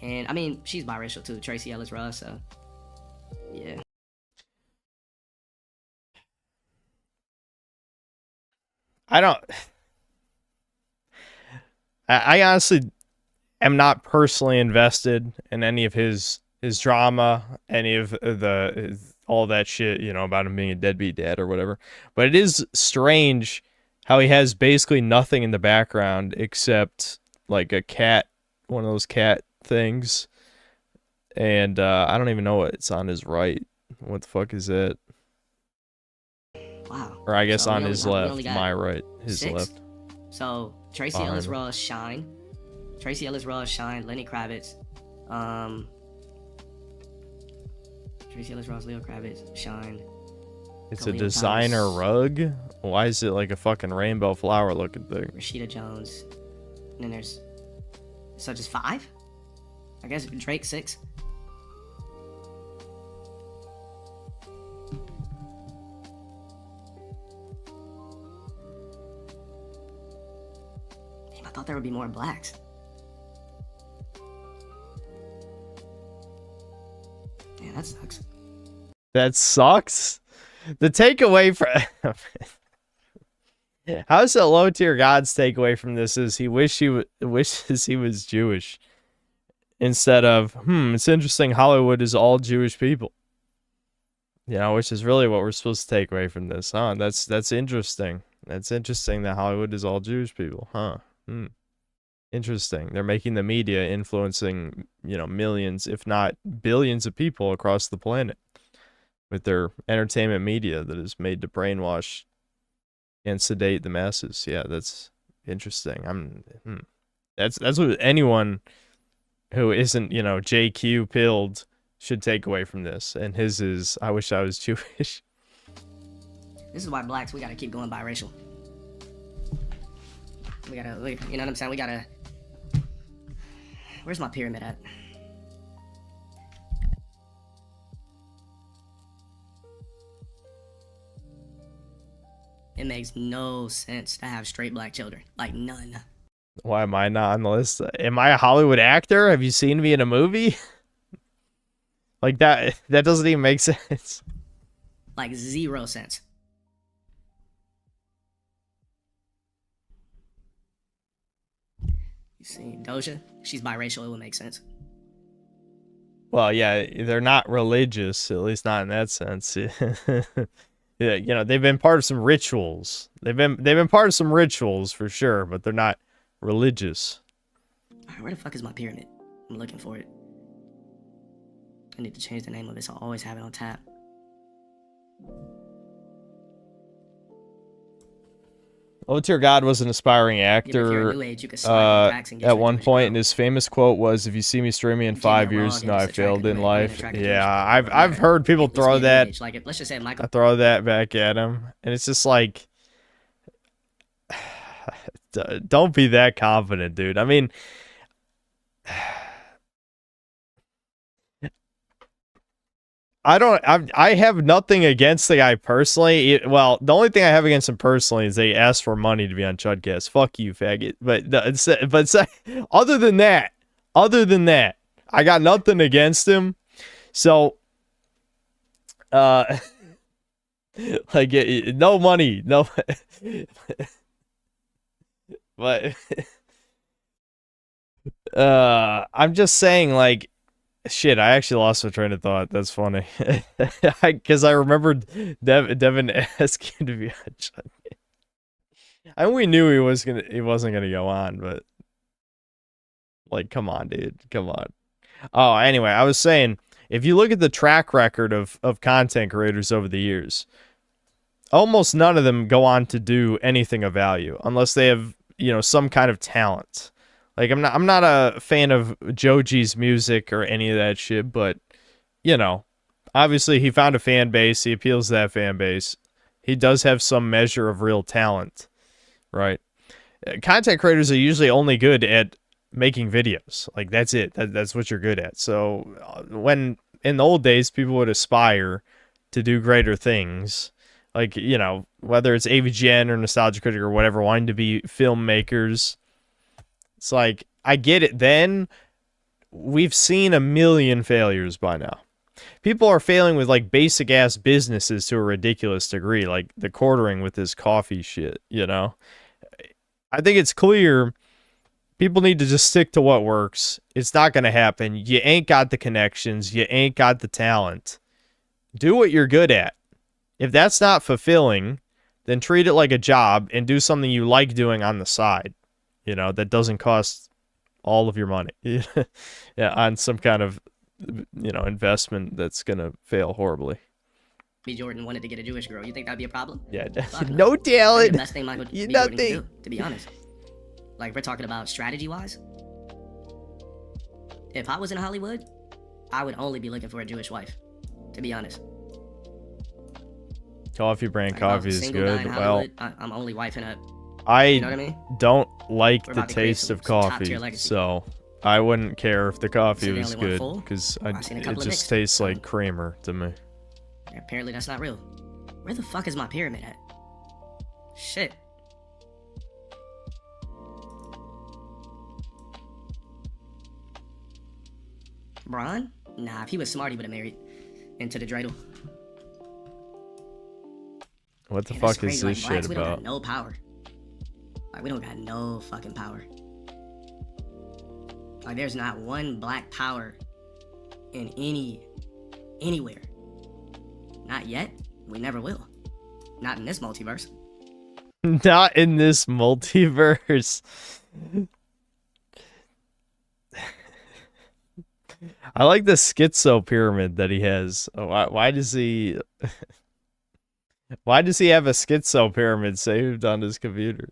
Speaker 13: And I mean, she's biracial too, Tracy Ellis Ross, so yeah.
Speaker 1: I honestly am not personally invested in any of his drama, any of all that shit, you know, about him being a deadbeat dad or whatever. But it is strange how he has basically nothing in the background except like a cat, one of those cat things. And I don't even know what's on his right. What the fuck is that?
Speaker 13: Wow.
Speaker 1: Or I guess
Speaker 13: So
Speaker 1: on
Speaker 13: we
Speaker 1: his
Speaker 13: only
Speaker 1: left,
Speaker 13: got
Speaker 1: my right, his
Speaker 13: 6?
Speaker 1: left.
Speaker 13: So Tracy
Speaker 1: Behind
Speaker 13: Ellis
Speaker 1: him.
Speaker 13: Ross, Shine. Tracy Ellis Ross, Shine, Lenny Kravitz. Tracy Ellis Ross, Leo Kravitz, Shine.
Speaker 1: It's a
Speaker 13: Khalil
Speaker 1: designer
Speaker 13: Thomas,
Speaker 1: rug? Why is it like a fucking rainbow flower looking thing?
Speaker 13: Rashida Jones. And then there's so just 5? I guess Drake 6. thought there would be more blacks. Yeah, that sucks.
Speaker 1: That sucks. The takeaway from how's that low tier God's takeaway from this is he wishes he was Jewish instead of it's interesting Hollywood is all Jewish people. You know, which is really what we're supposed to take away from this, huh? That's interesting. That's interesting that Hollywood is all Jewish people, huh? Interesting. They're making the media influencing, you know, millions, if not billions of people across the planet with their entertainment media that is made to brainwash and sedate the masses. Yeah, that's interesting. That's what anyone who isn't, you know, JQ pilled should take away from this. And his is, I wish I was Jewish.
Speaker 13: This is why blacks, we gotta keep going biracial. You know what I'm saying? We gotta... Where's my pyramid at? It makes no sense to have straight black children. Like, none.
Speaker 1: Why am I not on the list? Am I a Hollywood actor? Have you seen me in a movie? Like, that doesn't even make sense.
Speaker 13: Like, 0 sense. You see, Doja, she's biracial, it would make sense.
Speaker 1: Well, yeah, they're not religious, at least not in that sense. Yeah, you know, they've been part of some rituals. They've been part of some rituals for sure, but they're not religious.
Speaker 13: Alright, where the fuck is my pyramid? I'm looking for it. I need to change the name of it so I always have it on tap.
Speaker 1: Low tier God was an aspiring
Speaker 13: Yeah, but if you're
Speaker 1: actor.
Speaker 13: a new age, you could slide on tracks and get
Speaker 1: At
Speaker 13: your
Speaker 1: one
Speaker 13: Jewish
Speaker 1: point,
Speaker 13: bro.
Speaker 1: and his famous quote was, "If you see me streaming in
Speaker 13: You did
Speaker 1: 5
Speaker 13: that
Speaker 1: years,
Speaker 13: wrong,
Speaker 1: no,
Speaker 13: and
Speaker 1: I
Speaker 13: it's attracted
Speaker 1: failed
Speaker 13: to
Speaker 1: in
Speaker 13: me,
Speaker 1: life."
Speaker 13: attracted to
Speaker 1: Yeah,
Speaker 13: Jewish
Speaker 1: I've heard people
Speaker 13: At least
Speaker 1: throw
Speaker 13: in your
Speaker 1: that.
Speaker 13: age, like, let's just say Michael.
Speaker 1: I throw that back at him, and it's just like, don't be that confident, dude. I mean, I have nothing against the guy personally. Well, the only thing I have against him personally is they asked for money to be on Chudcast. Fuck you, faggot. But other than that, I got nothing against him. So, like, no money, no. But I'm just saying, like, shit, I actually lost my train of thought. That's funny. Because I remembered Devin asking to be on Chudcast. And we knew he wasn't gonna go on, but like, come on, dude. Come on. Oh, anyway, I was saying, if you look at the track record of content creators over the years, almost none of them go on to do anything of value unless they have, you know, some kind of talent. Like, I'm not a fan of Joji's music or any of that shit, but, you know, obviously he found a fan base. He appeals to that fan base. He does have some measure of real talent, right? Content creators are usually only good at making videos. Like, that's it. That's what you're good at. So when in the old days, people would aspire to do greater things, like, you know, whether it's AVGN or Nostalgia Critic or whatever, wanting to be filmmakers. It's like, I get it then. We've seen a million failures by now. People are failing with, like, basic ass businesses to a ridiculous degree, like the quartering with this coffee shit, you know? I think it's clear people need to just stick to what works. It's not going to happen. You ain't got the connections. You ain't got the talent. Do what you're good at. If that's not fulfilling, then treat it like a job and do something you like doing on the side. You know, that doesn't cost all of your money. Yeah, on some kind of, you know, investment that's going to fail horribly.
Speaker 13: B. Jordan wanted to get a Jewish girl. You think that'd be a problem?
Speaker 1: Yeah,
Speaker 13: Fuck
Speaker 1: no
Speaker 13: That'd
Speaker 1: talent.
Speaker 13: be the best thing Michael B. Jordan could do, to be honest. Like, if we're talking about strategy-wise, if I was in Hollywood, I would only be looking for a Jewish wife, to be honest.
Speaker 1: Coffee brand
Speaker 13: Like, if I was a
Speaker 1: coffee is
Speaker 13: single guy
Speaker 1: good.
Speaker 13: in
Speaker 1: Well,
Speaker 13: Hollywood, I'm only wifing up.
Speaker 1: I
Speaker 13: You know what I mean?
Speaker 1: don't like
Speaker 13: We're
Speaker 1: the
Speaker 13: about to create
Speaker 1: taste
Speaker 13: some
Speaker 1: of
Speaker 13: top-tier
Speaker 1: coffee,
Speaker 13: legacy.
Speaker 1: so I wouldn't care if the coffee
Speaker 13: So they
Speaker 1: was
Speaker 13: only want
Speaker 1: good,
Speaker 13: full?
Speaker 1: because
Speaker 13: I've seen a
Speaker 1: it
Speaker 13: couple of
Speaker 1: just
Speaker 13: mixed.
Speaker 1: tastes like creamer to me.
Speaker 13: Apparently that's not real. Where the fuck is my pyramid at? Shit. Bronn? Nah, if he was smart, he would have married into the dreidel.
Speaker 1: What the
Speaker 13: Yeah, that's
Speaker 1: fuck is
Speaker 13: crazy.
Speaker 1: this
Speaker 13: Like, blacks,
Speaker 1: shit
Speaker 13: we don't
Speaker 1: about?
Speaker 13: got no power. Like, we don't got no fucking power. Like, there's not one black power in anywhere. Not yet. We never will. Not in this multiverse.
Speaker 1: Not in this multiverse. I like the schizo pyramid that he has. Why does he? Why does he have a schizo pyramid saved on his computer?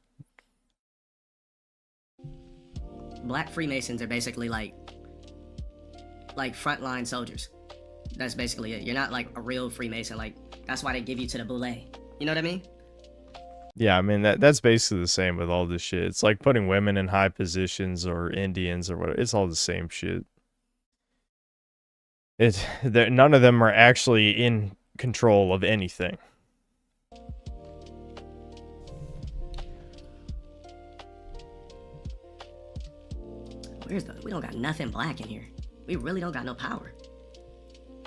Speaker 13: Black Freemasons are basically like frontline soldiers. That's basically it. You're not like a real Freemason. Like, that's why they give you to the boule. You know what I mean?
Speaker 1: Yeah, I mean that's basically the same with all this shit. It's like putting women in high positions or Indians or whatever. It's all the same shit. None of them are actually in control of anything.
Speaker 13: We don't got nothing black in here. We really don't got no power.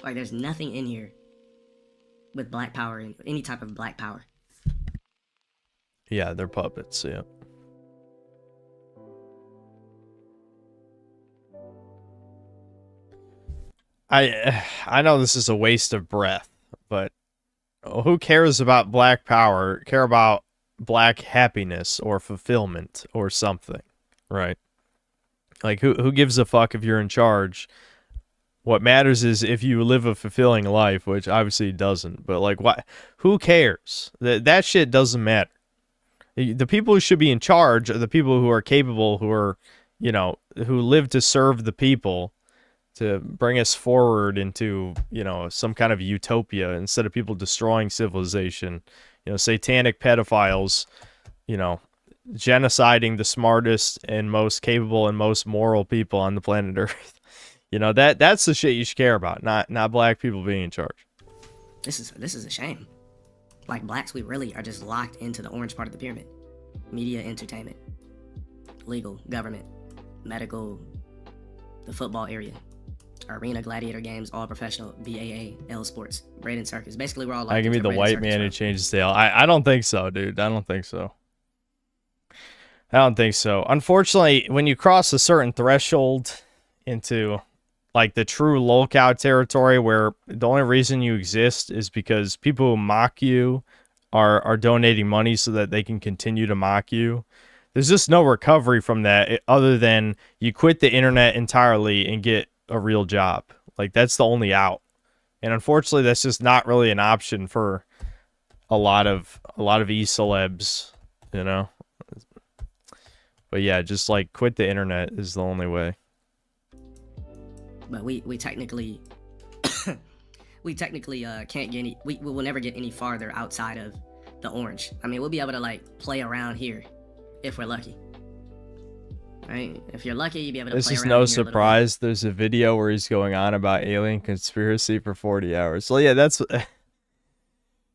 Speaker 13: Like, there's nothing in here with black power, any type of black power.
Speaker 1: Yeah, they're puppets. Yeah. I know this is a waste of breath, but who cares about black power? Care about black happiness or fulfillment or something, right? Like, who gives a fuck if you're in charge? What matters is if you live a fulfilling life, which obviously doesn't. But like, why? Who cares? That shit doesn't matter. The people who should be in charge are the people who are capable, who are, you know, who live to serve the people, to bring us forward into, you know, some kind of utopia instead of people destroying civilization. You know, satanic pedophiles, you know, genociding the smartest and most capable and most moral people on the planet Earth. You know, that's the shit you should care about, not black people being in charge.
Speaker 13: This is a shame. Like, blacks, we really are just locked into the orange part of the pyramid. Media, entertainment, legal, government, medical, the football area, arena, gladiator games, all professional, BAA, L Sports, Braden Circus. Basically, we're all locked
Speaker 1: I give me
Speaker 13: into
Speaker 1: the
Speaker 13: Braden
Speaker 1: white
Speaker 13: Circus,
Speaker 1: man
Speaker 13: bro.
Speaker 1: who changes tail. I don't think so, dude. I don't think so. I don't think so. Unfortunately, when you cross a certain threshold into like the true lolcow territory, where the only reason you exist is because people who mock you are donating money so that they can continue to mock you, there's just no recovery from that other than you quit the internet entirely and get a real job. Like, that's the only out. And unfortunately, that's just not really an option for a lot of e-celebs, you know? But yeah, just like quit the internet is the only way.
Speaker 13: But we technically can't get any. We will never get any farther outside of the orange. I mean, we'll be able to like play around here if we're lucky. Right? If you're lucky, you'll be able to.
Speaker 1: This
Speaker 13: play
Speaker 1: is
Speaker 13: around
Speaker 1: no
Speaker 13: here a little bit.
Speaker 1: surprise. There's a video where he's going on about alien conspiracy for 40 hours. So yeah, that's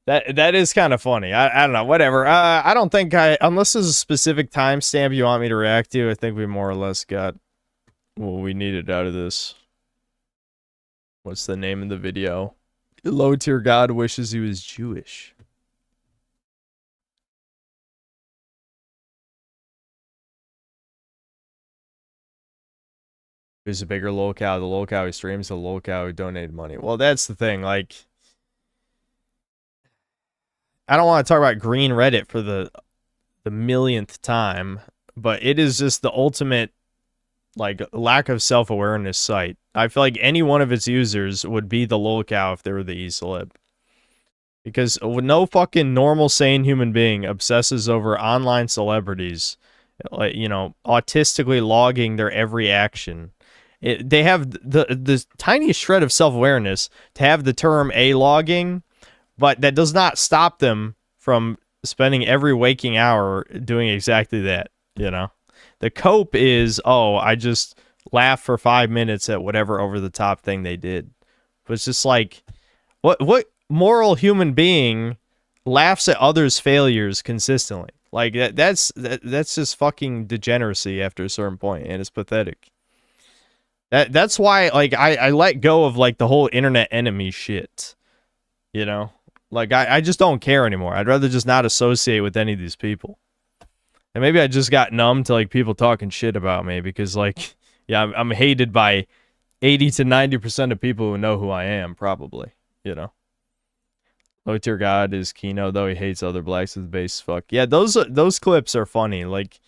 Speaker 1: that is kind of funny. I don't know. Whatever. I don't think unless there's a specific timestamp you want me to react to, I think we more or less got what we needed out of this. What's the name of the video? Low tier God wishes he was Jewish. Who's a bigger lolcow? The lolcow who streams, the lolcow who donated money. Well, that's the thing. Like, I don't want to talk about green Reddit for the millionth time, but it is just the ultimate like lack of self-awareness site. I feel like any one of its users would be the lolcow if they were the e-celeb. Because no fucking normal sane human being obsesses over online celebrities, like, you know, autistically logging their every action. They have the tiniest shred of self-awareness to have the term a-logging, but that does not stop them from spending every waking hour doing exactly that, you know? The cope is, oh, I just laugh for 5 minutes at whatever over-the-top thing they did. But it's just like, what moral human being laughs at others' failures consistently? Like, that's just fucking degeneracy after a certain point, and it's pathetic. That's why, like, I let go of, like, the whole internet enemy shit. You know? Like, I just don't care anymore. I'd rather just not associate with any of these people. And maybe I just got numb to, like, people talking shit about me because, like, yeah, I'm hated by 80 to 90% of people who know who I am, probably, you know? Low tier god is Kino, though he hates other blacks with base fuck. Yeah, those clips are funny. Like,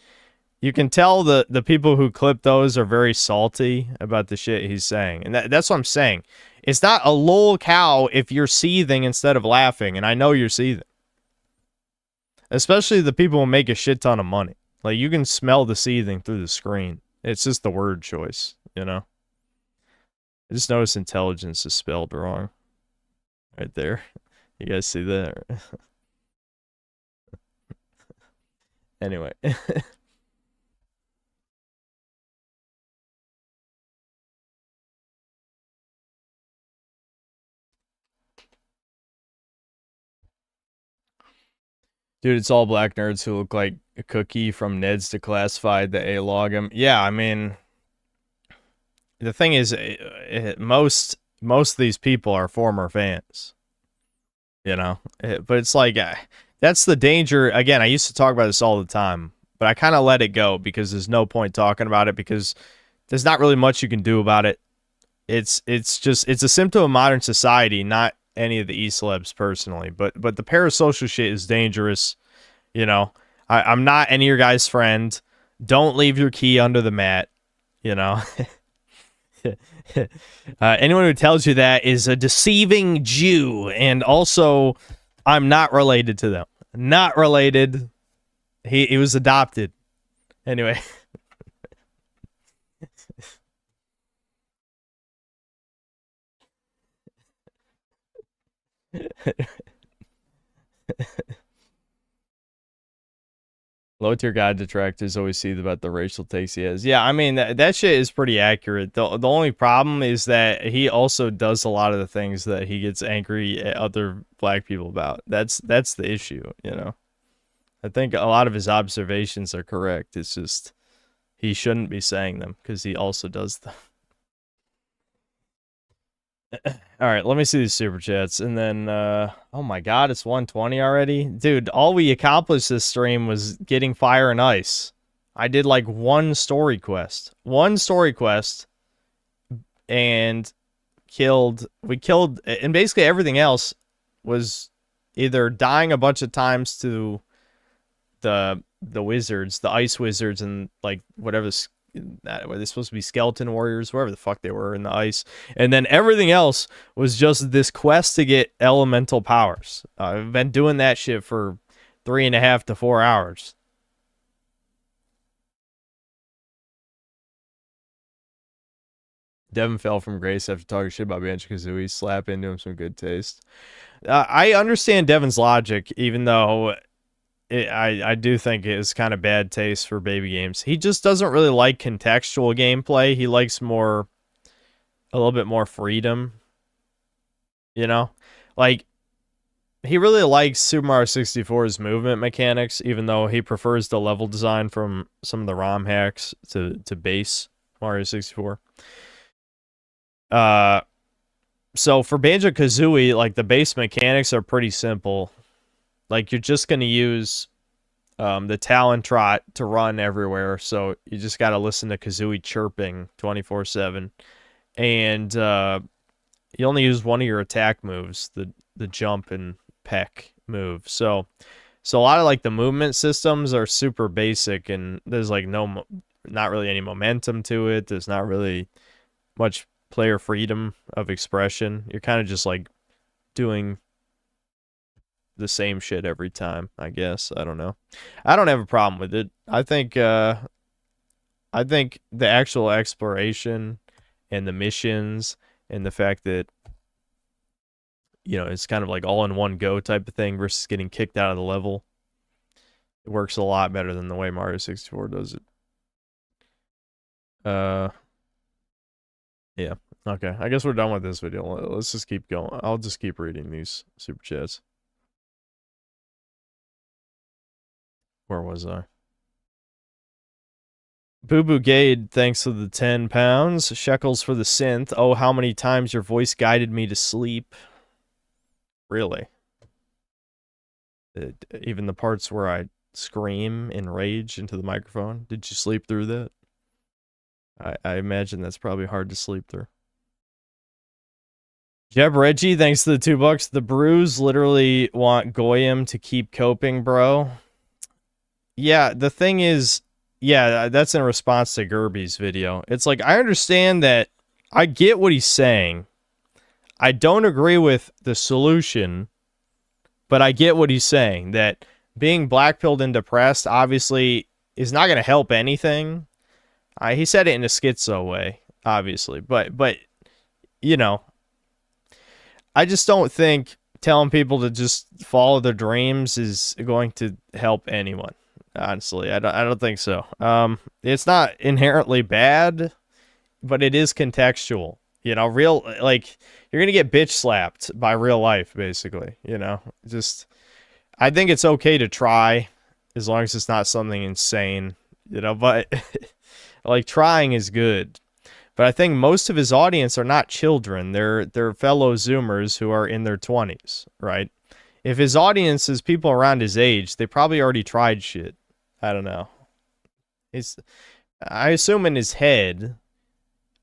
Speaker 1: you can tell the people who clip those are very salty about the shit he's saying. And that's what I'm saying. It's not a lol cow if you're seething instead of laughing, and I know you're seething. Especially the people who make a shit ton of money. Like, you can smell the seething through the screen. It's just the word choice, you know? I just noticed intelligence is spelled wrong. Right there. You guys see that? Anyway. Dude, it's all black nerds who look like a cookie from Ned's Declassified, the A-Logum. Yeah, I mean, the thing is, most of these people are former fans, you know? But it's like, that's the danger. Again, I used to talk about this all the time, but I kind of let it go because there's no point talking about it because there's not really much you can do about it. It's a symptom of modern society, not any of the E-celebs personally, but the parasocial shit is dangerous. You know, I'm not any of your guys' friend. Don't leave your key under the mat. You know, anyone who tells you that is a deceiving Jew, and also I'm not related to them. Not related. He was adopted. Anyway. Low tier god detractors always see about the racial takes he has. Yeah, I mean that shit is pretty accurate. The only problem is that he also does a lot of the things that he gets angry at other black people about. That's the issue, you know. I think a lot of his observations are correct. It's just he shouldn't be saying them because he also does them. All right, let me see these super chats, and then oh my god, it's 1:20 already, dude. All we accomplished this stream was getting fire and ice. I did like one story quest, and we killed, and basically everything else was either dying a bunch of times to the wizards, the ice wizards, and like whatever. Were they supposed to be skeleton warriors, wherever the fuck they were in the ice, and then everything else was just this quest to get elemental powers. I've been doing that shit for 3.5 to 4 hours. Devin fell from grace after talking shit about Banjo-Kazooie. Slap into him some good taste. I understand Devin's logic, even though I do think it is kind of bad taste for baby games. He just doesn't really like contextual gameplay. He likes a little bit more freedom. You know? Like, he really likes Super Mario 64's movement mechanics, even though he prefers the level design from some of the ROM hacks to base Mario 64. So for Banjo-Kazooie, like, the base mechanics are pretty simple. Like, you're just going to use the Talon Trot to run everywhere. So you just got to listen to Kazooie chirping 24/7. And you only use one of your attack moves, the jump and peck move. So a lot of, like, the movement systems are super basic. And there's, like, not really any momentum to it. There's not really much player freedom of expression. You're kind of just, like, doing the same shit every time, I guess. I don't know. I don't have a problem with it. I think the actual exploration and the missions and the fact that, you know, it's kind of like all in one go type of thing versus getting kicked out of the level, it works a lot better than the way Mario 64 does it. Yeah. Okay. I guess we're done with this video. Let's just keep going. I'll just keep reading these super chats. Where was I? Boo Boo Gade, thanks for the 10 pounds. Shekels for the synth. Oh, how many times your voice guided me to sleep. Really? Even the parts where I scream in rage into the microphone? Did you sleep through that? I imagine that's probably hard to sleep through. Jeb Reggie, thanks to the $2. The Brews literally want Goyim to keep coping, bro. Yeah, the thing is, yeah, that's in response to Gerby's video. It's like, I understand that, I get what he's saying. I don't agree with the solution, but I get what he's saying, that being blackpilled and depressed obviously is not going to help anything. He said it in a schizo way, obviously, but you know, I just don't think telling people to just follow their dreams is going to help anyone. Honestly, I don't think so. It's not inherently bad, but it is contextual. You know, like, you're gonna get bitch slapped by real life, basically. You know, just, I think it's okay to try, as long as it's not something insane. You know, but like, trying is good. But I think most of his audience are not children. They're fellow Zoomers who are in their 20s, right? If his audience is people around his age, they probably already tried shit. I don't know. I assume in his head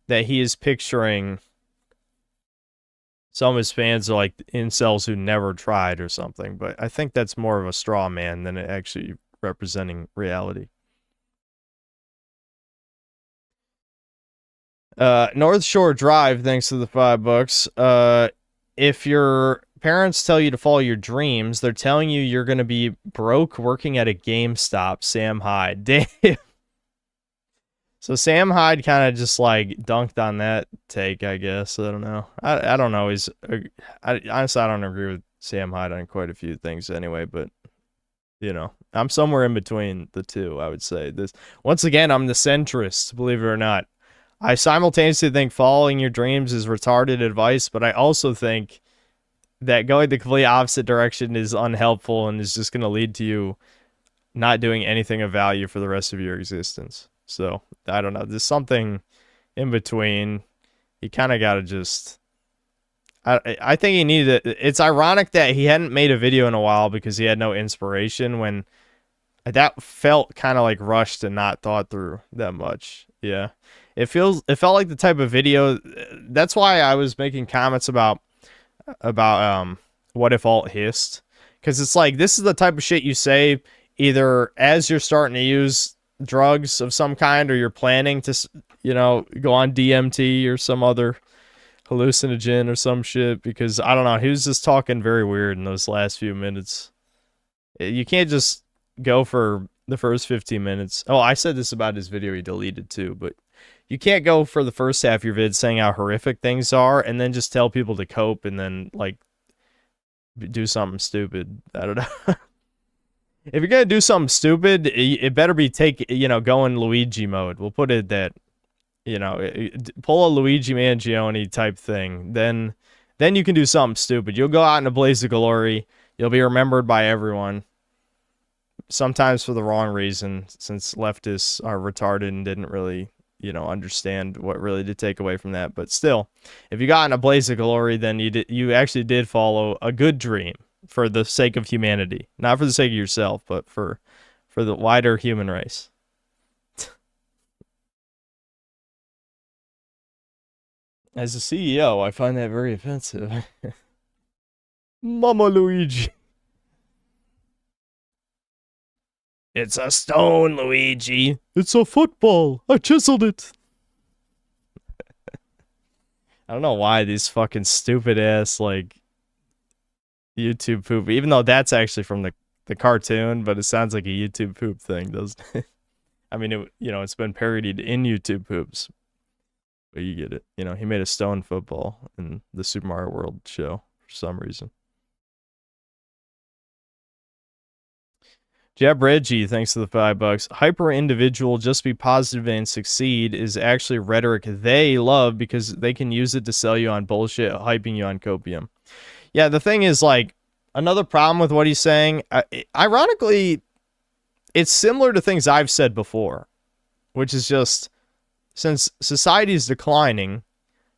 Speaker 1: that he is picturing some of his fans are like incels who never tried or something, but I think that's more of a straw man than it actually representing reality. North Shore Drive, thanks to the $5. If your parents tell you to follow your dreams, they're telling you you're going to be broke working at a GameStop. Sam Hyde. Damn. So Sam Hyde kind of just like dunked on that take, I guess. I don't know. I don't know. Honestly, I don't agree with Sam Hyde on quite a few things anyway, but you know, I'm somewhere in between the two, I would say. Once again, I'm the centrist, believe it or not. I simultaneously think following your dreams is retarded advice, but I also think that going the complete opposite direction is unhelpful and is just going to lead to you not doing anything of value for the rest of your existence. So, I don't know. There's something in between. You kind of got to just... I think he needed it. It's ironic that he hadn't made a video in a while because he had no inspiration, when that felt kind of like rushed and not thought through that much. Yeah. It felt like the type of video. That's why I was making comments about what if alt hissed, because it's like, this is the type of shit you say either as you're starting to use drugs of some kind, or you're planning to, you know, go on DMT or some other hallucinogen or some shit, because I don't know, he was just talking very weird in those last few minutes. You can't just go for the first 15 minutes. Oh, I said this about his video he deleted too, but you can't go for the first half of your vid saying how horrific things are and then just tell people to cope and then like do something stupid. I don't know. If you're gonna do something stupid, it better be go in Luigi mode. We'll put it that, you know, pull a Luigi Mangione type thing. Then you can do something stupid. You'll go out in a blaze of glory. You'll be remembered by everyone. Sometimes for the wrong reason, since leftists are retarded and didn't really, you know, understand what really to take away from that. But still, if you got in a blaze of glory, then you actually did follow a good dream for the sake of humanity. Not for the sake of yourself, but for the wider human race. As a CEO, I find that very offensive. Mama Luigi. It's a stone, Luigi. It's a football. I chiseled it. I don't know why these fucking stupid ass like YouTube poop, even though that's actually from the cartoon, but it sounds like a YouTube poop thing, doesn't it? I mean, it's been parodied in YouTube poops, but you get it. You know, he made a stone football in the Super Mario World show for some reason. Jeb Reggie, thanks to the $5. Hyper individual, just be positive and succeed is actually rhetoric they love because they can use it to sell you on bullshit, hyping you on copium. Yeah, the thing is, like, another problem with what he's saying, ironically, it's similar to things I've said before which is just, since society is declining,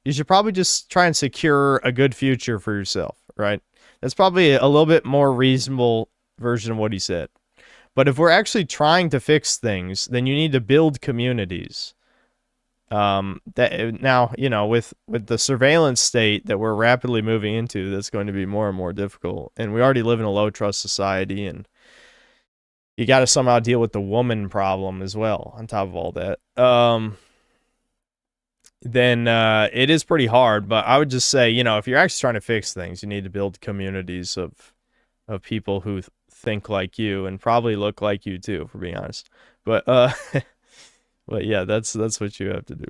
Speaker 1: you should probably just try and secure a good future for yourself, right? That's probably a little bit more reasonable version of what he said. But if we're actually trying to fix things, then you need to build communities. That now, you know, with the surveillance state that we're rapidly moving into, that's going to be more and more difficult. And we already live in a low trust society, and you got to somehow deal with the woman problem as well on top of all that. Then it is pretty hard. But I would just say, you know, if you're actually trying to fix things, you need to build communities of people who think like you and probably look like you too, for being honest. But but yeah, that's what you have to do.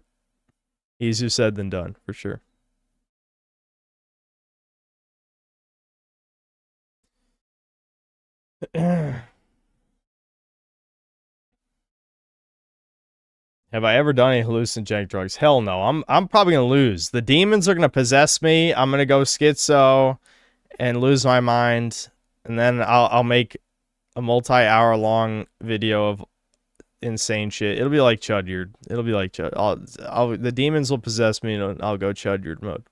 Speaker 1: Easier said than done, for sure. Have I ever done any hallucinogenic drugs? Hell no. I'm probably gonna lose. The demons are gonna possess me. I'm gonna go schizo and lose my mind, and then I'll make a multi-hour long video of insane shit. It'll be like Chudyard. It'll be like the demons will possess me, and I'll go Chudyard mode.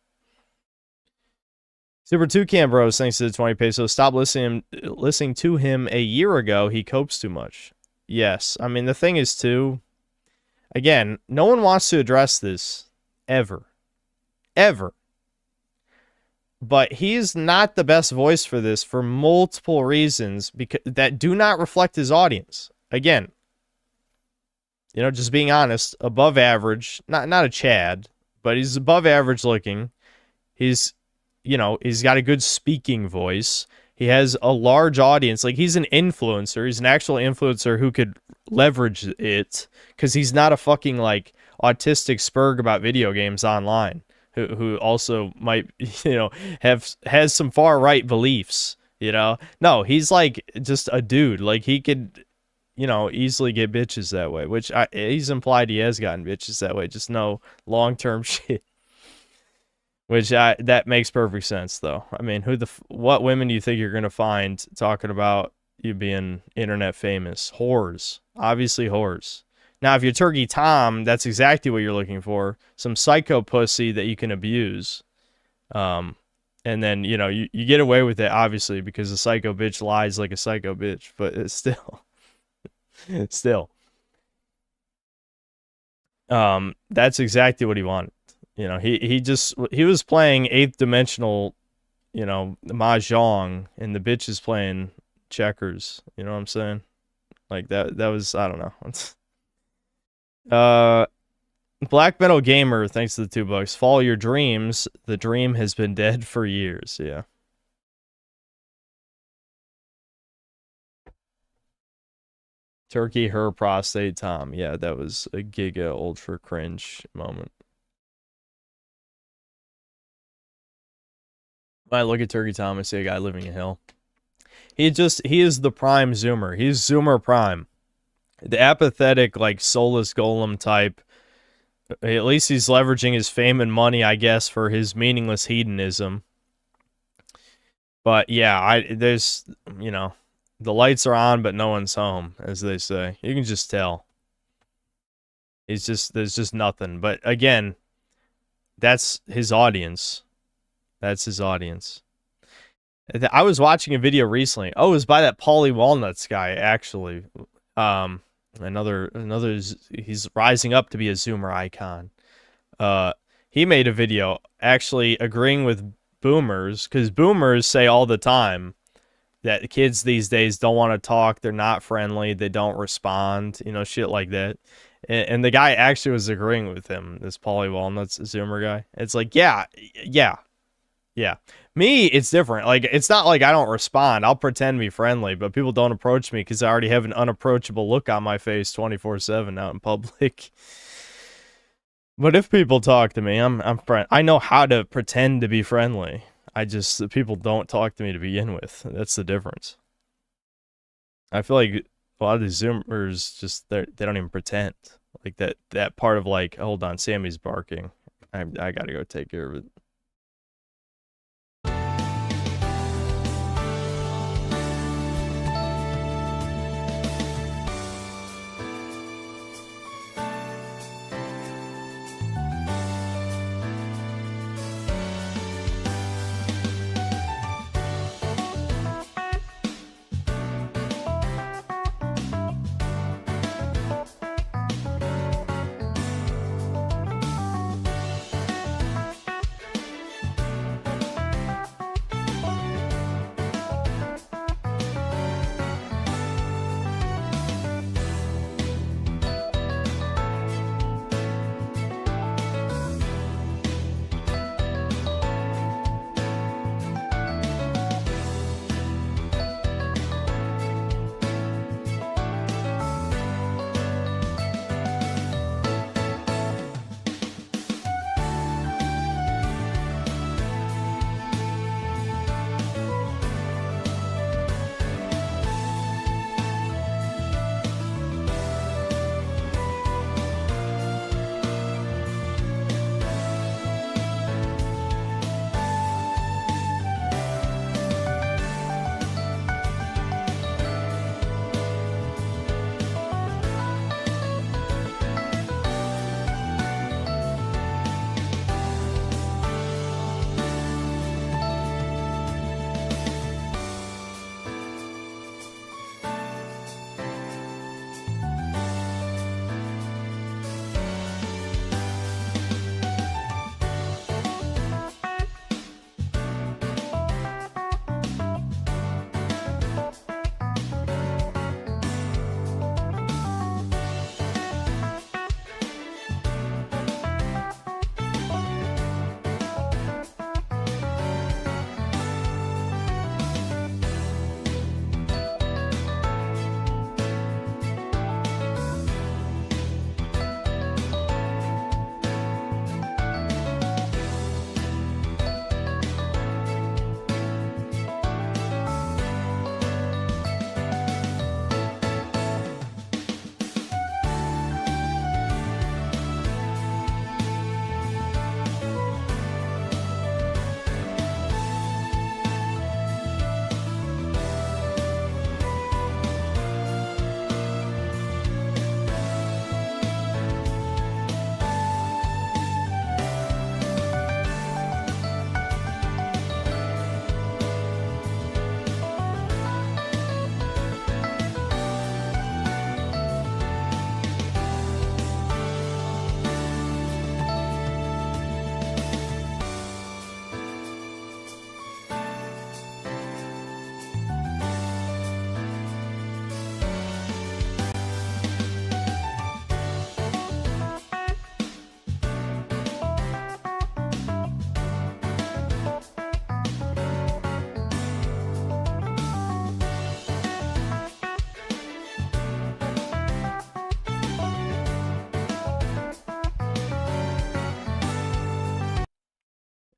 Speaker 1: Super Toucan Bros, thanks to the 20 pesos. Stop listening to him a year ago. He copes too much. Yes. I mean, the thing is, too, again, no one wants to address this. Ever. Ever. But he's not the best voice for this for multiple reasons that do not reflect his audience. Again, you know, just being honest, above average, not a Chad, but he's above average looking. He's, you know, he's got a good speaking voice. He has a large audience. Like, he's an influencer. He's an actual influencer who could leverage it, because he's not a fucking, like, autistic spurg about video games online who also might, you know, has some far right beliefs, you know? No, he's like just a dude. Like, he could, you know, easily get bitches that way, which he's implied he has gotten bitches that way, just no long-term shit. Which that makes perfect sense, though. I mean, what women do you think you're gonna find talking about you being internet famous? Whores, obviously whores. Now, if you're Turkey Tom, that's exactly what you're looking for. Some psycho pussy that you can abuse. And then, you know, you get away with it, obviously, because a psycho bitch lies like a psycho bitch. But it's still... still. That's exactly what he wanted. You know, he was playing 8th dimensional, you know, mahjong, and the bitch is playing checkers. You know what I'm saying? Like, that was, I don't know. Black Metal Gamer, thanks to the $2. Follow your dreams. The dream has been dead for years. Yeah. Turkey, her prostate, Tom. Yeah, that was a giga ultra cringe moment. When I look at Turkey Tom, I see a guy living in hell. He is the prime Zoomer. He's Zoomer prime. The apathetic, like, soulless golem type. At least he's leveraging his fame and money, I guess, for his meaningless hedonism. But yeah, there's, you know, the lights are on, but no one's home, as they say. You can just tell. There's just nothing. But again, that's his audience. That's his audience. I was watching a video recently. Oh, it was by that Paulie Walnuts guy, actually. He's rising up to be a Zoomer icon. He made a video actually agreeing with boomers, because boomers say all the time that the kids these days don't want to talk, they're not friendly, they don't respond, you know, shit like that. And the guy actually was agreeing with him, this Paulie Walnuts Zoomer guy. It's like, yeah. Me, it's different. Like, it's not like I don't respond. I'll pretend to be friendly, but people don't approach me because I already have an unapproachable look on my face 24/7 out in public. But if people talk to me, I'm friend. I know how to pretend to be friendly. People don't talk to me to begin with. That's the difference. I feel like a lot of these Zoomers just they don't even pretend. Like that part of, like, hold on, Sammy's barking. I gotta go take care of it.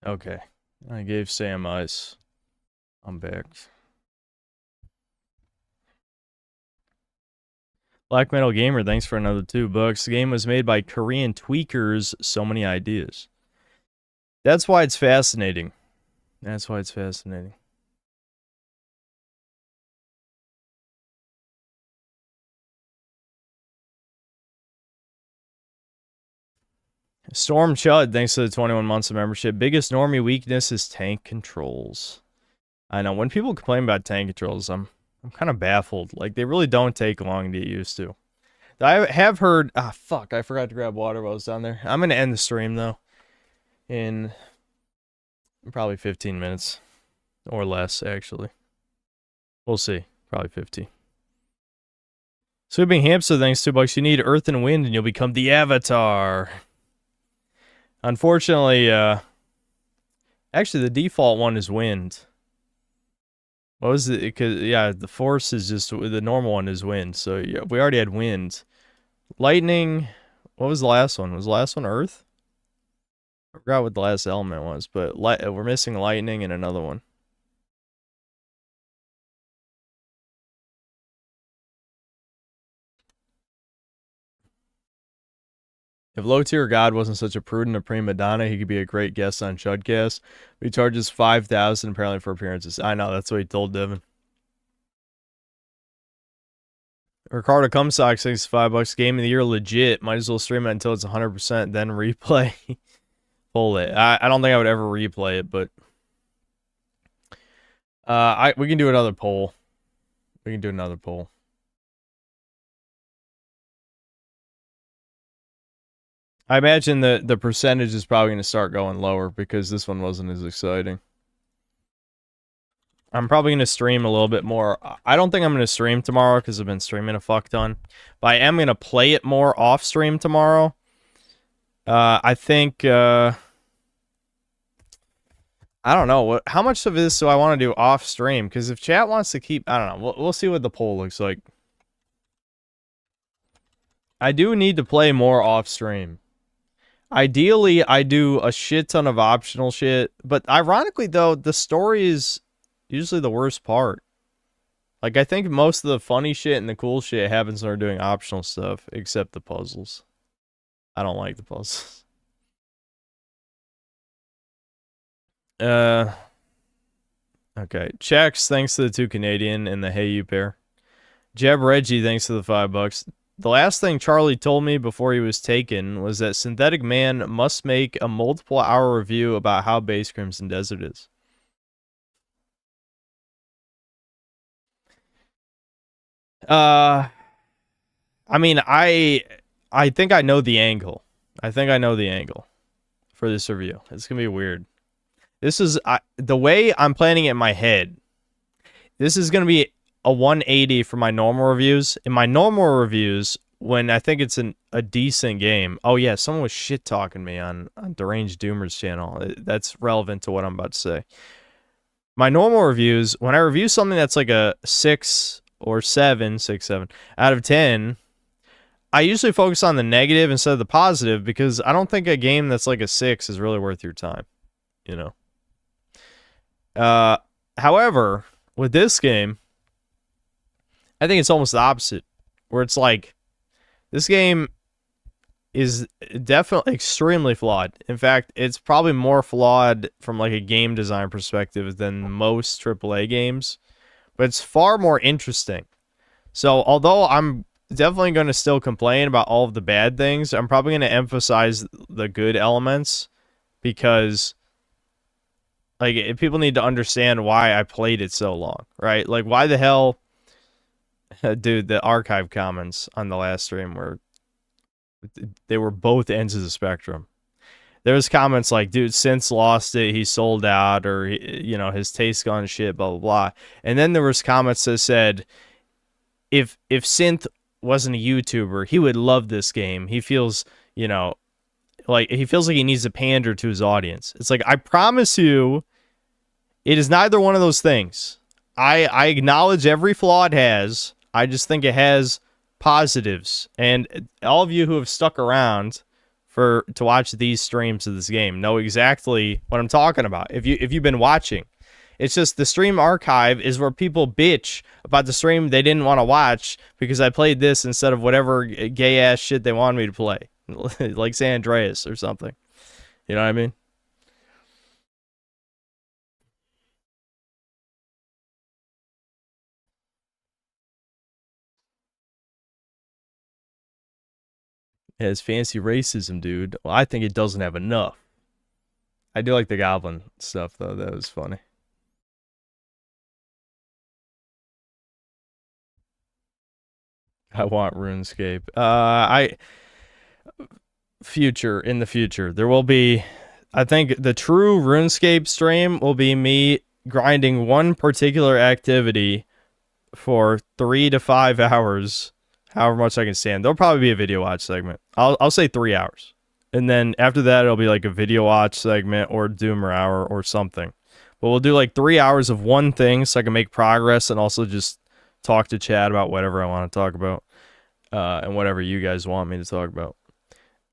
Speaker 1: Okay. I gave Sam ice. I'm back. Black Metal Gamer, thanks for another $2. The game was made by Korean tweakers. So many ideas. That's why it's fascinating. That's why it's fascinating. Storm Chud, thanks to the 21 months of membership. Biggest normie weakness is tank controls. I know, when people complain about tank controls, I'm kind of baffled. Like, they really don't take long to get used to. I have heard... Ah, fuck, I forgot to grab water while I was down there. I'm going to end the stream, though, in probably 15 minutes. Or less, actually. We'll see. Probably 50. Sweeping Hamster, thanks $2. You need Earth and Wind, and you'll become the Avatar. Unfortunately, actually, the default one is Wind. What was it? Because, yeah, the Force is just... The normal one is Wind. So, yeah, we already had Wind. Lightning... What was the last one? Was the last one Earth? I forgot what the last element was, but we're missing Lightning and another one. If Low Tier God wasn't such a prudent a prima donna, he could be a great guest on Chudcast. He charges $5,000 apparently for appearances. I know, that's what he told Devin. Ricardo Cumsock, $65. Game of the year, legit. Might as well stream it until it's 100%, then replay. Pull it. I don't think I would ever replay it, but we can do another poll. We can do another poll. I imagine the percentage is probably going to start going lower because this one wasn't as exciting. I'm probably going to stream a little bit more. I don't think I'm going to stream tomorrow because I've been streaming a fuck ton. But I am going to play it more off stream tomorrow. I think... I don't know. How much of this do I want to do off stream? Because if chat wants to keep... I don't know. We'll see what the poll looks like. I do need to play more off stream. Ideally, I do a shit ton of optional shit. But ironically, though, the story is usually the worst part. Like, I think most of the funny shit and the cool shit happens when we're doing optional stuff, except the puzzles. I don't like the puzzles. Okay. Checks, thanks to the 2 Canadian and the Hey You pair. Jeb Reggie, thanks to the $5. The last thing Charlie told me before he was taken was that Synthetic Man must make a multiple-hour review about how base Crimson Desert is. I mean, I think I know the angle. I think I know the angle for this review. It's gonna be weird. This is the way I'm planning it in my head. This is gonna be a 180 for my normal reviews. In my normal reviews, when I think it's a decent game. Oh yeah, someone was shit talking me on Deranged Doomer's channel. That's relevant to what I'm about to say. My normal reviews, when I review something that's like a 6 or 7 out of 10, I usually focus on the negative instead of the positive because I don't think a game that's like a 6 is really worth your time, you know. However, with this game, I think it's almost the opposite, where it's like, this game is definitely extremely flawed. In fact, it's probably more flawed from like a game design perspective than most AAA games, but it's far more interesting. So, although I'm definitely going to still complain about all of the bad things, I'm probably going to emphasize the good elements because, like, people need to understand why I played it so long, right? Like, why the hell... Dude, the archive comments on the last stream they were both ends of the spectrum. There was comments like, dude, Synth's lost it, he sold out, or, you know, his taste gone to shit, blah, blah, blah. And then there was comments that said, if Synth wasn't a YouTuber, he would love this game. He feels, you know, like he needs to pander to his audience. It's like, I promise you, it is neither one of those things. I acknowledge every flaw it has. I just think it has positives. And all of you who have stuck around to watch these streams of this game know exactly what I'm talking about. If you've been watching, it's just the stream archive is where people bitch about the stream they didn't want to watch because I played this instead of whatever gay ass shit they wanted me to play, like San Andreas or something. You know what I mean? It has fancy racism, dude. Well, I think it doesn't have enough. I do like the goblin stuff, though. That was funny. I want RuneScape. In the future, there will be, I think the true RuneScape stream will be me grinding one particular activity for 3 to 5 hours, however much I can stand. There'll probably be a video watch segment. I'll say 3 hours. And then after that, it'll be like a video watch segment or Doomer hour or something. But we'll do like 3 hours of one thing so I can make progress and also just talk to Chad about whatever I want to talk about and whatever you guys want me to talk about.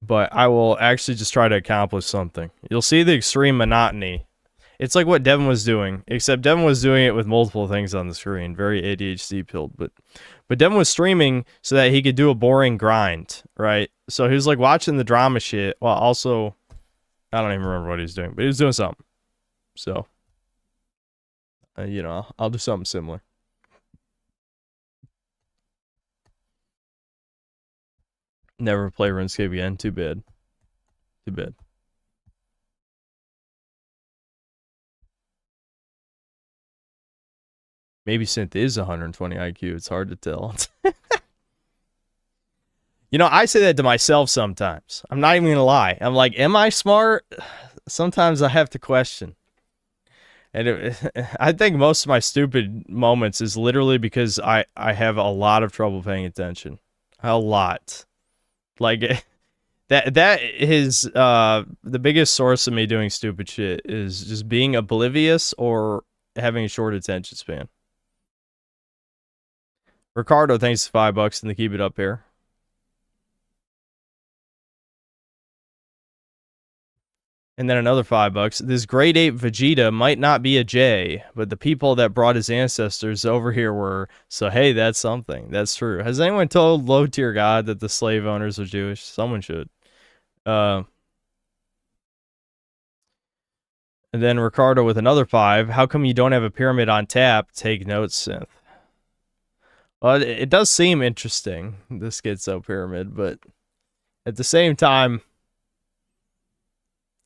Speaker 1: But I will actually just try to accomplish something. You'll see the extreme monotony. It's like what Devin was doing, except Devin was doing it with multiple things on the screen. Very ADHD pilled, but Devin was streaming so that he could do a boring grind, right? So he was like watching the drama shit while also, I don't even remember what he was doing, but he was doing something. So, you know, I'll do something similar. Never play RuneScape again. Too bad. Too bad. Maybe Synth is 120 IQ. It's hard to tell. You know, I say that to myself sometimes. I'm not even going to lie. I'm like, am I smart? Sometimes I have to question. And I think most of my stupid moments is literally because I have a lot of trouble paying attention. A lot. Like, that is the biggest source of me doing stupid shit is just being oblivious or having a short attention span. Ricardo, thanks for $5 and to keep it up here. And then another $5. This grade 8 Vegeta might not be a J, but the people that brought his ancestors over here were. So hey, that's something. That's true. Has anyone told Low Tier God that the slave owners are Jewish? Someone should. And then Ricardo with another 5. How come you don't have a pyramid on tap? Take notes, Synth. Well, it does seem interesting, the Schizo pyramid, but at the same time,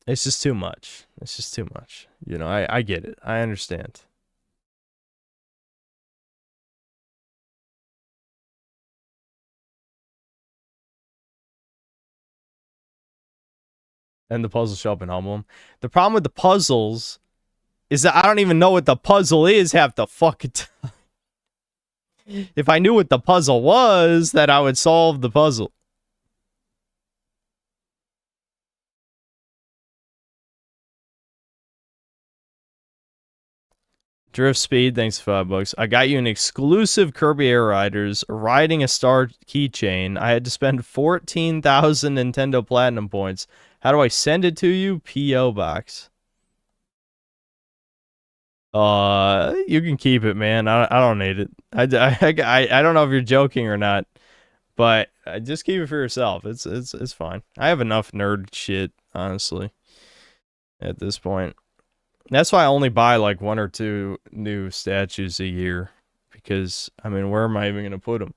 Speaker 1: it's just too much. It's just too much. You know, I get it. I understand. And the puzzle show up in Humble. The problem with the puzzles is that I don't even know what the puzzle is half the fucking time. If I knew what the puzzle was, then I would solve the puzzle. Drift Speed, thanks for $5. I got you an exclusive Kirby Air Riders Riding a Star keychain. I had to spend 14,000 Nintendo Platinum points. How do I send it to you? P.O. Box. You can keep it, man. I don't need it. I don't know if you're joking or not, but just keep it for yourself. It's fine. I have enough nerd shit, honestly, at this point. That's why I only buy like 1 or 2 new statues a year, because I mean, where am I even gonna put them?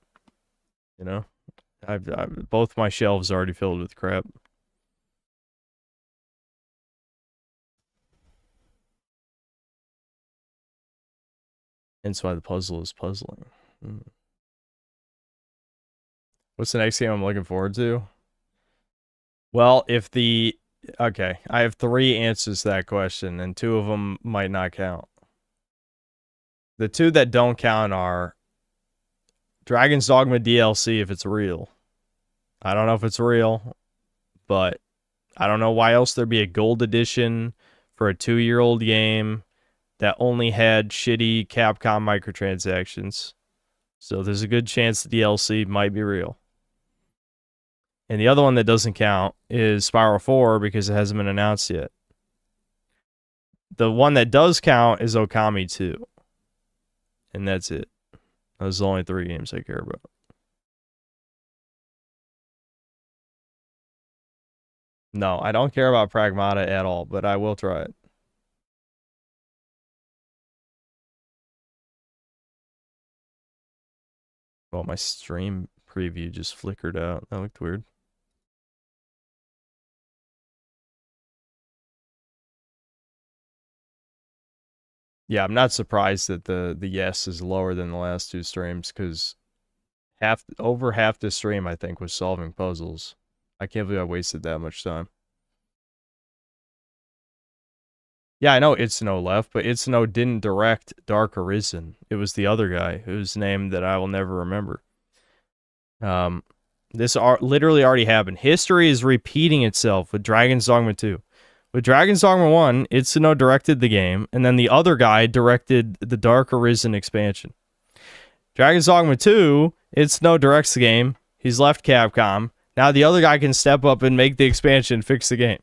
Speaker 1: You know, I've both my shelves are already filled with crap. That's why the puzzle is puzzling. What's the next game I'm looking forward to? Well, okay, I have 3 answers to that question, and 2 of them might not count. The 2 that don't count are Dragon's Dogma DLC, if it's real. I don't know if it's real, but I don't know why else there'd be a gold edition for a 2-year-old game that only had shitty Capcom microtransactions. So there's a good chance the DLC might be real. And the other one that doesn't count is Spiral 4 because it hasn't been announced yet. The one that does count is Okami 2. And that's it. Those are the only 3 games I care about. No, I don't care about Pragmata at all, but I will try it. Well, my stream preview just flickered out. That looked weird. Yeah, I'm not surprised that the yes is lower than the last 2 streams because over half the stream I think was solving puzzles. I can't believe I wasted that much time. Yeah, I know Itsuno left, but Itsuno didn't direct Dark Arisen. It was the other guy whose name that I will never remember. This literally already happened. History is repeating itself with Dragon's Dogma 2. With Dragon's Dogma 1, Itsuno directed the game, and then the other guy directed the Dark Arisen expansion. Dragon's Dogma 2, Itsuno directs the game. He's left Capcom. Now the other guy can step up and make the expansion, fix the game.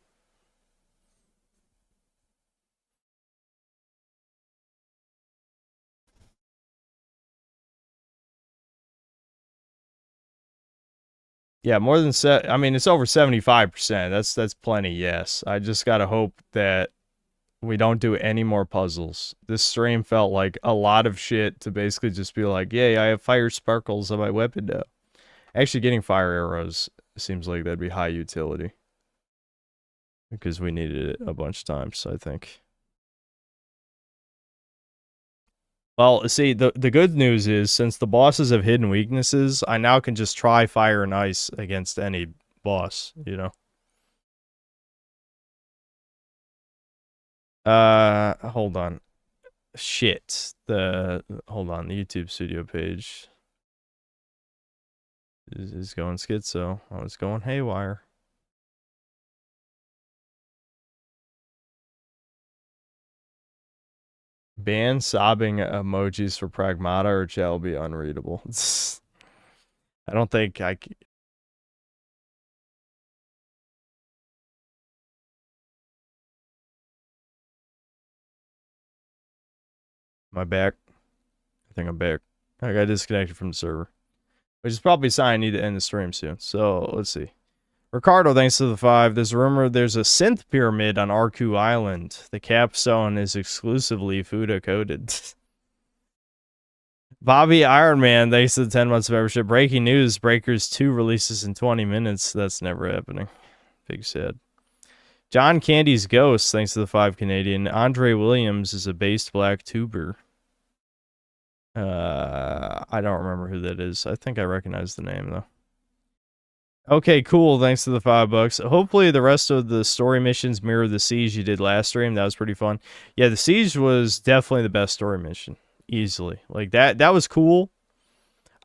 Speaker 1: Yeah, more than I mean, it's over 75%. That's plenty. Yes, I just gotta hope that we don't do any more puzzles. This stream felt like a lot of shit to basically just be like, yay, I have fire sparkles on my weapon now. Actually, getting fire arrows seems like that'd be high utility because we needed it a bunch of times, I think. Well, see, the good news is, since the bosses have hidden weaknesses, I now can just try fire and ice against any boss, you know? Hold on. Shit. Hold on, the YouTube studio page is going schizo. Oh, it's going haywire. Ban sobbing emojis for Pragmata or chat will be unreadable. I don't think I can. Am I back? I think I'm back. I got disconnected from the server. Which is probably a sign I need to end the stream soon. So, let's see. Ricardo, thanks to the 5. There's a rumor there's a synth pyramid on Arku Island. The capstone is exclusively Fuda coded. Bobby Iron Man, thanks to the 10 months of membership. Breaking news, Breakers 2 releases in 20 minutes. That's never happening. Big sad. John Candy's Ghost, thanks to the 5 Canadian. Andre Williams is a based black tuber. I don't remember who that is. I think I recognize the name, though. Okay, cool. Thanks to the $5. Hopefully the rest of the story missions mirror the siege you did last stream. That was pretty fun. Yeah, the siege was definitely the best story mission. Easily. Like, that was cool.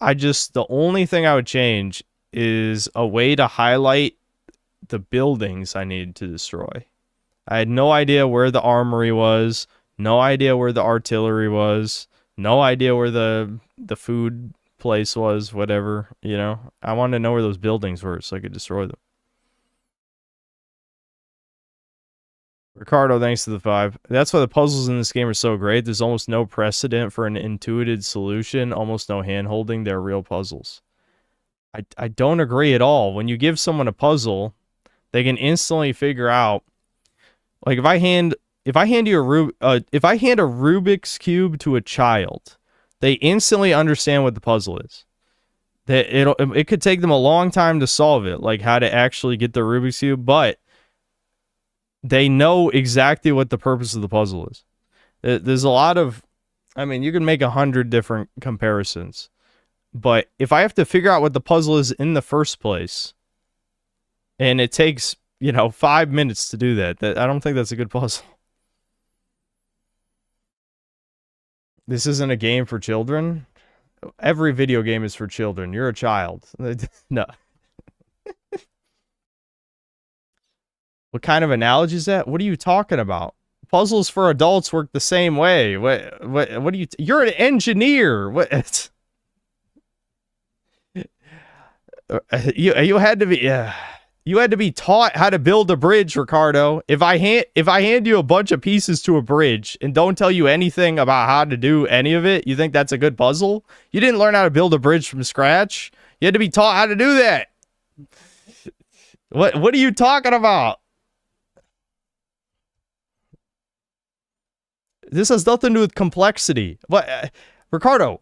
Speaker 1: The only thing I would change is a way to highlight the buildings I needed to destroy. I had no idea where the armory was. No idea where the artillery was. No idea where the food place was, whatever, you know. I wanted to know where those buildings were so I could destroy them. Ricardo, thanks to the 5. That's why the puzzles in this game are so great. There's almost no precedent for an intuitive solution, almost no hand-holding. They're real puzzles. I don't agree at all. When you give someone a puzzle, they can instantly figure out, like, if I hand you if I hand a Rubik's Cube to a child, they instantly understand what the puzzle is. It could take them a long time to solve it, like how to actually get the Rubik's Cube, but they know exactly what the purpose of the puzzle is. There's a lot of, I mean, you can make 100 different comparisons, but if I have to figure out what the puzzle is in the first place, and it takes, 5 minutes to do that, I don't think that's a good puzzle. This isn't a game for children. Every video game is for children. You're a child. No. What kind of analogy is that? What are you talking about? Puzzles for adults work the same way. What are you... You're an engineer. What? You had to be you had to be taught how to build a bridge, Ricardo. If I hand you a bunch of pieces to a bridge and don't tell you anything about how to do any of it, you think that's a good puzzle? You didn't learn how to build a bridge from scratch. You had to be taught how to do that. What are you talking about? This has nothing to do with complexity. But Ricardo,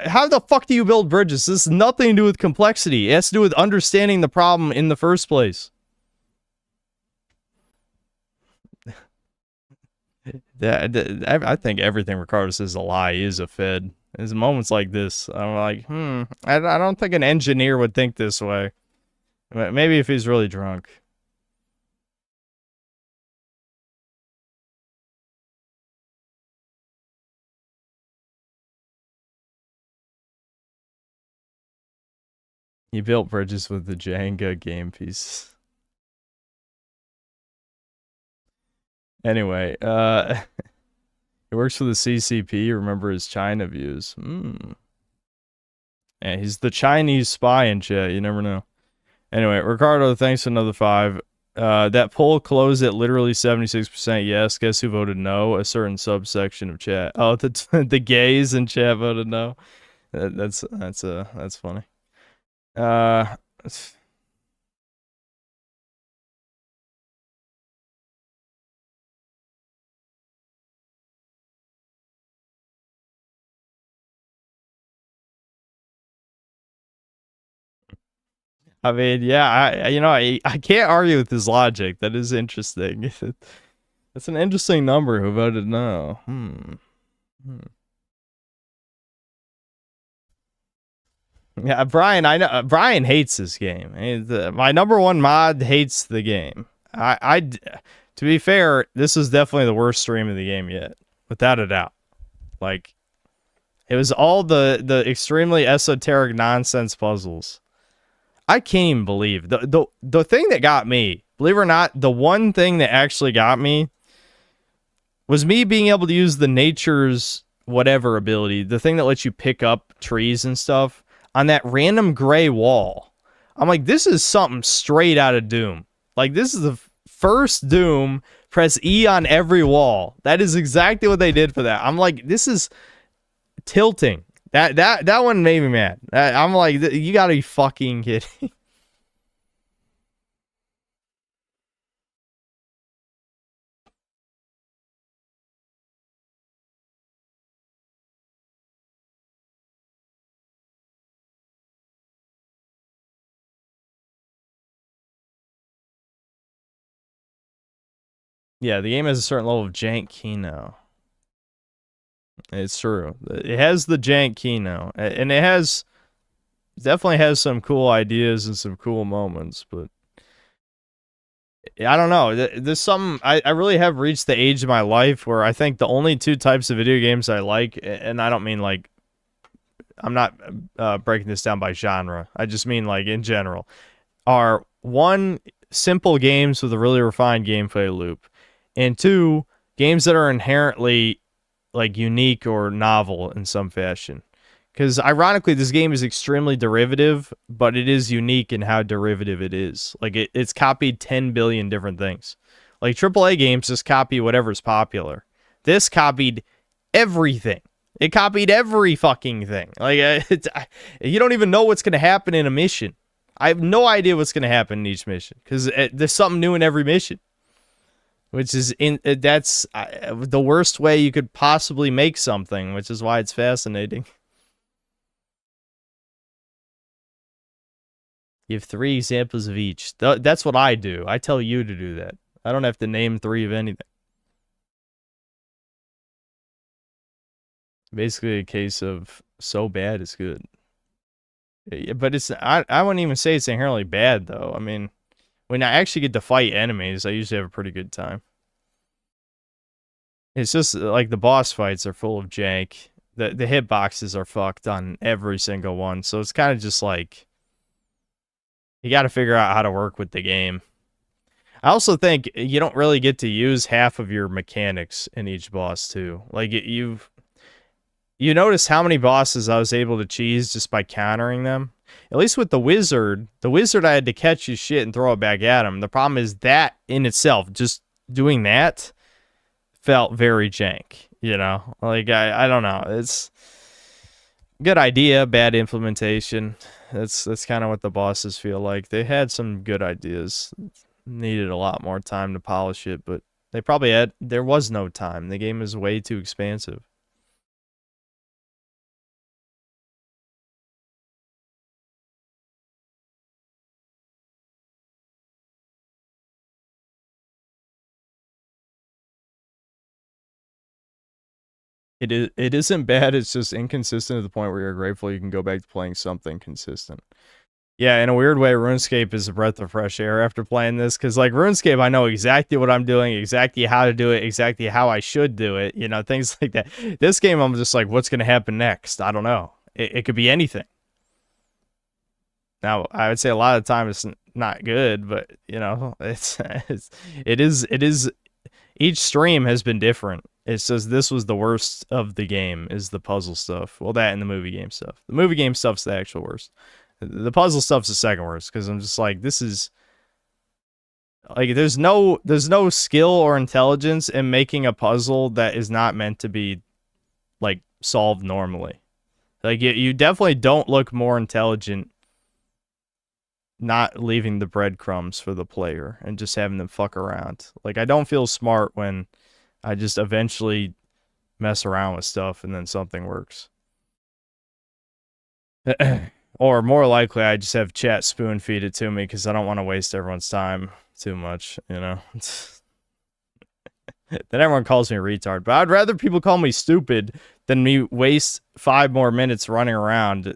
Speaker 1: how the fuck do you build bridges? This has nothing to do with complexity. It has to do with understanding the problem in the first place. I think everything Ricardo says is a lie is a fed. There's moments like this. I'm like, I don't think an engineer would think this way. Maybe if he's really drunk. You built bridges with the Jenga game piece. Anyway, it works for the CCP. Remember his China views. Yeah, he's the Chinese spy in chat. You never know. Anyway, Ricardo, thanks for another 5. That poll closed at literally 76% yes. Guess who voted no? A certain subsection of chat. Oh, the gays in chat voted no. That's funny. I mean, yeah, I can't argue with his logic. That is interesting. That's an interesting number who voted no. Yeah, Brian, I know Brian hates this game. My number 1 mod hates the game. To be fair, this is definitely the worst stream of the game yet, without a doubt. Like, it was all the extremely esoteric nonsense puzzles. I can't even believe the thing that got me, believe it or not, the one thing that actually got me was me being able to use the nature's whatever ability, the thing that lets you pick up trees and stuff on that random gray wall. I'm like, this is something straight out of Doom. Like, this is the first Doom. Press E on every wall. That is exactly what they did for that. I'm like, this is tilting. That one made me mad. I'm like, you gotta be fucking kidding. Yeah, the game has a certain level of jank Kino. It's true. It has the jank Kino, and it definitely has some cool ideas and some cool moments, but I don't know. There's something, I really have reached the age of my life where I think the only 2 types of video games I like, and I don't mean like, I'm not breaking this down by genre, I just mean like in general, are 1, simple games with a really refined gameplay loop, and 2, games that are inherently like unique or novel in some fashion. Because ironically, this game is extremely derivative, but it is unique in how derivative it is. Like it's copied 10 billion different things. Like AAA games just copy whatever's popular. This copied everything. It copied every fucking thing. Like you don't even know what's going to happen in a mission. I have no idea what's going to happen in each mission because there's something new in every mission. Which is that's the worst way you could possibly make something, which is why it's fascinating. You have 3 examples of each. That's what I do. I tell you to do that. I don't have to name 3 of anything. Basically a case of so bad it's good. But I wouldn't even say it's inherently bad though. I mean, when I actually get to fight enemies, I usually have a pretty good time. It's just like the boss fights are full of jank. The hitboxes are fucked on every single one. So it's kind of just like, you got to figure out how to work with the game. I also think you don't really get to use half of your mechanics in each boss too. Like you notice how many bosses I was able to cheese just by countering them. At least with the wizard I had to catch his shit and throw it back at him. The problem is that in itself, just doing that felt very jank, you know? Like, I don't know. It's good idea, bad implementation. That's kind of what the bosses feel like. They had some good ideas. Needed a lot more time to polish it, but they probably there was no time. The game is way too expansive. It isn't bad, it's just inconsistent to the point where you're grateful you can go back to playing something consistent. Yeah, in a weird way, RuneScape is a breath of fresh air after playing this, because, like, RuneScape, I know exactly what I'm doing, exactly how to do it, exactly how I should do it, you know, things like that. This game, I'm just like, what's going to happen next? I don't know. It could be anything. Now, I would say a lot of the time it's not good, but, you know, it is, each stream has been different. It says this was the worst of the game, is the puzzle stuff. Well, that and the movie game stuff. The movie game stuff's the actual worst. The puzzle stuff's the second worst, because I'm just like, this is... Like, there's no skill or intelligence in making a puzzle that is not meant to be, like, solved normally. Like, you definitely don't look more intelligent not leaving the breadcrumbs for the player and just having them fuck around. Like, I don't feel smart when I just eventually mess around with stuff and then something works. Or more likely, I just have chat spoon feed it to me because I don't want to waste everyone's time too much, you know? Then everyone calls me a retard. But I'd rather people call me stupid than me waste 5 more minutes running around.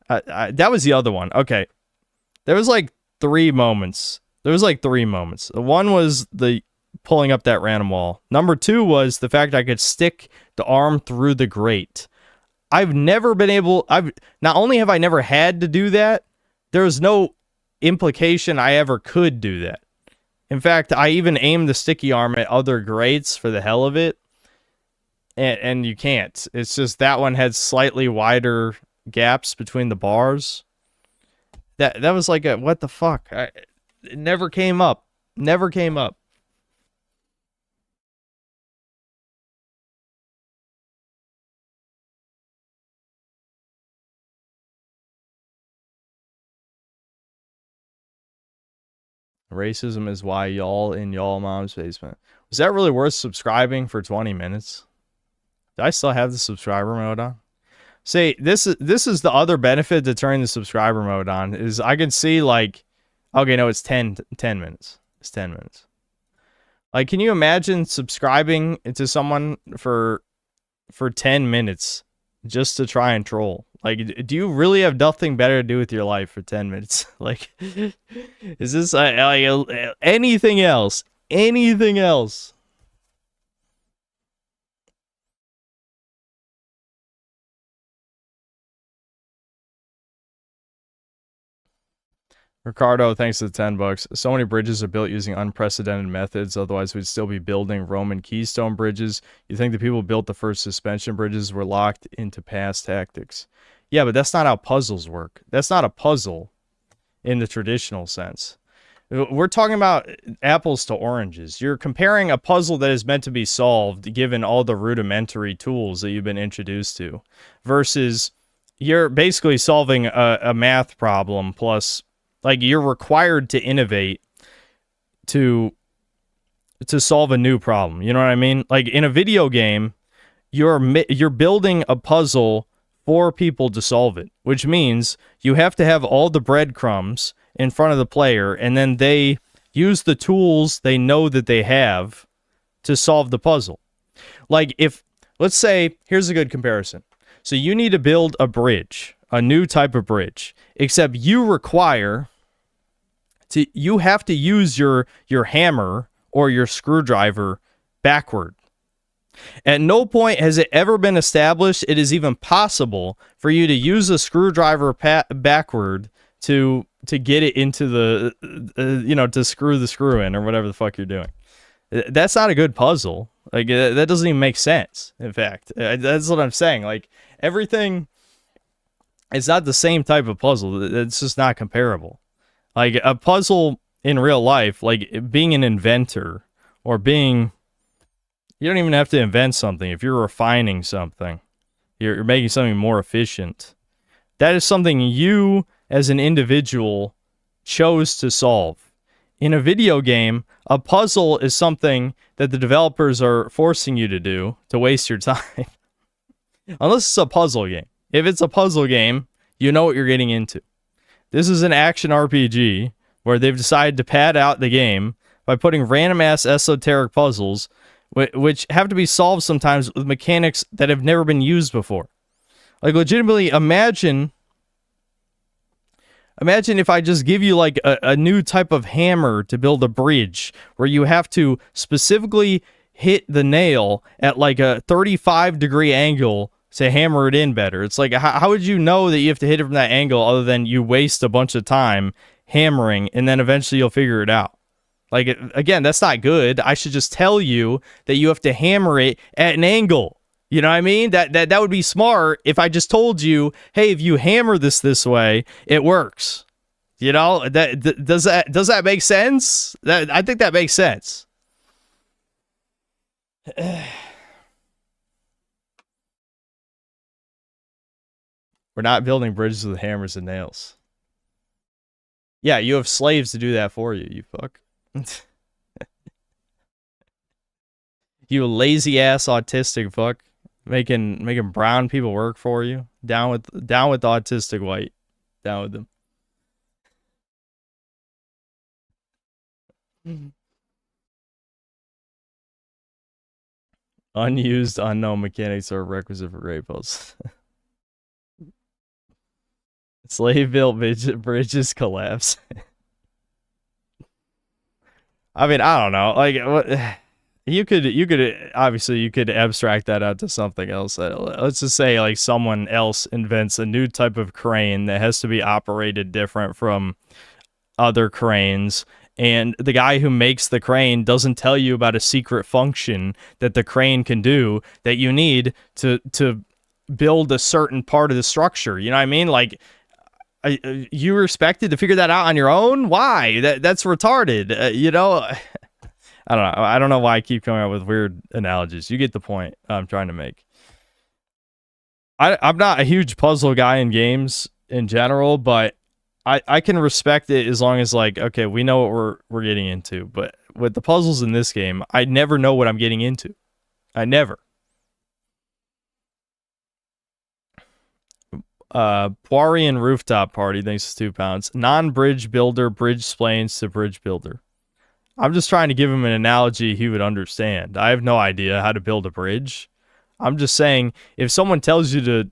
Speaker 1: That was the other one. Okay. There was like 3 moments. One was the pulling up that random wall. Number 2 was the fact I could stick the arm through the grate. I've never been able... Not only have I never had to do that, there's no implication I ever could do that. In fact, I even aimed the sticky arm at other grates for the hell of it. And you can't. It's just that one had slightly wider gaps between the bars. That was like a... What the fuck? It never came up. Never came up. Racism is why y'all in y'all mom's basement. Was that really worth subscribing for 20 minutes? Do I still have the subscriber mode on? See, this is the other benefit to turning the subscriber mode on, is I can see, like, okay, no, it's 10 minutes. It's 10 minutes. Like, can you imagine subscribing to someone for 10 minutes just to try and troll? Like, do you really have nothing better to do with your life for 10 minutes? Like, is this like anything else? Anything else? Ricardo, thanks to the $10. So many bridges are built using unprecedented methods, otherwise we'd still be building Roman keystone bridges. You think the people who built the first suspension bridges were locked into past tactics. Yeah, but that's not how puzzles work. That's not a puzzle in the traditional sense. We're talking about apples to oranges. You're comparing a puzzle that is meant to be solved given all the rudimentary tools that you've been introduced to versus you're basically solving a math problem plus... Like, you're required to innovate to solve a new problem. You know what I mean? Like, in a video game, you're building a puzzle for people to solve it, which means you have to have all the breadcrumbs in front of the player, and then they use the tools they know that they have to solve the puzzle. Like, if, let's say, here's a good comparison. So you need to build a bridge, a new type of bridge, except you have to use your hammer or your screwdriver backward. At no point has it ever been established it is even possible for you to use a screwdriver backward to get it into the, to screw the screw in or whatever the fuck you're doing. That's not a good puzzle. Like, that doesn't even make sense, in fact. That's what I'm saying. Like, everything It's not the same type of puzzle. It's just not comparable. Like a puzzle in real life, like being an inventor or being, you don't even have to invent something. If you're refining something, you're making something more efficient. That is something you as an individual chose to solve. In a video game, a puzzle is something that the developers are forcing you to do to waste your time. Unless it's a puzzle game. If it's a puzzle game, you know what you're getting into. This is an action RPG where they've decided to pad out the game by putting random-ass esoteric puzzles, which have to be solved sometimes with mechanics that have never been used before. Like, legitimately, imagine if I just give you, like, a new type of hammer to build a bridge, where you have to specifically hit the nail at, like, a 35-degree angle to hammer it in better. It's like, how would you know that you have to hit it from that angle other than you waste a bunch of time hammering, and then eventually you'll figure it out? Like, again, that's not good. I should just tell you that you have to hammer it at an angle. You know what I mean? That would be smart if I just told you, hey, if you hammer this way, it works. You know, does that make sense? I think that makes sense. We're not building bridges with hammers and nails. Yeah, you have slaves to do that for you, you fuck. You lazy ass autistic fuck. Making brown people work for you. Down with the autistic white. Down with them. Unused unknown mechanics are requisite for great puzzles. Slave built bridges collapse. I mean, I don't know. Like, what? You could obviously you could abstract that out to something else. Let's just say like someone else invents a new type of crane that has to be operated different from other cranes, and the guy who makes the crane doesn't tell you about a secret function that the crane can do that you need to build a certain part of the structure. You know what I mean? Like, you were expected to figure that out on your own? Why? That's retarded. You know. I don't know. I don't know why I keep coming up with weird analogies. You get the point I'm trying to make. I'm not a huge puzzle guy in games in general, but I can respect it as long as, like, okay, we know what we're getting into. But with the puzzles in this game, I never know what I'm getting into. I never. Poirian Rooftop Party, thanks to £2. Non-bridge builder, bridge splains to bridge builder. I'm just trying to give him an analogy he would understand. I have no idea how to build a bridge. I'm just saying, if someone tells you to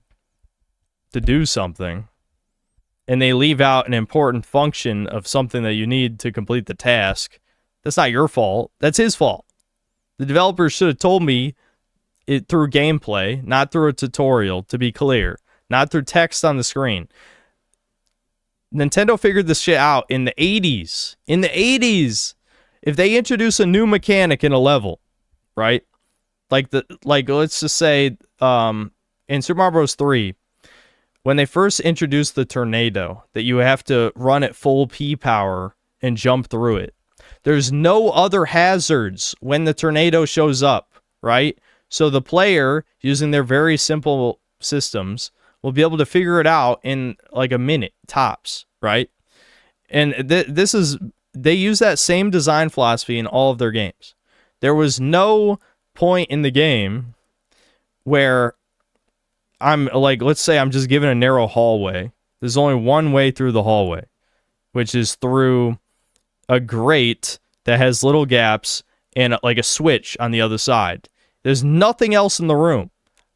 Speaker 1: do something, and they leave out an important function of something that you need to complete the task, that's not your fault. That's his fault. The developers should have told me it through gameplay, not through a tutorial, to be clear. Not through text on the screen. Nintendo figured this shit out in the 80s. In the 80s! If they introduce a new mechanic in a level, right? Like let's just say in Super Mario Bros. 3, when they first introduced the tornado, that you have to run at full P power and jump through it. There's no other hazards when the tornado shows up, right? So the player, using their very simple systems, will be able to figure it out in like a minute, tops, right? And they use that same design philosophy in all of their games. There was no point in the game where I'm like, let's say I'm just given a narrow hallway. There's only one way through the hallway, which is through a grate that has little gaps and like a switch on the other side. There's nothing else in the room.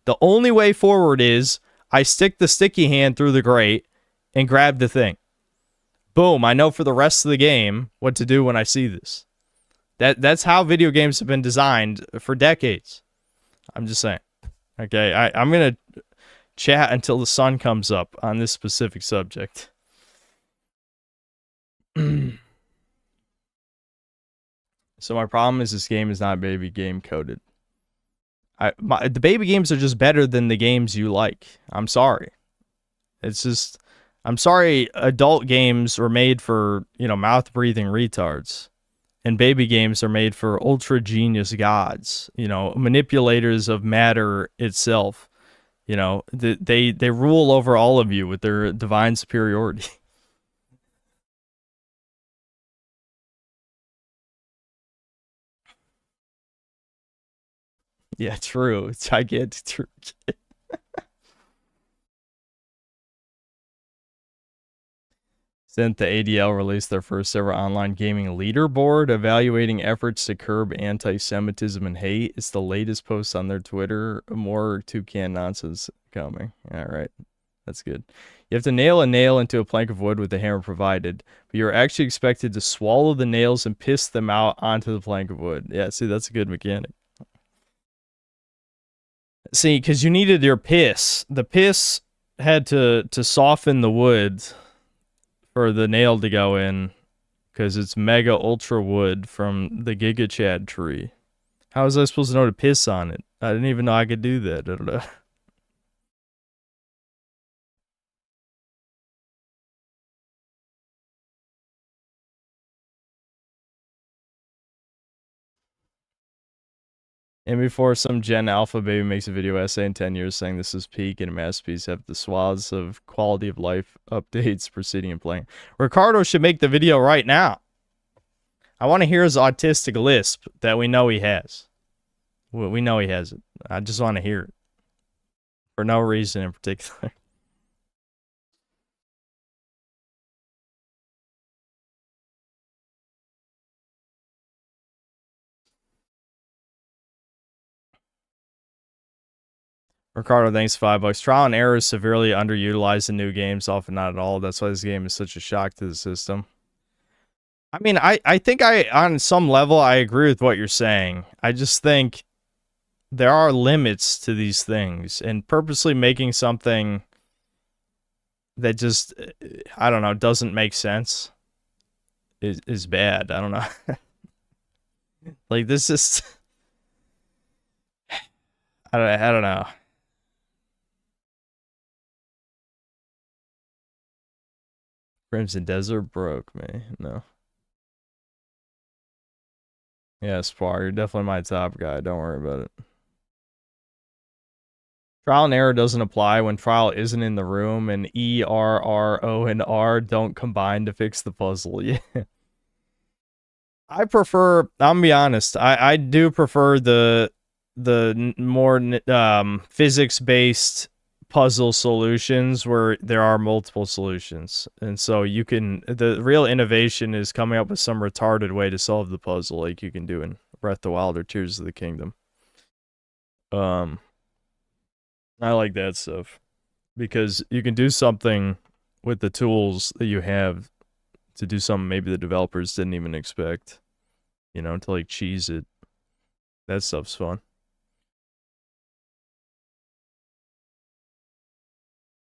Speaker 1: The only way forward is I stick the sticky hand through the grate and grab the thing. Boom, I know for the rest of the game what to do when I see this. That's how video games have been designed for decades. I'm just saying. Okay, I'm going to chat until the sun comes up on this specific subject. So my problem is this game is not baby game coded. The baby games are just better than the games you like. I'm sorry. It's just, I'm sorry, adult games were made for, you know, mouth-breathing retards. And baby games are made for ultra genius gods, you know, manipulators of matter itself. You know, they rule over all of you with their divine superiority. Yeah, true. It's gigantic. True. Since the ADL released their first ever online gaming leaderboard evaluating efforts to curb anti-Semitism and hate. It's the latest post on their Twitter. More toucan nonsense coming. All right. That's good. You have to nail a nail into a plank of wood with the hammer provided, but you're actually expected to swallow the nails and piss them out onto the plank of wood. Yeah, see, that's a good mechanic. See, because you needed your piss. The piss had to soften the wood for the nail to go in, because it's mega ultra wood from the Giga Chad tree. How was I supposed to know to piss on it? I didn't even know I could do that. I don't know. And before some Gen Alpha baby makes a video essay in 10 years saying this is peak and a masterpiece, have the swaths of quality of life updates proceeding and playing. Ricardo should make the video right now. I want to hear his autistic lisp that we know he has. We know he has it. I just want to hear it. For no reason in particular. Ricardo, thanks $5. Trial and error is severely underutilized in new games, often not at all. That's why this game is such a shock to the system. I mean, I think on some level, I agree with what you're saying. I just think there are limits to these things, and purposely making something that just, I don't know, doesn't make sense is bad. I don't know. Like, this is, I don't know. Crimson Desert broke me. No. Yeah, Spar, you're definitely my top guy. Don't worry about it. Trial and error doesn't apply when trial isn't in the room and E, R, R, O, and R don't combine to fix the puzzle. Yeah. I prefer, I'm gonna be honest, I do prefer the more physics-based puzzle solutions where there are multiple solutions, and so you can, the real innovation is coming up with some retarded way to solve the puzzle, like you can do in Breath of the Wild or Tears of the Kingdom. I like that stuff because you can do something with the tools that you have to do something maybe the developers didn't even expect, you know, to like cheese it. That stuff's fun.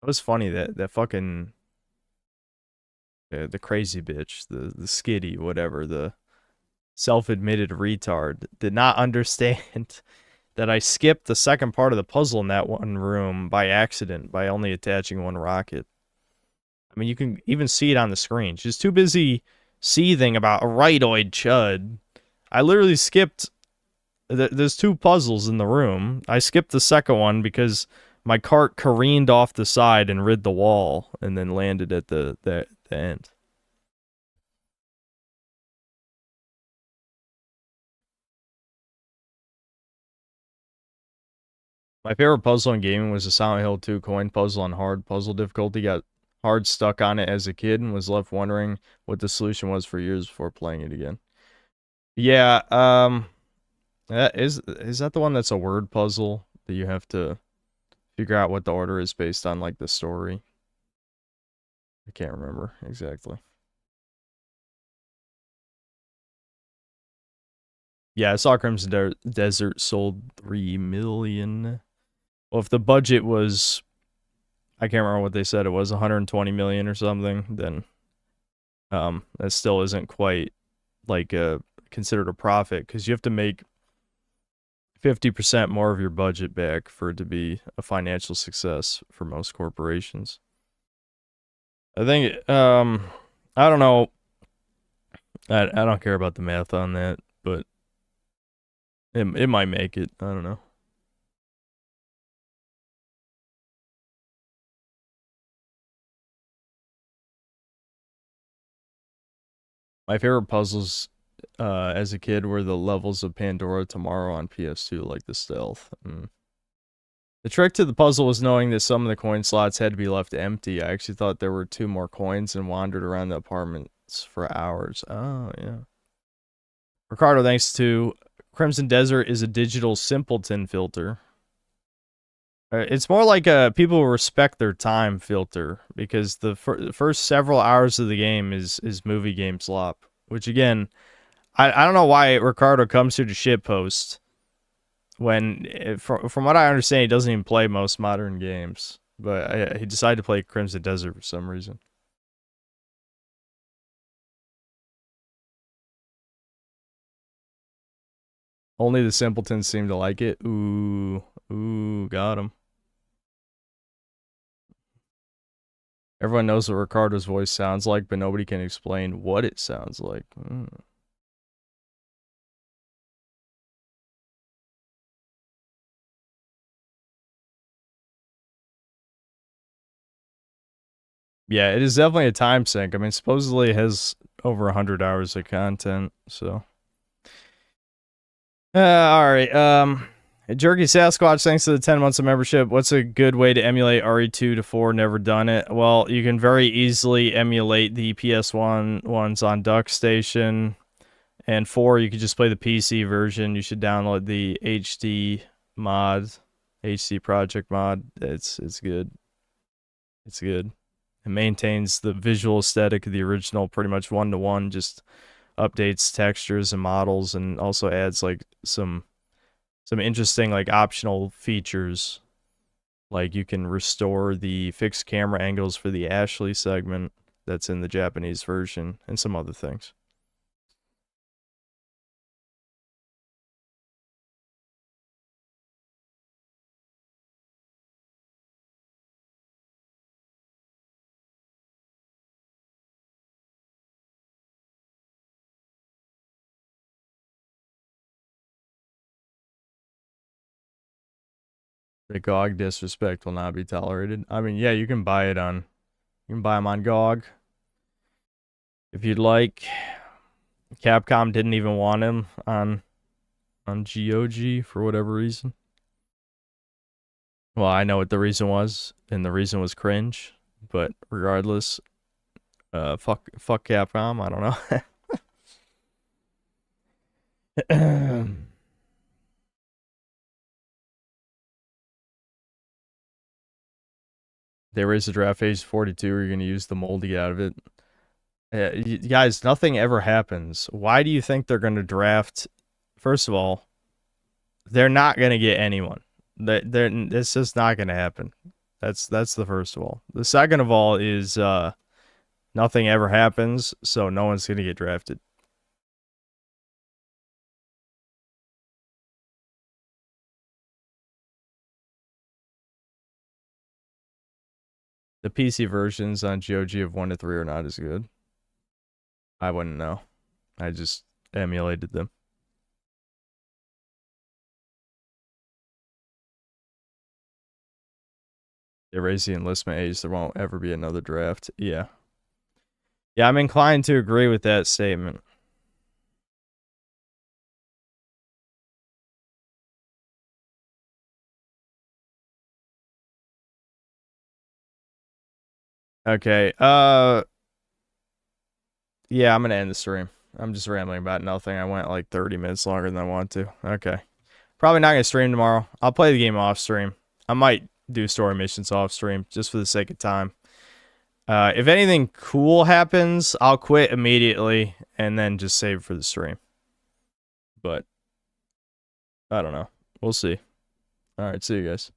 Speaker 1: It was funny that fucking the crazy bitch, the skitty, whatever, the self-admitted retard did not understand that I skipped the second part of the puzzle in that one room by accident by only attaching one rocket. I mean, you can even see it on the screen. She's too busy seething about a rightoid chud. I literally skipped. There's two puzzles in the room. I skipped the second one because my cart careened off the side and rid the wall and then landed at the end. My favorite puzzle in gaming was the Silent Hill 2 coin puzzle on hard puzzle difficulty. Got hard stuck on it as a kid and was left wondering what the solution was for years before playing it again. Yeah, is that the one that's a word puzzle that you have to figure out what the order is based on, like, the story? I can't remember exactly. Yeah, I saw Crimson Desert sold 3 million. Well, if the budget was, I can't remember what they said, it was 120 million or something, then that still isn't quite like considered a profit, because you have to make 50% more of your budget back for it to be a financial success for most corporations. I think I don't know. I don't care about the math on that, but it might make it. I don't know. My favorite puzzles as a kid were the levels of Pandora Tomorrow on PS2, like the stealth. The trick to the puzzle was knowing that some of the coin slots had to be left empty. I actually thought there were 2 more coins and wandered around the apartments for hours. Oh, yeah. Ricardo, thanks to Crimson Desert is a digital simpleton filter. It's more like a people who respect their time filter, because the first several hours of the game is movie game slop, which again, I don't know why Ricardo comes here to shitpost when, from what I understand, he doesn't even play most modern games, but he decided to play Crimson Desert for some reason. Only the simpletons seem to like it. Ooh, got him. Everyone knows what Ricardo's voice sounds like, but nobody can explain what it sounds like. Yeah, it is definitely a time sink. I mean, supposedly it has over 100 hours of content, so. Alright, Jerky Sasquatch, thanks to the 10 months of membership. What's a good way to emulate RE2 to 4? Never done it. Well, you can very easily emulate the PS1 ones on DuckStation. And 4, you could just play the PC version. You should download the HD mod, HD Project mod. It's good. It's good. It maintains the visual aesthetic of the original pretty much 1-to-1, just updates textures and models, and also adds like some interesting like optional features, like you can restore the fixed camera angles for the Ashley segment that's in the Japanese version, and some other things. The GOG disrespect will not be tolerated. I mean, yeah, you can buy it on, you can buy them on GOG if you'd like. Capcom didn't even want him on GOG for whatever reason. Well, I know what the reason was, and the reason was cringe. But regardless, fuck Capcom. I don't know. They raised the draft age to 42. Are you going to use the moldy out of it? Guys, nothing ever happens. Why do you think they're going to draft? First of all, they're not going to get anyone. It's just not going to happen. That's the first of all. The second of all is nothing ever happens, so no one's going to get drafted. The PC versions on GOG of 1 to 3 are not as good. I wouldn't know. I just emulated them. They raise the enlistment age, there won't ever be another draft. Yeah. Yeah, I'm inclined to agree with that statement. Okay, yeah, I'm gonna end the stream. I'm just rambling about nothing. I went like 30 minutes longer than I want to. Okay. Probably not gonna stream tomorrow. I'll play the game off stream. I might do story missions off stream, just for the sake of time. If anything cool happens, I'll quit immediately, and then just save for the stream. But, I don't know. We'll see. Alright, see you guys.